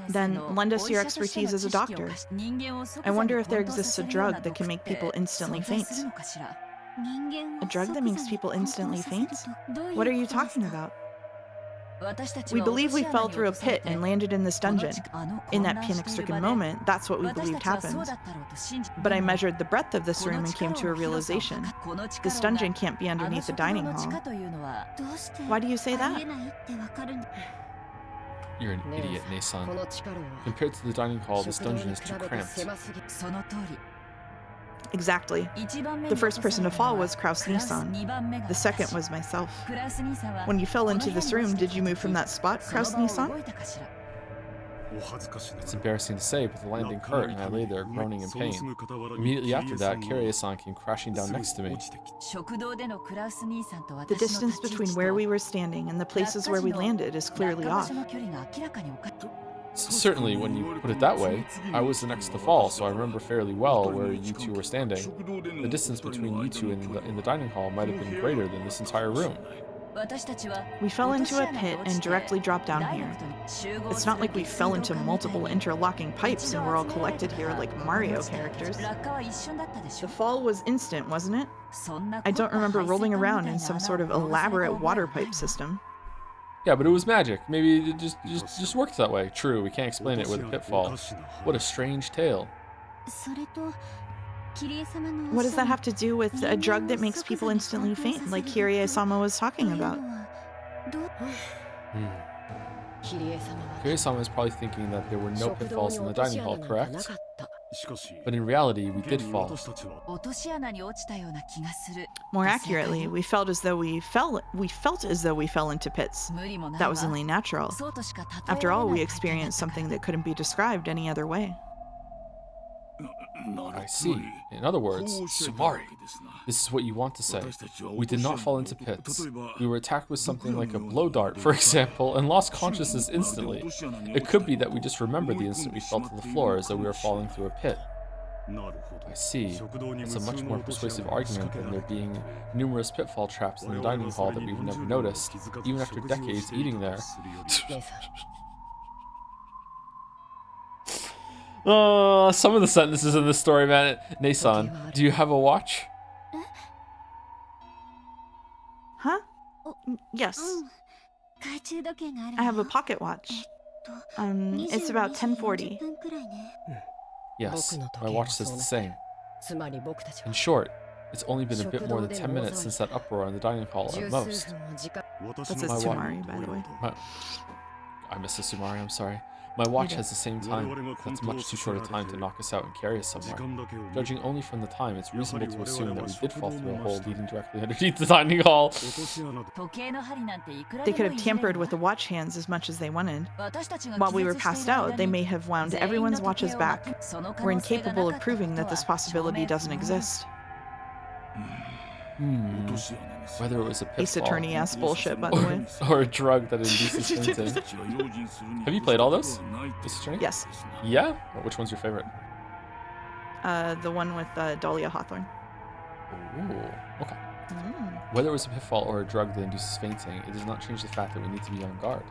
Then lend us your expertise as a doctor. I wonder if there exists a drug that can make people instantly faint. A drug that makes people instantly faint? What are you talking about? We believe we fell through a pit and landed in this dungeon. In that panic-stricken moment, that's what we believed happened. But I measured the breadth of this room and came to a realization. This dungeon can't be underneath the dining hall. Why do you say that? You're an idiot, Nason. Compared to the dining hall, this dungeon is too cramped. Exactly. The first person to fall was Kraus Nissan. The second was myself. When you fell into this room, did you move from that spot, Kraus Nissan? It's embarrassing to say, but the landing hurt and I lay there groaning in pain. Immediately after that, Kyrie-san came crashing down next to me. The distance between where we were standing and the places where we landed is clearly off. Certainly, when you put it that way, I was the next to fall, so I remember fairly well where you two were standing. The distance between you two in the dining hall might have been greater than this entire room. We fell into a pit and directly dropped down here. It's not like we fell into multiple interlocking pipes and we're all collected here like Mario characters. The fall was instant, wasn't it? I don't remember rolling around in some sort of elaborate water pipe system. Yeah, but it was magic. Maybe it just works that way. True, we can't explain it with a pitfall. What a strange tale. What does that have to do with a drug that makes people instantly faint, like Kyrie-sama was talking about? Kyrie-sama is probably thinking that there were no pitfalls in the dining hall, correct? But in reality, we did fall. More accurately, we felt as though we fell into pits. That was only natural. After all, we experienced something that couldn't be described any other way. I see. In other words, Sumari. This is what you want to say. We did not fall into pits. We were attacked with something like a blow dart, for example, and lost consciousness instantly. It could be that we just remembered the instant we fell to the floor as though we were falling through a pit. I see. It's a much more persuasive argument than there being numerous pitfall traps in the dining hall that we've never noticed, even after decades eating there. Some of the sentences in this story, man. Nason, do you have a watch? Huh? Yes. I have a pocket watch. It's about 10:40. Yes, my watch says the same. In short, it's only been a bit more than 10 minutes since that uproar in the dining hall at most. That's a Sumari, by the way. I missed a Sumari, I'm sorry. My watch has the same time. That's much too short a time to knock us out and carry us somewhere. Judging only from the time, it's reasonable to assume that we did fall through a hole leading directly underneath the dining hall. They could have tampered with the watch hands as much as they wanted. While we were passed out, they may have wound everyone's watches back. We're incapable of proving that this possibility doesn't exist. Whether it was a pitfall, Ace Attorney-ass bullshit, by the way. Or a drug that induces fainting. Have you played all those? Ace Attorney? Yes. Yeah? Well, which one's your favorite? The one with Dahlia Hawthorne. Ooh, okay. Whether it was a pitfall or a drug that induces fainting, it does not change the fact that we need to be on guard.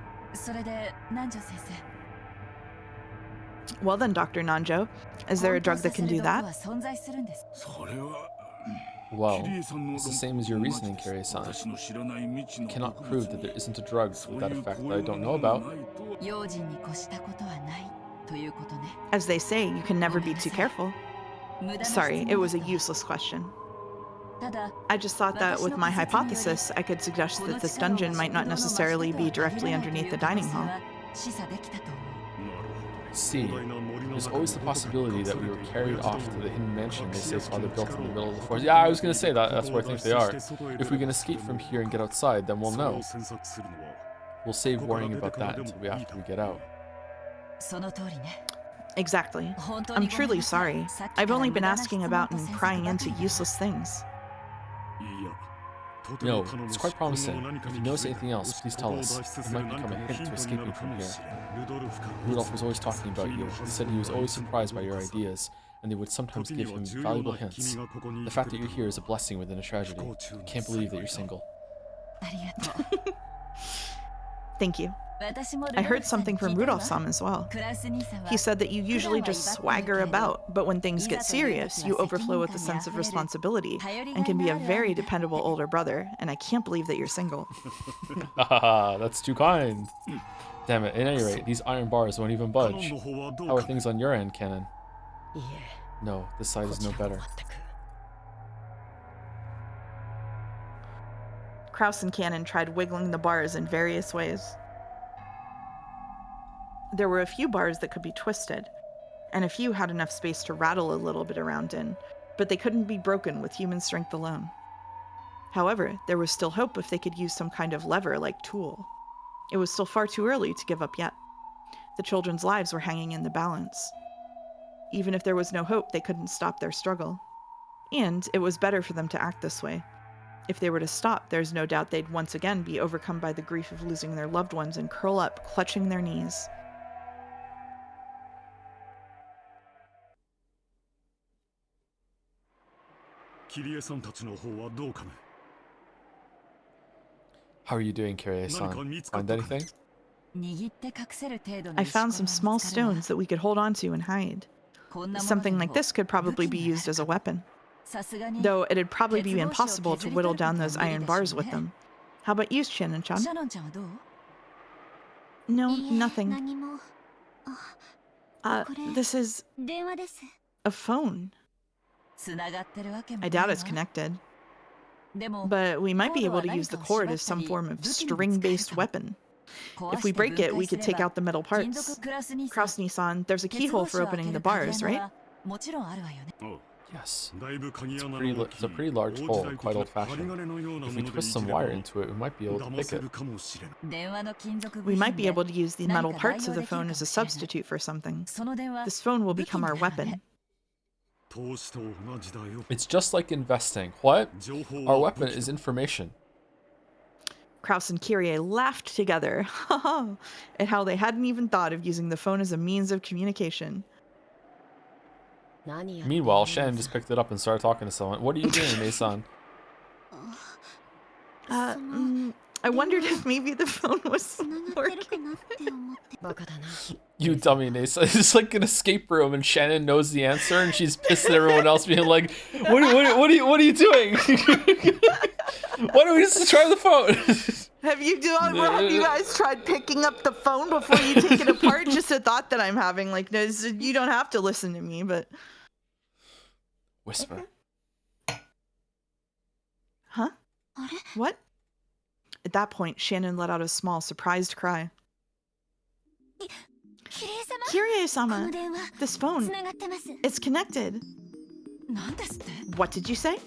Well then, Dr. Nanjo, is there a drug that can do that? Well, it's the same as your reasoning, Kirie-san. You cannot prove that there isn't a drug with that effect that I don't know about. As they say, you can never be too careful. Sorry, it was a useless question. I just thought that with my hypothesis, I could suggest that this dungeon might not necessarily be directly underneath the dining hall. See, there's always the possibility that we were carried off to the hidden mansion they say Father built in the middle of the forest. Yeah, I was gonna say that. That's where I think they are. If we can escape from here and get outside, then we'll know. We'll save worrying about that until after we get out. Exactly. I'm truly sorry. I've only been asking about and prying into useless things. No, it's quite promising. If you notice anything else, please tell us. It might become a hint to escaping from here. Rudolph was always talking about you. He said he was always surprised by your ideas, and they would sometimes give him valuable hints. The fact that you're here is a blessing within a tragedy. I can't believe that you're single. Thank you. I heard something from Rudolph-san as well. He said that you usually just swagger about, but when things get serious, you overflow with a sense of responsibility and can be a very dependable older brother, and I can't believe that you're single. Haha, that's too kind. Damn it, at any rate, these iron bars won't even budge. How are things on your end, Canon? No, this side is no better. Kraus and Cannon tried wiggling the bars in various ways. There were a few bars that could be twisted, and a few had enough space to rattle a little bit around in, but they couldn't be broken with human strength alone. However, there was still hope if they could use some kind of lever-like tool. It was still far too early to give up yet. The children's lives were hanging in the balance. Even if there was no hope, they couldn't stop their struggle. And it was better for them to act this way. If they were to stop, there's no doubt they'd once again be overcome by the grief of losing their loved ones and curl up, clutching their knees. How are you doing, Kirie-san? Find anything? I found some small stones that we could hold onto and hide. Something like this could probably be used as a weapon. Though it'd probably be impossible to whittle down those iron bars with them. How about you, Shannon-chan? No, nothing. This is a phone. I doubt it's connected. But we might be able to use the cord as some form of string-based weapon. If we break it, we could take out the metal parts. Kraus-san, there's a keyhole for opening the bars, right? Yes. It's a pretty large hole, quite old-fashioned. If we twist some wire into it, we might be able to pick it. We might be able to use the metal parts of the phone as a substitute for something. This phone will become our weapon. It's just like investing. What? Our weapon is information. Kraus and Kyrie laughed together at how they hadn't even thought of using the phone as a means of communication. Meanwhile, Shannon just picked it up and started talking to someone. What are you doing, Mason? I wondered if maybe the phone was working. You dummy, Nasa. It's like an escape room, and Shannon knows the answer, and she's pissed at everyone else, being like, "What are you doing? Why don't we just try the phone?" Have you guys tried picking up the phone before you take it apart? Just a thought that I'm having. Like, no, you don't have to listen to me, but whisper. Huh? What? At that point, Shannon let out a small, surprised cry. Kyrie-sama, this phone, it's connected. What did you say?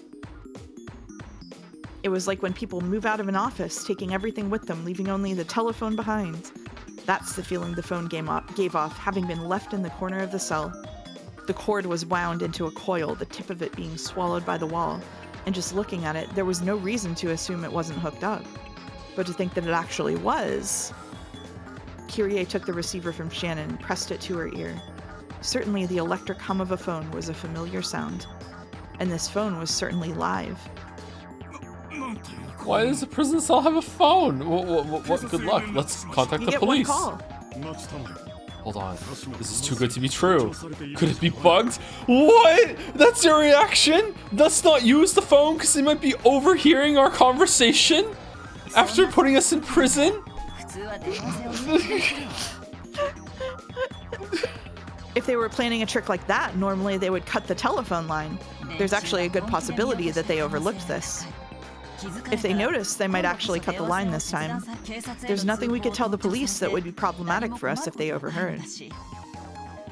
It was like when people move out of an office, taking everything with them, leaving only the telephone behind. That's the feeling the phone gave off, having been left in the corner of the cell. The cord was wound into a coil, the tip of it being swallowed by the wall, and just looking at it, there was no reason to assume it wasn't hooked up. But to think that it actually was... Kyrie took the receiver from Shannon and pressed it to her ear. Certainly the electric hum of a phone was a familiar sound. And this phone was certainly live. Why does the prison cell have a phone? What? Good luck. Let's contact You the get police. one call. Hold on. This is too good to be true. Could it be bugged? What? That's your reaction? Let's not use the phone because they might be overhearing our conversation after putting us in prison? If they were planning a trick like that, normally they would cut the telephone line. There's actually a good possibility that they overlooked this. If they noticed, they might actually cut the line this time. There's nothing we could tell the police that would be problematic for us if they overheard.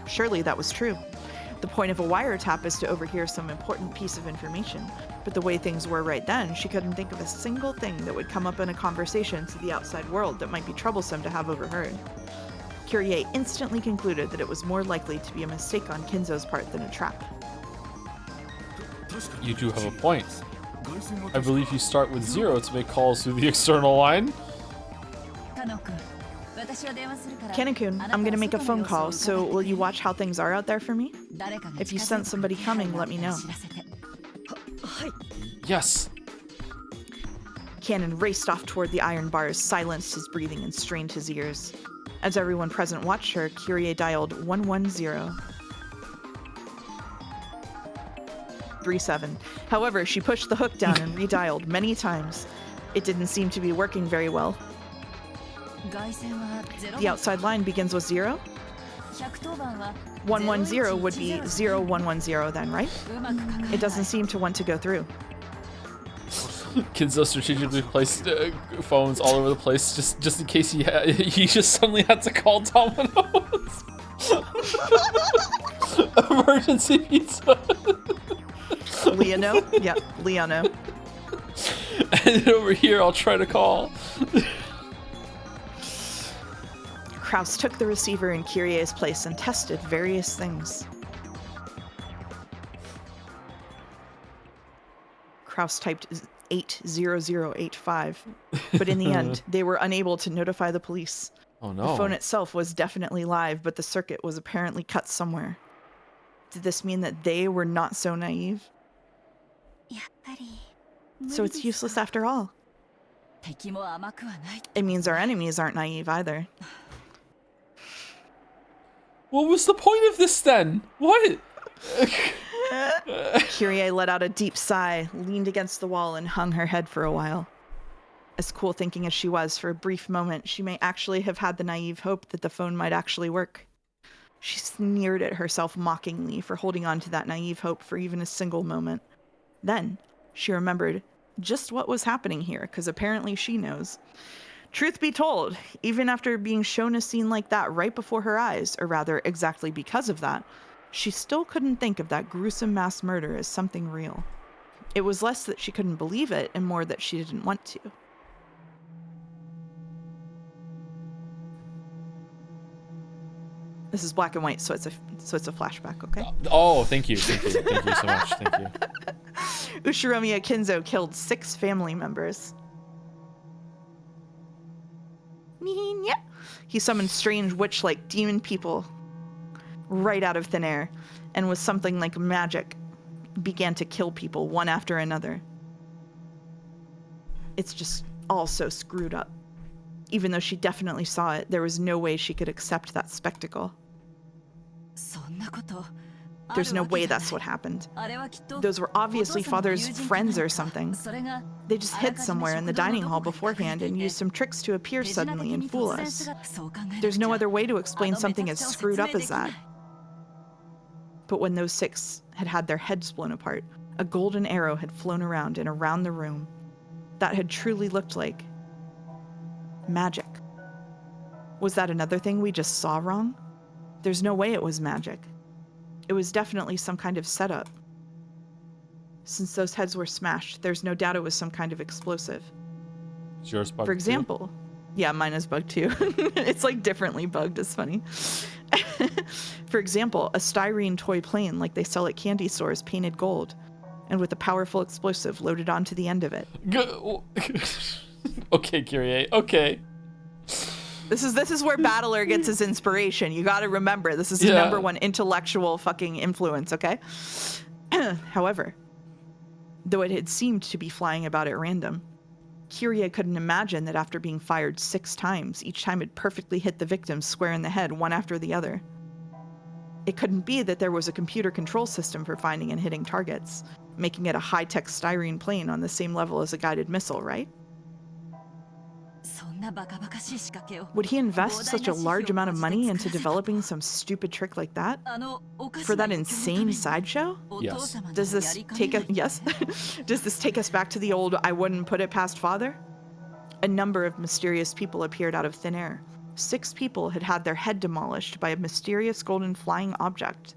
Surely that was true. The point of a wiretap is to overhear some important piece of information, but the way things were right then, she couldn't think of a single thing that would come up in a conversation to the outside world that might be troublesome to have overheard. Kyrie instantly concluded that it was more likely to be a mistake on Kinzo's part than a trap. You do have a point. I believe you start with 0 to make calls through the external line. Kanekun, I'm gonna make a phone call, so will you watch how things are out there for me? If you sense somebody coming, let me know. Yes. Cannon raced off toward the iron bars, silenced his breathing, and strained his ears. As everyone present watched her, Kyrie dialed 110. 37. However, she pushed the hook down and redialed many times. It didn't seem to be working very well. The outside line begins with 0? 110 would be 0110 then, right? It doesn't seem to want to go through. Kinzo strategically placed phones all over the place just in case he just suddenly had to call Domino's. Emergency pizza. Leono? Yep, Leono. And over here, I'll try to call. Kraus took the receiver in Kyrie's place and tested various things. Kraus typed 80085, but in the end, they were unable to notify the police. Oh no. The phone itself was definitely live, but the circuit was apparently cut somewhere. Did this mean that they were not so naive? So it's useless after all. It means our enemies aren't naive either. What was the point of this then? What? Kyrie let out a deep sigh, leaned against the wall, and hung her head for a while. As cool thinking as she was, for a brief moment, she may actually have had the naive hope that the phone might actually work. She sneered at herself mockingly for holding on to that naive hope for even a single moment. Then, she remembered just what was happening here, because apparently she knows. Truth be told, even after being shown a scene like that right before her eyes, or rather, exactly because of that, she still couldn't think of that gruesome mass murder as something real. It was less that she couldn't believe it, and more that she didn't want to. This is black and white, so it's a flashback, okay? Oh, thank you so much. Thank you. Ushiromiya Kinzo killed 6 family members. He summoned strange witch-like demon people right out of thin air, and with something like magic, began to kill people one after another. It's just all so screwed up. Even though she definitely saw it, there was no way she could accept that spectacle. There's no way that's what happened. Those were obviously father's friends or something. They just hid somewhere in the dining hall beforehand and used some tricks to appear suddenly and fool us. There's no other way to explain something as screwed up as that. But when those 6 had had their heads blown apart, a golden arrow had flown around and around the room. That had truly looked like magic. Was that another thing we just saw wrong? There's no way it was magic. It was definitely some kind of setup. Since those heads were smashed, there's no doubt it was some kind of explosive. Is yours bugged For example, yeah, mine is bugged too. It's like differently bugged, it's funny. For example, a styrene toy plane like they sell at candy stores painted gold, and with a powerful explosive loaded onto the end of it. Okay, Kyrie, okay. This is where Bandle gets his inspiration. You got to remember, this is the #1 intellectual fucking influence, okay? However, though it had seemed to be flying about at random, Kyrie couldn't imagine that after being fired 6 times, each time it perfectly hit the victim square in the head, one after the other. It couldn't be that there was a computer control system for finding and hitting targets, making it a high-tech styrene plane on the same level as a guided missile, right? Would he invest such a large amount of money into developing some stupid trick like that? For that insane sideshow? Yes. Does this take us Does this take us back to the old I wouldn't put it past father? A number of mysterious people appeared out of thin air. 6 people had had their head demolished by a mysterious golden flying object,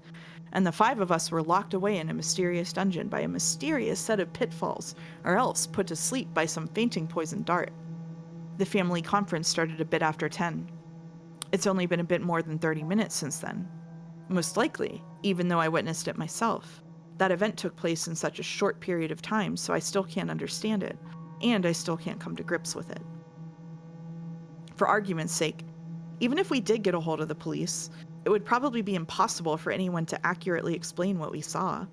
and the 5 of us were locked away in a mysterious dungeon by a mysterious set of pitfalls, or else put to sleep by some fainting poison dart. The family conference started a bit after 10. It's only been a bit more than 30 minutes since then. Most likely, even though I witnessed it myself, that event took place in such a short period of time, so I still can't understand it, and I still can't come to grips with it. For argument's sake, even if we did get a hold of the police, it would probably be impossible for anyone to accurately explain what we saw.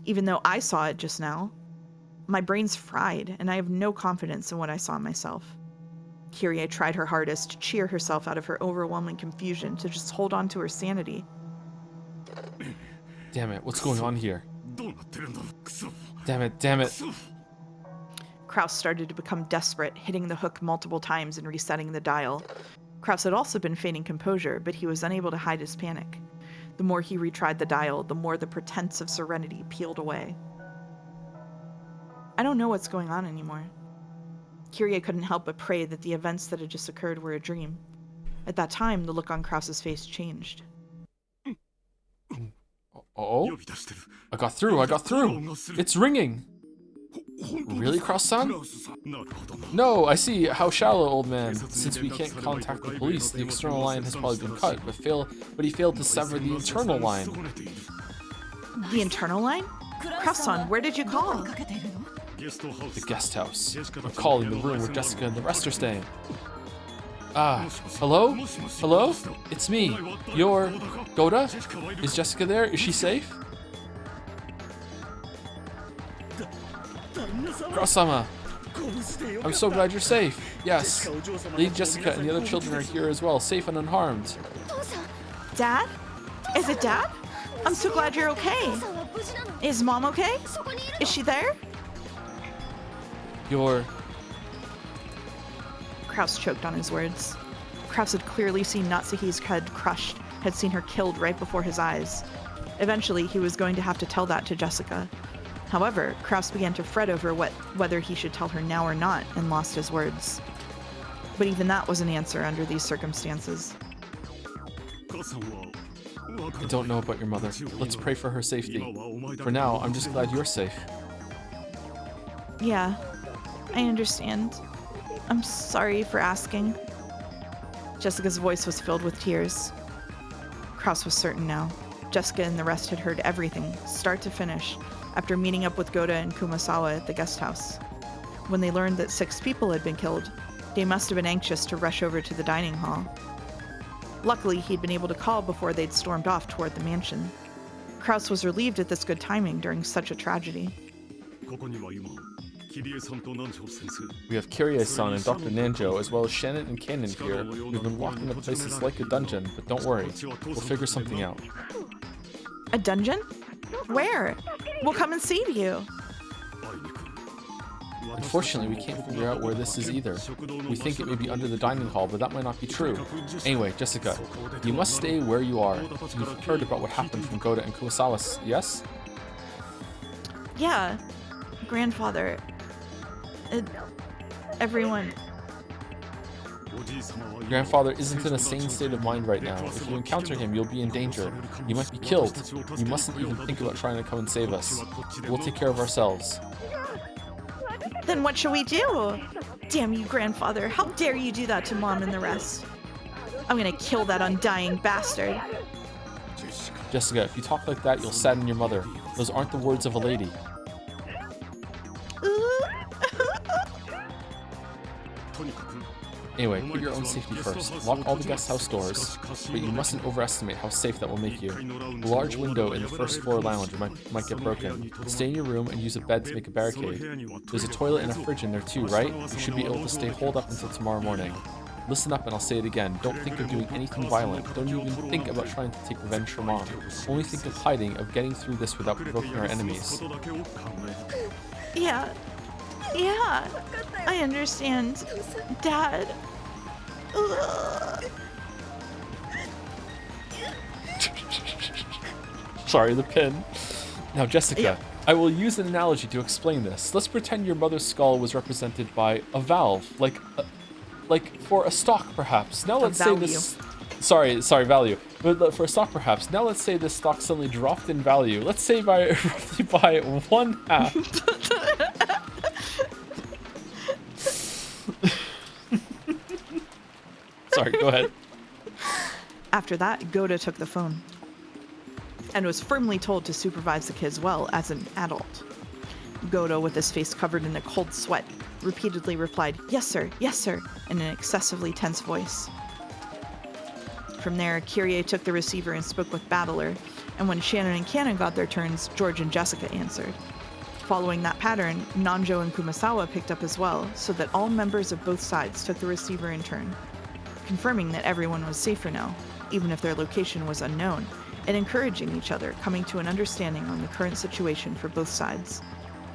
Even though I saw it just now, my brain's fried, and I have no confidence in what I saw myself. Kyrie tried her hardest to cheer herself out of her overwhelming confusion, to just hold on to her sanity. Damn it, what's going on here? Damn it. Kraus started to become desperate, hitting the hook multiple times and resetting the dial. Kraus had also been feigning composure, but he was unable to hide his panic. The more he retried the dial, the more the pretense of serenity peeled away. I don't know what's going on anymore. Kyrie couldn't help but pray that the events that had just occurred were a dream. At that time, the look on Kraus's face changed. Oh? I got through! It's ringing! Really, Kraus-san? No, I see. How shallow, old man. Since we can't contact the police, the external line has probably been cut, but he failed to sever the internal line. The internal line? Kraus-san, where did you call? The guest house. I'm calling the room where Jessica and the rest are staying. Hello? Hello? It's me. You're... Goda? Is Jessica there? Is she safe? Kraus-sama! I'm so glad you're safe. Yes. Lady Jessica and the other children are here as well, safe and unharmed. Dad? Is it Dad? I'm so glad you're okay. Is Mom okay? Is she there? Kraus choked on his words. Kraus had clearly seen Natsuhi's head crushed, had seen her killed right before his eyes. Eventually, he was going to have to tell that to Jessica. However, Kraus began to fret over whether he should tell her now or not, and lost his words. But even that was an answer under these circumstances. I don't know about your mother. Let's pray for her safety. For now, I'm just glad you're safe. Yeah, I understand. I'm sorry for asking. Jessica's voice was filled with tears. Kraus was certain now. Jessica and the rest had heard everything, start to finish, after meeting up with Goda and Kumasawa at the guest house. When they learned that 6 people had been killed, they must have been anxious to rush over to the dining hall. Luckily, he'd been able to call before they'd stormed off toward the mansion. Kraus was relieved at this good timing during such a tragedy. We have Kyrie-san and Dr. Nanjo, as well as Shannon and Cannon here. We've been locked in a place that's like a dungeon, but don't worry. We'll figure something out. A dungeon? Where? We'll come and save you. Unfortunately, we can't figure out where this is either. We think it may be under the dining hall, but that might not be true. Anyway, Jessica, you must stay where you are. You've heard about what happened from Goda and Kumasawa, yes? Yeah. Grandfather. Everyone. Grandfather isn't in a sane state of mind right now. If you encounter him, you'll be in danger. You might be killed. You mustn't even think about trying to come and save us. We'll take care of ourselves. Then what shall we do? Damn you, Grandfather. How dare you do that to Mom and the rest? I'm gonna kill that undying bastard. Jessica, if you talk like that, you'll sadden your mother. Those aren't the words of a lady. Anyway, put your own safety first. Lock all the guest house doors, but you mustn't overestimate how safe that will make you. The large window in the first floor lounge might get broken. Stay in your room and use a bed to make a barricade. There's a toilet and a fridge in there too, right? You should be able to stay holed up until tomorrow morning. Listen up and I'll say it again. Don't think of doing anything violent. Don't even think about trying to take revenge for Mom. Only think of hiding, of getting through this without provoking our enemies. Yeah. Yeah. I understand. Dad. Ugh. Sorry, the pin. Now, Jessica, Yeah. I will use an analogy to explain this. Let's pretend your mother's skull was represented by a valve, like for a stock, perhaps. Now let's say this. Sorry, value. But for a stock, perhaps. Now let's say this stock suddenly dropped in value. Let's say by roughly by 1/2. Sorry, go ahead. After that, Goda took the phone and was firmly told to supervise the kids well as an adult. Goda, with his face covered in a cold sweat, repeatedly replied, yes, sir, in an excessively tense voice. From there, Kyrie took the receiver and spoke with Bandle, and when Shannon and Cannon got their turns, George and Jessica answered. Following that pattern, Nanjo and Kumasawa picked up as well, so that all members of both sides took the receiver in turn, confirming that everyone was safe for now, even if their location was unknown, and encouraging each other, coming to an understanding on the current situation for both sides.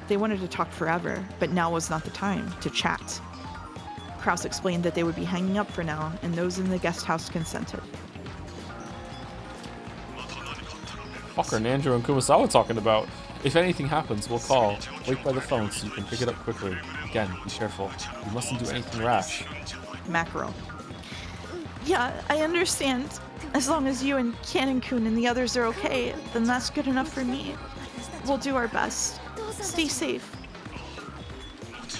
They wanted to talk forever, but now was not the time to chat. Kraus explained that they would be hanging up for now, and those in the guest house consented. Fuck are Nanjo and Kumasawa talking about? If anything happens, we'll call. Wait by the phone so you can pick it up quickly. Again, be careful. You mustn't do anything rash. Mackerel. Yeah, I understand. As long as you and Cannon-kun and the others are okay, then that's good enough for me. We'll do our best. Stay safe.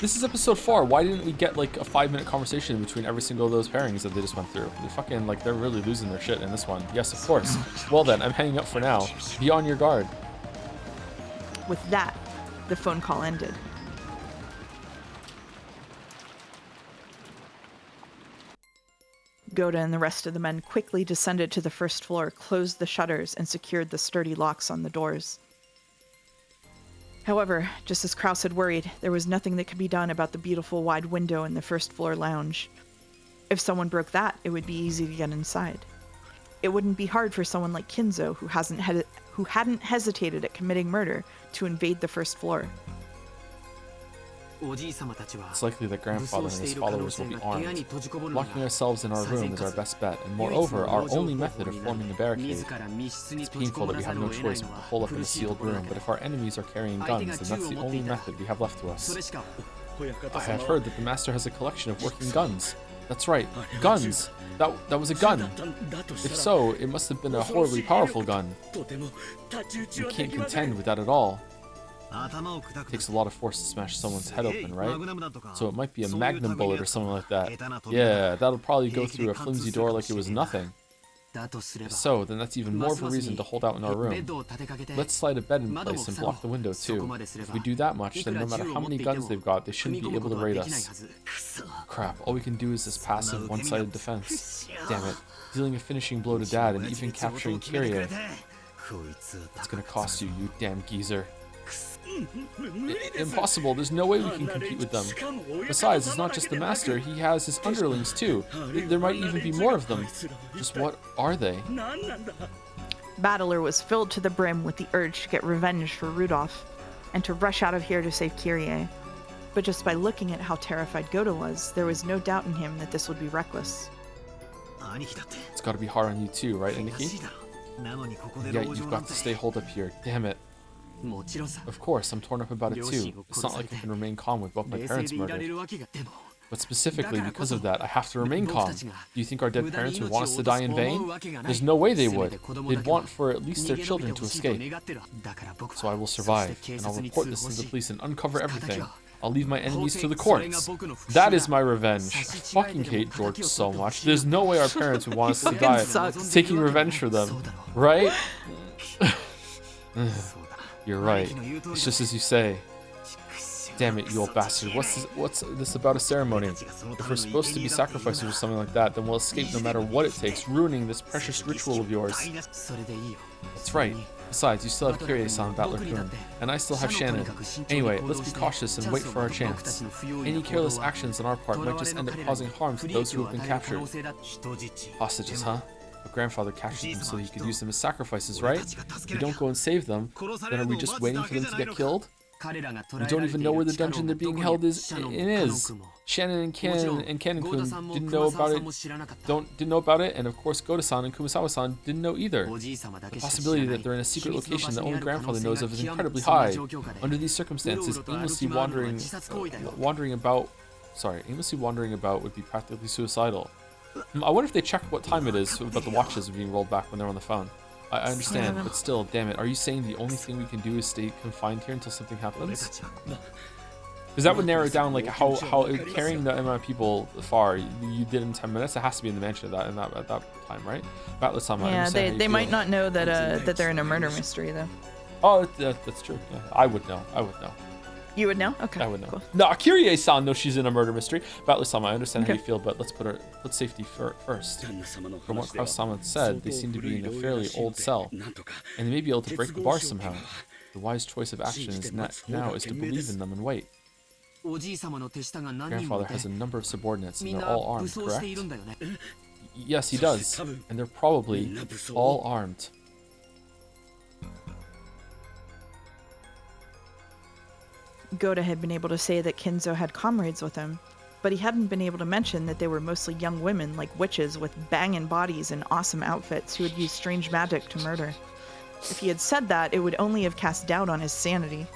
This is episode 4. Why didn't we get like a 5-minute conversation between every single of those pairings that they just went through? They're fucking they're really losing their shit in this one. Yes, of course. Well then, I'm hanging up for now. Be on your guard. With that, the phone call ended. Goda and the rest of the men quickly descended to the first floor, closed the shutters, and secured the sturdy locks on the doors. However, just as Kraus had worried, there was nothing that could be done about the beautiful wide window in the first floor lounge. If someone broke that, it would be easy to get inside. It wouldn't be hard for someone like Kinzo, who hadn't hesitated at committing murder, to invade the first floor. It's likely that Grandfather and his followers will be armed. Locking ourselves in our room is our best bet, and moreover, our only method of forming a barricade. It's painful that we have no choice but to hole up in a sealed room, but if our enemies are carrying guns, then that's the only method we have left to us. I have heard that the Master has a collection of working guns. That's right, guns! That was a gun! If so, it must have been a horribly powerful gun. You can't contend with that at all. It takes a lot of force to smash someone's head open, right? So it might be a magnum bullet or something like that. Yeah, that'll probably go through a flimsy door like it was nothing. If so, then that's even more of a reason to hold out in our room. Let's slide a bed in place and block the window too. If we do that much, then no matter how many guns they've got, they shouldn't be able to raid us. Crap, all we can do is this passive, one-sided defense. Damn it, dealing a finishing blow to Dad and even capturing Kyrie. It's gonna cost you, you damn geezer. Impossible, there's no way we can compete with them. Besides, it's not just the Master, he has his underlings too. There might even be more of them. Just what are they? Bandle was filled to the brim with the urge to get revenge for Rudolph, and to rush out of here to save Kyrie. But just by looking at how terrified Goda was, there was no doubt in him that this would be reckless. It's gotta be hard on you too, right, Aniki? Yet you've got to stay holed up here, damn it. Of course, I'm torn up about it too. It's not like I can remain calm with both my parents murdered. But specifically because of that, I have to remain calm. Do you think our dead parents would want us to die in vain? There's no way they would. They'd want for at least their children to escape. So I will survive, and I'll report this to the police and uncover everything. I'll leave my enemies to the courts. That is my revenge. I fucking hate George so much. There's no way our parents would want us to die taking revenge for them. Right? You're right. It's just as you say. Damn it, you old bastard. What's this about a ceremony? If we're supposed to be sacrifices or something like that, then we'll escape no matter what it takes, ruining this precious ritual of yours. That's right. Besides, you still have Kyrie-san, Bandle-kun, and I still have Shannon. Anyway, let's be cautious and wait for our chance. Any careless actions on our part might just end up causing harm to those who have been captured. Hostages, huh? But grandfather captured them so he could use them as sacrifices, right? If we don't go and save them, then are we just waiting for them to get killed? We don't even know where the dungeon they're being held is. Shannon and Ken-kun didn't know about it, and of course Goda-san and Kumasawa-san didn't know either. The possibility that they're in a secret location that only grandfather knows of is incredibly high. Under these circumstances, aimlessly wandering about would be practically suicidal. I wonder if they check what time it is about the watches being rolled back when they're on the phone. I understand, but still, damn it, are you saying the only thing we can do is stay confined here until something happens? Because that would narrow it down, like, how carrying the amount of people far you did in 10 minutes. It has to be in the mansion at that time, right? About the time. Yeah, they might not know that they're in a murder mystery, though. Oh, that's true. Yeah, I would know. You would know? Okay. I would know. Cool. No, Kyrie-san knows she's in a murder mystery. Battler-sama, I understand how you feel, but let's put safety first. From what Kraus-sama said, they seem to be in a fairly old cell, and they may be able to break the bars somehow. The wise choice of action now is to believe in them and wait. Grandfather has a number of subordinates, and they're all armed, correct? Yes, he does, and they're probably all armed. Goda had been able to say that Kinzo had comrades with him, but he hadn't been able to mention that they were mostly young women like witches with banging bodies and awesome outfits who had used strange magic to murder. If he had said that, it would only have cast doubt on his sanity.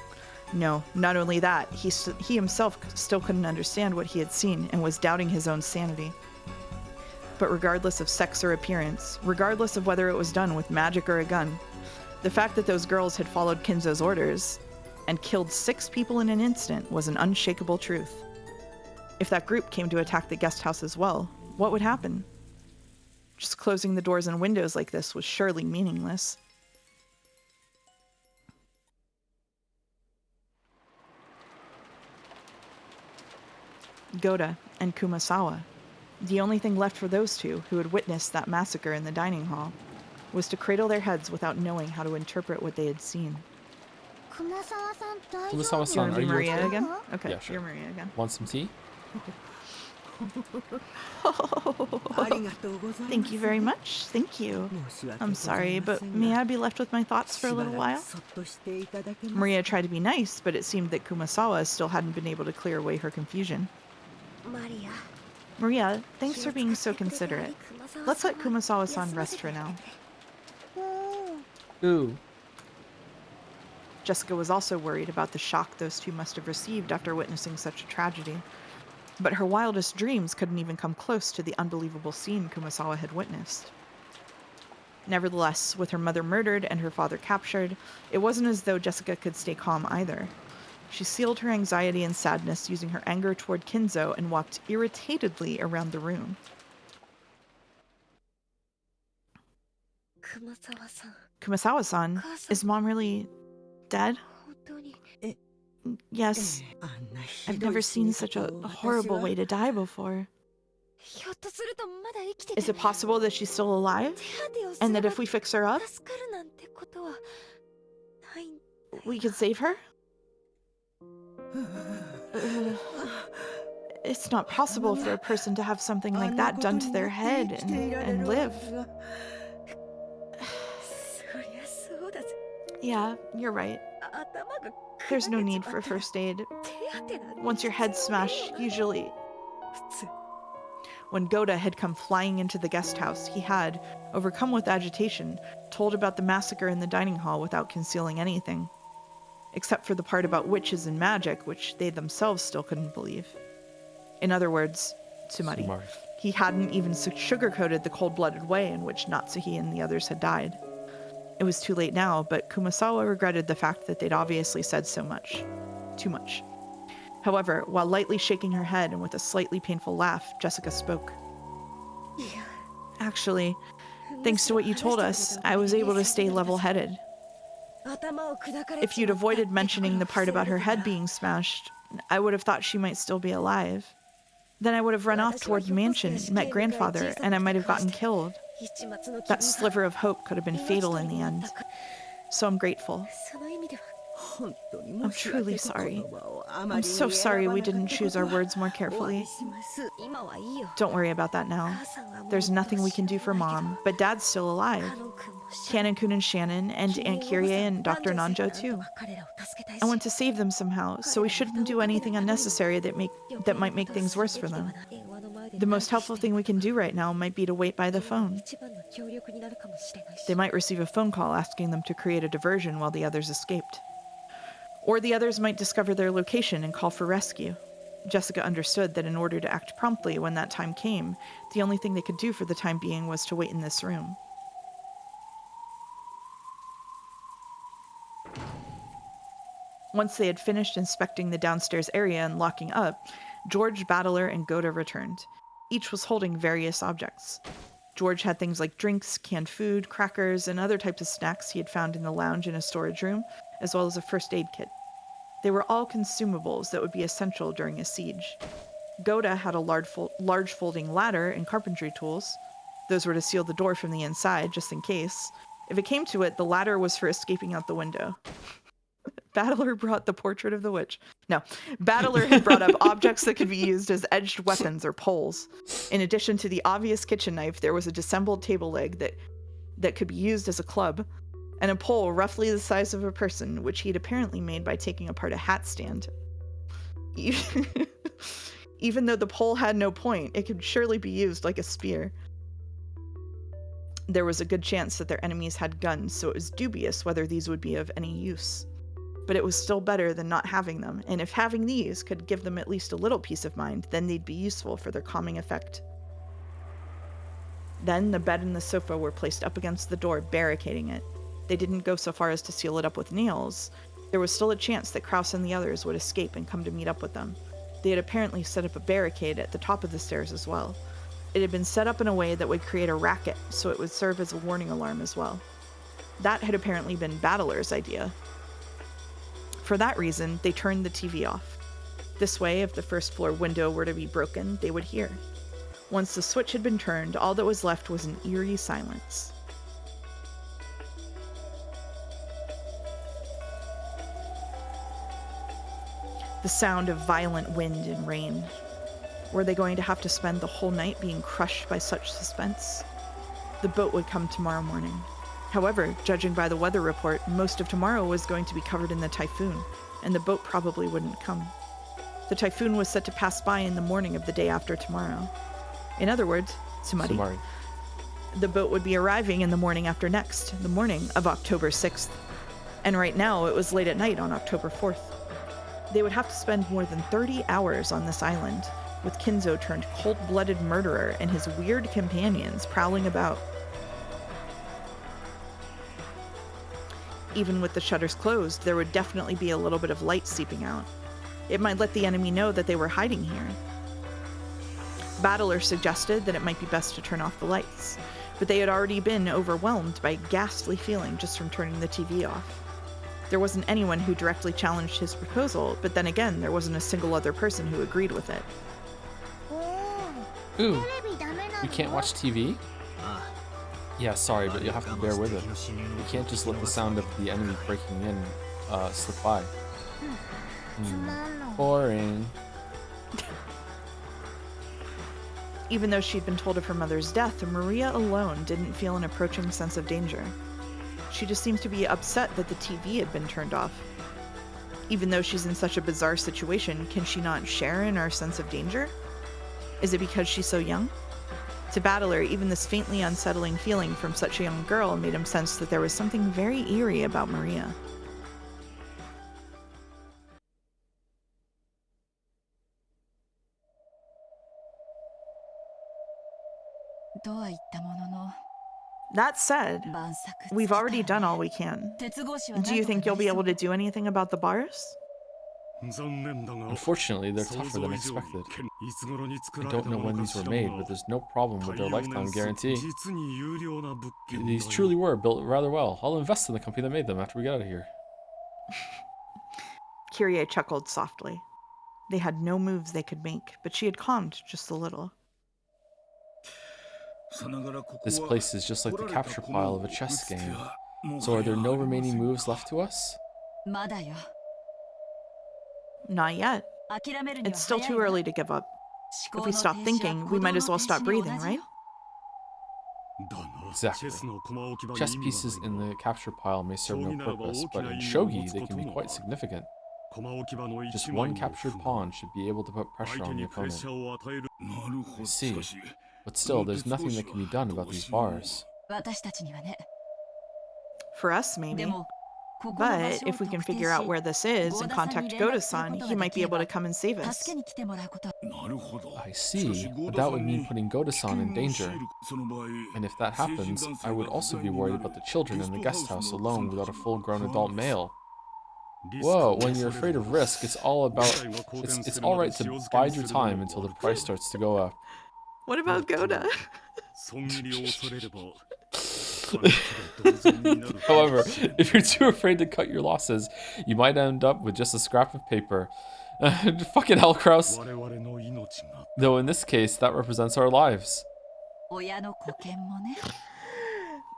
No, not only that, he himself still couldn't understand what he had seen and was doubting his own sanity. But regardless of sex or appearance, regardless of whether it was done with magic or a gun, the fact that those girls had followed Kinzo's orders and killed 6 people in an instant was an unshakable truth. If that group came to attack the guest house as well, what would happen? Just closing the doors and windows like this was surely meaningless. Goda and Kumasawa, the only thing left for those two who had witnessed that massacre in the dining hall, was to cradle their heads without knowing how to interpret what they had seen. Kumasawa-san, are you Maria okay? again? Okay, Yeah, sure. you're Maria again. Want some tea? Thank you very much. Thank you. I'm sorry, but may I be left with my thoughts for a little while? Maria tried to be nice, but it seemed that Kumasawa still hadn't been able to clear away her confusion. Maria, thanks for being so considerate. Let's let Kumasawa-san rest for now. Ooh. Jessica was also worried about the shock those two must have received after witnessing such a tragedy. But her wildest dreams couldn't even come close to the unbelievable scene Kumasawa had witnessed. Nevertheless, with her mother murdered and her father captured, it wasn't as though Jessica could stay calm either. She sealed her anxiety and sadness using her anger toward Kinzo and walked irritatedly around the room. Kumasawa-san, is Mom really dead? Yes. I've never seen such a horrible way to die before. Is it possible that she's still alive? And that if we fix her up, we could save her? It's not possible for a person to have something like that done to their head and live. Yeah, you're right. There's no need for first aid. Once your head's smashed, usually... When Goda had come flying into the guest house, he had, overcome with agitation, told about the massacre in the dining hall without concealing anything. Except for the part about witches and magic, which they themselves still couldn't believe. In other words, Tsumari. He hadn't even sugarcoated the cold-blooded way in which Natsuhi and the others had died. It was too late now, but Kumasawa regretted the fact that they'd obviously said so much. Too much. However, while lightly shaking her head and with a slightly painful laugh, Jessica spoke. Actually, thanks to what you told us, I was able to stay level-headed. If you'd avoided mentioning the part about her head being smashed, I would have thought she might still be alive. Then I would have run off toward the mansion, met grandfather, and I might have gotten killed. That sliver of hope could have been fatal in the end. So I'm grateful. I'm truly sorry. I'm so sorry we didn't choose our words more carefully. Don't worry about that now. There's nothing we can do for Mom, but Dad's still alive. Canon-kun and Shannon, and Aunt Kyrie and Dr. Nanjo too. I want to save them somehow, so we shouldn't do anything unnecessary that might make things worse for them. The most helpful thing we can do right now might be to wait by the phone. They might receive a phone call asking them to create a diversion while the others escaped. Or the others might discover their location and call for rescue. Jessica understood that in order to act promptly when that time came, the only thing they could do for the time being was to wait in this room. Once they had finished inspecting the downstairs area and locking up, George, Bandle, and Goda returned. Each was holding various objects. George had things like drinks, canned food, crackers, and other types of snacks he had found in the lounge in a storage room, as well as a first aid kit. They were all consumables that would be essential during a siege. Goda had a large folding ladder and carpentry tools. Those were to seal the door from the inside, just in case. If it came to it, the ladder was for escaping out the window. Bandle brought the portrait of the witch. No, Bandle had brought up objects that could be used as edged weapons or poles. In addition to the obvious kitchen knife, there was a disassembled table leg that could be used as a club, and a pole roughly the size of a person, which he'd apparently made by taking apart a hat stand. Even though the pole had no point, it could surely be used like a spear. There was a good chance that their enemies had guns, so it was dubious whether these would be of any use. But it was still better than not having them, and if having these could give them at least a little peace of mind, then they'd be useful for their calming effect. Then the bed and the sofa were placed up against the door, barricading it. They didn't go so far as to seal it up with nails. There was still a chance that Kraus and the others would escape and come to meet up with them. They had apparently set up a barricade at the top of the stairs as well. It had been set up in a way that would create a racket, so it would serve as a warning alarm as well. That had apparently been Bandle's idea. For that reason, they turned the TV off. This way, if the first floor window were to be broken, they would hear. Once the switch had been turned, all that was left was an eerie silence. The sound of violent wind and rain. Were they going to have to spend the whole night being crushed by such suspense? The boat would come tomorrow morning. However, judging by the weather report, most of tomorrow was going to be covered in the typhoon, and the boat probably wouldn't come. The typhoon was set to pass by in the morning of the day after tomorrow. In other words, Sumari. The boat would be arriving in the morning after next, the morning of October 6th. And right now, it was late at night on October 4th. They would have to spend more than 30 hours on this island, with Kinzo turned cold-blooded murderer and his weird companions prowling about. Even with the shutters closed, there would definitely be a little bit of light seeping out. It might let the enemy know that they were hiding here. Bandle suggested that it might be best to turn off the lights, but they had already been overwhelmed by a ghastly feeling just from turning the TV off. There wasn't anyone who directly challenged his proposal, but then again, there wasn't a single other person who agreed with it. Ooh, we can't watch TV? Yeah, sorry, but you'll have to bear with it. We can't just let the sound of the enemy breaking in slip by. Boring. Even though she'd been told of her mother's death, Maria alone didn't feel an approaching sense of danger. She just seemed to be upset that the TV had been turned off. Even though she's in such a bizarre situation, can she not share in our sense of danger? Is it because she's so young? To Bandle, even this faintly unsettling feeling from such a young girl made him sense that there was something very eerie about Maria. That said, we've already done all we can. Do you think you'll be able to do anything about the bars? Unfortunately, they're tougher than expected. I don't know when these were made, but there's no problem with their lifetime guarantee. These truly were built rather well. I'll invest in the company that made them after we get out of here. Kyrie chuckled softly. They had no moves they could make, but she had calmed just a little. This place is just like the capture pile of a chess game. So are there no remaining moves left to us? Not yet. It's still too early to give up. If we stop thinking, we might as well stop breathing, right? Exactly. Chess pieces in the capture pile may serve no purpose, but in shogi they can be quite significant. Just one captured pawn should be able to put pressure on the opponent. I see. But still, there's nothing that can be done about these bars. For us, maybe. But if we can figure out where this is and contact Goda-san, he might be able to come and save us. I see, but that would mean putting Goda-san in danger. And if that happens, I would also be worried about the children in the guest house alone without a full-grown adult male. Whoa, when you're afraid of risk, it's all right to bide your time until the price starts to go up. What about Goda? However, if you're too afraid to cut your losses, you might end up with just a scrap of paper. Fucking hell, Kraus. Though in this case, that represents our lives.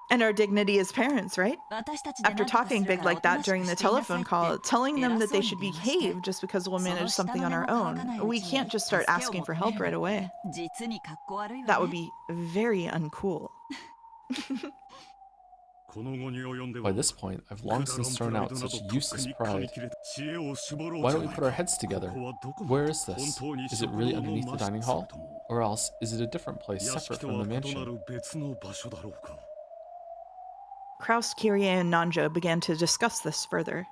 And our dignity as parents, right? After talking big like that during the telephone call, telling them that they should behave just because we'll manage something on our own, we can't just start asking for help right away. That would be very uncool. By this point, I've long since thrown out such useless pride. Why don't we put our heads together? Where is this? Is it really underneath the dining hall? Or else, is it a different place separate from the mansion? Kraus, Kirie, and Nanjo began to discuss this further.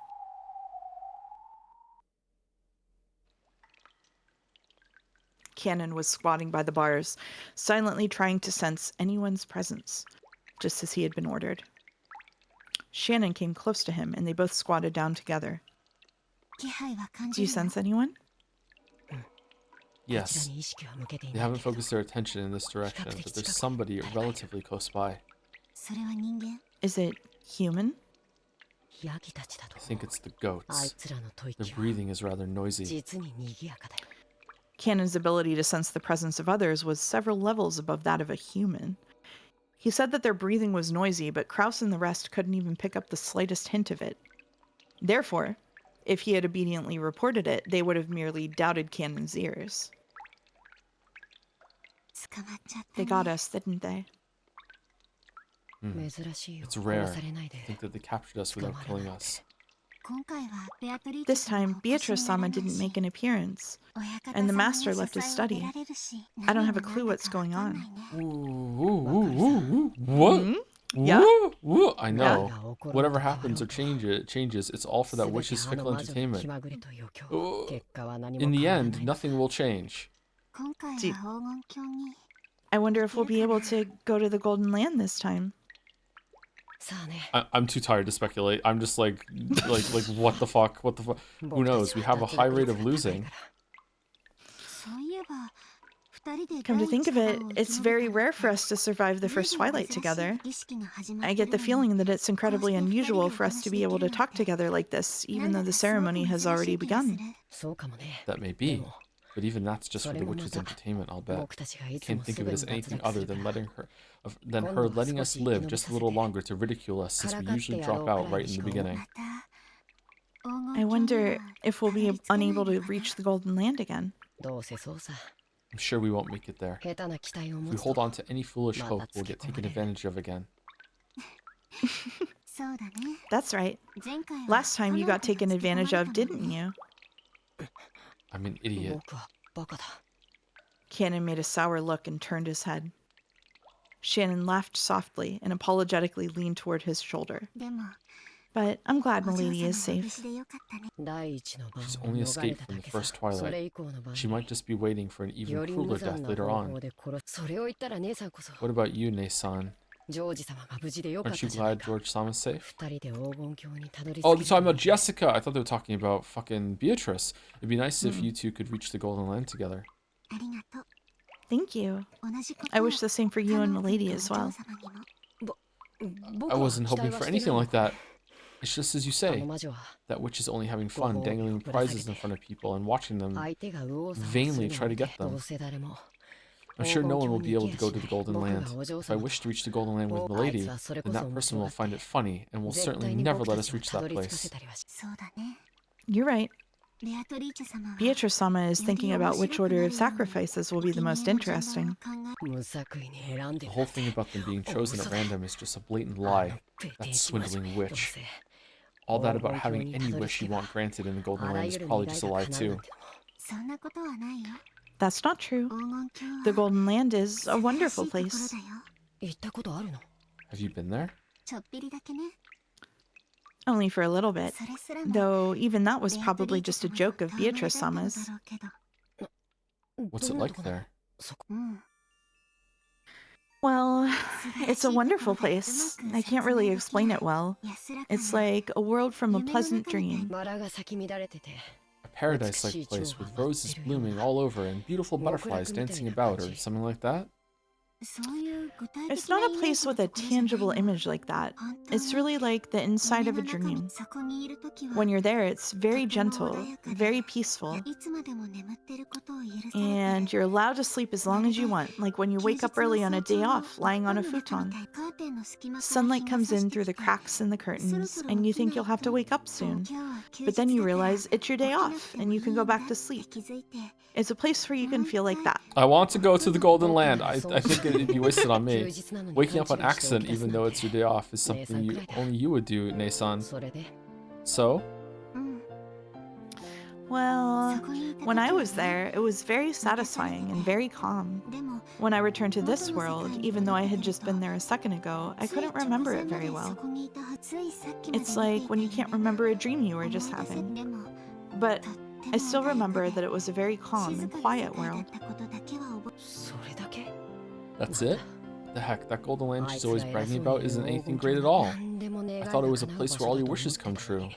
Cannon was squatting by the bars, silently trying to sense anyone's presence, just as he had been ordered. Shannon came close to him, and they both squatted down together. Do you sense anyone? Yes. They haven't focused their attention in this direction, but there's somebody relatively close by. Is it human? I think it's the goats. Their breathing is rather noisy. Cannon's ability to sense the presence of others was several levels above that of a human. He said that their breathing was noisy, but Kraus and the rest couldn't even pick up the slightest hint of it. Therefore, if he had obediently reported it, they would have merely doubted Cannon's ears. They got us, didn't they? It's rare. I think that they captured us without killing us. This time, Beatrice-sama didn't make an appearance, and the master left his study. I don't have a clue what's going on. What? Hmm? Yeah? I know. Whatever happens or changes, it's all for that witch's fickle entertainment. In the end, nothing will change. I wonder if we'll be able to go to the Golden Land this time. I'm too tired to speculate. I'm just like, what the fuck? What the fuck? Who knows? We have a high rate of losing. Come to think of it, it's very rare for us to survive the first twilight together. I get the feeling that it's incredibly unusual for us to be able to talk together like this, even though the ceremony has already begun. That may be. But even that's just for the witch's entertainment, I'll bet. I can't think of it as anything other than her letting us live just a little longer to ridicule us, since we usually drop out right in the beginning. I wonder if we'll be unable to reach the Golden Land again. I'm sure we won't make it there. If we hold on to any foolish hope, we'll get taken advantage of again. That's right. Last time you got taken advantage of, didn't you? I'm an idiot. Cannon made a sour look and turned his head. Shannon laughed softly and apologetically leaned toward his shoulder. But I'm glad Milady is safe. She's only escaped from the first twilight. She might just be waiting for an even crueler death later on. What about you, Ne-san? Aren't you glad George-sama's safe? Oh, they're talking about Jessica! I thought they were talking about fucking Beatrice. It'd be nice if you two could reach the Golden Land together. Thank you. I wish the same for you and Milady as well. I wasn't hoping for anything like that. It's just as you say. That witch is only having fun, dangling prizes in front of people and watching them vainly try to get them. I'm sure no one will be able to go to the Golden Land. If I wish to reach the Golden Land with Milady, then that person will find it funny and will certainly never let us reach that place. You're right. Beatrice-sama is thinking about which order of sacrifices will be the most interesting. The whole thing about them being chosen at random is just a blatant lie. That swindling witch. All that about having any wish you want granted in the Golden Land is probably just a lie too. That's not true. The Golden Land is a wonderful place. Have you been there? Only for a little bit. Though even that was probably just a joke of Beatrice-sama's. What's it like there? Well, it's a wonderful place. I can't really explain it well. It's like a world from a pleasant dream. A paradise-like place with roses blooming all over and beautiful butterflies dancing about or something like that? It's not a place with a tangible image like that. It's really like the inside of a dream. When you're there, it's very gentle, very peaceful. And you're allowed to sleep as long as you want, like when you wake up early on a day off, lying on a futon. Sunlight comes in through the cracks in the curtains, and you think you'll have to wake up soon. But then you realize it's your day off, and you can go back to sleep. It's a place where you can feel like that. I want to go to the Golden Land. I think it'd be wasted on me. Waking up on accident, even though it's your day off, is something only you would do, Nei-san. So? Well, when I was there, it was very satisfying and very calm. When I returned to this world, even though I had just been there a second ago, I couldn't remember it very well. It's like when you can't remember a dream you were just having. But I still remember that it was a very calm and quiet world. That's it? The heck, that Golden Land she's always bragging about isn't anything great at all. I thought it was a place where all your wishes come true.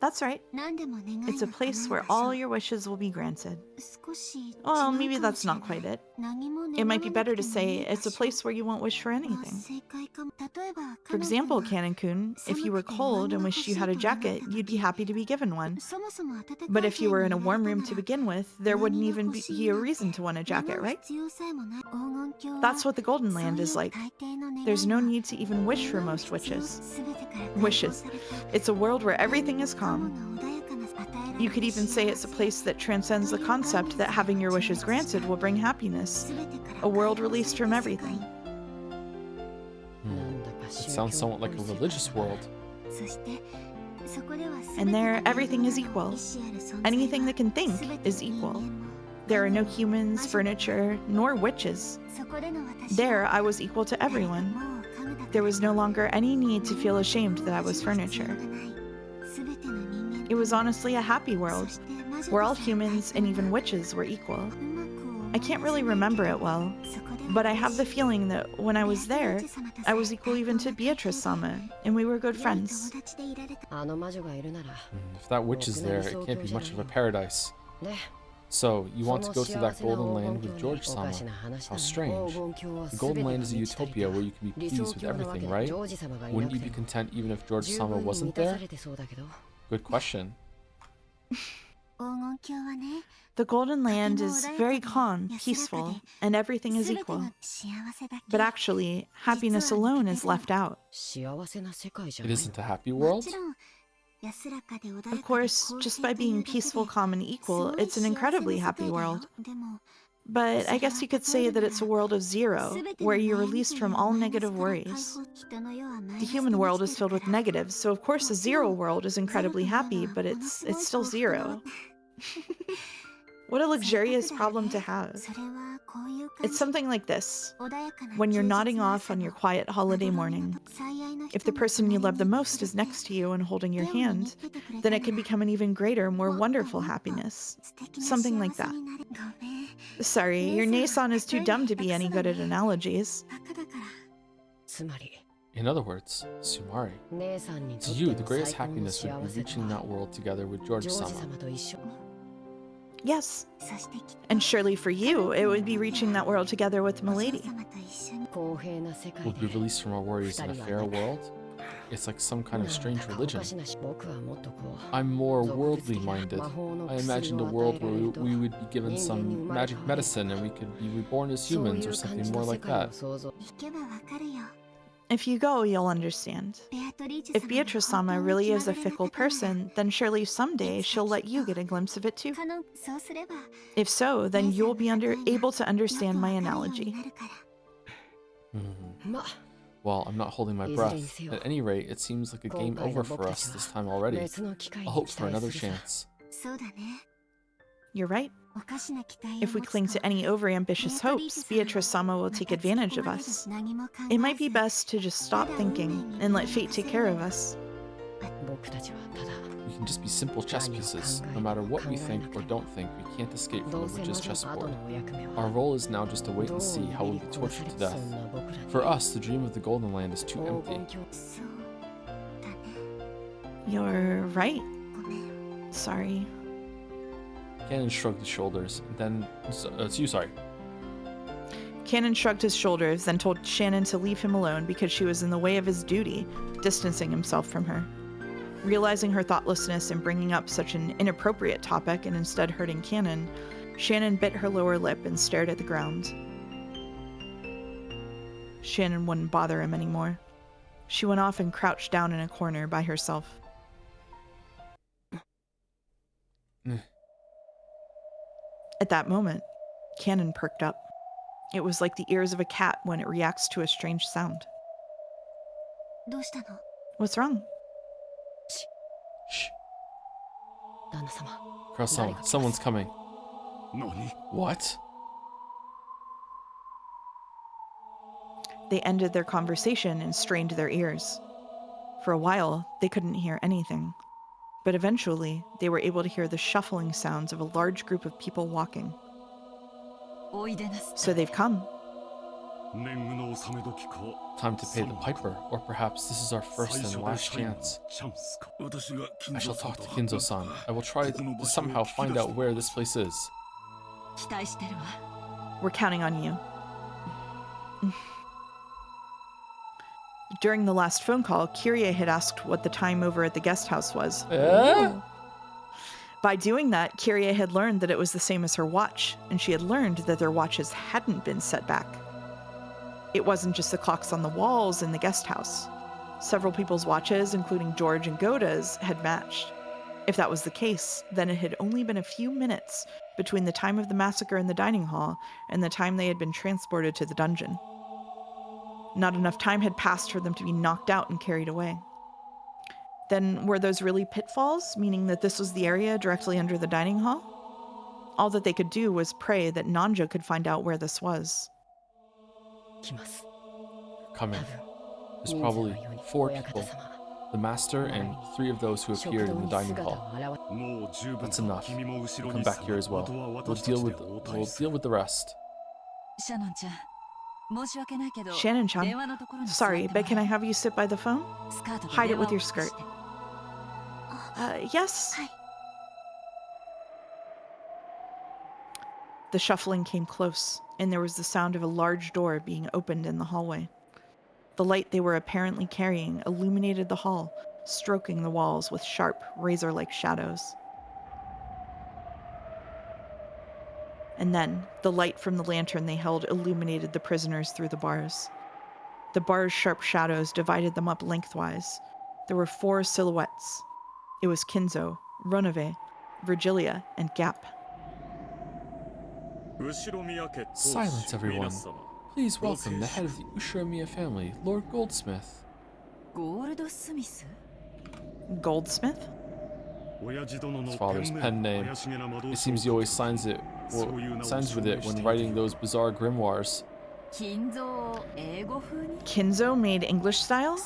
That's right. It's a place where all your wishes will be granted. Well, maybe that's not quite it. It might be better to say it's a place where you won't wish for anything. For example, Canon-kun, if you were cold and wished you had a jacket, you'd be happy to be given one. But if you were in a warm room to begin with, there wouldn't even be a reason to want a jacket, right? That's what the Golden Land is like. There's no need to even wish for most wishes. It's a world where everything is calm. You could even say it's a place that transcends the concept that having your wishes granted will bring happiness. A world released from everything. It sounds somewhat like a religious world. And there, everything is equal. Anything that can think is equal. There are no humans, furniture, nor witches. There, I was equal to everyone. There was no longer any need to feel ashamed that I was furniture. It was honestly a happy world, where all humans and even witches were equal. I can't really remember it well, but I have the feeling that when I was there, I was equal even to Beatrice-sama, and we were good friends. If that witch is there, it can't be much of a paradise. So, you want to go to that Golden Land with George-sama. How strange. The Golden Land is a utopia where you can be pleased with everything, right? Wouldn't you be content even if George-sama wasn't there? Good question. The Golden Land is very calm, peaceful, and everything is equal. But actually, happiness alone is left out. It isn't a happy world? Of course, just by being peaceful, calm, and equal, it's an incredibly happy world. But I guess you could say that it's a world of zero, where you're released from all negative worries. The human world is filled with negatives, so of course a zero world is incredibly happy, but it's still zero. What a luxurious problem to have. It's something like this. When you're nodding off on your quiet holiday morning, if the person you love the most is next to you and holding your hand, then it can become an even greater, more wonderful happiness. Something like that. Sorry, your Nei-san is too dumb to be any good at analogies. In other words, Sumari, to you, the greatest happiness would be reaching that world together with George-sama. Yes. And surely for you, it would be reaching that world together with Milady. We'll be released from our worries in a fair world? It's like some kind of strange religion. I'm more worldly minded. I imagined a world where we would be given some magic medicine and we could be reborn as humans or something more like that. If you go, you'll understand. If Beatrice-sama really is a fickle person, then surely someday she'll let you get a glimpse of it too. If so, then you'll be able to understand my analogy. Well, I'm not holding my breath. At any rate, it seems like a game over for us this time already. I'll hope for another chance. You're right. If we cling to any overambitious hopes, Beatrice-sama will take advantage of us. It might be best to just stop thinking and let fate take care of us. We can just be simple chess pieces. No matter what we think or don't think, we can't escape from the witch's chessboard. Our role is now just to wait and see how we'll be tortured to death. For us, the dream of the Golden Land is too empty. You're right. Sorry. Cannon shrugged his shoulders, then... it's you, sorry. Cannon shrugged his shoulders, then told Shannon to leave him alone because she was in the way of his duty, distancing himself from her. Realizing her thoughtlessness in bringing up such an inappropriate topic and instead hurting Cannon, Shannon bit her lower lip and stared at the ground. Shannon wouldn't bother him anymore. She went off and crouched down in a corner by herself. At that moment, Cannon perked up. It was like the ears of a cat when it reacts to a strange sound. What's wrong? Shh. Croissant, someone's coming. What? They ended their conversation and strained their ears. For a while, they couldn't hear anything. But eventually, they were able to hear the shuffling sounds of a large group of people walking. So they've come. Time to pay the piper, or perhaps this is our first and last chance. I shall talk to Kinzo-san. I will try to somehow find out where this place is. We're counting on you. During the last phone call, Kyrie had asked what the time over at the guest house was. By doing that, Kyrie had learned that it was the same as her watch, and she had learned that their watches hadn't been set back. It wasn't just the clocks on the walls in the guest house. Several people's watches, including George and Goda's, had matched. If that was the case, then it had only been a few minutes between the time of the massacre in the dining hall and the time they had been transported to the dungeon. Not enough time had passed for them to be knocked out and carried away. Then were those really pitfalls, meaning that this was the area directly under the dining hall? All that they could do was pray that Nanja could find out where this was. Coming. There's probably 4 people. The master and 3 of those who appeared in the dining hall. That's enough. We'll come back here as well. We'll deal with the rest. Shannon-chan, sorry, but can I have you sit by the phone? Hide it with your skirt. Yes? The shuffling came close, and there was the sound of a large door being opened in the hallway. The light they were apparently carrying illuminated the hall, stroking the walls with sharp, razor-like shadows. And then, the light from the lantern they held illuminated the prisoners through the bars. The bars' sharp shadows divided them up lengthwise. There were 4 silhouettes. It was Kinzo, Ronove, Virgilia, and Gap. Silence, everyone. Please welcome the head of the Ushiromiya family, Lord Goldsmith. Goldsmith? His father's pen name. It seems he always signs with it when writing those bizarre grimoires. Kinzo made English style?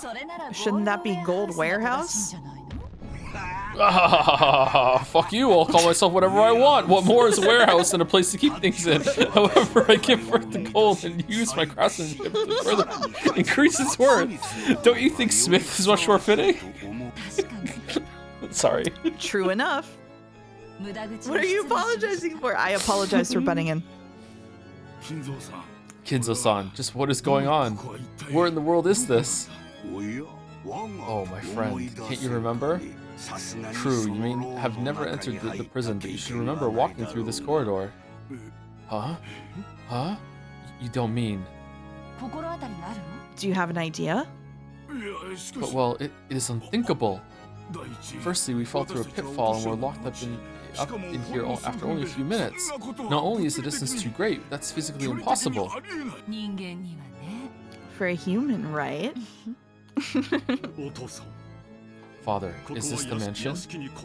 Shouldn't that be Gold Warehouse? Fuck you, I'll call myself whatever I want. What more is a warehouse than a place to keep things in? However, I give birth to gold and use my craftsmanship to further increase its worth. Don't you think Smith is much more fitting? Sorry. True enough. What are you apologizing for? I apologize for butting in. Kinzo-san, just what is going on? Where in the world is this? Oh, my friend, can't you remember? True, you may have never entered the prison, but you should remember walking through this corridor. Huh? Huh? You don't mean... Do you have an idea? But, well, it is unthinkable. Firstly, we fell through a pitfall and were locked up in here after only a few minutes. Not only is the distance too great, that's physically impossible. For a human, right? Father, is this the mansion? I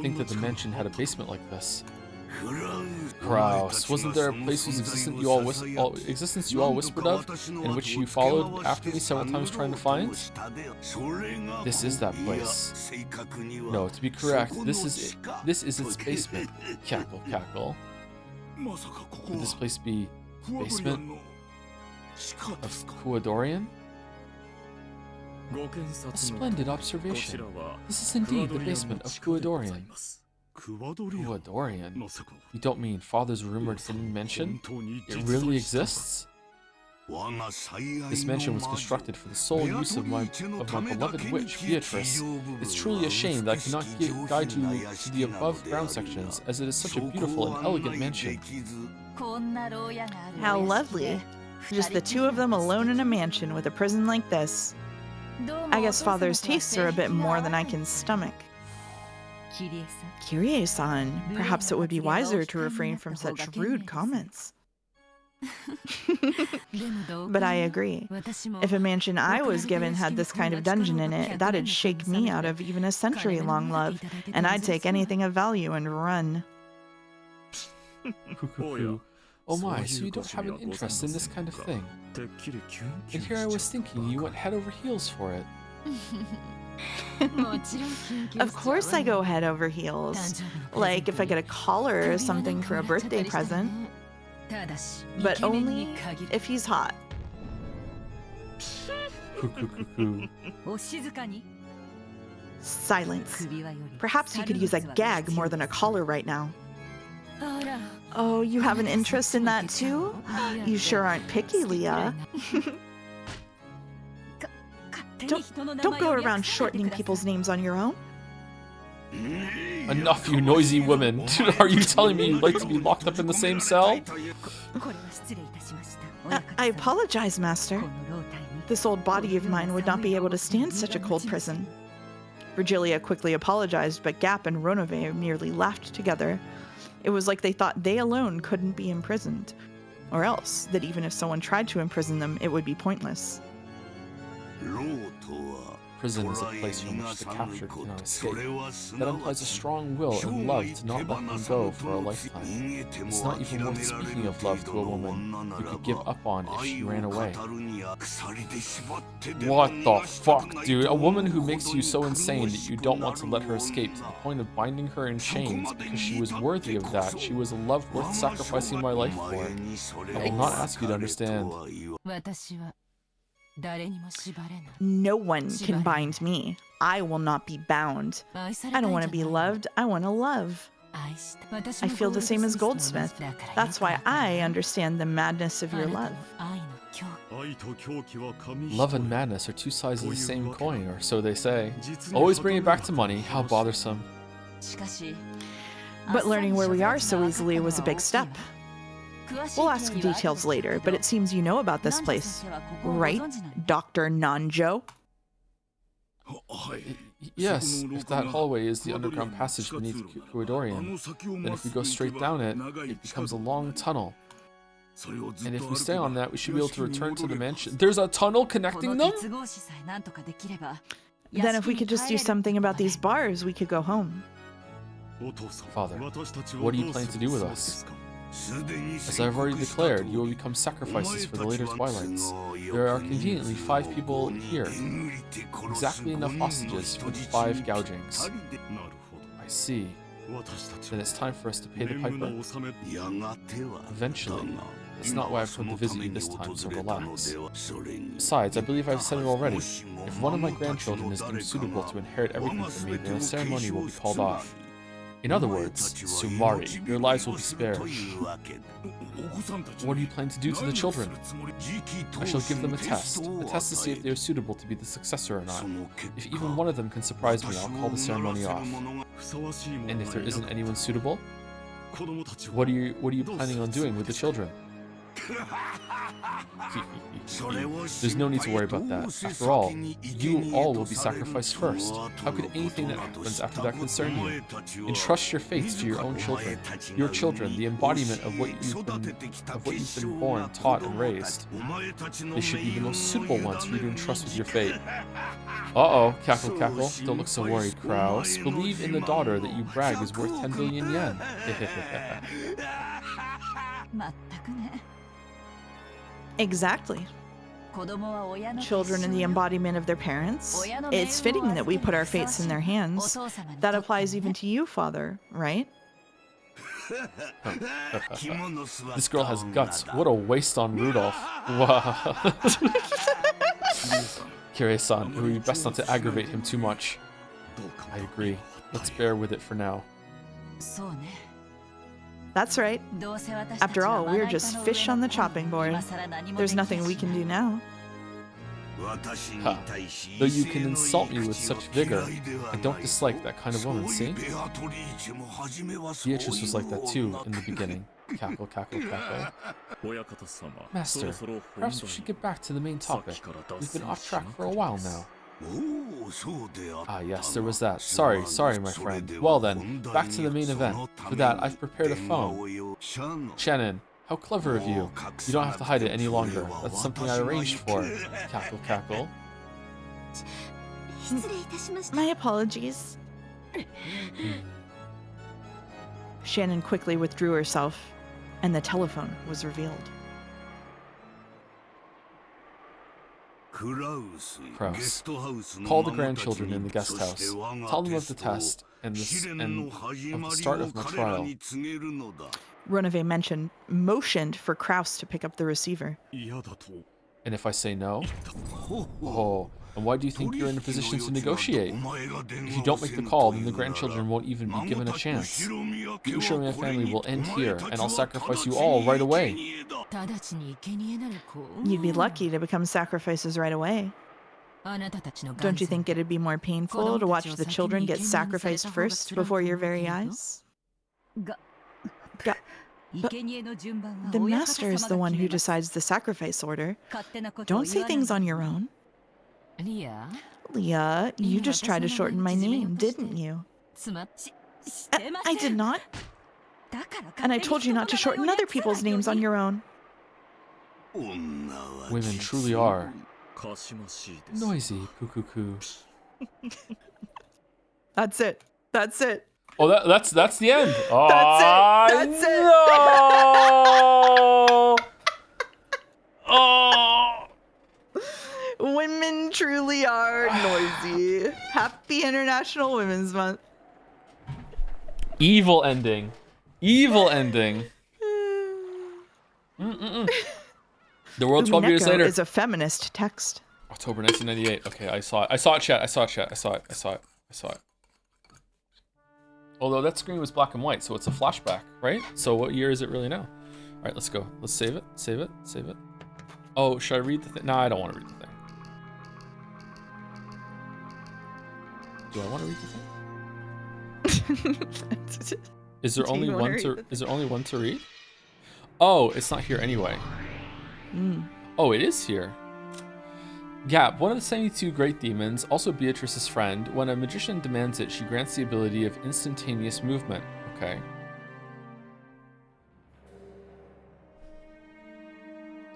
think that the mansion had a basement like this. Kraus, wasn't there a place whose existence you all whispered of, and which you followed after me several times trying to find? This is that place. No, to be correct, this is its basement. Cackle, cackle. Could this place be basement of Kuadorian? A splendid observation. This is indeed the basement of Kuadorian. Kuadorian? You don't mean Father's rumored hidden mansion? It really exists? This mansion was constructed for the sole use of my beloved witch, Beatrice. It's truly a shame that I cannot guide you to the above ground sections, as it is such a beautiful and elegant mansion. How lovely. Just the two of them alone in a mansion with a prison like this. I guess Father's tastes are a bit more than I can stomach. Kirie-san, perhaps it would be wiser to refrain from such rude comments. But I agree. If a mansion I was given had this kind of dungeon in it, that'd shake me out of even a century-long love, and I'd take anything of value and run. Oh my, so you don't have an interest in this kind of thing. And here I was thinking you went head over heels for it. Of course I go head over heels. Like if I get a collar or something for a birthday present. But only if he's hot. Silence. Perhaps you could use a gag more than a collar right now. Oh, you have an interest in that too? You sure aren't picky, Leah. Don't go around shortening people's names on your own. Enough, you noisy women. Are you telling me you'd like to be locked up in the same cell? I apologize, Master. This old body of mine would not be able to stand such a cold prison. Virgilia quickly apologized, but Gap and Ronove merely laughed together. It was like they thought they alone couldn't be imprisoned, or else that even if someone tried to imprison them, it would be pointless. Prison is a place from which the captured cannot escape. That implies a strong will and love to not let them go for a lifetime. It's not even worth speaking of love to a woman you could give up on if she ran away. What the fuck, dude? A woman who makes you so insane that you don't want to let her escape to the point of binding her in chains because she was worthy of that. She was a love worth sacrificing my life for. I will not ask you to understand. No one can bind me. I will not be bound. I don't want to be loved, I want to love. I feel the same as Goldsmith. That's why I understand the madness of your love. Love and madness are two sides of the same coin, or so they say. Always bring it back to money, how bothersome. But learning where we are so easily was a big step. We'll ask details later, but it seems you know about this place. Right, Dr. Nanjo? Yes, if that hallway is the underground passage beneath Kuadorian, then if we go straight down it, it becomes a long tunnel. And if we stay on that, we should be able to return to the mansion. There's a tunnel connecting them? Then if we could just do something about these bars, we could go home. Father, what do you plan to do with us? As I have already declared, you will become sacrifices for the later twilights. There are conveniently 5 people here. Exactly enough hostages for the 5 gougings. I see. Then it's time for us to pay the piper. Eventually. It's not why I've come to visit you this time, so relax. Besides, I believe I've said it already. If one of my grandchildren is deemed suitable to inherit everything from me, then the ceremony will be called off. In other words, Sumari, your lives will be spared. What do you plan to do to the children? I shall give them a test to see if they are suitable to be the successor or not. If even one of them can surprise me, I'll call the ceremony off. And if there isn't anyone suitable, what are you planning on doing with the children? There's no need to worry about that. After all, you all will be sacrificed first. How could anything that happens after that concern you? Entrust your fates to your own children. Your children, the embodiment of what you've been born, taught, and raised. They should be the most suitable ones for you to entrust with your fate. Uh-oh, cackle cackle. Don't look so worried, Kraus. Believe in the daughter that you brag is worth 10 billion yen. Exactly. Children are the embodiment of their parents. It's fitting that we put our fates in their hands. That applies even to you, father, right? This girl has guts. What a waste on Rudolph. Wow. Kirei-san, it would be best not to aggravate him too much. I agree. Let's bear with it for now. That's right. After all, we're just fish on the chopping board. There's nothing we can do now. Ha. Though you can insult me with such vigor, I don't dislike that kind of woman, see? Beatrice was like that too in the beginning. Cackle, cackle, cackle. Master, perhaps we should get back to the main topic. We've been off track for a while now. Ah yes, there was that. Sorry, my friend. Well then, back to the main event. For that, I've prepared a phone. Shannon, how clever of you. You don't have to hide it any longer. That's something I arranged for. Cackle, cackle. My apologies. Shannon quickly withdrew herself, and the telephone was revealed. Kraus. Call the grandchildren in the guest house. Tell them of the test and of the start of my trial. Ronove motioned for Kraus to pick up the receiver. And if I say no? Oh, and why do you think you're in a position to negotiate? If you don't make the call, then the grandchildren won't even be given a chance. The Ushirome family will end here, and I'll sacrifice you all right away. You'd be lucky to become sacrifices right away. Don't you think it'd be more painful to watch the children get sacrificed first before your very eyes? But the master is the one who decides the sacrifice order. Don't say things on your own. Leah, you just tried to shorten my name, didn't you? I did not. And I told you not to shorten other people's names on your own. Women truly are noisy, cuckoo. That's it. That's it. Oh, that's the end. That's it. No! Oh! Women truly are noisy. Happy International Women's Month. Evil ending. The world 12 years Umineko later. is a feminist text. October 1998. Okay, I saw it, chat. I saw it. Although that screen was black and white, so it's a flashback, right? So what year is it really now? All right, let's go. Let's save it. Oh, should I read the thing? No, I don't want to read the thing. Do I want to read the thing? Is there only one to read? Oh, it's not here anyway. Oh, it is here. Gap, one of the 72 great demons, also Beatrice's friend. When a magician demands it, she grants the ability of instantaneous movement. Okay.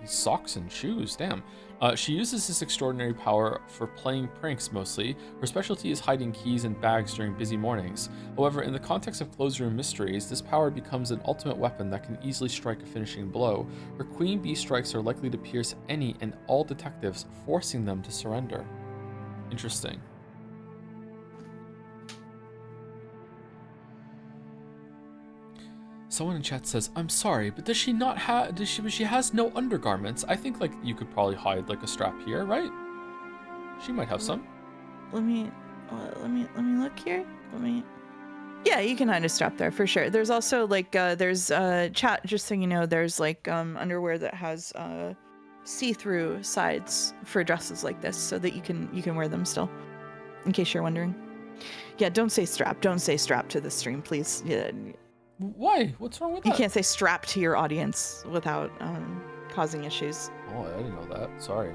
These socks and shoes, damn. She uses this extraordinary power for playing pranks mostly. Her specialty is hiding keys in bags during busy mornings. However, in the context of closed room mysteries, this power becomes an ultimate weapon that can easily strike a finishing blow. Her queen bee strikes are likely to pierce any and all detectives, forcing them to surrender. Interesting. Someone in chat says, "I'm sorry, but does she not have? She has no undergarments. I think like you could probably hide like a strap here, right? She might have some." Let me look here. Yeah, you can hide a strap there for sure. There's also like there's chat, just so you know, there's like underwear that has see-through sides for dresses like this, so that you can wear them still, in case you're wondering. Yeah, don't say strap. Don't say strap to the stream, please. Yeah. Why? What's wrong with that? You can't say strap to your audience without causing issues. Oh, I didn't know that. Sorry.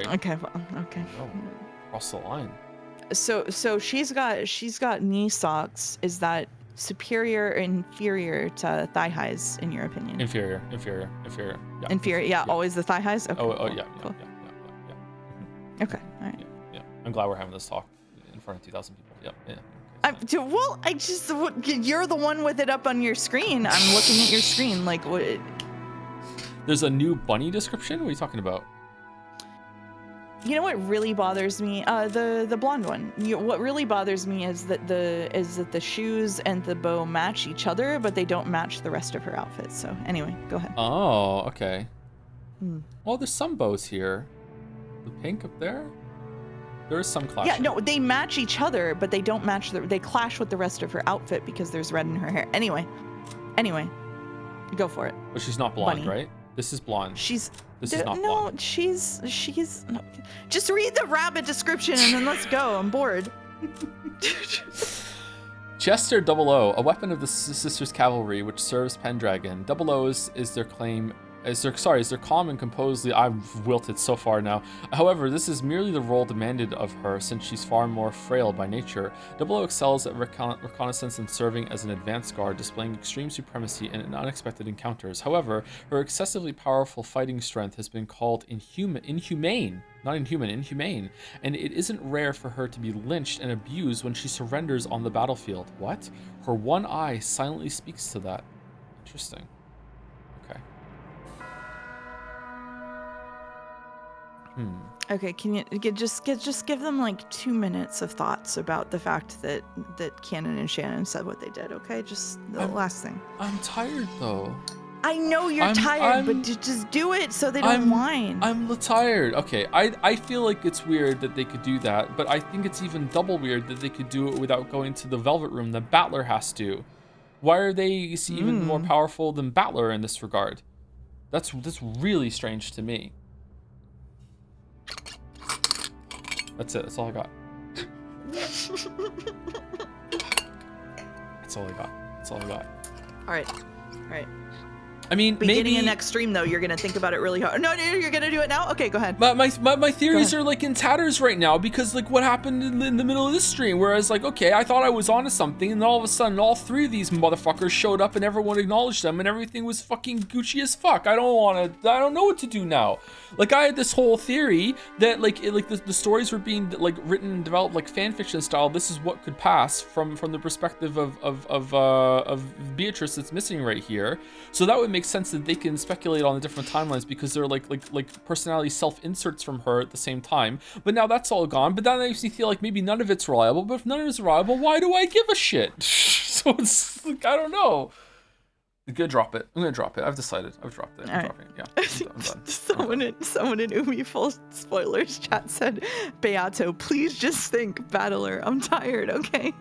Okay, well, okay. Oh, cross the line. So she's got knee socks. Is that superior or inferior to thigh highs in your opinion? Inferior. Yeah. Inferior. Yeah, always the thigh highs. Okay. Oh, cool, yeah. cool. Mhm. Okay. All right. Yeah. I'm glad we're having this talk in front of 2,000 people. Yeah. You're the one with it up on your screen. I'm looking at your screen. Like what? There's a new bunny description. What are you talking about? You know what really bothers me? The blonde one. What really bothers me is that the shoes and the bow match each other, but they don't match the rest of her outfit. So anyway, go ahead. Oh, okay. Hmm. Well, there's some bows here. The pink up there. There is some clash. Yeah, no, they match each other, but they don't match they clash with the rest of her outfit because there's red in her hair. Anyway, go for it. But she's not blonde, Bunny. right? This is blonde. This is not blonde. No, she's no. Just read the rabbit description and then let's go. I'm bored. Chester 00, a weapon of the Sisters Cavalry, which serves Pendragon. 00 is their claim. Is their calm and composedly. I've wilted so far now. However, this is merely the role demanded of her, since she's far more frail by nature. 00 excels at reconnaissance and serving as an advance guard, displaying extreme supremacy in unexpected encounters. However, her excessively powerful fighting strength has been called inhumane, and it isn't rare for her to be lynched and abused when she surrenders on the battlefield. What? Her one eye silently speaks to that. Interesting. Okay. Okay, can you just give them like 2 minutes of thoughts about the fact that Cannon and Shannon said what they did? Okay, just the last thing. I'm tired though. I know you're tired, but just do it so they don't whine. I'm tired. Okay, I feel like it's weird that they could do that, but I think it's even double weird that they could do it without going to the Velvet Room that Battler has to. Why are they even more powerful than Battler in this regard? That's really strange to me. That's it. That's all I got. That's all I got. All right. I mean, Beginning maybe of next stream though, you're gonna think about it really hard. No, you're gonna do it now. Okay, go ahead. My theories are like in tatters right now because like what happened in the middle of this stream, where I was like, okay, I thought I was onto something, and then all of a sudden, all three of these motherfuckers showed up, and everyone acknowledged them, and everything was fucking Gucci as fuck. I don't know what to do now. Like I had this whole theory that the stories were being like written and developed like fan fiction style. This is what could pass from the perspective of Beatrice that's missing right here. So that would make sense that they can speculate on the different timelines because they're like personality self-inserts from her at the same time. But now that's all gone. But that makes me feel like maybe none of it's reliable. But if none of it's reliable, why do I give a shit? So it's like, I don't know. I'm gonna drop it. I've decided. I've dropped it. I'm dropping it. Yeah. I'm done. Someone in Umi full spoilers chat said, Beato, please just think Battler. I'm tired, okay?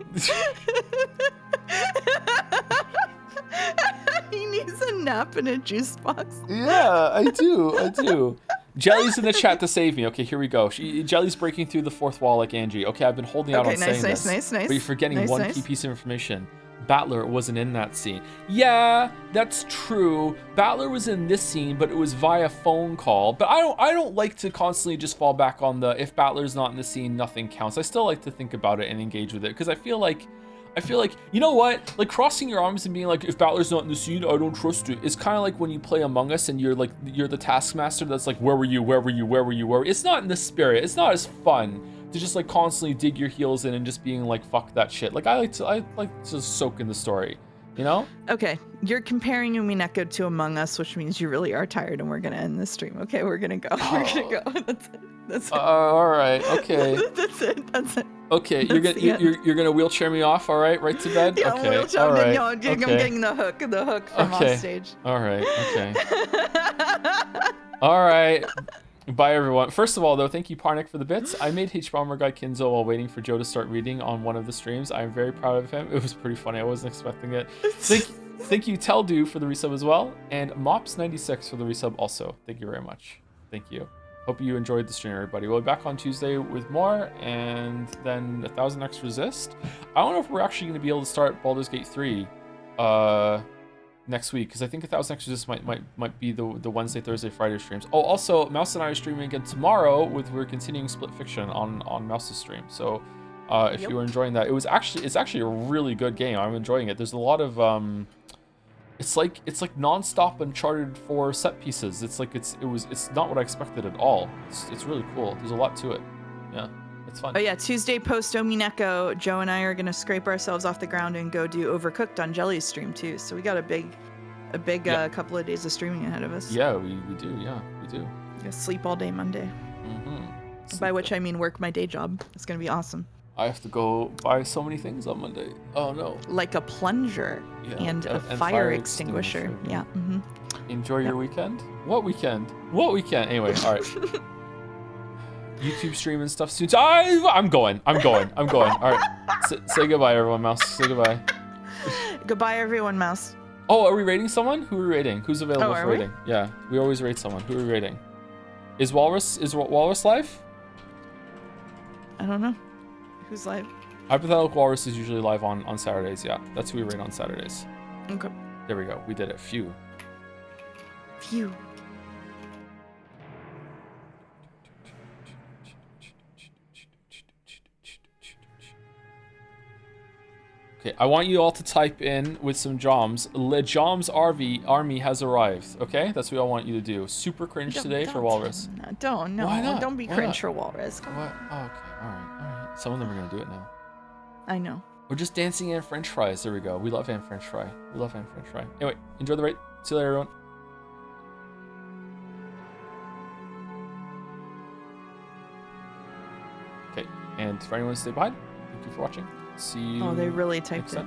He needs a nap in a juice box. Yeah, I do. Jelly's in the chat to save me. Okay, here we go. Jelly's breaking through the fourth wall like Angie. Okay, I've been holding out on saying this. Nice. But you're forgetting one key piece of information. Battler wasn't in that scene. Yeah, that's true. Battler was in this scene, but it was via phone call. But I don't like to constantly just fall back on the if Battler's not in the scene, nothing counts. I still like to think about it and engage with it because I feel like, you know what? Like crossing your arms and being like, if Battler's not in the scene, I don't trust it. It's kind of like when you play Among Us and you're the taskmaster that's like, where were you? It's not in the spirit. It's not as fun to just like constantly dig your heels in and just being like, fuck that shit. Like I like to soak in the story, you know? Okay, you're comparing Umineko to Among Us, which means you really are tired and we're gonna end this stream. Okay, we're gonna go. That's it. All right. Okay. That's it. Okay, you're gonna wheelchair me off, all right? Right to bed. Yeah, okay. Wheelchair. All right. I'm getting the hook from off stage. All right. Okay. All right. Bye, everyone. First of all, though, thank you, Parnik, for the bits. I made H-Bomber Guy Kinzo while waiting for Joe to start reading on one of the streams. I'm very proud of him. It was pretty funny. I wasn't expecting it. Thank you, Teldu, for the resub as well. And Mops96 for the resub also. Thank you very much. Thank you. Hope you enjoyed the stream, everybody. We'll be back on Tuesday with more, and then 1000X Resist. I don't know if we're actually going to be able to start Baldur's Gate 3 next week, because I think 1000X Resist might be the Wednesday, Thursday, Friday streams. Oh, also, Mouse and I are streaming again tomorrow we're continuing Split Fiction on Mouse's stream. So if you were enjoying that, it's actually a really good game. I'm enjoying it. There's a lot of it's like non-stop Uncharted 4 set pieces. It's not what I expected at all. It's really cool. There's a lot to it. Yeah, it's fun. Oh yeah, Tuesday post Umineko, Joe and I are gonna scrape ourselves off the ground and go do Overcooked on Jelly's stream too. So we got a big couple of days of streaming ahead of us. Yeah, we do. Yeah, we do. Gonna sleep all day Monday. Mm-hmm. By which I mean work my day job. It's gonna be awesome. I have to go buy so many things on Monday. Oh no. Like a plunger and a fire extinguisher. Yeah. Mm-hmm. Enjoy your weekend. What weekend? What weekend? Anyway, all right. YouTube stream and stuff soon. I'm going. All right. Say goodbye, everyone. Mouse. Say goodbye. Goodbye, everyone. Mouse. Oh, are we rating someone? Who are we rating? Who's available for rating? We? Yeah, we always rate someone. Who are we rating? Is Walrus live? I don't know. Who's live? Hypothetical Walrus is usually live on Saturdays. Yeah, that's who we rate on Saturdays. Okay. There we go. We did it. Phew. Okay, I want you all to type in with some Joms. Le Joms army has arrived. Okay, that's what I want you to do. Super cringe today for Walrus. Don't Why not? Don't be cringe for Walrus. Come on. What? Oh, okay, all right. Some of them are gonna do it now. I know. We're just dancing in French fries. There we go. We love ham French fry. Anyway, enjoy the raid. See you later, everyone. Okay, and for anyone to stay behind, thank you for watching. See you. Oh, they really typed it.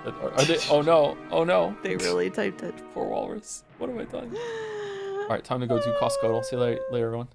Are they? Oh no. They really typed it. Poor Walrus. What have I done? All right, time to go do Costco. I'll see you later, everyone.